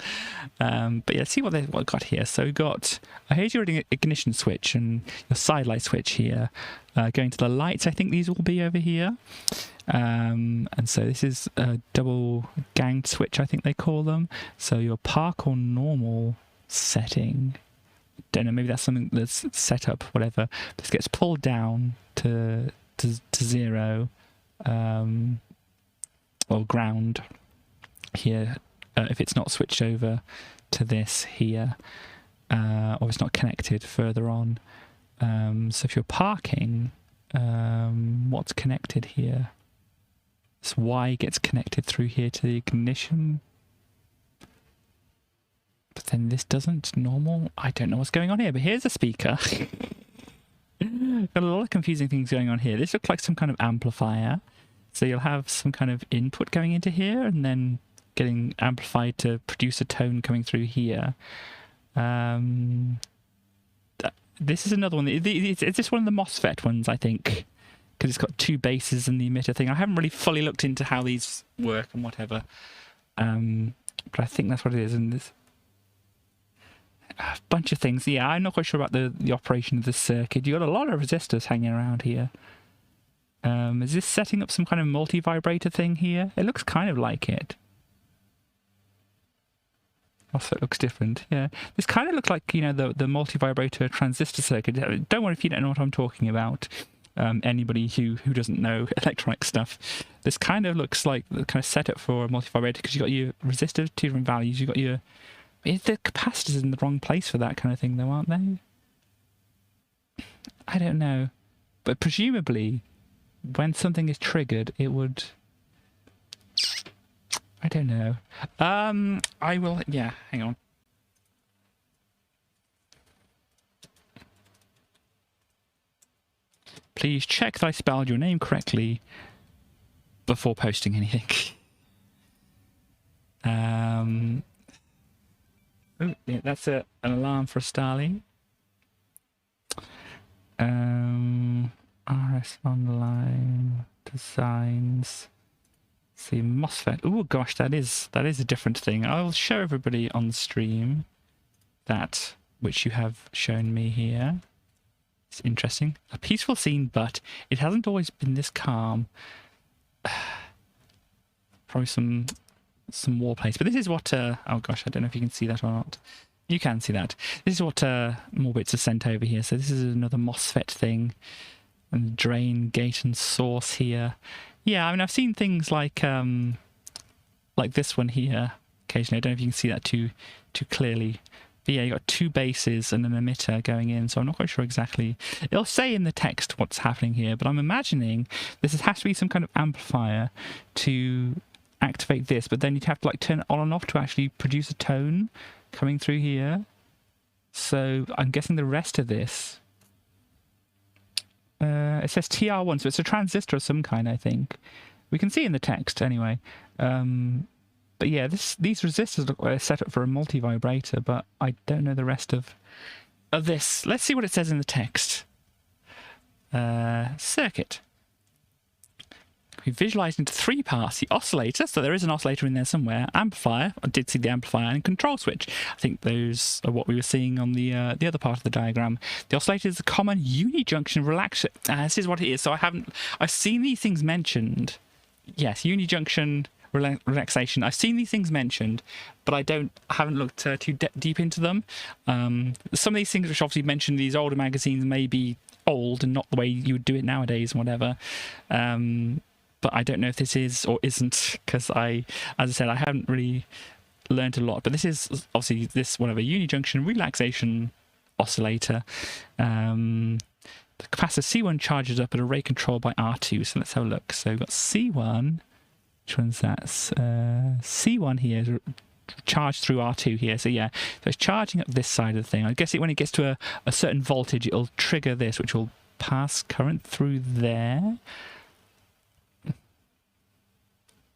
A: But yeah, let's see what I've got here. So we've got, here's your ignition switch and your side light switch here. Going to the lights, I think these will be over here. And so this is a double ganged switch, I think they call them. So your park or normal setting, don't know, maybe that's something that's set up, whatever. This gets pulled down to 0 or ground here if it's not switched over to this here, or it's not connected further on. So if you're parking, what's connected here? This Y gets connected through here to the ignition. But then this doesn't. Normal? I don't know what's going on here, but here's a speaker. Got a lot of confusing things going on here. This looks like some kind of amplifier. So you'll have some kind of input going into here and then getting amplified to produce a tone coming through here. This is another one. Is this one of the MOSFET ones, I think? Because it's got 2 bases and the emitter thing. I haven't really fully looked into how these work and whatever. But I think that's what it is. And there's a bunch of things. Yeah, I'm not quite sure about the operation of this circuit. You've got a lot of resistors hanging around here. Is this setting up some kind of multi-vibrator thing here? It looks kind of like it. Also, it looks different. Yeah, this kind of looks like, you know, the multi-vibrator transistor circuit. Don't worry if you don't know what I'm talking about. Anybody who doesn't know electronic stuff, this kind of looks like the kind of setup for a multi-vibrator, because you've got your resistors, 2 different values. You've got your... The capacitors in the wrong place for that kind of thing, though, aren't they? I don't know. But presumably, when something is triggered, it would... I don't know. I will... Yeah, hang on. Please check that I spelled your name correctly before posting anything. Oh, yeah, that's an alarm for a Starling. RS Online Designs. See, MOSFET. Oh gosh, that is a different thing. I'll show everybody on the stream that which you have shown me here. It's interesting. A peaceful scene, but it hasn't always been this calm. Probably some war plays. But this is what... oh gosh, I don't know if you can see that or not. You can see that. This is what more bits are sent over here. So this is another MOSFET thing. And drain, gate, and source here. Yeah, I mean, I've seen things like this one here occasionally. I don't know if you can see that too clearly. But yeah, you've got 2 bases and an emitter going in, so I'm not quite sure exactly. It'll say in the text what's happening here, but I'm imagining this has to be some kind of amplifier to activate this, but then you'd have to like turn it on and off to actually produce a tone coming through here. So I'm guessing the rest of this... it says TR1, so it's a transistor of some kind, I think. We can see in the text anyway. But yeah, these resistors look like a setup for a multi-vibrator, but I don't know the rest of this. Let's see what it says in the text. Circuit. We visualized into 3 parts. The oscillator, so there is an oscillator in there somewhere. Amplifier, I did see the amplifier, and control switch. I think those are what we were seeing on the other part of the diagram. The oscillator is a common unijunction relaxer. This is what it is. So I've seen these things mentioned. Yes, unijunction relaxation. I've seen these things mentioned, but I haven't looked too deep into them. Some of these things which obviously mentioned in these older magazines may be old and not the way you would do it nowadays and whatever. But I don't know if this is or isn't, because as I said, I haven't really learned a lot. But this is obviously this unijunction relaxation oscillator. The the capacitor C1 charges up at a rate controlled by R2. So let's have a look. So we've got C1. Which one's that? C1 here is charged through R2 here. So yeah, so it's charging up this side of the thing. I guess when it gets to a certain voltage, it'll trigger this, which will pass current through there.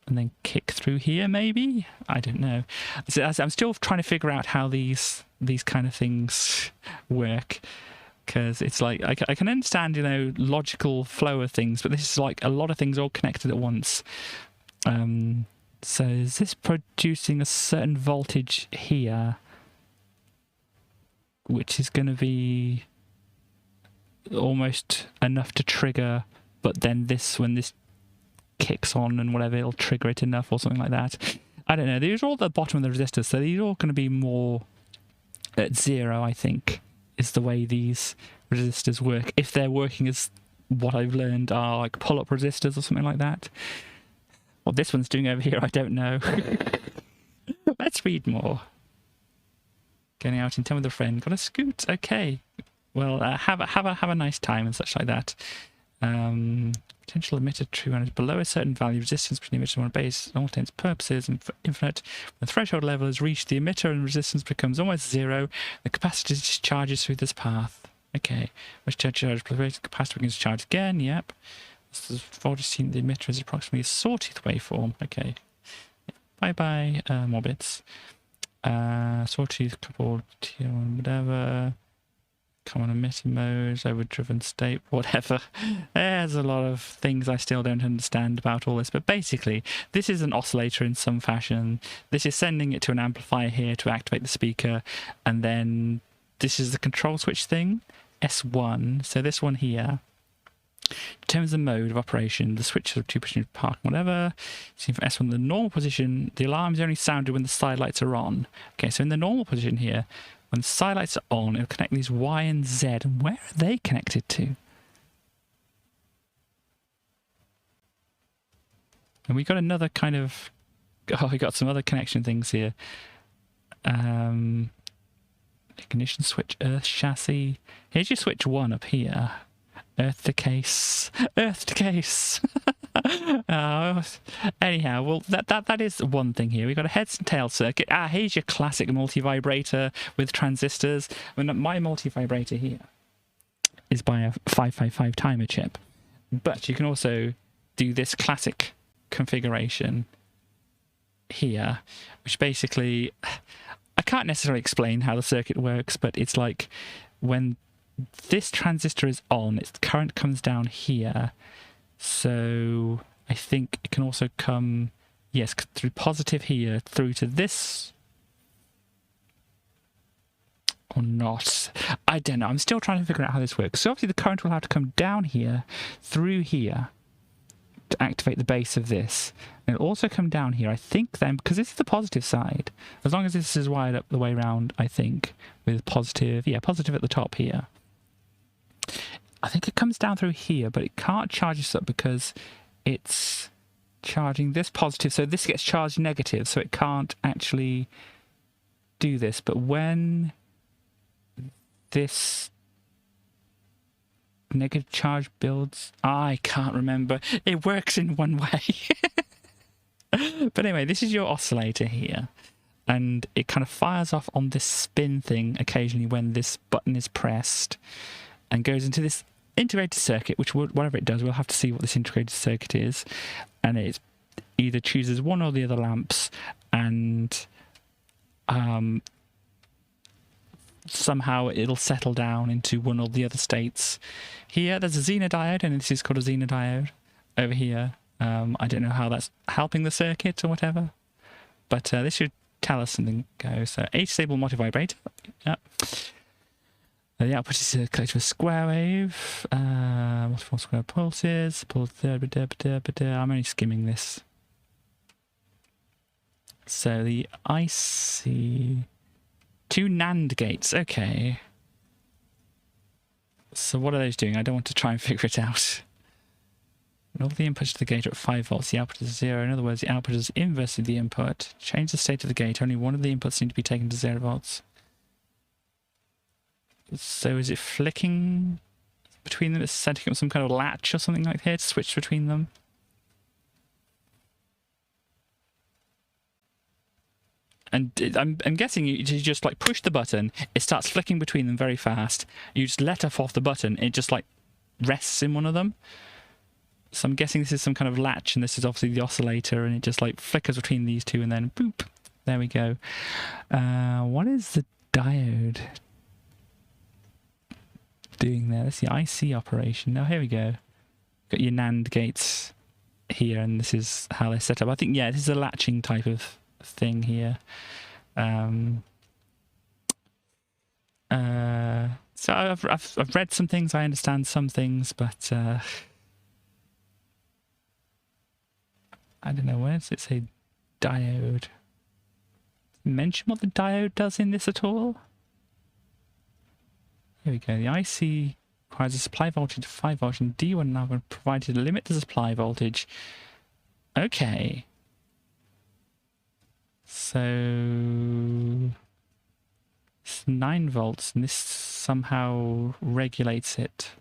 A: And then kick through here, maybe? I don't know. So I'm still trying to figure out how these kind of things work. Because it's like, I can understand, logical flow of things, but this is like a lot of things all connected at once. So is this producing a certain voltage here, which is going to be almost enough to trigger, but then when this kicks on and whatever, it'll trigger it enough or something like that. I don't know. These are all at the bottom of the resistors, so these are all going to be more at 0, I think, is the way these resistors work. If they're working as what I've learned are like pull-up resistors or something like that. What this one's doing over here, I don't know. Let's read more. Going out in town with a friend. Got a scoot. Okay. Well, have a nice time and such like that. Potential emitter true and is below a certain value. Resistance between the emitter and one base, all intents purposes, and infinite. When the threshold level is reached, the emitter and resistance becomes almost 0. The capacitor discharges through this path. Okay. Which charge plus the capacitor begins to charge again. Yep. This is voltage seen the emitter is approximately a sawtooth waveform. Okay. Bye bye, more bits. Sawtooth coupled to whatever. Common emitter modes, overdriven state, whatever. There's a lot of things I still don't understand about all this, but basically, this is an oscillator in some fashion. This is sending it to an amplifier here to activate the speaker, and then this is the control switch thing, S1. So this one here determines the mode of operation. The switch of 2 position park, whatever. See for S1, the normal position, the alarm is only sounded when the side lights are on. Okay, so in the normal position here, when the side lights are on, it'll connect these Y and Z. And where are they connected to? And we got another kind of... Oh, we got some other connection things here. Ignition switch, earth chassis. Here's your switch 1 up here. Earth to case. Earth to case. Anyhow, well, that is one thing here. We've got a heads and tails circuit. Here's your classic multi-vibrator with transistors. I mean, my multi-vibrator here is by a 555 timer chip. But you can also do this classic configuration here, which basically... I can't necessarily explain how the circuit works, but it's like when this transistor is on, its current comes down here. So I think it can also come, yes, through positive here, through to this. Or not. I don't know. I'm still trying to figure out how this works. So obviously the current will have to come down here, through here, to activate the base of this. And it'll also come down here, I think then, because this is the positive side. As long as this is wired up the way around, I think, with positive, yeah, positive at the top here. I think it comes down through here, but it can't charge this up because it's charging this positive. So this gets charged negative, so it can't actually do this. But when this negative charge builds, I can't remember. It works in one way. But anyway, this is your oscillator here. And it kind of fires off on this spin thing occasionally when this button is pressed, and goes into this integrated circuit, which whatever it does, we'll have to see what this integrated circuit is. And it either chooses one or the other lamps, and somehow it'll settle down into one or the other states. Here, there's a Zener diode, and this is called a Zener diode over here. I don't know how that's helping the circuit or whatever, but this should tell us something. Go. So, H-stable multivibrator. Yep. The output is collected with square wave, multiple square pulses, I'm only skimming this. So the IC, 2 NAND gates, okay. So what are those doing? I don't want to try and figure it out. When all the inputs to the gate are at 5 volts, the output is 0. In other words, the output is inverse of the input. Change the state of the gate, only one of the inputs need to be taken to 0 volts. So is it flicking between them. It's setting up some kind of latch or something like here to switch between them. And I'm guessing you just like push the button, it starts flicking between them very fast. You just let off the button, it just like rests in one of them. So I'm guessing this is some kind of latch, and this is obviously the oscillator, and it just like flickers between these two, and then boop, there we go. What is the diode doing there? That's the IC operation. Now here we go. Got your NAND gates here, and this is how they're set up. I think, yeah, this is a latching type of thing here. So I've read some things, I understand some things, but I don't know, where does it say diode? Mention what the diode does in this at all? Here we go. The IC requires a supply voltage of 5 volts, and D1 now going to provide to limit the supply voltage. Okay. So it's 9 volts, and this somehow regulates it.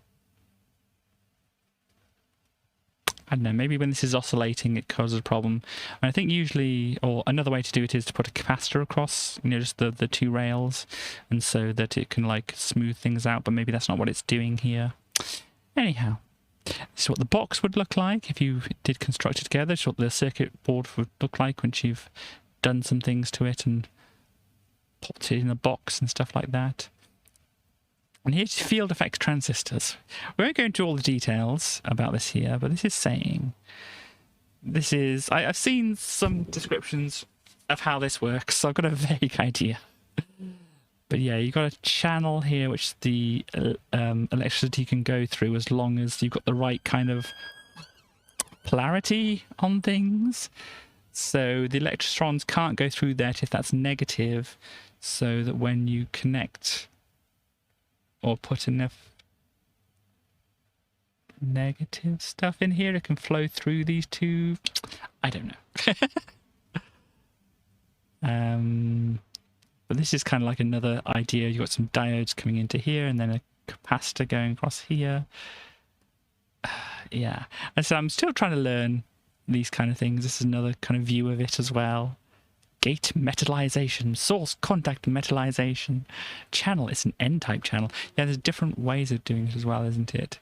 A: I don't know, maybe when this is oscillating it causes a problem. And I think usually, or another way to do it is to put a capacitor across, you know, just the two rails, and so that it can like smooth things out, but maybe that's not what it's doing here. Anyhow, this is what the box would look like if you did construct it together. This is what the circuit board would look like once you've done some things to it and popped it in a box and stuff like that. And here's field effects transistors. We won't go into all the details about this here, but this is saying, this is, I've seen some descriptions of how this works, so I've got a vague idea. But yeah, you've got a channel here which the electricity can go through as long as you've got the right kind of polarity on things. So the electrons can't go through that if that's negative, so that when you connect or put enough negative stuff in here, it can flow through these two. I don't know. But this is kind of like another idea. You've got some diodes coming into here, and then a capacitor going across here. Yeah, and so I'm still trying to learn these kind of things. This is another kind of view of it as well. Gate metallization, source contact metallization, channel, it's an N-type channel. Yeah, there's different ways of doing it as well, isn't it?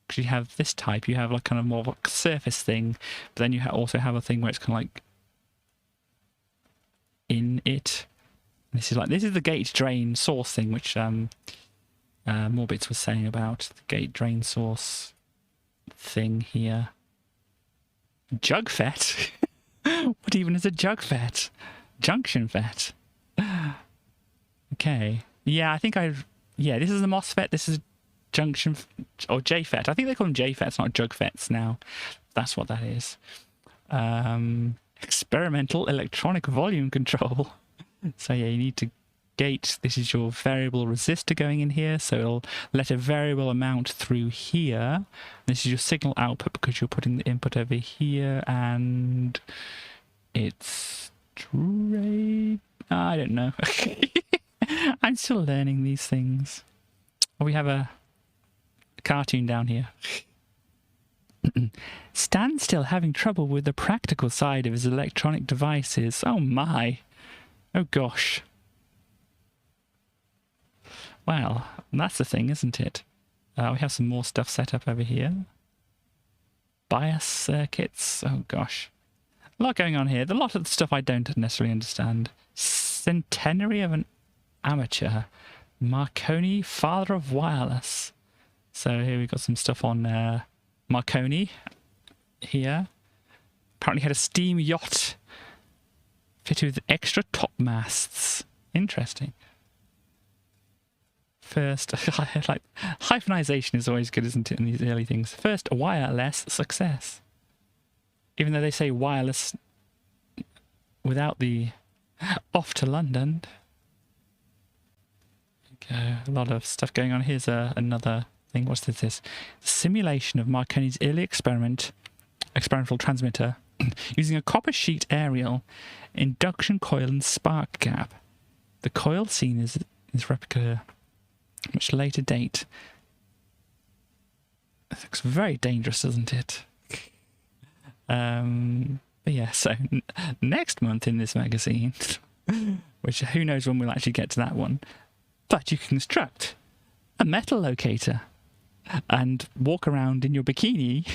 A: Because you have this type, you have like kind of more of a surface thing, but then you also have a thing where it's kind of like in it. This is the gate drain source thing, which Morbits was saying about the gate drain source thing here. Jug FET? What even is a jug FET? Junction FET. Okay. Yeah, I think yeah, this is a MOSFET, this is junction, or JFET. I think they call them JFETs, not jug FETs now. That's what that is. Experimental electronic volume control. So yeah, you need to gate, this is your variable resistor going in here, so it'll let a variable amount through here. This is your signal output because you're putting the input over here, and it's straight. I don't know. I'm still learning these things. Oh, we have a cartoon down here. Stan's still having trouble with the practical side of his electronic devices. Oh my. Oh gosh. Well, that's the thing, isn't it? We have some more stuff set up over here. Bias circuits. Oh gosh. A lot going on here. A lot of the stuff I don't necessarily understand. Centenary of an amateur. Marconi, father of wireless. So here we've got some stuff on Marconi here. Apparently had a steam yacht fitted with extra topmasts. Interesting. First, like hyphenization is always good, isn't it, in these early things? First, wireless success. Even though they say wireless without the off to London. Okay, a lot of stuff going on. Here's another thing. What's this? The simulation of Marconi's early experimental transmitter using a copper sheet aerial, induction coil and spark gap. The coil seen is replica much later date. It looks very dangerous, doesn't it? But yeah, so next month in this magazine, which who knows when we'll actually get to that one, but you can construct a metal locator and walk around in your bikini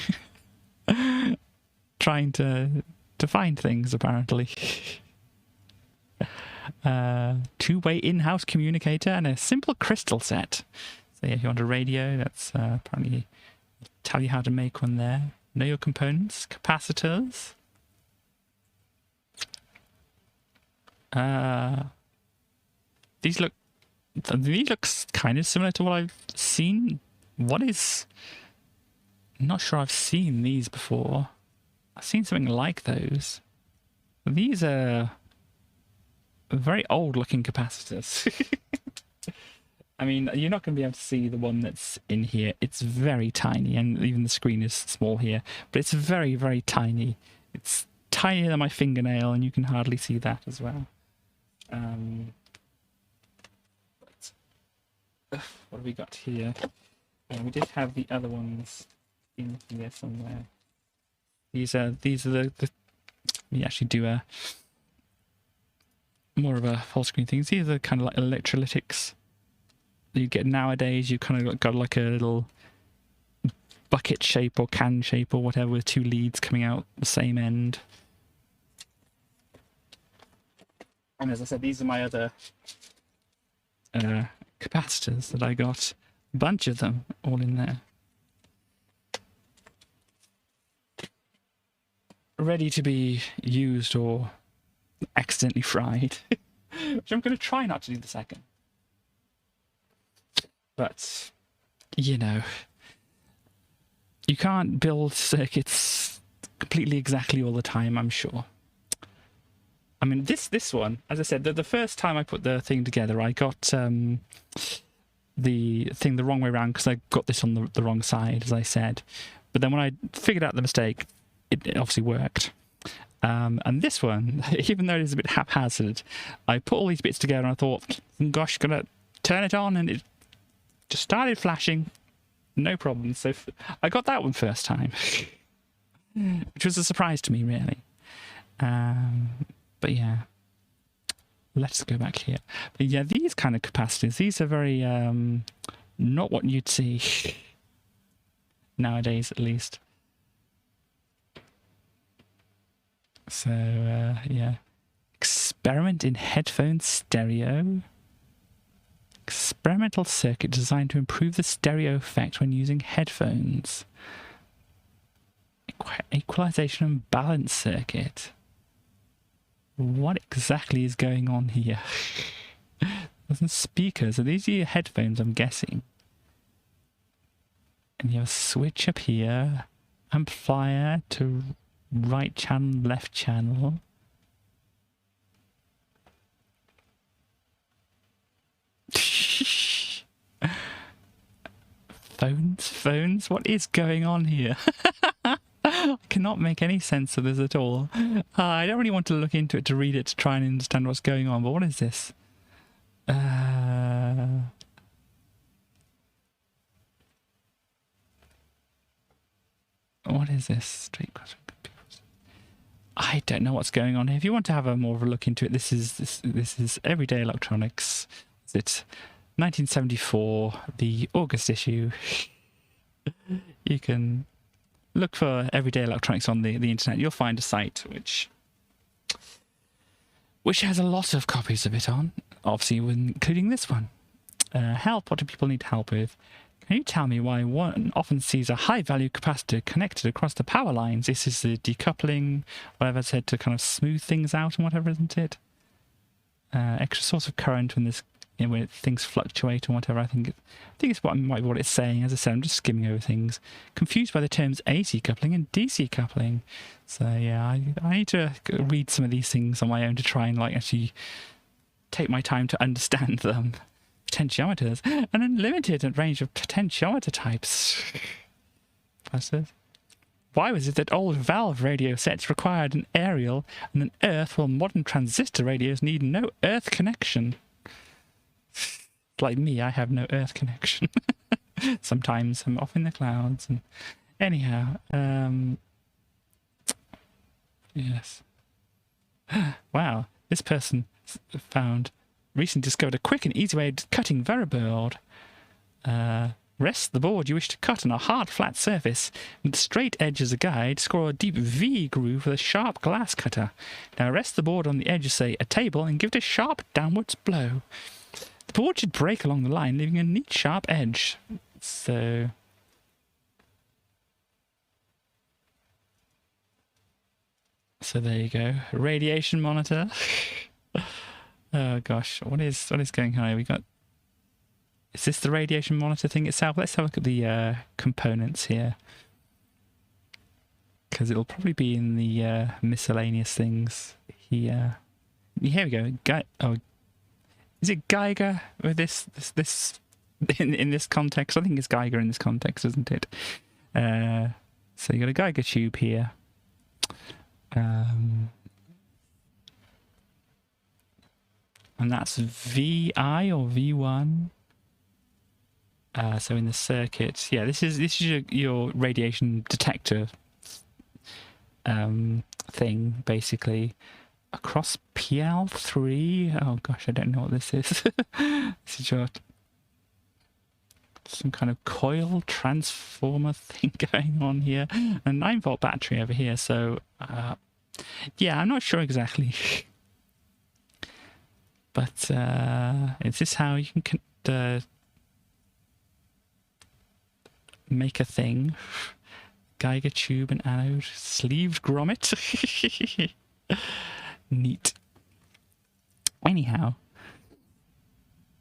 A: trying to find things, apparently. Two-way in-house communicator and a simple crystal set. So yeah, if you want a radio, that's apparently tell you how to make one there. Know your components, capacitors. These look kind of similar to what I've seen. What is? I'm not sure I've seen these before. I've seen something like those. These are very old-looking capacitors. I mean, you're not going to be able to see the one that's in here. It's very tiny, and even the screen is small here. But it's very, very tiny. It's tinier than my fingernail, and you can hardly see that as well. What have we got here? We did have the other ones in here somewhere. These are the we actually do a more of a full screen thing. These are kind of like electrolytics that you get nowadays. You kind of got like a little bucket shape or can shape or whatever with two leads coming out the same end. And as I said, these are my other capacitors that I got. A bunch of them all in there. Ready to be used or accidentally fried. Which I'm going to try not to do the second. But, you know, you can't build circuits completely exactly all the time, I'm sure. I mean, this one, as I said, the first time I put the thing together, I got the thing the wrong way around because I got this on the wrong side, as I said. But then when I figured out the mistake, it obviously worked. And this one, even though it is a bit haphazard, I put all these bits together and I thought, gosh, gonna turn it on, and it just started flashing. No problem. So I got that one first time, which was a surprise to me, really. But yeah, let's go back here. But yeah, these kind of capacitors, these are very not what you'd see nowadays, at least. So yeah, experiment in headphone stereo. Experimental circuit designed to improve the stereo effect when using headphones. Equalization and balance circuit. What exactly is going on here? There's some speakers. Are these your headphones, I'm guessing? And you have a switch up here. Amplifier to right channel, left channel. Phones? What is going on here? I cannot make any sense of this at all. I don't really want to look into it to read it to try and understand what's going on, but what is this? What is this? Straight cross computers. I don't know what's going on here. If you want to have a more of a look into it, this is Everyday Electronics. It's 1974, the August issue. You can look for Everyday Electronics on the internet. You'll find a site which has a lot of copies of it on, obviously including this one. Help, what do people need help with? Can you tell me why one often sees a high-value capacitor connected across the power lines? This is the decoupling, whatever I said, to kind of smooth things out and whatever, isn't it? Extra source of current when when things fluctuate and whatever. I think it's what might be what it's saying. As I said, I'm just skimming over things. Confused by the terms AC coupling and DC coupling. So yeah, I need to read some of these things on my own to try and actually take my time to understand them. Potentiometers, an unlimited range of potentiometer types. Why was it that old valve radio sets required an aerial and an earth, while modern transistor radios need no earth connection? Like me, I have no earth connection. Sometimes I'm off in the clouds. And anyhow, yes. Wow, this person recently discovered a quick and easy way of cutting variable. Rest the board you wish to cut on a hard, flat surface. With the straight edge as a guide, score a deep V groove with a sharp glass cutter. Now rest the board on the edge of, say, a table and give it a sharp downwards blow. The board should break along the line, leaving a neat, sharp edge. So there you go. Radiation monitor. Oh gosh, what is going on here? We got. Is this the radiation monitor thing itself? Let's have a look at the components here, because it'll probably be in the miscellaneous things here. Here we go. Is it Geiger with this in this context? I think it's Geiger in this context, isn't it? So you got a Geiger tube here. And that's VI or V1. So in the circuit, yeah, this is your radiation detector thing, basically. Across PL3. Oh gosh, I don't know what this is. This is some kind of coil transformer thing going on here. A 9-volt battery over here. So yeah, I'm not sure exactly. But is this how you can make a thing? Geiger tube and anode, sleeved grommet. Neat. Anyhow,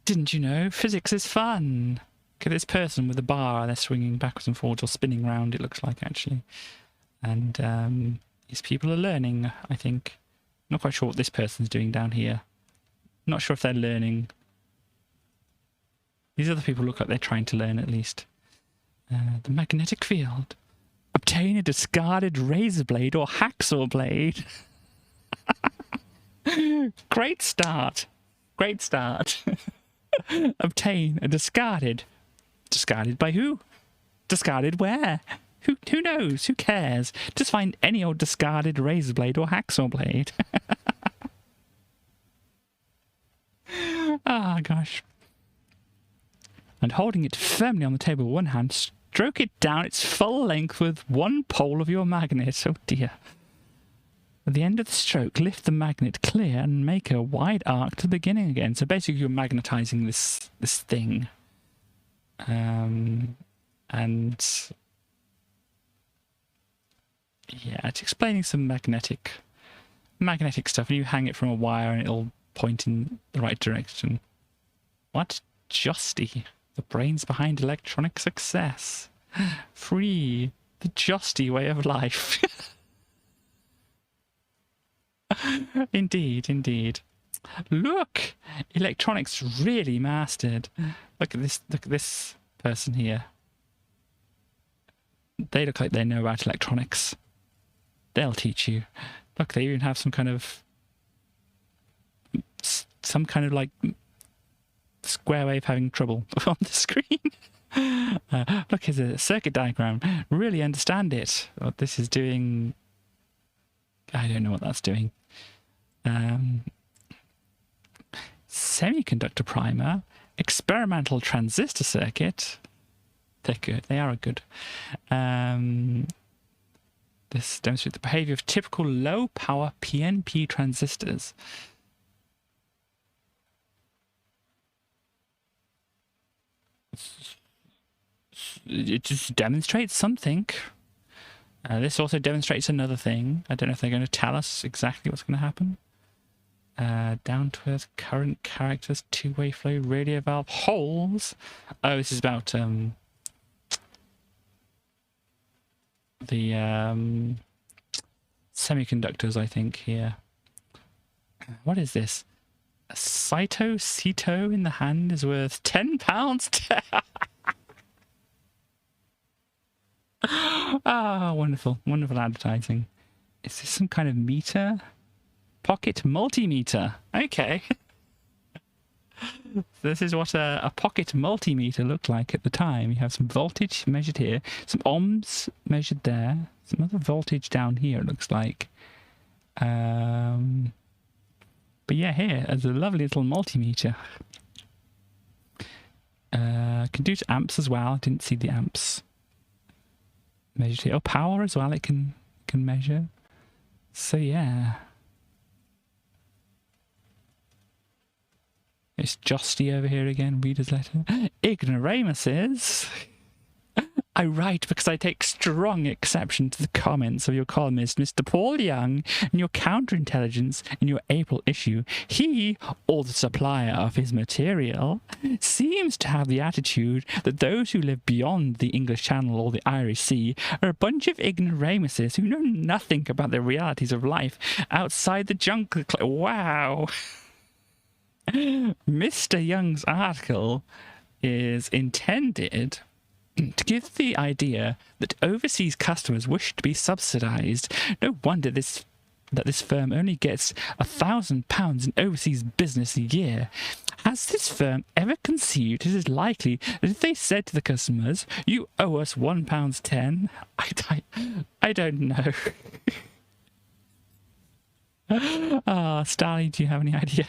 A: didn't you know physics is fun? Look at this person with a bar. They're swinging backwards and forwards or spinning round, it looks like, actually. And these people are learning, I think. Not quite sure what this person's doing down here. Not sure if they're learning. These other people look like they're trying to learn, at least. The magnetic field. Obtain a discarded razor blade or hacksaw blade. Great start. Great start. Obtain a discarded. Discarded by who? Discarded where? Who knows? Who cares? Just find any old discarded razor blade or hacksaw blade. Ah, gosh. And holding it firmly on the table with one hand, stroke it down its full length with one pole of your magnet. Oh dear. At the end of the stroke, lift the magnet clear and make a wide arc to the beginning again. So basically you're magnetizing this thing. And yeah, it's explaining some magnetic stuff, and you hang it from a wire and it'll point in the right direction. What? Justy, the brains behind electronic success. Free, the Justy way of life. Indeed, indeed. Look, electronics really mastered. Look at this person here. They look like they know about electronics. They'll teach you. Look, they even have some kind of like square wave having trouble on the screen. Look, here's a circuit diagram. Really understand it. What this is doing, I don't know what that's doing. Semiconductor primer, experimental transistor circuit. They're good. They are good. This demonstrates the behavior of typical low-power PNP transistors. It just demonstrates something. This also demonstrates another thing. I don't know if they're going to tell us exactly what's going to happen. Down to earth current characters, two-way flow, radio valve, holes. Oh, this is about the semiconductors, I think, here. What is this? A Ceto in the hand is worth £10. Ah, wonderful, wonderful advertising. Is this some kind of meter? Pocket multimeter. Okay. This is what a pocket multimeter looked like at the time. You have some voltage measured here, some ohms measured there, some other voltage down here, it looks like. But yeah, here, there's a lovely little multimeter. Can do to amps as well. I didn't see the amps measured here. Oh, power as well, it can measure. So yeah. It's Josty over here again, reader's letter. Ignoramuses. I write because I take strong exception to the comments of your columnist, Mr. Paul Young, and your counterintelligence in your April issue. He, or the supplier of his material, seems to have the attitude that those who live beyond the English Channel or the Irish Sea are a bunch of ignoramuses who know nothing about the realities of life outside the jungle. Wow. Mr. Young's article is intended to give the idea that overseas customers wish to be subsidised. No wonder that this firm only gets £1,000 in overseas business a year. Has this firm ever conceived it is likely that if they said to the customers, "You owe us £1.10," I don't know. Starly, do you have any idea?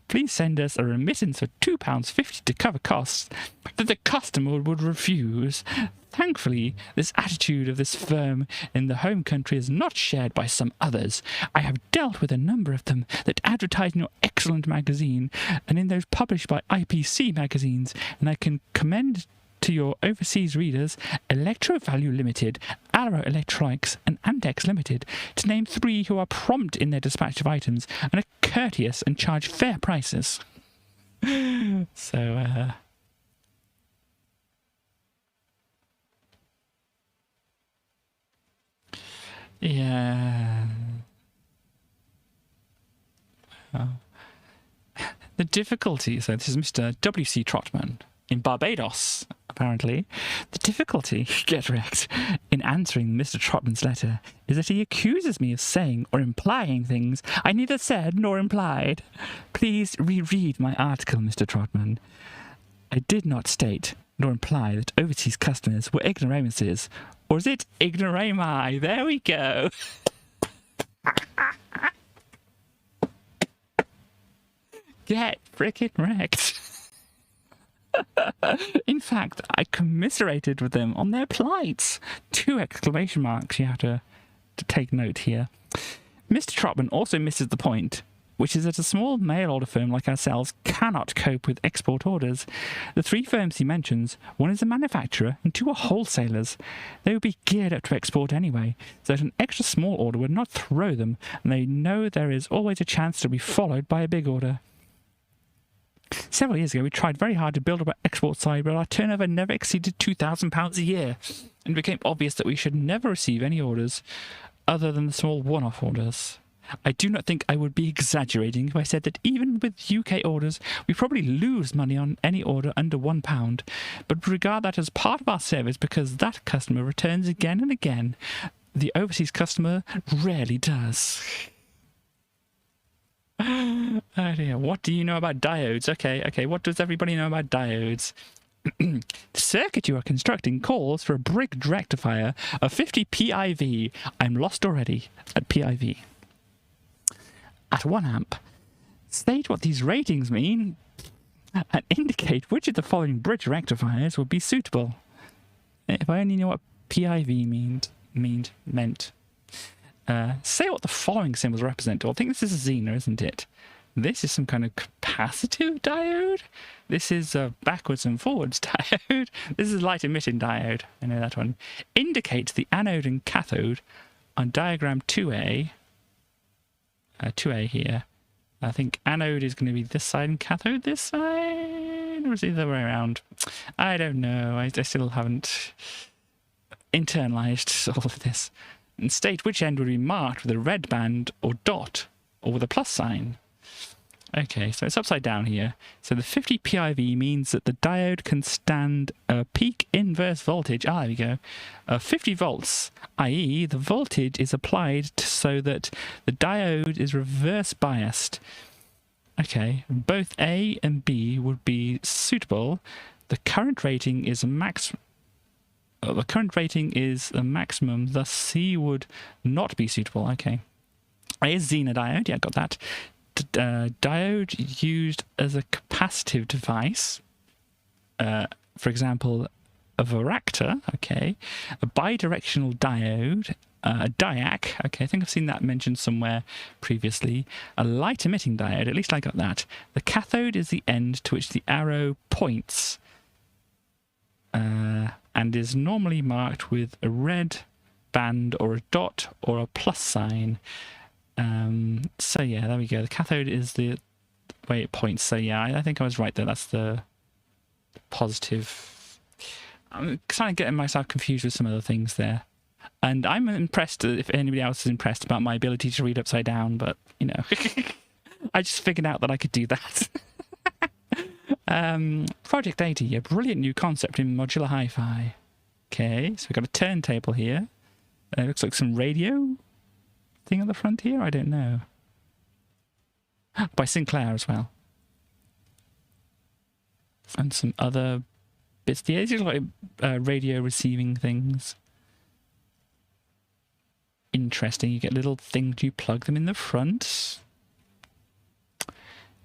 A: Please send us a remittance for £2.50 to cover costs, that the customer would refuse. Thankfully, this attitude of this firm in the home country is not shared by some others. I have dealt with a number of them that advertise in your excellent magazine and in those published by IPC magazines, and I can commend to your overseas readers Electro Value Limited, Arrow Electronics, and Andex Limited, to name 3 who are prompt in their dispatch of items and are courteous and charge fair prices. So, yeah. Well, the difficulty, so this is Mr. W.C. Trotman in Barbados, apparently. The difficulty, get wrecked, in answering Mr. Trotman's letter is that he accuses me of saying or implying things I neither said nor implied. Please reread my article, Mr. Trotman. I did not state nor imply that overseas customers were ignoramuses. Or is it ignorami? There we go. Get frickin' wrecked. In fact, I commiserated with them on their plights. 2 exclamation marks you have to take note here. Mr. Trotman also misses the point, which is that a small mail order firm like ourselves cannot cope with export orders. The 3 firms he mentions, 1 is a manufacturer and 2 are wholesalers. They would be geared up to export anyway, so that an extra small order would not throw them, and they know there is always a chance to be followed by a big order. Several years ago, we tried very hard to build up our export side, but our turnover never exceeded £2,000 a year, and it became obvious that we should never receive any orders other than the small one-off orders. I do not think I would be exaggerating if I said that even with UK orders, we probably lose money on any order under £1, but regard that as part of our service because that customer returns again and again. The overseas customer rarely does. Oh dear, what do you know about diodes? Okay, what does everybody know about diodes? The circuit you are constructing calls for a bridge rectifier of 50 PIV. I'm lost already at PIV. At 1 amp. State what these ratings mean and indicate which of the following bridge rectifiers would be suitable. If I only knew what PIV meant. Say what the following symbols represent. Well, I think this is a Zener, isn't it? This is some kind of capacitive diode. This is a backwards and forwards diode. This is a light emitting diode. I know that one. Indicates the anode and cathode on diagram 2A. 2A here. I think anode is going to be this side and cathode this side. Or is it the other way around? I don't know. I still haven't internalized all of this. And state which end would be marked with a red band or dot or with a plus sign. Okay, so it's upside down here. So the 50 PIV means that the diode can stand a peak inverse voltage, there we go, of 50 volts, i.e. the voltage is applied so that the diode is reverse biased. Okay, both A and B would be suitable. The current rating is a maximum, thus C would not be suitable. Okay. A is Zener diode, yeah, got that. Diode used as a capacitive device. For example, a varactor, okay. A bidirectional diode, a diac, okay, I think I've seen that mentioned somewhere previously. A light emitting diode, at least I got that. The cathode is the end to which the arrow points, and is normally marked with a red band or a dot or a plus sign. So yeah, there we go. The cathode is the way it points. So yeah, I think I was right there. That's the positive. I'm kind of getting myself confused with some other things there. And I'm impressed, if anybody else is impressed, about my ability to read upside down, but, you know, I just figured out that I could do that. Project 80, a brilliant new concept in modular hi-fi. Okay, so we've got a turntable here. It looks like some radio thing at the front here. I don't know. By Sinclair as well. And some other bits. These are like radio receiving things. Interesting. You get little things, you plug them in the front.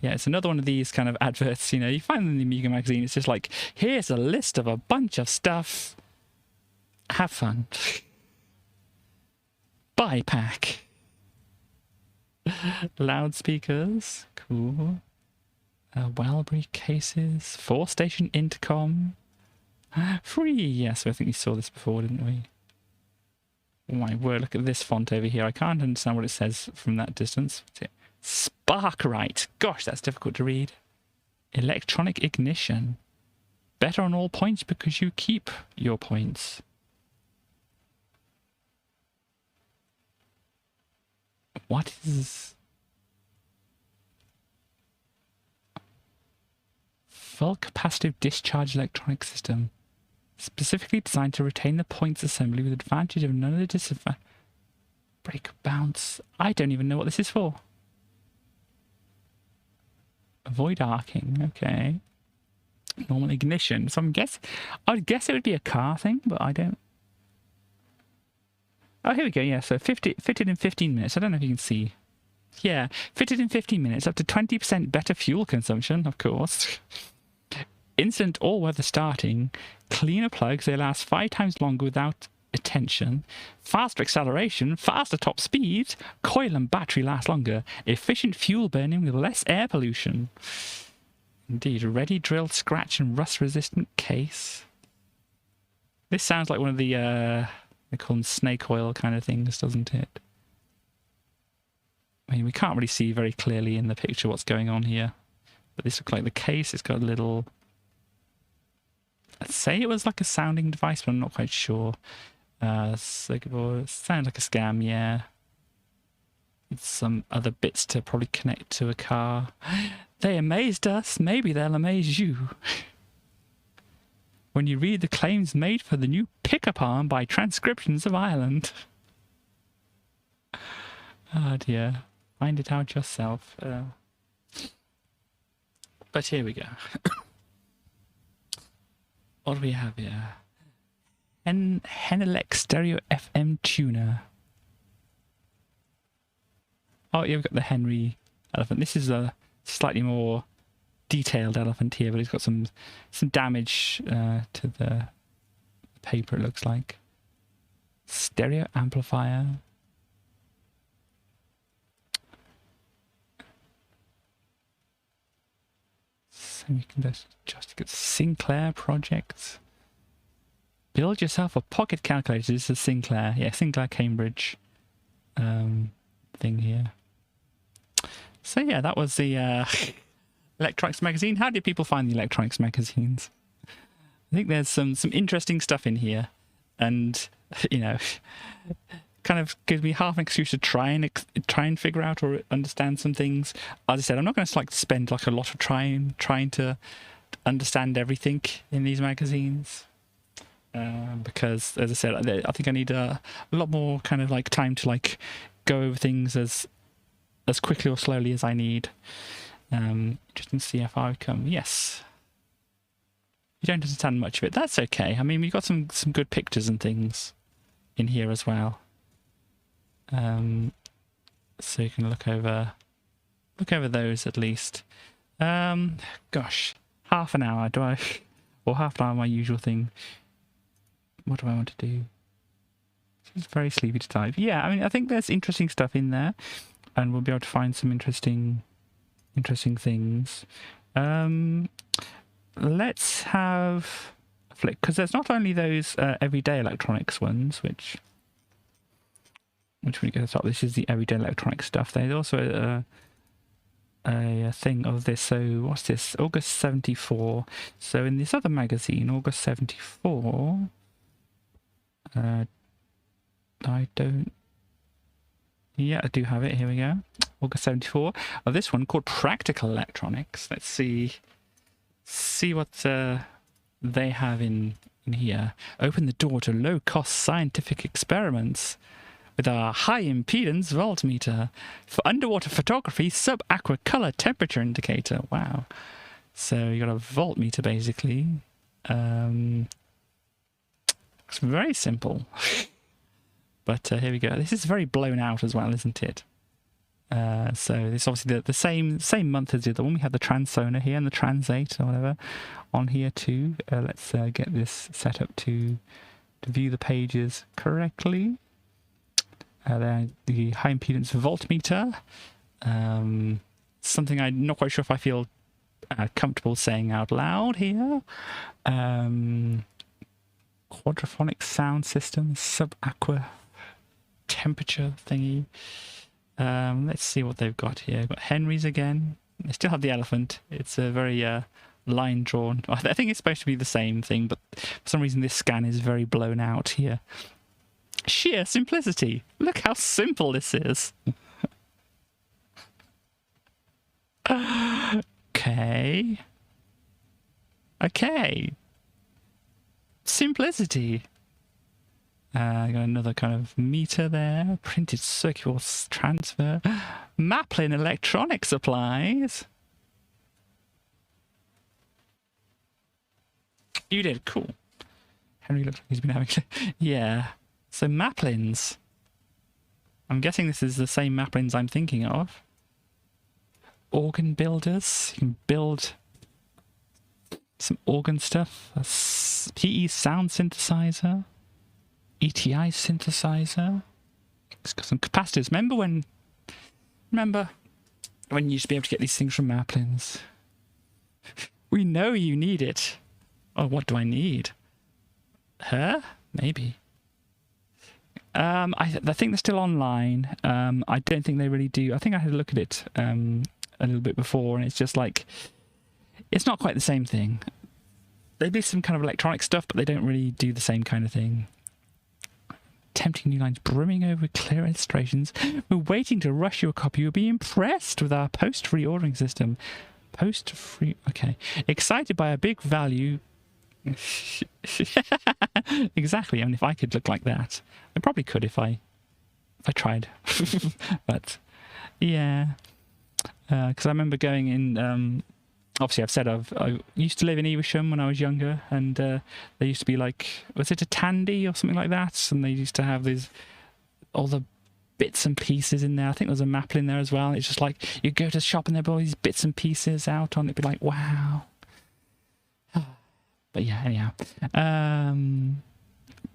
A: Yeah, it's another one of these kind of adverts, you know, you find them in the Amiga magazine. It's just like, here's a list of a bunch of stuff. Have fun. Buy pack. Loudspeakers. Cool. Welbury cases. 4-station intercom. Free. Yes, I think we saw this before, didn't we? Oh my word, look at this font over here. I can't understand what it says from that distance. What's it? Sparkrite. Gosh, that's difficult to read. Electronic ignition. Better on all points because you keep your points. What is... Full capacitive discharge electronic system. Specifically designed to retain the points assembly with advantage of none of the disadvantage. Break bounce. I don't even know what this is for. Avoid arcing. Okay. Normal ignition. So I would guess it would be a car thing, but I don't. Oh, here we go. Yeah, so fitted in 15 minutes. I don't know if you can see. Yeah, fitted in 15 minutes, up to 20% better fuel consumption, of course. Instant all-weather starting, cleaner plugs, they last 5 times longer without attention, faster acceleration, faster top speed, coil and battery last longer, efficient fuel burning with less air pollution. Indeed, ready drilled scratch and rust-resistant case. This sounds like one of the, they call them snake oil kind of things, doesn't it? I mean, we can't really see very clearly in the picture what's going on here. But this looks like the case. It's got a little... I'd say it was like a sounding device, but I'm not quite sure. Sounds like a scam, yeah. Some other bits to probably connect to a car. They amazed us. Maybe they'll amaze you. When you read the claims made for the new pickup arm by Transcriptions of Ireland. Oh dear. Find it out yourself. But here we go. What do we have here? Henelec Stereo FM tuner. Oh, yeah, we've got the Henry elephant. This is a slightly more detailed elephant here, but it's got some damage to the paper, it looks like. Stereo amplifier. Semiconductor joystick. Sinclair project. Build yourself a pocket calculator. This is Sinclair. Yeah, Sinclair Cambridge thing here. So yeah, that was the electronics magazine. How did people find the electronics magazines? I think there's some interesting stuff in here, and you know, kind of gives me half an excuse to try and figure out or understand some things. As I said, I'm not going to like spend like a lot of trying to understand everything in these magazines, because as I said, I think I need a lot more kind of like time to like go over things as quickly or slowly as I need. Interesting to see how far we've come. Yes. You don't understand much of it. That's okay. I mean, we've got some good pictures and things in here as well. So you can look over those at least. Gosh, half an hour or half an hour, my usual thing. What do I want to do? It's very sleepy to type. Yeah, I mean, I think there's interesting stuff in there, and we'll be able to find some interesting things. Let's have a flick, because there's not only those everyday electronics ones, which we go to the top. This is the everyday electronic stuff. There's also a thing of this. So what's this? August 74. So in this other magazine, August 74, I don't... Yeah, I do have it. Here we go. August 74. Of this one called Practical Electronics. Let's see what they have in here. Open the door to low-cost scientific experiments with our high-impedance voltmeter for underwater photography, sub-aqua color temperature indicator. Wow. So you got a voltmeter, basically. It's very simple. But here we go. This is very blown out as well, isn't it? So this is obviously the same month as the other one. We have the Transonar here and the Transate or whatever on here too. Let's get this set up to view the pages correctly. The high impedance voltmeter. Something I'm not quite sure if I feel comfortable saying out loud here. Quadraphonic sound system, sub-aqua temperature thingy. Let's see what they've got here. We've got Henry's again. They still have the elephant. It's a very line drawn. I think it's supposed to be the same thing, but for some reason this scan is very blown out here. Sheer simplicity. Look how simple this is. Okay. Simplicity. Got another kind of meter there. Printed circuit transfer. Maplin electronic supplies. You did. Cool. Henry looks like he's been having... Yeah. So Maplins. I'm guessing this is the same Maplins I'm thinking of. Organ builders. You can build some organ stuff. A PE sound synthesizer. ETI synthesizer. It's got some capacitors. Remember when you used to be able to get these things from Maplins? We know you need it. Oh, what do I need? Her? Maybe. I think they're still online. I don't think they really do. I think I had a look at it a little bit before, and it's just like, it's not quite the same thing. They do some kind of electronic stuff, but they don't really do the same kind of thing. Tempting new lines brimming over with clear illustrations. We're waiting to rush you a copy. You'll be impressed with our post-free ordering system. Post-free, okay. Excited by a big value. Exactly. I mean, if I could look like that, I probably could if I tried. But yeah, because I remember going in. Obviously, I've said I used to live in Evesham when I was younger, and there used to be like, was it a Tandy or something like that? And they used to have all the bits and pieces in there. I think there was a Maplin there as well. It's just like you go to the shop and there'd be all these bits and pieces out on it. Be like, wow. But yeah, anyhow.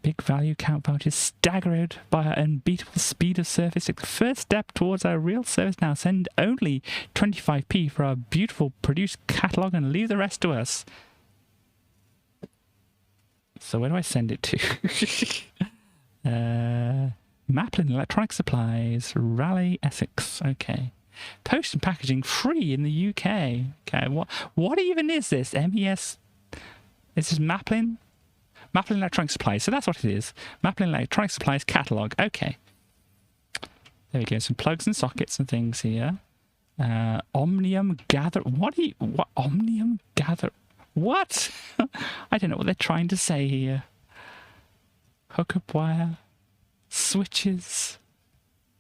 A: Big value count vouchers staggered by our unbeatable speed of service. It's the first step towards our real service now. Send only 25p for our beautiful produced catalogue and leave the rest to us. So where do I send it to? Maplin Electronic Supplies, Raleigh, Essex. Okay. Post and packaging free in the UK. Okay, what even is this? MES... This is Maplin? Maplin Electronic Supplies. So that's what it is. Maplin Electronic Supplies catalogue. Okay. There we go. Some plugs and sockets and things here. Omnium Gather... What? Omnium Gather... What? I don't know what they're trying to say here. Hookup wire. Switches.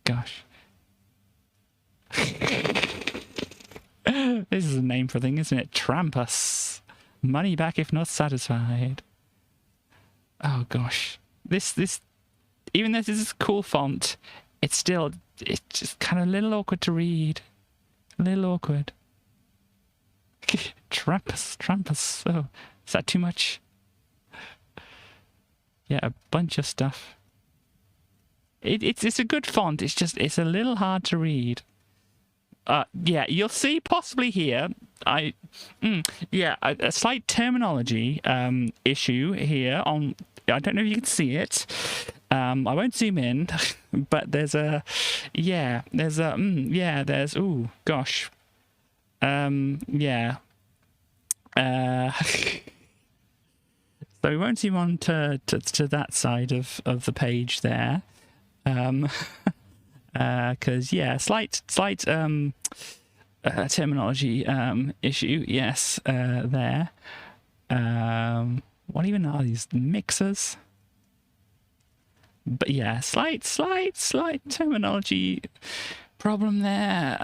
A: Gosh. This is a name for a thing, isn't it? Trampus. Money back if not satisfied. Oh gosh. This even though this is a cool font, it's just kind of a little awkward to read. A little awkward. Trampus. Oh, is that too much? Yeah, a bunch of stuff. It's a good font. It's a little hard to read. Yeah, you'll see possibly here. A slight terminology issue here on. I don't know if you can see it. I won't zoom in, but there's ooh gosh. Yeah. So we won't zoom on to that side of the page there. Because slight terminology issue, yes, there. What even are these mixers? But yeah, slight terminology problem there.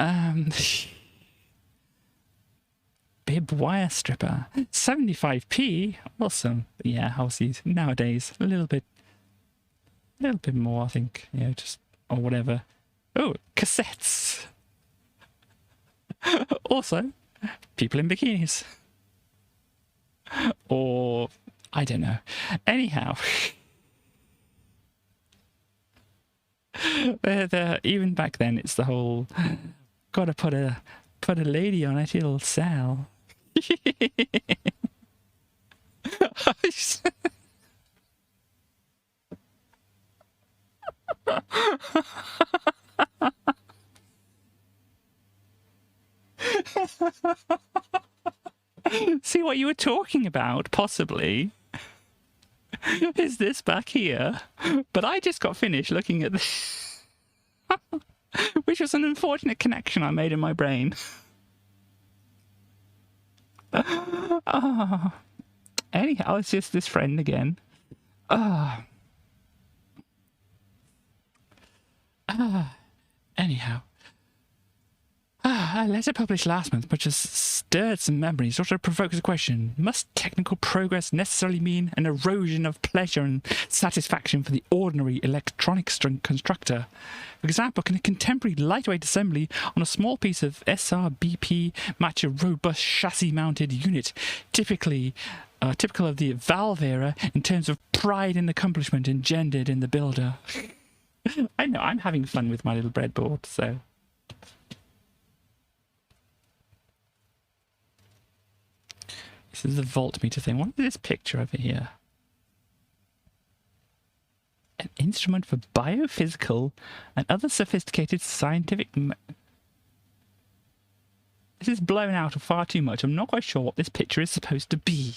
A: Bib wire stripper, 75p, awesome. But yeah, obviously nowadays a little bit more, I think, just or whatever. Oh, cassettes. Also, people in bikinis. Or I don't know. Anyhow, even back then, it's the whole gotta put a lady on it, it'll sell. See what you were talking about, possibly, is this back here. But I just got finished looking at this, which was an unfortunate connection I made in my brain. Anyhow, it's just this friend again. Anyhow. A letter published last month which has stirred some memories, also provokes a question. Must technical progress necessarily mean an erosion of pleasure and satisfaction for the ordinary electronic constructor? For example, can a contemporary lightweight assembly on a small piece of SRBP match a robust chassis-mounted unit, typical of the valve era in terms of pride and accomplishment engendered in the builder? I know, I'm having fun with my little breadboard, so... This is the voltmeter thing. What is this picture over here? An instrument for biophysical and other sophisticated scientific... This is blown out far too much. I'm not quite sure what this picture is supposed to be.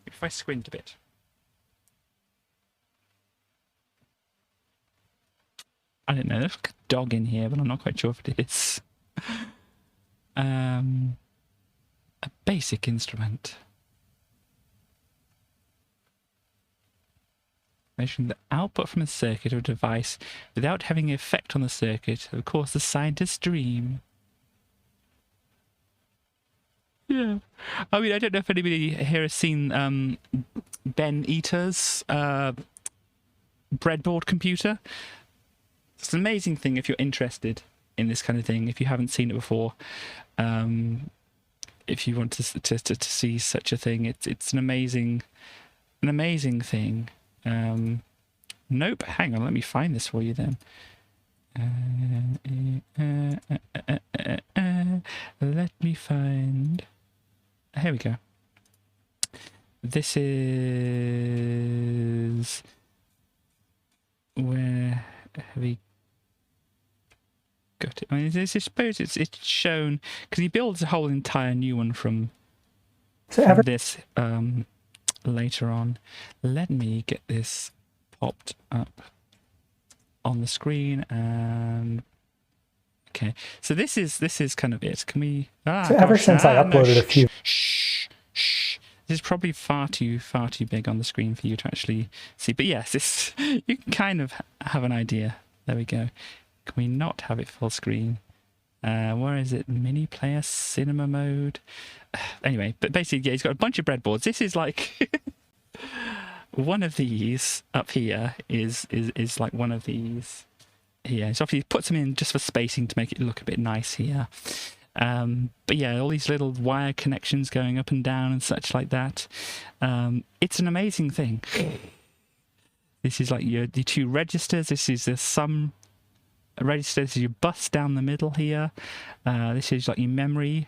A: If I squint a bit. I don't know. There's like a dog in here, but I'm not quite sure if it is. A basic instrument. Measuring the output from a circuit or device without having an effect on the circuit. Of course, the scientist's dream. Yeah. I mean, I don't know if anybody here has seen Ben Eater's breadboard computer. It's an amazing thing if you're interested in this kind of thing, if you haven't seen it before. If you want to see such a thing, it's an amazing thing. Nope, hang on, let me find this for you then. Let me find... Here we go. This is... Where have we got it? I mean, I suppose it's shown... Because he builds a whole entire new one from this later on. Let me get this popped up on the screen and... Okay, so this is kind of it. Can we?
C: Ever since I uploaded a few.
A: Shh. This is probably far too big on the screen for you to actually see. But yes, you can kind of have an idea. There we go. Can we not have it full screen? Where is it? Mini player cinema mode. Anyway, but basically, yeah, he's got a bunch of breadboards. This is like one of these up here is like one of these here. So obviously he puts them in just for spacing to make it look a bit nice here. But yeah, all these little wire connections going up and down and such like that. It's an amazing thing. This is like your 2 registers. This is the sum register. This is your bus down the middle here. This is like your memory.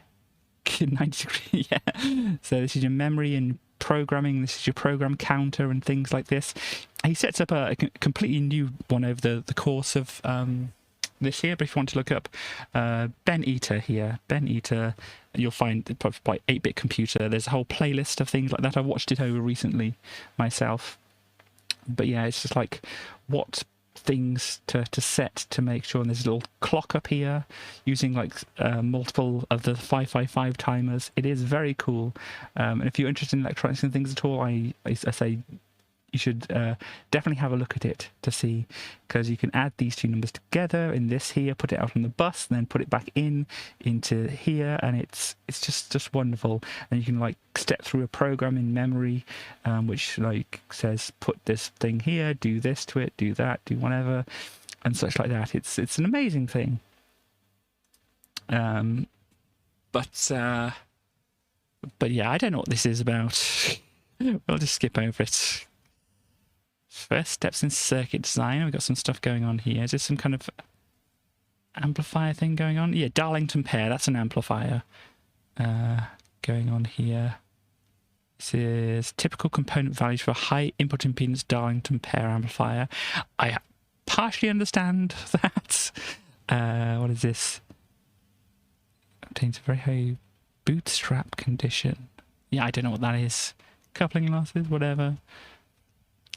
A: 90 degree, yeah. So this is your memory and programming. This is your program counter and things like this. He sets up a completely new one over the course of this here. But if you want to look up Ben Eater here, Ben Eater, you'll find probably 8-bit computer. There's a whole playlist of things like that. I watched it over recently myself. But yeah, it's just like what things to set to make sure. And there's a little clock up here using like multiple of the 555 timers. It is very cool. And if you're interested in electronics and things at all, I say you should definitely have a look at it to see, because you can add these 2 numbers together in this here, put it out on the bus, and then put it back into here, and it's just wonderful. And you can like step through a program in memory, which like says put this thing here, do this to it, do that, do whatever, and such like that. It's an amazing thing. But yeah, I don't know what this is about. We'll just skip over it. First steps in circuit design. We've got some stuff going on here. Is there some kind of amplifier thing going on? Yeah, Darlington pair. That's an amplifier going on here. This is typical component values for high input impedance Darlington pair amplifier. I partially understand that. What is this? Obtains a very high bootstrap condition. Yeah, I don't know what that is. Coupling losses, whatever.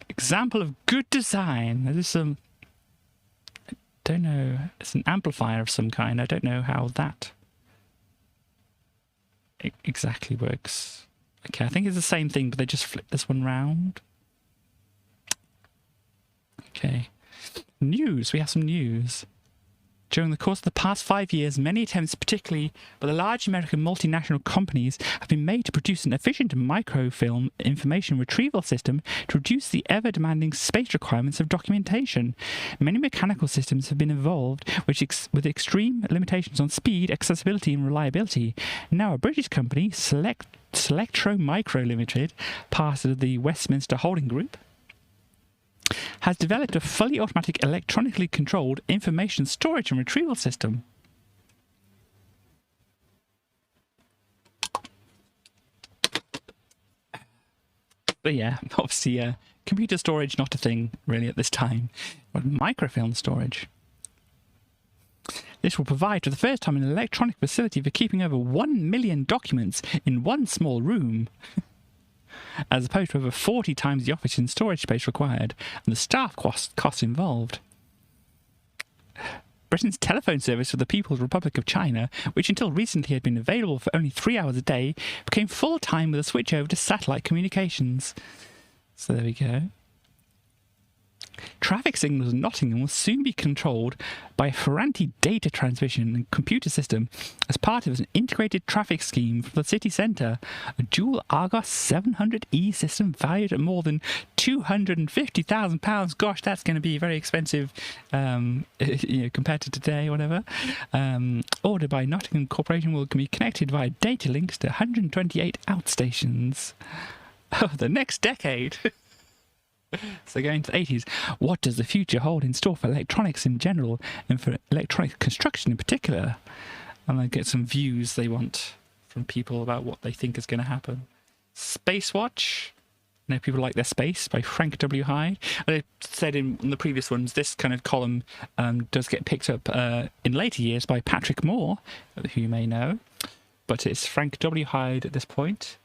A: Example of good design. There's some, I don't know, it's an amplifier of some kind. I don't know how that exactly works. Okay, I think it's the same thing, but they just flip this one round. Okay. News. We have some news. During the course of the past 5 years, many attempts, particularly by the large American multinational companies, have been made to produce an efficient microfilm information retrieval system to reduce the ever-demanding space requirements of documentation. Many mechanical systems have been evolved with extreme limitations on speed, accessibility, and reliability. Now, a British company, Selectro Micro Limited, part of the Westminster Holding Group, has developed a fully automatic electronically controlled information storage and retrieval system. But yeah, obviously computer storage not a thing really at this time, but microfilm storage. This will provide for the first time an electronic facility for keeping over 1 million documents in one small room. As opposed to over 40 times the office and storage space required, and the staff costs involved. Britain's telephone service for the People's Republic of China, which until recently had been available for only 3 hours a day, became full-time with a switch over to satellite communications. So there we go. Traffic signals in Nottingham will soon be controlled by a Ferranti data transmission and computer system as part of an integrated traffic scheme from the city centre. A dual Argos 700E system valued at more than £250,000. Gosh, that's going to be very expensive compared to today, whatever. Ordered by Nottingham Corporation will be connected via data links to 128 outstations. Oh, the next decade. So going to the 80s, what does the future hold in store for electronics in general and for electronic construction in particular? And I get some views they want from people about what they think is going to happen. Space Watch. I know people like their space by Frank W. Hyde. I said in the previous ones, this kind of column does get picked up in later years by Patrick Moore, who you may know. But it's Frank W. Hyde at this point.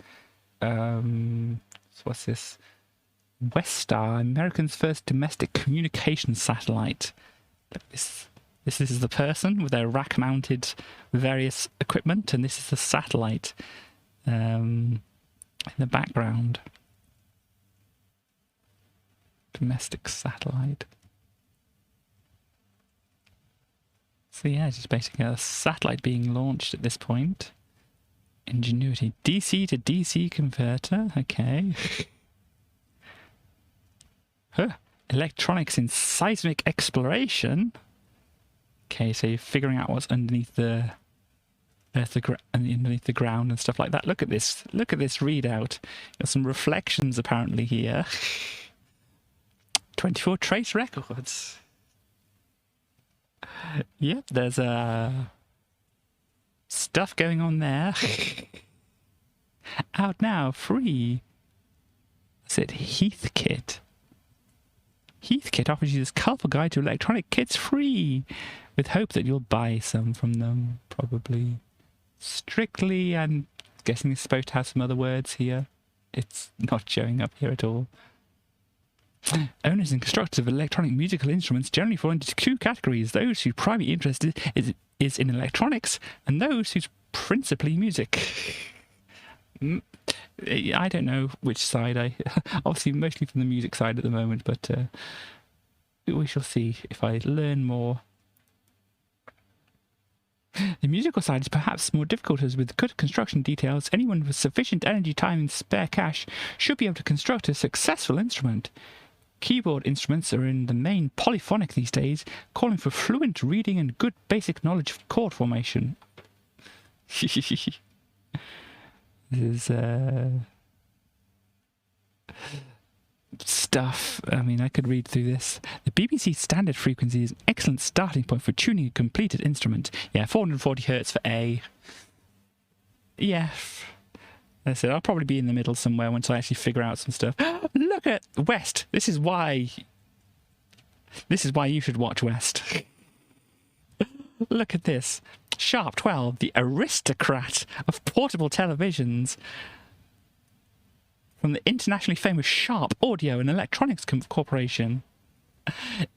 A: So what's this? Westar, America's first domestic communications satellite. This is the person with their rack-mounted various equipment, and this is the satellite in the background. Domestic satellite. So yeah, just basically a satellite being launched at this point. Ingenuity. DC to DC converter. Okay. Huh. Electronics in seismic exploration. Okay, so you're figuring out what's underneath the earth, underneath the ground and stuff like that. Look at this. Look at this readout. Got some reflections apparently here. 24 trace records. Yep, there's stuff going on there. Out now, free. That's it, Heathkit. Heathkit offers you this colourful guide to electronic kits free, with hope that you'll buy some from them, probably. Strictly, I'm guessing it's supposed to have some other words here. It's not showing up here at all. Owners and constructors of electronic musical instruments generally fall into two categories: those whose primary interest is in electronics, and those whose principally music. I don't know which side obviously mostly from the music side at the moment, but we shall see if I learn more. The musical side is perhaps more difficult, as with good construction details, anyone with sufficient energy, time and spare cash should be able to construct a successful instrument. Keyboard instruments are in the main polyphonic these days, calling for fluent reading and good basic knowledge of chord formation. This is stuff. I mean, I could read through this. The BBC standard frequency is an excellent starting point for tuning a completed instrument. Yeah, 440 hertz for A. Yeah. That's it. I'll probably be in the middle somewhere once I actually figure out some stuff. Look at West. This is why you should watch West. Look at this. Sharp 12, the aristocrat of portable televisions. From the internationally famous Sharp Audio and Electronics Corporation.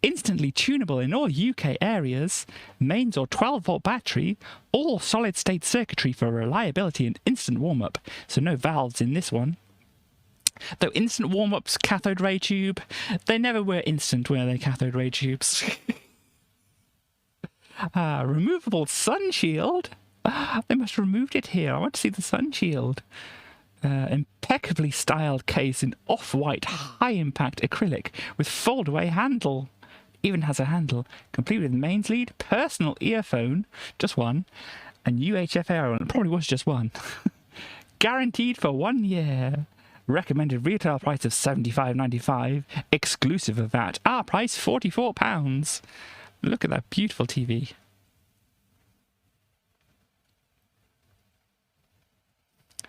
A: Instantly tunable in all UK areas, mains or 12-volt battery, all solid-state circuitry for reliability and instant warm-up, so no valves in this one. Though instant warm-ups, cathode ray tube, they never were instant, were they, cathode ray tubes? Removable sun shield? They must have removed it here. I want to see the sun shield. Impeccably styled case in off-white high-impact acrylic with fold-away handle. Even has a handle, complete with mains lead, personal earphone, just one, and UHF aero, and it probably was just one. Guaranteed for 1 year. Recommended retail price of £75.95, exclusive of VAT. Our price £44. Look at that beautiful TV.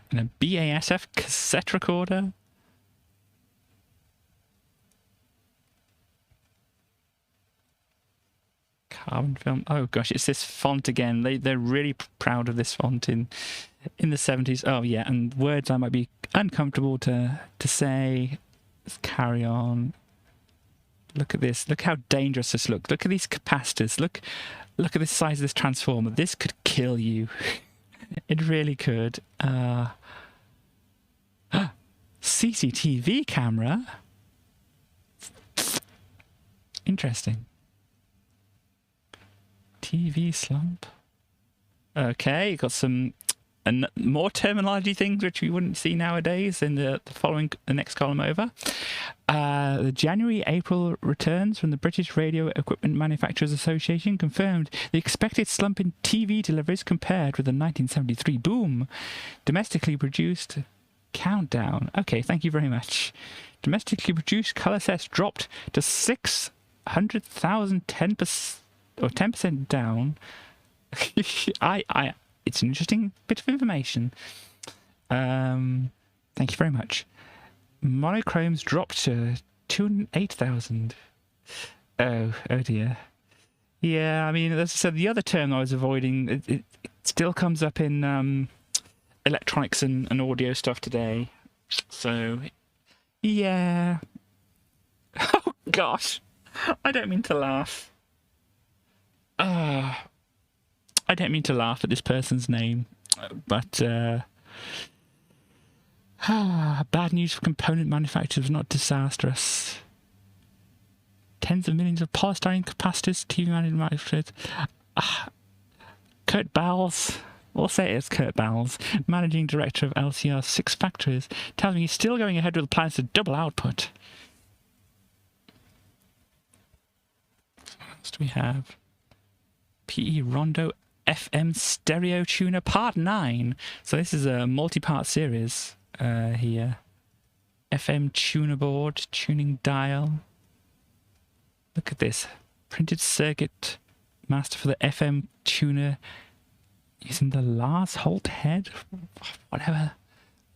A: And a BASF cassette recorder. Carbon film. Oh gosh, it's this font again. They're really proud of this font in the 70s. Oh yeah, and words I might be uncomfortable to say. Let's carry on. Look at this. Look how dangerous this looks. Look at these capacitors. Look at the size of this transformer. This could kill you. It really could. CCTV camera. Interesting. TV slump. Okay, got some more terminology things which we wouldn't see nowadays in the next column over. The January-April returns from the British Radio Equipment Manufacturers Association confirmed the expected slump in TV deliveries compared with the 1973 boom. Domestically produced countdown. Okay, thank you very much. Domestically produced colour sets dropped to 600,000, 10% down. It's an interesting bit of information. Thank you very much. Monochromes dropped to 208,000. Oh dear. Yeah, I mean, as I said, the other term I was avoiding, it still comes up in electronics and audio stuff today. So, yeah. Oh gosh, I don't mean to laugh. I don't mean to laugh at this person's name, but bad news for component manufacturers, not disastrous. Tens of millions of polystyrene capacitors, TV manufacturers. Kurt Bowles, we'll say it's Kurt Bowles, managing director of LCR's 6 factories, tells me he's still going ahead with plans to double output. What else do we have? PE Rondo FM Stereo Tuner Part 9. So this is a multi-part series here. FM tuner board, tuning dial. Look at this. Printed circuit master for the FM tuner using the Lars Holt head. Whatever.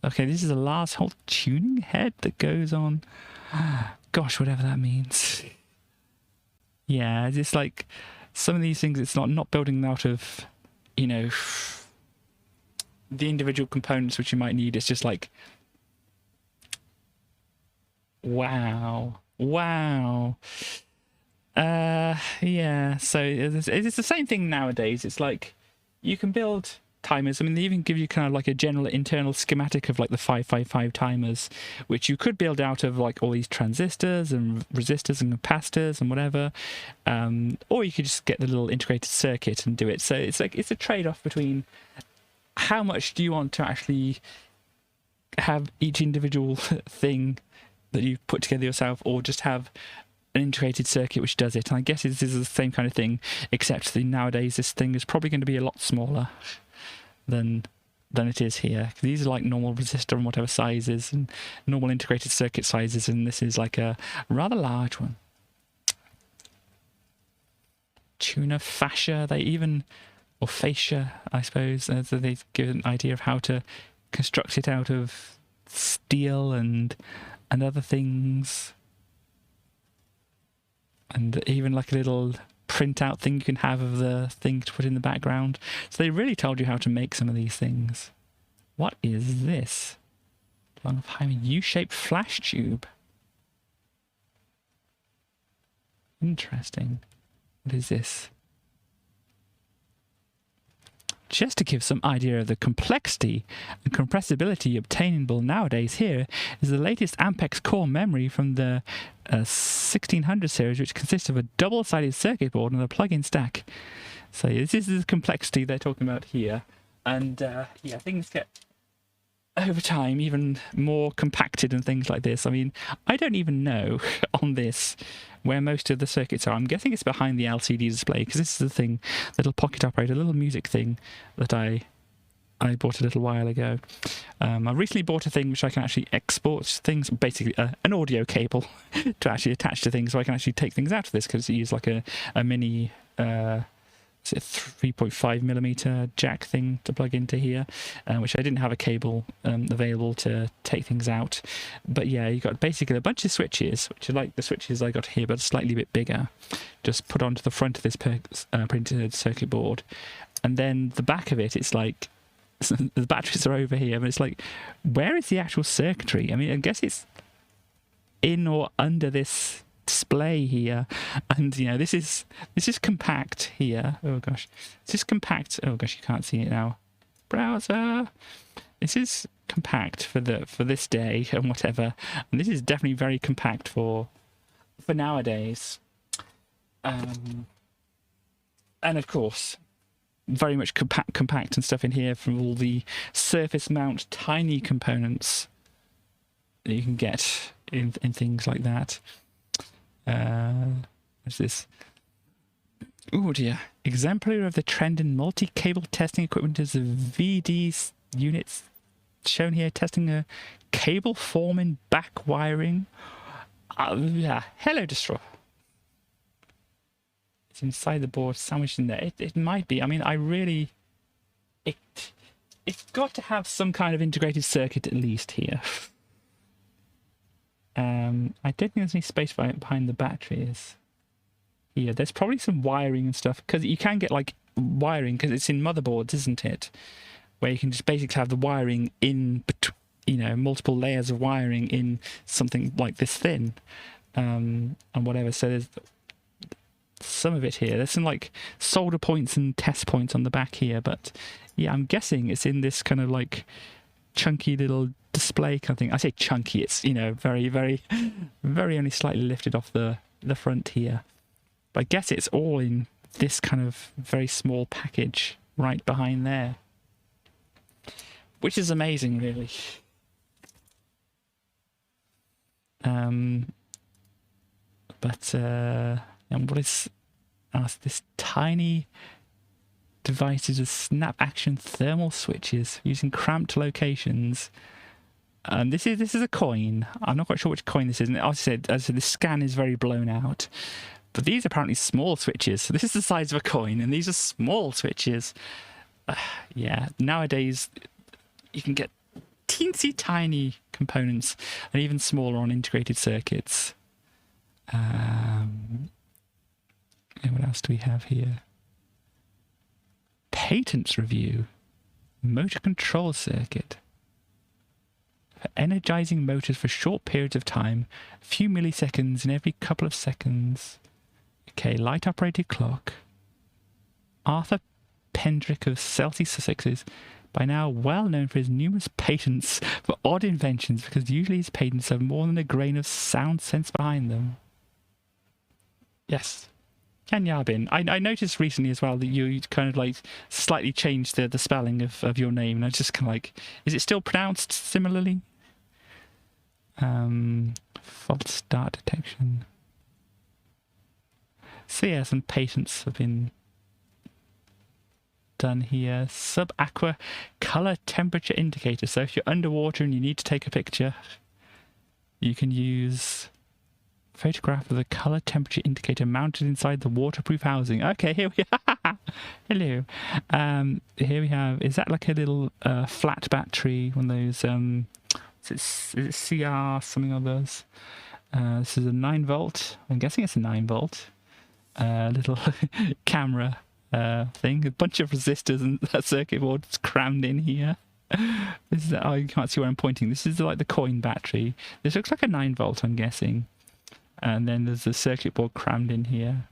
A: Okay, this is a Lars Holt tuning head that goes on. Gosh, whatever that means. Yeah, it's like some of these things, it's not building them out of, you know, the individual components which you might need. It's just like, wow. Yeah, so it's the same thing nowadays. It's like you can build timers. I mean, they even give you kind of like a general internal schematic of like the 555 timers, which you could build out of like all these transistors and resistors and capacitors and whatever, or you could just get the little integrated circuit and do it. So it's like it's a trade-off between how much do you want to actually have each individual thing that you put together yourself, or just have an integrated circuit which does it. And I guess this is the same kind of thing, except that nowadays this thing is probably going to be a lot smaller than it is here. These are like normal resistor and whatever sizes and normal integrated circuit sizes, and this is like a rather large one. Tuner fascia, or fascia, I suppose, so they give an idea of how to construct it out of steel and other things. And even like a little printout thing you can have of the thing to put in the background. So they really told you how to make some of these things. What is this? Long U-shaped flash tube. Interesting. What is this? Just to give some idea of the complexity and compressibility obtainable nowadays, here is the latest Ampex core memory from the 1600 series, which consists of a double-sided circuit board and a plug-in stack. So this is the complexity they're talking about here. And yeah, things get, over time, even more compacted and things like this. I mean, I don't even know on this where most of the circuits are. I'm guessing it's behind the LCD display, because this is the thing, little pocket operator, little music thing that I bought a little while ago. I recently bought a thing which I can actually export things, basically an audio cable to actually attach to things, so I can actually take things out of this, because it uses like a mini 3.5mm jack thing to plug into here, which I didn't have a cable available to take things out. But yeah, you got basically a bunch of switches, which are like the switches I got here, but slightly a bit bigger, just put onto the front of this printed circuit board. And then the back of it, it's like the batteries are over here, but it's like, where is the actual circuitry? I mean, I guess it's in or under this display here. And you know, this is compact here. Oh gosh, this is compact. Oh gosh, you can't see it now. Browser. This is compact for this day and whatever. And this is definitely very compact for nowadays. And of course, very much compact and stuff in here from all the surface mount tiny components that you can get in things like that. What's this? Oh dear. Exemplary of the trend in multi-cable testing equipment is the VD units shown here, testing a cable form in back wiring. Yeah. Hello, Destroy. It's inside the board, sandwiched in there. It might be. I mean, it's got to have some kind of integrated circuit at least here. I don't think there's any space behind the batteries. Yeah, there's probably some wiring and stuff, because you can get like wiring, because it's in motherboards, isn't it? Where you can just basically have the wiring in, you know, multiple layers of wiring in something like this thin, and whatever. So there's some of it here. There's some like solder points and test points on the back here, but yeah, I'm guessing it's in this kind of like chunky little display kind of thing. I say chunky, it's, you know, very, very, very only slightly lifted off the front here. But I guess it's all in this kind of very small package right behind there, which is amazing, really. And what is this tiny devices with snap action thermal switches using cramped locations. This is a coin. I'm not quite sure which coin this is. And as I said, the scan is very blown out. But these are apparently small switches. So this is the size of a coin, and these are small switches. Yeah, nowadays you can get teensy tiny components, and even smaller on integrated circuits. What else do we have here? Patents review. Motor control circuit. For energizing motors for short periods of time, a few milliseconds in every couple of seconds. Okay, light operated clock. Arthur Pendrick of Chelsea, Sussex is by now well known for his numerous patents for odd inventions, because usually his patents have more than a grain of sound sense behind them. Yes. Ken Yarbin. I noticed recently as well that you kind of like slightly changed the spelling of your name, and I just kind of like, is it still pronounced similarly? Fault start detection. So yeah, some patents have been done here. Sub-aqua color temperature indicator. So if you're underwater and you need to take a picture, you can use photograph of the color temperature indicator mounted inside the waterproof housing. Okay, here we are. Hello. Here we have, is that like a little flat battery, one of those, is it CR something of those? This is a 9 volt. I'm guessing it's a 9 volt. Little camera thing. A bunch of resistors and that circuit board is crammed in here. This is, oh, you can't see where I'm pointing. This is like the coin battery. This looks like a 9 volt, I'm guessing. And then there's the circuit board crammed in here.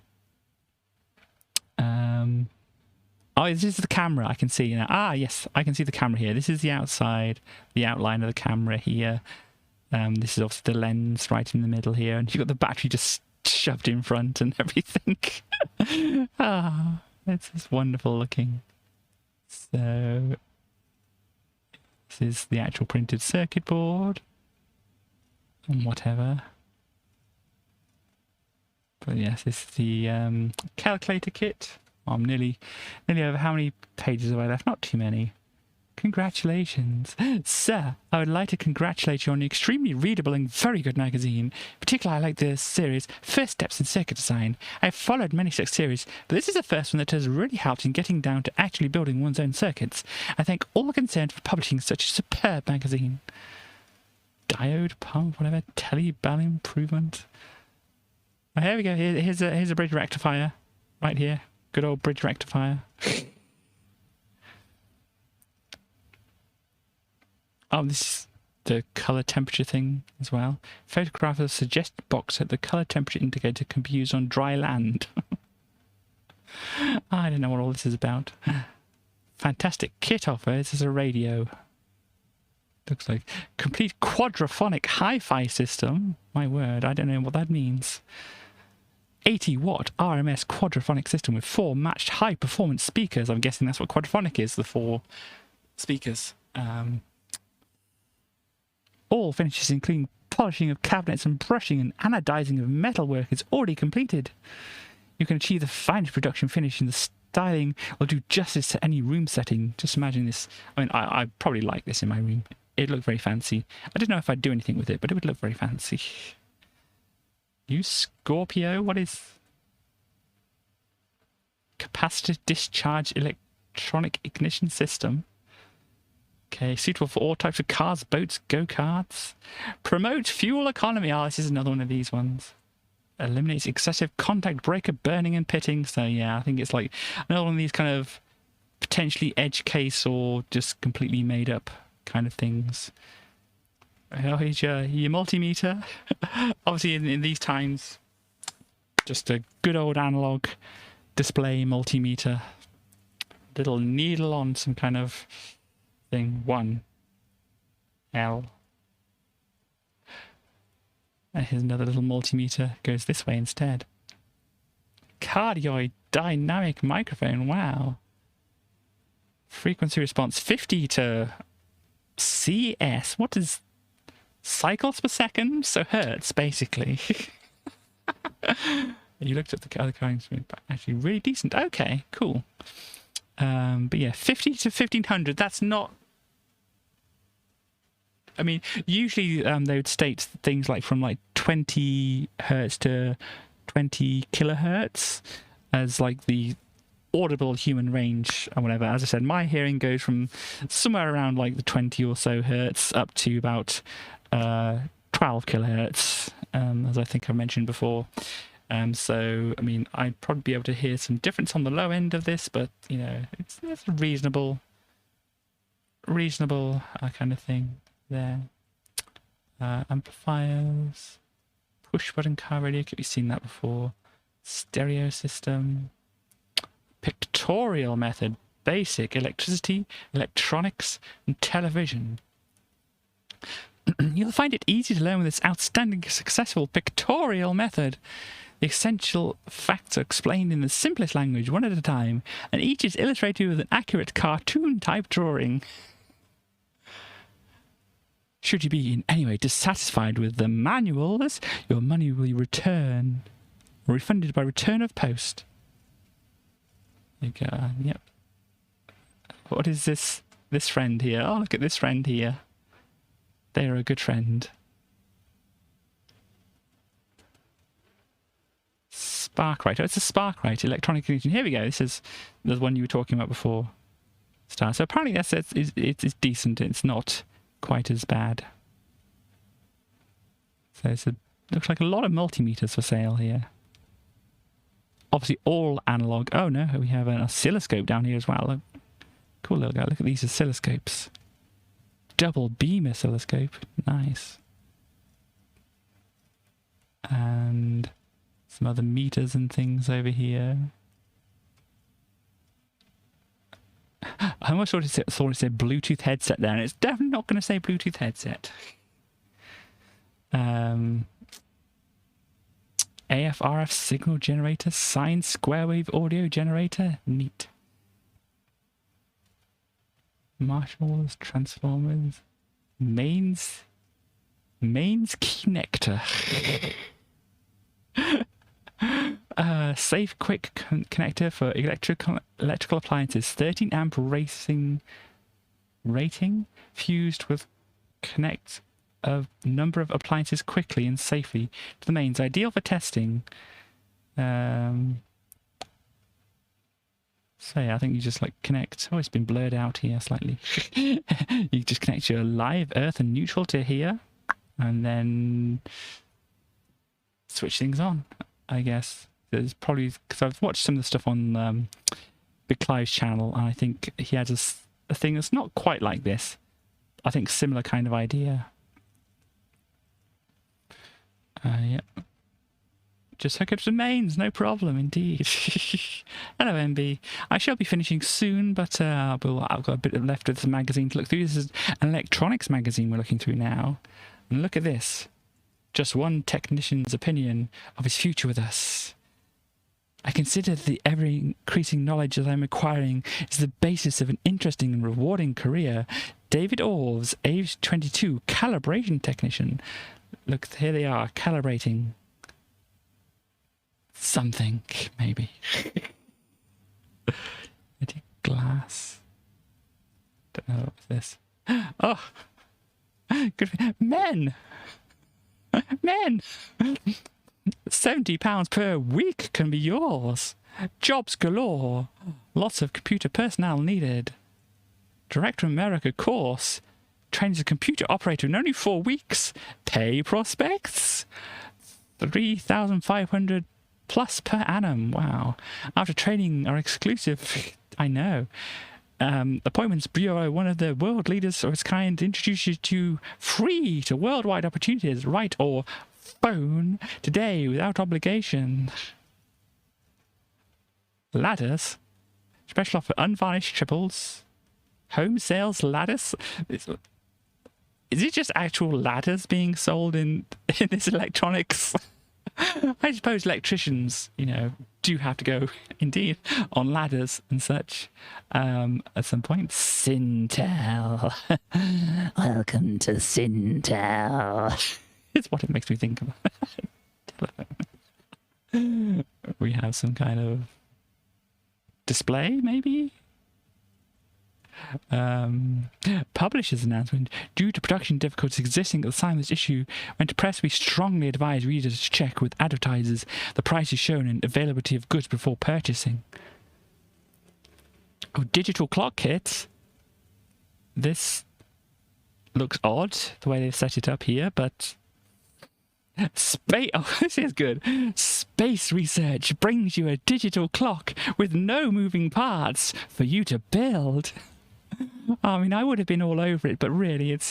A: Oh, this is the camera. I can see now. Ah, yes, I can see the camera here. This is the outside, the outline of the camera here. This is obviously the lens right in the middle here, and you've got the battery just shoved in front and everything. Ah, it's just wonderful looking. So this is the actual printed circuit board and whatever. But yes, this is the calculator kit. I'm nearly over. How many pages have I left? Not too many. Congratulations. Sir, I would like to congratulate you on an extremely readable and very good magazine. Particularly, I like the series First Steps in Circuit Design. I've followed many such series, but this is the first one that has really helped in getting down to actually building one's own circuits. I thank all concerned for publishing such a superb magazine. Diode, pump, whatever, telebell improvement. Oh, here we go. Here's a bridge rectifier right here. Good old bridge rectifier. Oh, this is the color temperature thing as well. Photograph of a suggested box that the color temperature indicator can be used on dry land. I don't know what all this is about. Fantastic kit offer. This is a radio. Looks like complete quadraphonic hi-fi system. My word, I don't know what that means. 80-watt RMS quadraphonic system with 4 matched high-performance speakers. I'm guessing that's what quadraphonic is, the 4 speakers. All finishes including polishing of cabinets and brushing and anodizing of metalwork is already completed. You can achieve the finest production finish, and the styling will do justice to any room setting. Just imagine this. I mean, I probably like this in my room. It looked very fancy. I don't know if I'd do anything with it, but it would look very fancy. Use Scorpio? What is capacitive discharge electronic ignition system? Okay, suitable for all types of cars, boats, go-karts. Promote fuel economy. Oh, this is another one of these ones. Eliminates excessive contact breaker burning and pitting. So yeah, I think it's like another one of these kind of potentially edge case or just completely made up kind of things. Oh, here's your multimeter. Obviously, in these times, just a good old analog display multimeter. Little needle on some kind of thing. 1 L. And here's another little multimeter. Goes this way instead. cardioid dynamic microphone. Wow. Frequency response 50 to CS. What is cycles per second? So hertz, basically. You looked at the other kinds, but actually really decent. Okay, cool. But yeah, 50 to 1500. That's not. I mean, usually they would state things like from like 20 hertz to 20 kilohertz as like the audible human range or whatever. As I said, my hearing goes from somewhere around like the 20 or so hertz up to about 12 kilohertz, as I think I mentioned before. So, I mean, I'd probably be able to hear some difference on the low end of this, but, you know, it's a reasonable kind of thing there. Amplifiers, push button car radio, could be seen that before. Stereo system, pictorial method, basic, electricity, electronics, and television. You'll find it easy to learn with this outstanding, successful pictorial method. The essential facts are explained in the simplest language, one at a time, and each is illustrated with an accurate cartoon-type drawing. Should you be in any way dissatisfied with the manuals, your money will be refunded by return of post. There you go. Yep. What is this friend here? Oh, look at this friend here. They're a good friend. Sparkwrite. Oh, it's a Sparkwrite electronic ignition. Here we go. This is the one you were talking about before. So apparently it's decent. It's not quite as bad. So looks like a lot of multimeters for sale here. Obviously all analog. Oh no, we have an oscilloscope down here as well. Look. Cool little guy. Look at these oscilloscopes. Double beam oscilloscope. Nice. And some other meters and things over here. I almost thought it said Bluetooth headset there, and it's definitely not going to say Bluetooth headset. AF/RF signal generator, sine square wave audio generator. Neat. Marshalls, transformers, mains connector. Safe quick connector for electrical appliances. 13 amp rating fused with connect a number of appliances quickly and safely to the mains. Ideal for testing. So yeah, I think you just like connect. Oh, it's been blurred out here slightly. You just connect your live, earth, and neutral to here, and then switch things on. I guess there's probably, because I've watched some of the stuff on Big Clive's channel, and I think he has a thing that's not quite like this. I think similar kind of idea. Yeah. Just hook up to the mains, no problem, indeed. Hello, MB. I shall be finishing soon, but I've got a bit left of the magazine to look through. This is an electronics magazine we're looking through now. And look at this. Just one technician's opinion of his future with us. I consider the ever-increasing knowledge that I'm acquiring is the basis of an interesting and rewarding career. David Orves, age 22, calibration technician. Look, here they are, calibrating something, maybe. Glass. Don't know what's this. Oh, good. Men! £70 per week can be yours. Jobs galore. Lots of computer personnel needed. Director America course. Trained as a computer operator in only 4 weeks. Pay prospects. 3,500 plus per annum. Wow. After training are exclusive. I know. Appointments Bureau, one of the world leaders of its kind, introduces you to free to worldwide opportunities. Write or phone today without obligation. Ladders. Special offer unvarnished triples. Home sales ladders. Is it just actual ladders being sold in this electronics I suppose electricians, do have to go, indeed, on ladders and such at some point. Sintel. Welcome to Sintel. It's what it makes me think of. Telephone. We have some kind of display, maybe? Publisher's announcement. Due to production difficulties existing at the time of this issue, when to press, we strongly advise readers to check with advertisers the prices shown and availability of goods before purchasing. Oh, digital clock kit. This looks odd, the way they've set it up here, but... Oh, this is good. Space research brings you a digital clock with no moving parts for you to build. I mean, I would have been all over it, but really, it's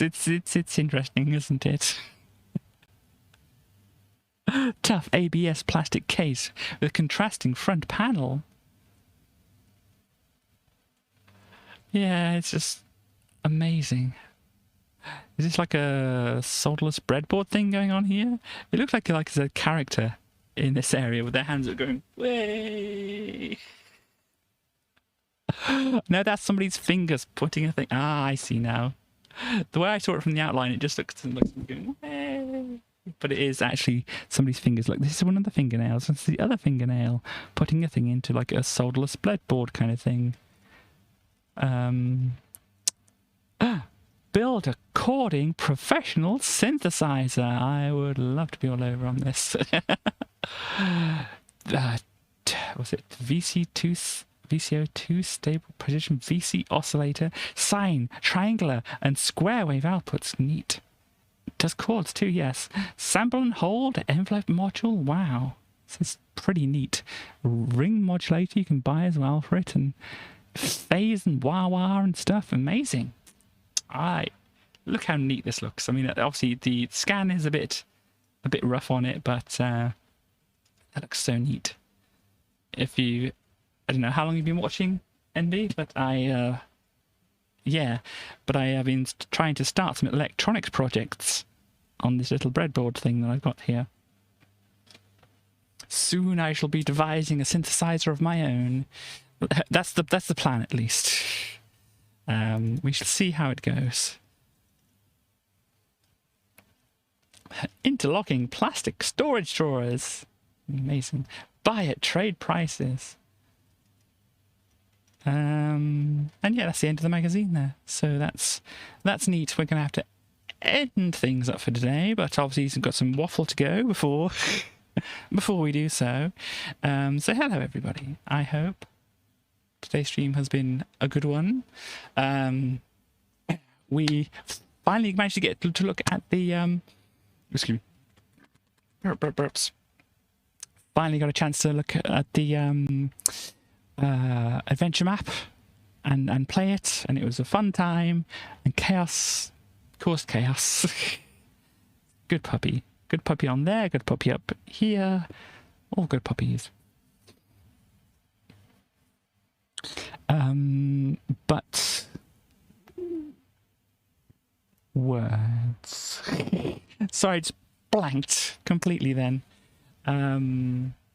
A: interesting, isn't it? Tough ABS plastic case with contrasting front panel. Yeah, it's just amazing. Is this like a solderless breadboard thing going on here? It looks like there's a character in this area with their hands are going, way. No, that's somebody's fingers putting a thing. Ah, I see now. The way I saw it from the outline, it just looks like going, way. But it is actually somebody's fingers. Look, this is one of the fingernails. That's the other fingernail putting a thing into like a solderless breadboard kind of thing. Build a cording professional synthesizer. I would love to be all over on this. Was it VCO2 stable precision VC oscillator, sine, triangular, and square wave outputs. Neat. Does chords too, yes. Sample and hold envelope module. Wow. This is pretty neat. Ring modulator you can buy as well for it, and phase and wah-wah and stuff. Amazing. Look how neat this looks. I mean, obviously the scan is a bit rough on it, but that looks so neat. I don't know how long you've been watching NB, but I have been trying to start some electronics projects on this little breadboard thing that I've got here. Soon I shall be devising a synthesizer of my own. That's the plan, at least. We shall see how it goes. Interlocking plastic storage drawers. Amazing. Buy at trade prices. And yeah, that's the end of the magazine there. So that's neat. We're going to have to end things up for today, but obviously we've got some waffle to go before we do so. So hello everybody. I hope today's stream has been a good one. We finally managed to get to look at the excuse me. Burps. Finally got a chance to look at the adventure map and play it, and it was a fun time, and chaos caused chaos. Good puppy on there, good puppy up here, all good puppies. But words. Sorry, it's blanked completely then.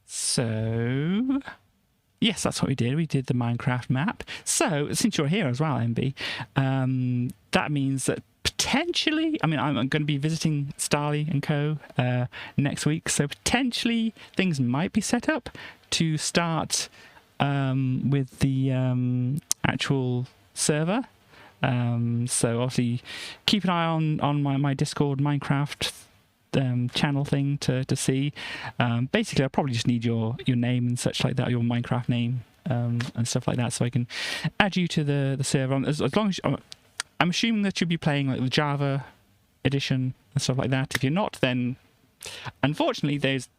A: So yes, that's what we did. We did the Minecraft map. So since you're here as well, MB, that means that potentially, I mean, I'm going to be visiting Starly and Co. Next week, so potentially things might be set up to start with the actual server. So obviously keep an eye on my Discord Minecraft channel thing to see. Basically, I probably just need your name and such like that, your Minecraft name and stuff like that, so I can add you to the server. As long as I'm assuming that you'll be playing like the Java edition and stuff like that. If you're not, then unfortunately there's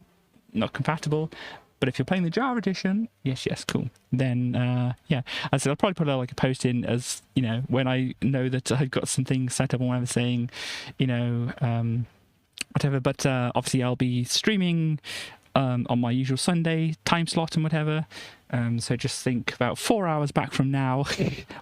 A: not compatible. But if you're playing the Java edition, yes, cool. Then, yeah, as I said, I'll probably put like a post in as, when I know that I've got some things set up or whatever, saying, whatever. But obviously I'll be streaming on my usual Sunday time slot and whatever. So just think about 4 hours back from now,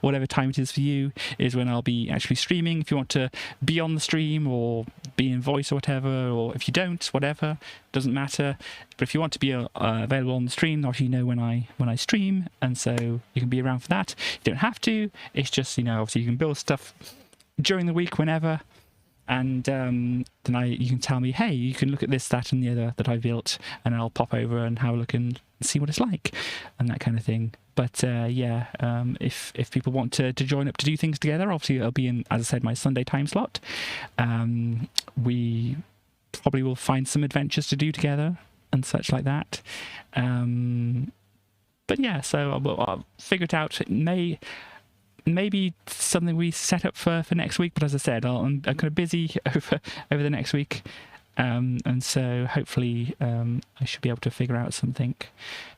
A: whatever time it is for you, is when I'll be actually streaming. If you want to be on the stream or be in voice or whatever, or if you don't, whatever, doesn't matter. But if you want to be available on the stream, obviously you know when I stream, and so you can be around for that. You don't have to. It's just, obviously you can build stuff during the week whenever, and then you can tell me, hey, you can look at this, that, and the other that I built, and I'll pop over and have a look and see what it's like, and that kind of thing. But if people want to join up to do things together, obviously it'll be in, as I said, my Sunday time slot. We probably will find some adventures to do together and such like that. But yeah, so I'll figure it out. It maybe something we set up for next week, but as I said, I'm kind of busy over the next week. And so hopefully I should be able to figure out something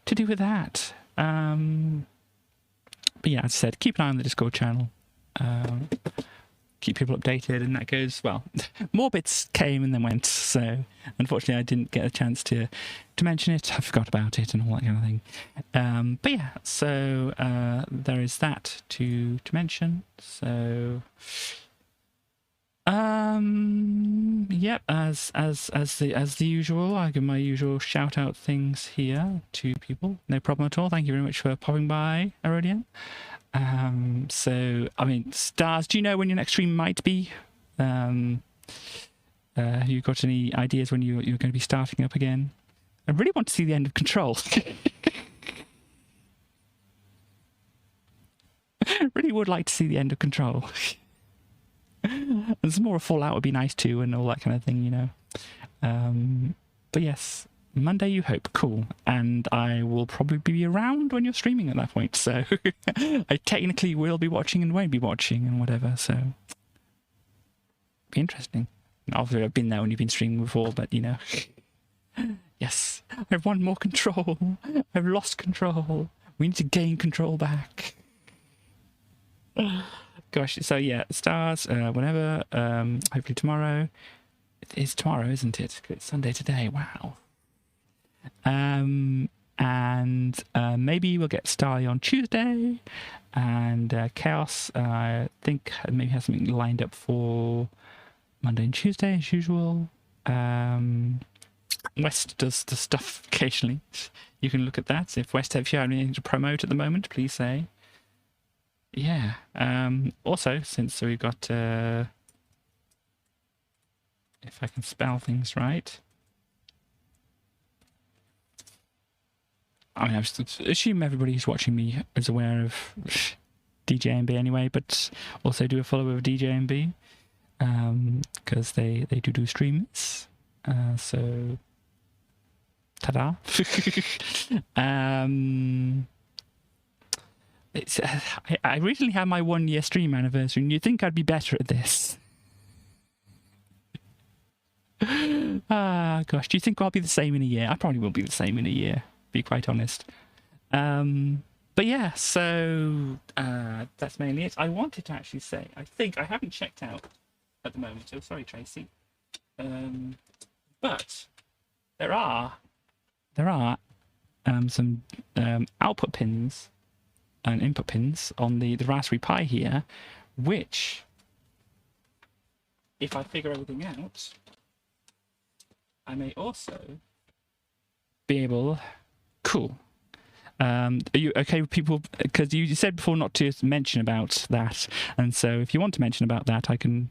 A: to do with that. But yeah, as I said, keep an eye on the Discord channel. Keep people updated, and that goes well. More bits came and then went, so unfortunately I didn't get a chance to mention it. I forgot about it and all that kind of thing. But yeah, so there is that to mention. So yep, as the usual, I give my usual shout out things here to people. No problem at all. Thank you very much for popping by, Erodian. So I mean, Stars, do you know when your next stream might be? Have you got any ideas when you're going to be starting up again? I really want to see the end of Control. Really would like to see the end of Control. And some more Fallout would be nice too, and all that kind of thing, But yes, Monday you hope. Cool. And I will probably be around when you're streaming at that point, so I technically will be watching and won't be watching and whatever, so be interesting. Obviously I've been there when you've been streaming before, but yes, I've won more control. I've lost control. We need to gain control back. Gosh, so yeah, Stars, whenever, hopefully tomorrow. It is tomorrow, isn't it? It's Sunday today, wow. And maybe we'll get Starry on Tuesday, and Chaos, I think maybe has something lined up for Monday and Tuesday as usual. West does the stuff occasionally. You can look at that. If West, if you have anything to promote at the moment, please say. Yeah. Also, since we've got, if I can spell things right. I mean, I assume everybody who's watching me is aware of DJMB anyway, but also do a follow of DJMB, because they do streams. So, ta-da. I recently had my 1 year stream anniversary, and you'd think I'd be better at this. Gosh, do you think I'll be the same in a year? I probably will be the same in a year, to be quite honest. But yeah, so that's mainly it. I wanted to actually say, I think I haven't checked out at the moment. Oh, sorry, Tracy. But there are some output pins and input pins on the Raspberry Pi here, which, if I figure everything out, I may also be able... Cool. Are you okay with people? Because you said before not to mention about that, and so if you want to mention about that, I can.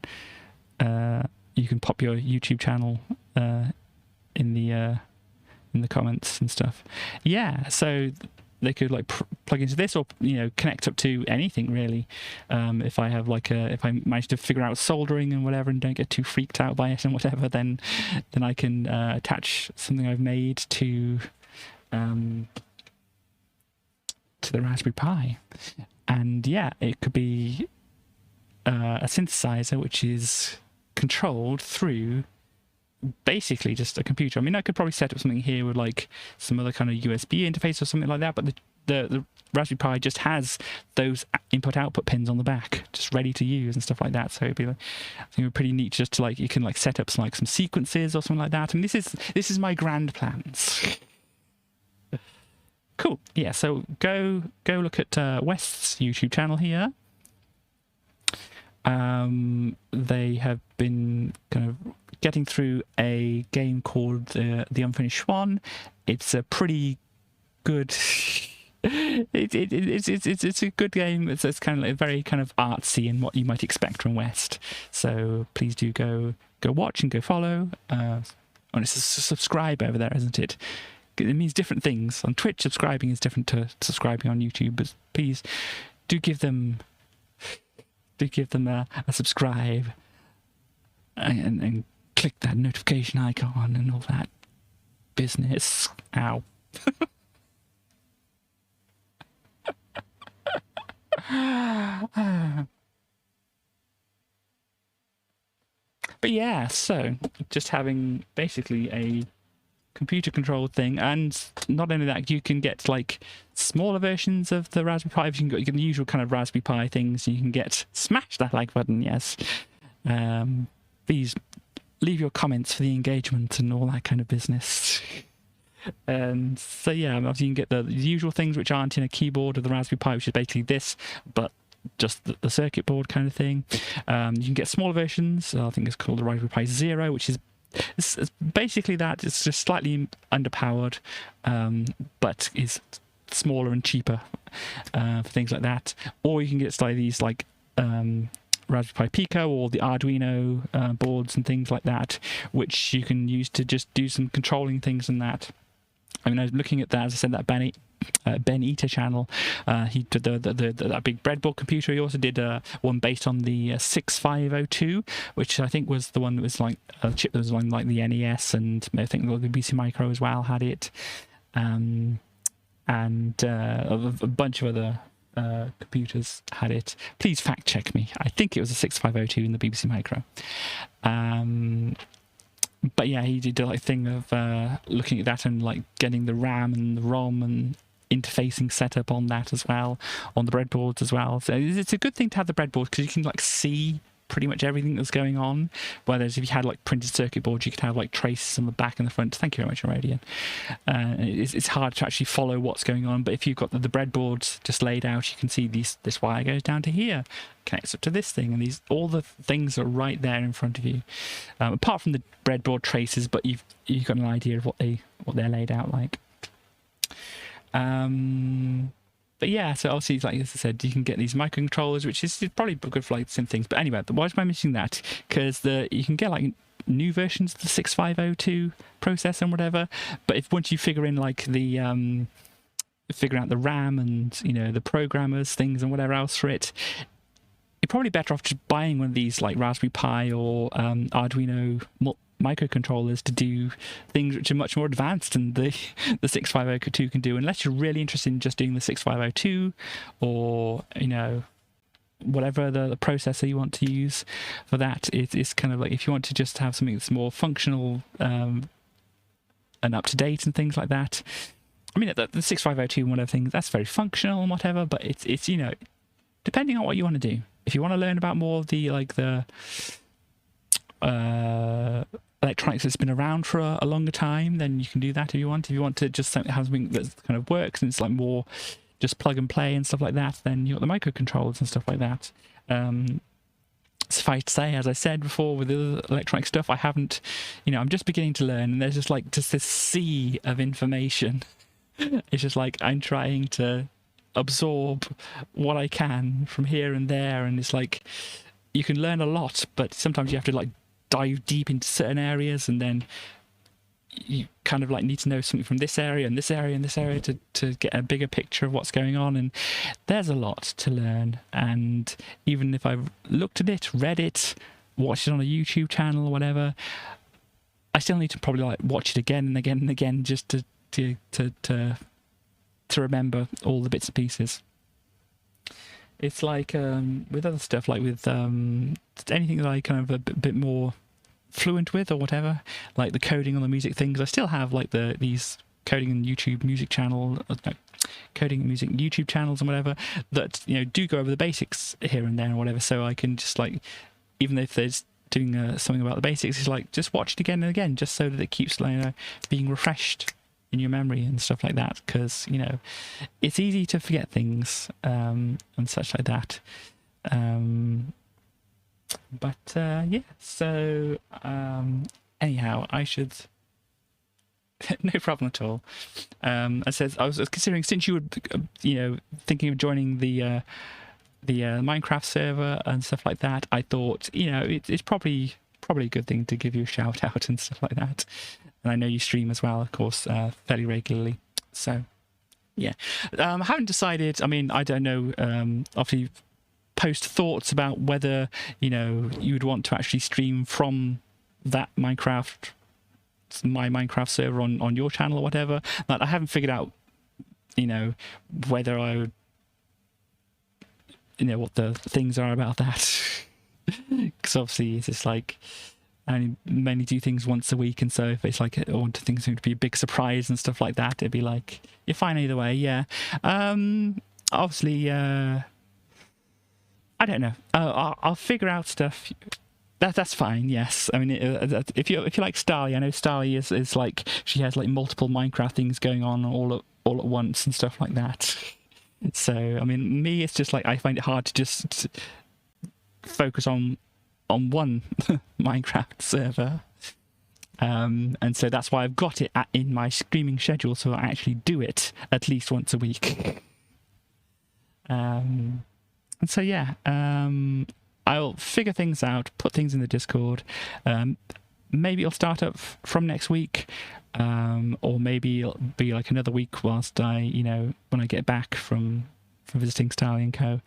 A: You can pop your YouTube channel in the comments and stuff. Yeah, so they could like plug into this, or connect up to anything really. If I have if I manage to figure out soldering and whatever, and don't get too freaked out by it and whatever, then I can attach something I've made to the Raspberry Pi. And yeah, it could be a synthesizer which is controlled through basically just a computer. I mean, I could probably set up something here with like some other kind of USB interface or something like that, but the Raspberry Pi just has those input-output pins on the back, just ready to use and stuff like that. So it'd be like, I think it'd be pretty neat just to you can set up some sequences or something like that. I mean, this is my grand plans. Cool. Yeah, so go look at West's YouTube channel here. They have been kind of getting through a game called The Unfinished Swan. It's a pretty good. It's a good game. It's kind of like very kind of artsy and what you might expect from West. So please do go watch and go follow. And it's a subscribe over there, isn't it? It means different things. On Twitch, subscribing is different to subscribing on YouTube. But please do give them a subscribe and click that notification icon and all that business. Ow. But yeah, so just having basically a computer controlled thing, and not only that, you can get like smaller versions of the Raspberry Pi. You can get the usual kind of Raspberry Pi things. You can smash that like button, yes. Please leave your comments for the engagement and all that kind of business. And so yeah, obviously you can get the usual things which aren't in a keyboard of the Raspberry Pi, which is basically this, but just the circuit board kind of thing. You can get smaller versions. I think it's called the Raspberry Pi Zero, which is it's basically that. It's just slightly underpowered, but is smaller and cheaper for things like that. Or you can get these like Raspberry Pi Pico or the Arduino boards and things like that, which you can use to just do some controlling things and that. I mean, I was looking at that, as I said, that Ben Eater channel. He did that big breadboard computer. He also did one based on the 6502, which I think was the one that was like a chip that was on like the NES, and I think the BBC Micro as well had it, and a bunch of other computers had it. Please fact check me. I think it was a 6502 in the BBC Micro. But yeah, he did a thing of looking at that and like getting the RAM and the ROM and interfacing set up on that as well, on the breadboards as well. So it's a good thing to have the breadboard because you can like see pretty much everything that's going on. Whereas if you had like printed circuit boards, you could have like traces on the back and the front. Thank you very much, Radian. It's hard to actually follow what's going on, but if you've got the breadboards just laid out, you can see this wire goes down to here, connects up to this thing, and all the things are right there in front of you. Apart from the breadboard traces, but you've got an idea of what they're laid out like. But yeah, so obviously, like as I said, you can get these microcontrollers, which is probably good for like some things. But anyway, why am I mentioning that? Because you can get like new versions of the 6502 processor and whatever. But once you figure in like the figure out the RAM and the programmers, things and whatever else for it, you're probably better off just buying one of these like Raspberry Pi or Arduino microcontrollers to do things which are much more advanced than the 6502 can do, unless you're really interested in just doing the 6502 or whatever the processor you want to use for that. It's kind of like if you want to just have something that's more functional and up to date and things like that. I mean, the 6502 and whatever things, that's very functional and whatever, but it's depending on what you want to do. If you want to learn about more of the electronics that's been around for a longer time, then you can do that if you want. If you want to just have something that kind of works and it's like more just plug and play and stuff like that, then you've got the microcontrollers and stuff like that. Suffice to say, as I said before, with the electronic stuff, I haven't, I'm just beginning to learn, and there's just this sea of information. It's just like I'm trying to absorb what I can from here and there, and it's like you can learn a lot, but sometimes you have to like dive deep into certain areas, and then you kind of like need to know something from this area and this area and this area to get a bigger picture of what's going on. And there's a lot to learn, and even if I've looked at it, read it, watched it on a YouTube channel or whatever, I still need to probably like watch it again and again and again just to remember all the bits and pieces. It's like with other stuff, like with anything that I kind of a bit more fluent with or whatever, like the coding on the music things. I still have like these coding and YouTube music channel, coding and music YouTube channels and whatever that do go over the basics here and there and whatever. So I can just like, even if there's doing something about the basics, it's like just watch it again and again, just so that it keeps being refreshed in your memory and stuff like that, because it's easy to forget things and such like that. But yeah, so anyhow, I should. No problem at all. I was considering, since you were, thinking of joining the Minecraft server and stuff like that, I thought, it's probably a good thing to give you a shout out and stuff like that. And I know you stream as well, of course, fairly regularly. So yeah, I haven't decided. I mean, I don't know. Obviously, post thoughts about whether you would want to actually stream from that my Minecraft server on your channel or whatever. Like, I haven't figured out, whether I would, what the things are about that. Because obviously it's just like, I mainly do things once a week, and so if it's like I want things to be a big surprise and stuff like that, it'd be like, you're fine either way. Yeah. Obviously, I don't know. I'll figure out stuff. That's fine. Yes, I mean, if you like Starly, I know Starly is like, she has like multiple Minecraft things going on all at once and stuff like that. So I mean, me, it's just like I find it hard to just focus on one Minecraft server, and so that's why I've got it in my streaming schedule, so I actually do it at least once a week. And so yeah, I'll figure things out, put things in the Discord. Maybe it'll start up from next week, or maybe it'll be like another week whilst I, when I get back from visiting Starly and Co.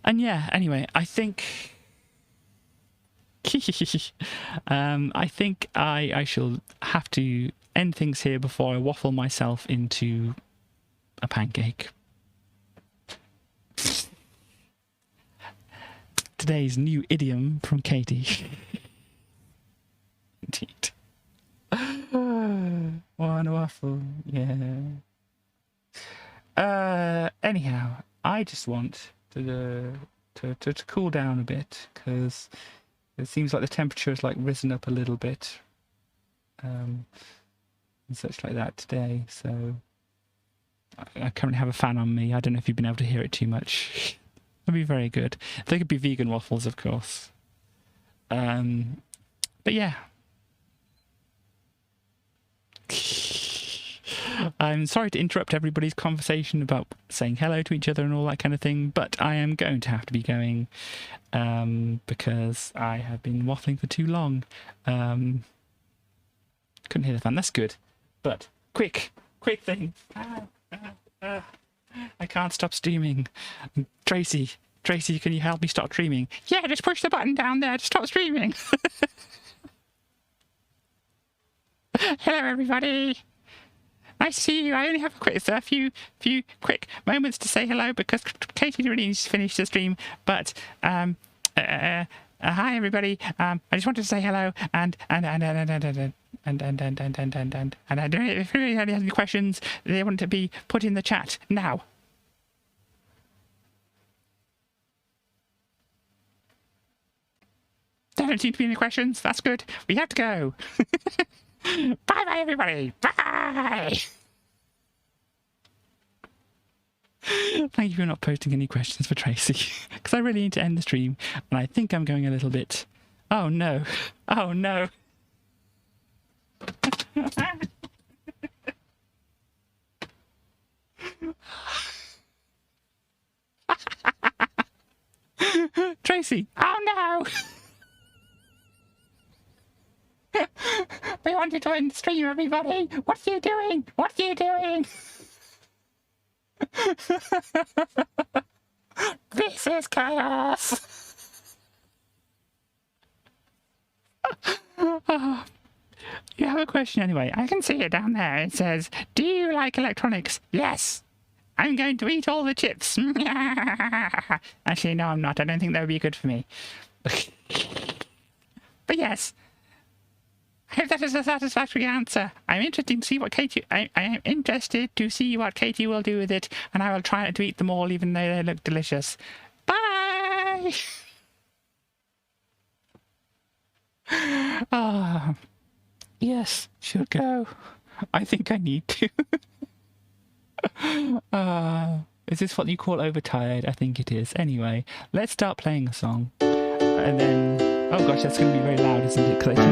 A: And yeah, anyway, I think I think I shall have to end things here before I waffle myself into a pancake. Today's new idiom from Katie. Indeed. One waffle, yeah. Anyhow, I just want to cool down a bit, because it seems like the temperature has like risen up a little bit, and such like that today. So I currently have a fan on me. I don't know if you've been able to hear it too much. It'd be very good. They could be vegan waffles, of course. But yeah. I'm sorry to interrupt everybody's conversation about saying hello to each other and all that kind of thing, but I am going to have to be going, because I have been waffling for too long. Couldn't hear the fan. That's good. But quick thing. I can't stop streaming. Tracy, can you help me stop streaming? Yeah, just push the button down there to stop streaming. Hello, everybody. Nice to see you. I only have a few quick moments to say hello, because Katie really needs to finish the stream. But hi, everybody. I just wanted to say hello, and I don't know if anybody has any questions they want to be put in the chat now. There don't seem to be any questions. That's good. We have to go. Bye, everybody. Bye. Thank you for not posting any questions for Tracy, because I really need to end the stream, and I think I'm going a little bit. Oh no! Oh no! Tracy! Oh no! We wanted to end the stream, everybody! What are you doing? What are you doing? This is chaos! You have a question anyway. I can see it down there. It says, do you like electronics? Yes! I'm going to eat all the chips. Actually, no, I'm not. I don't think that would be good for me. But yes. I hope that is a satisfactory answer. I'm interested to see what Katie. I am interested to see what Katie will do with it, and I will try not to eat them all, even though they look delicious. Bye. Ah, yes, should go. I think I need to. Is this what you call overtired? I think it is. Anyway, let's start playing a song. And then, oh gosh, that's going to be very loud, isn't it? Because I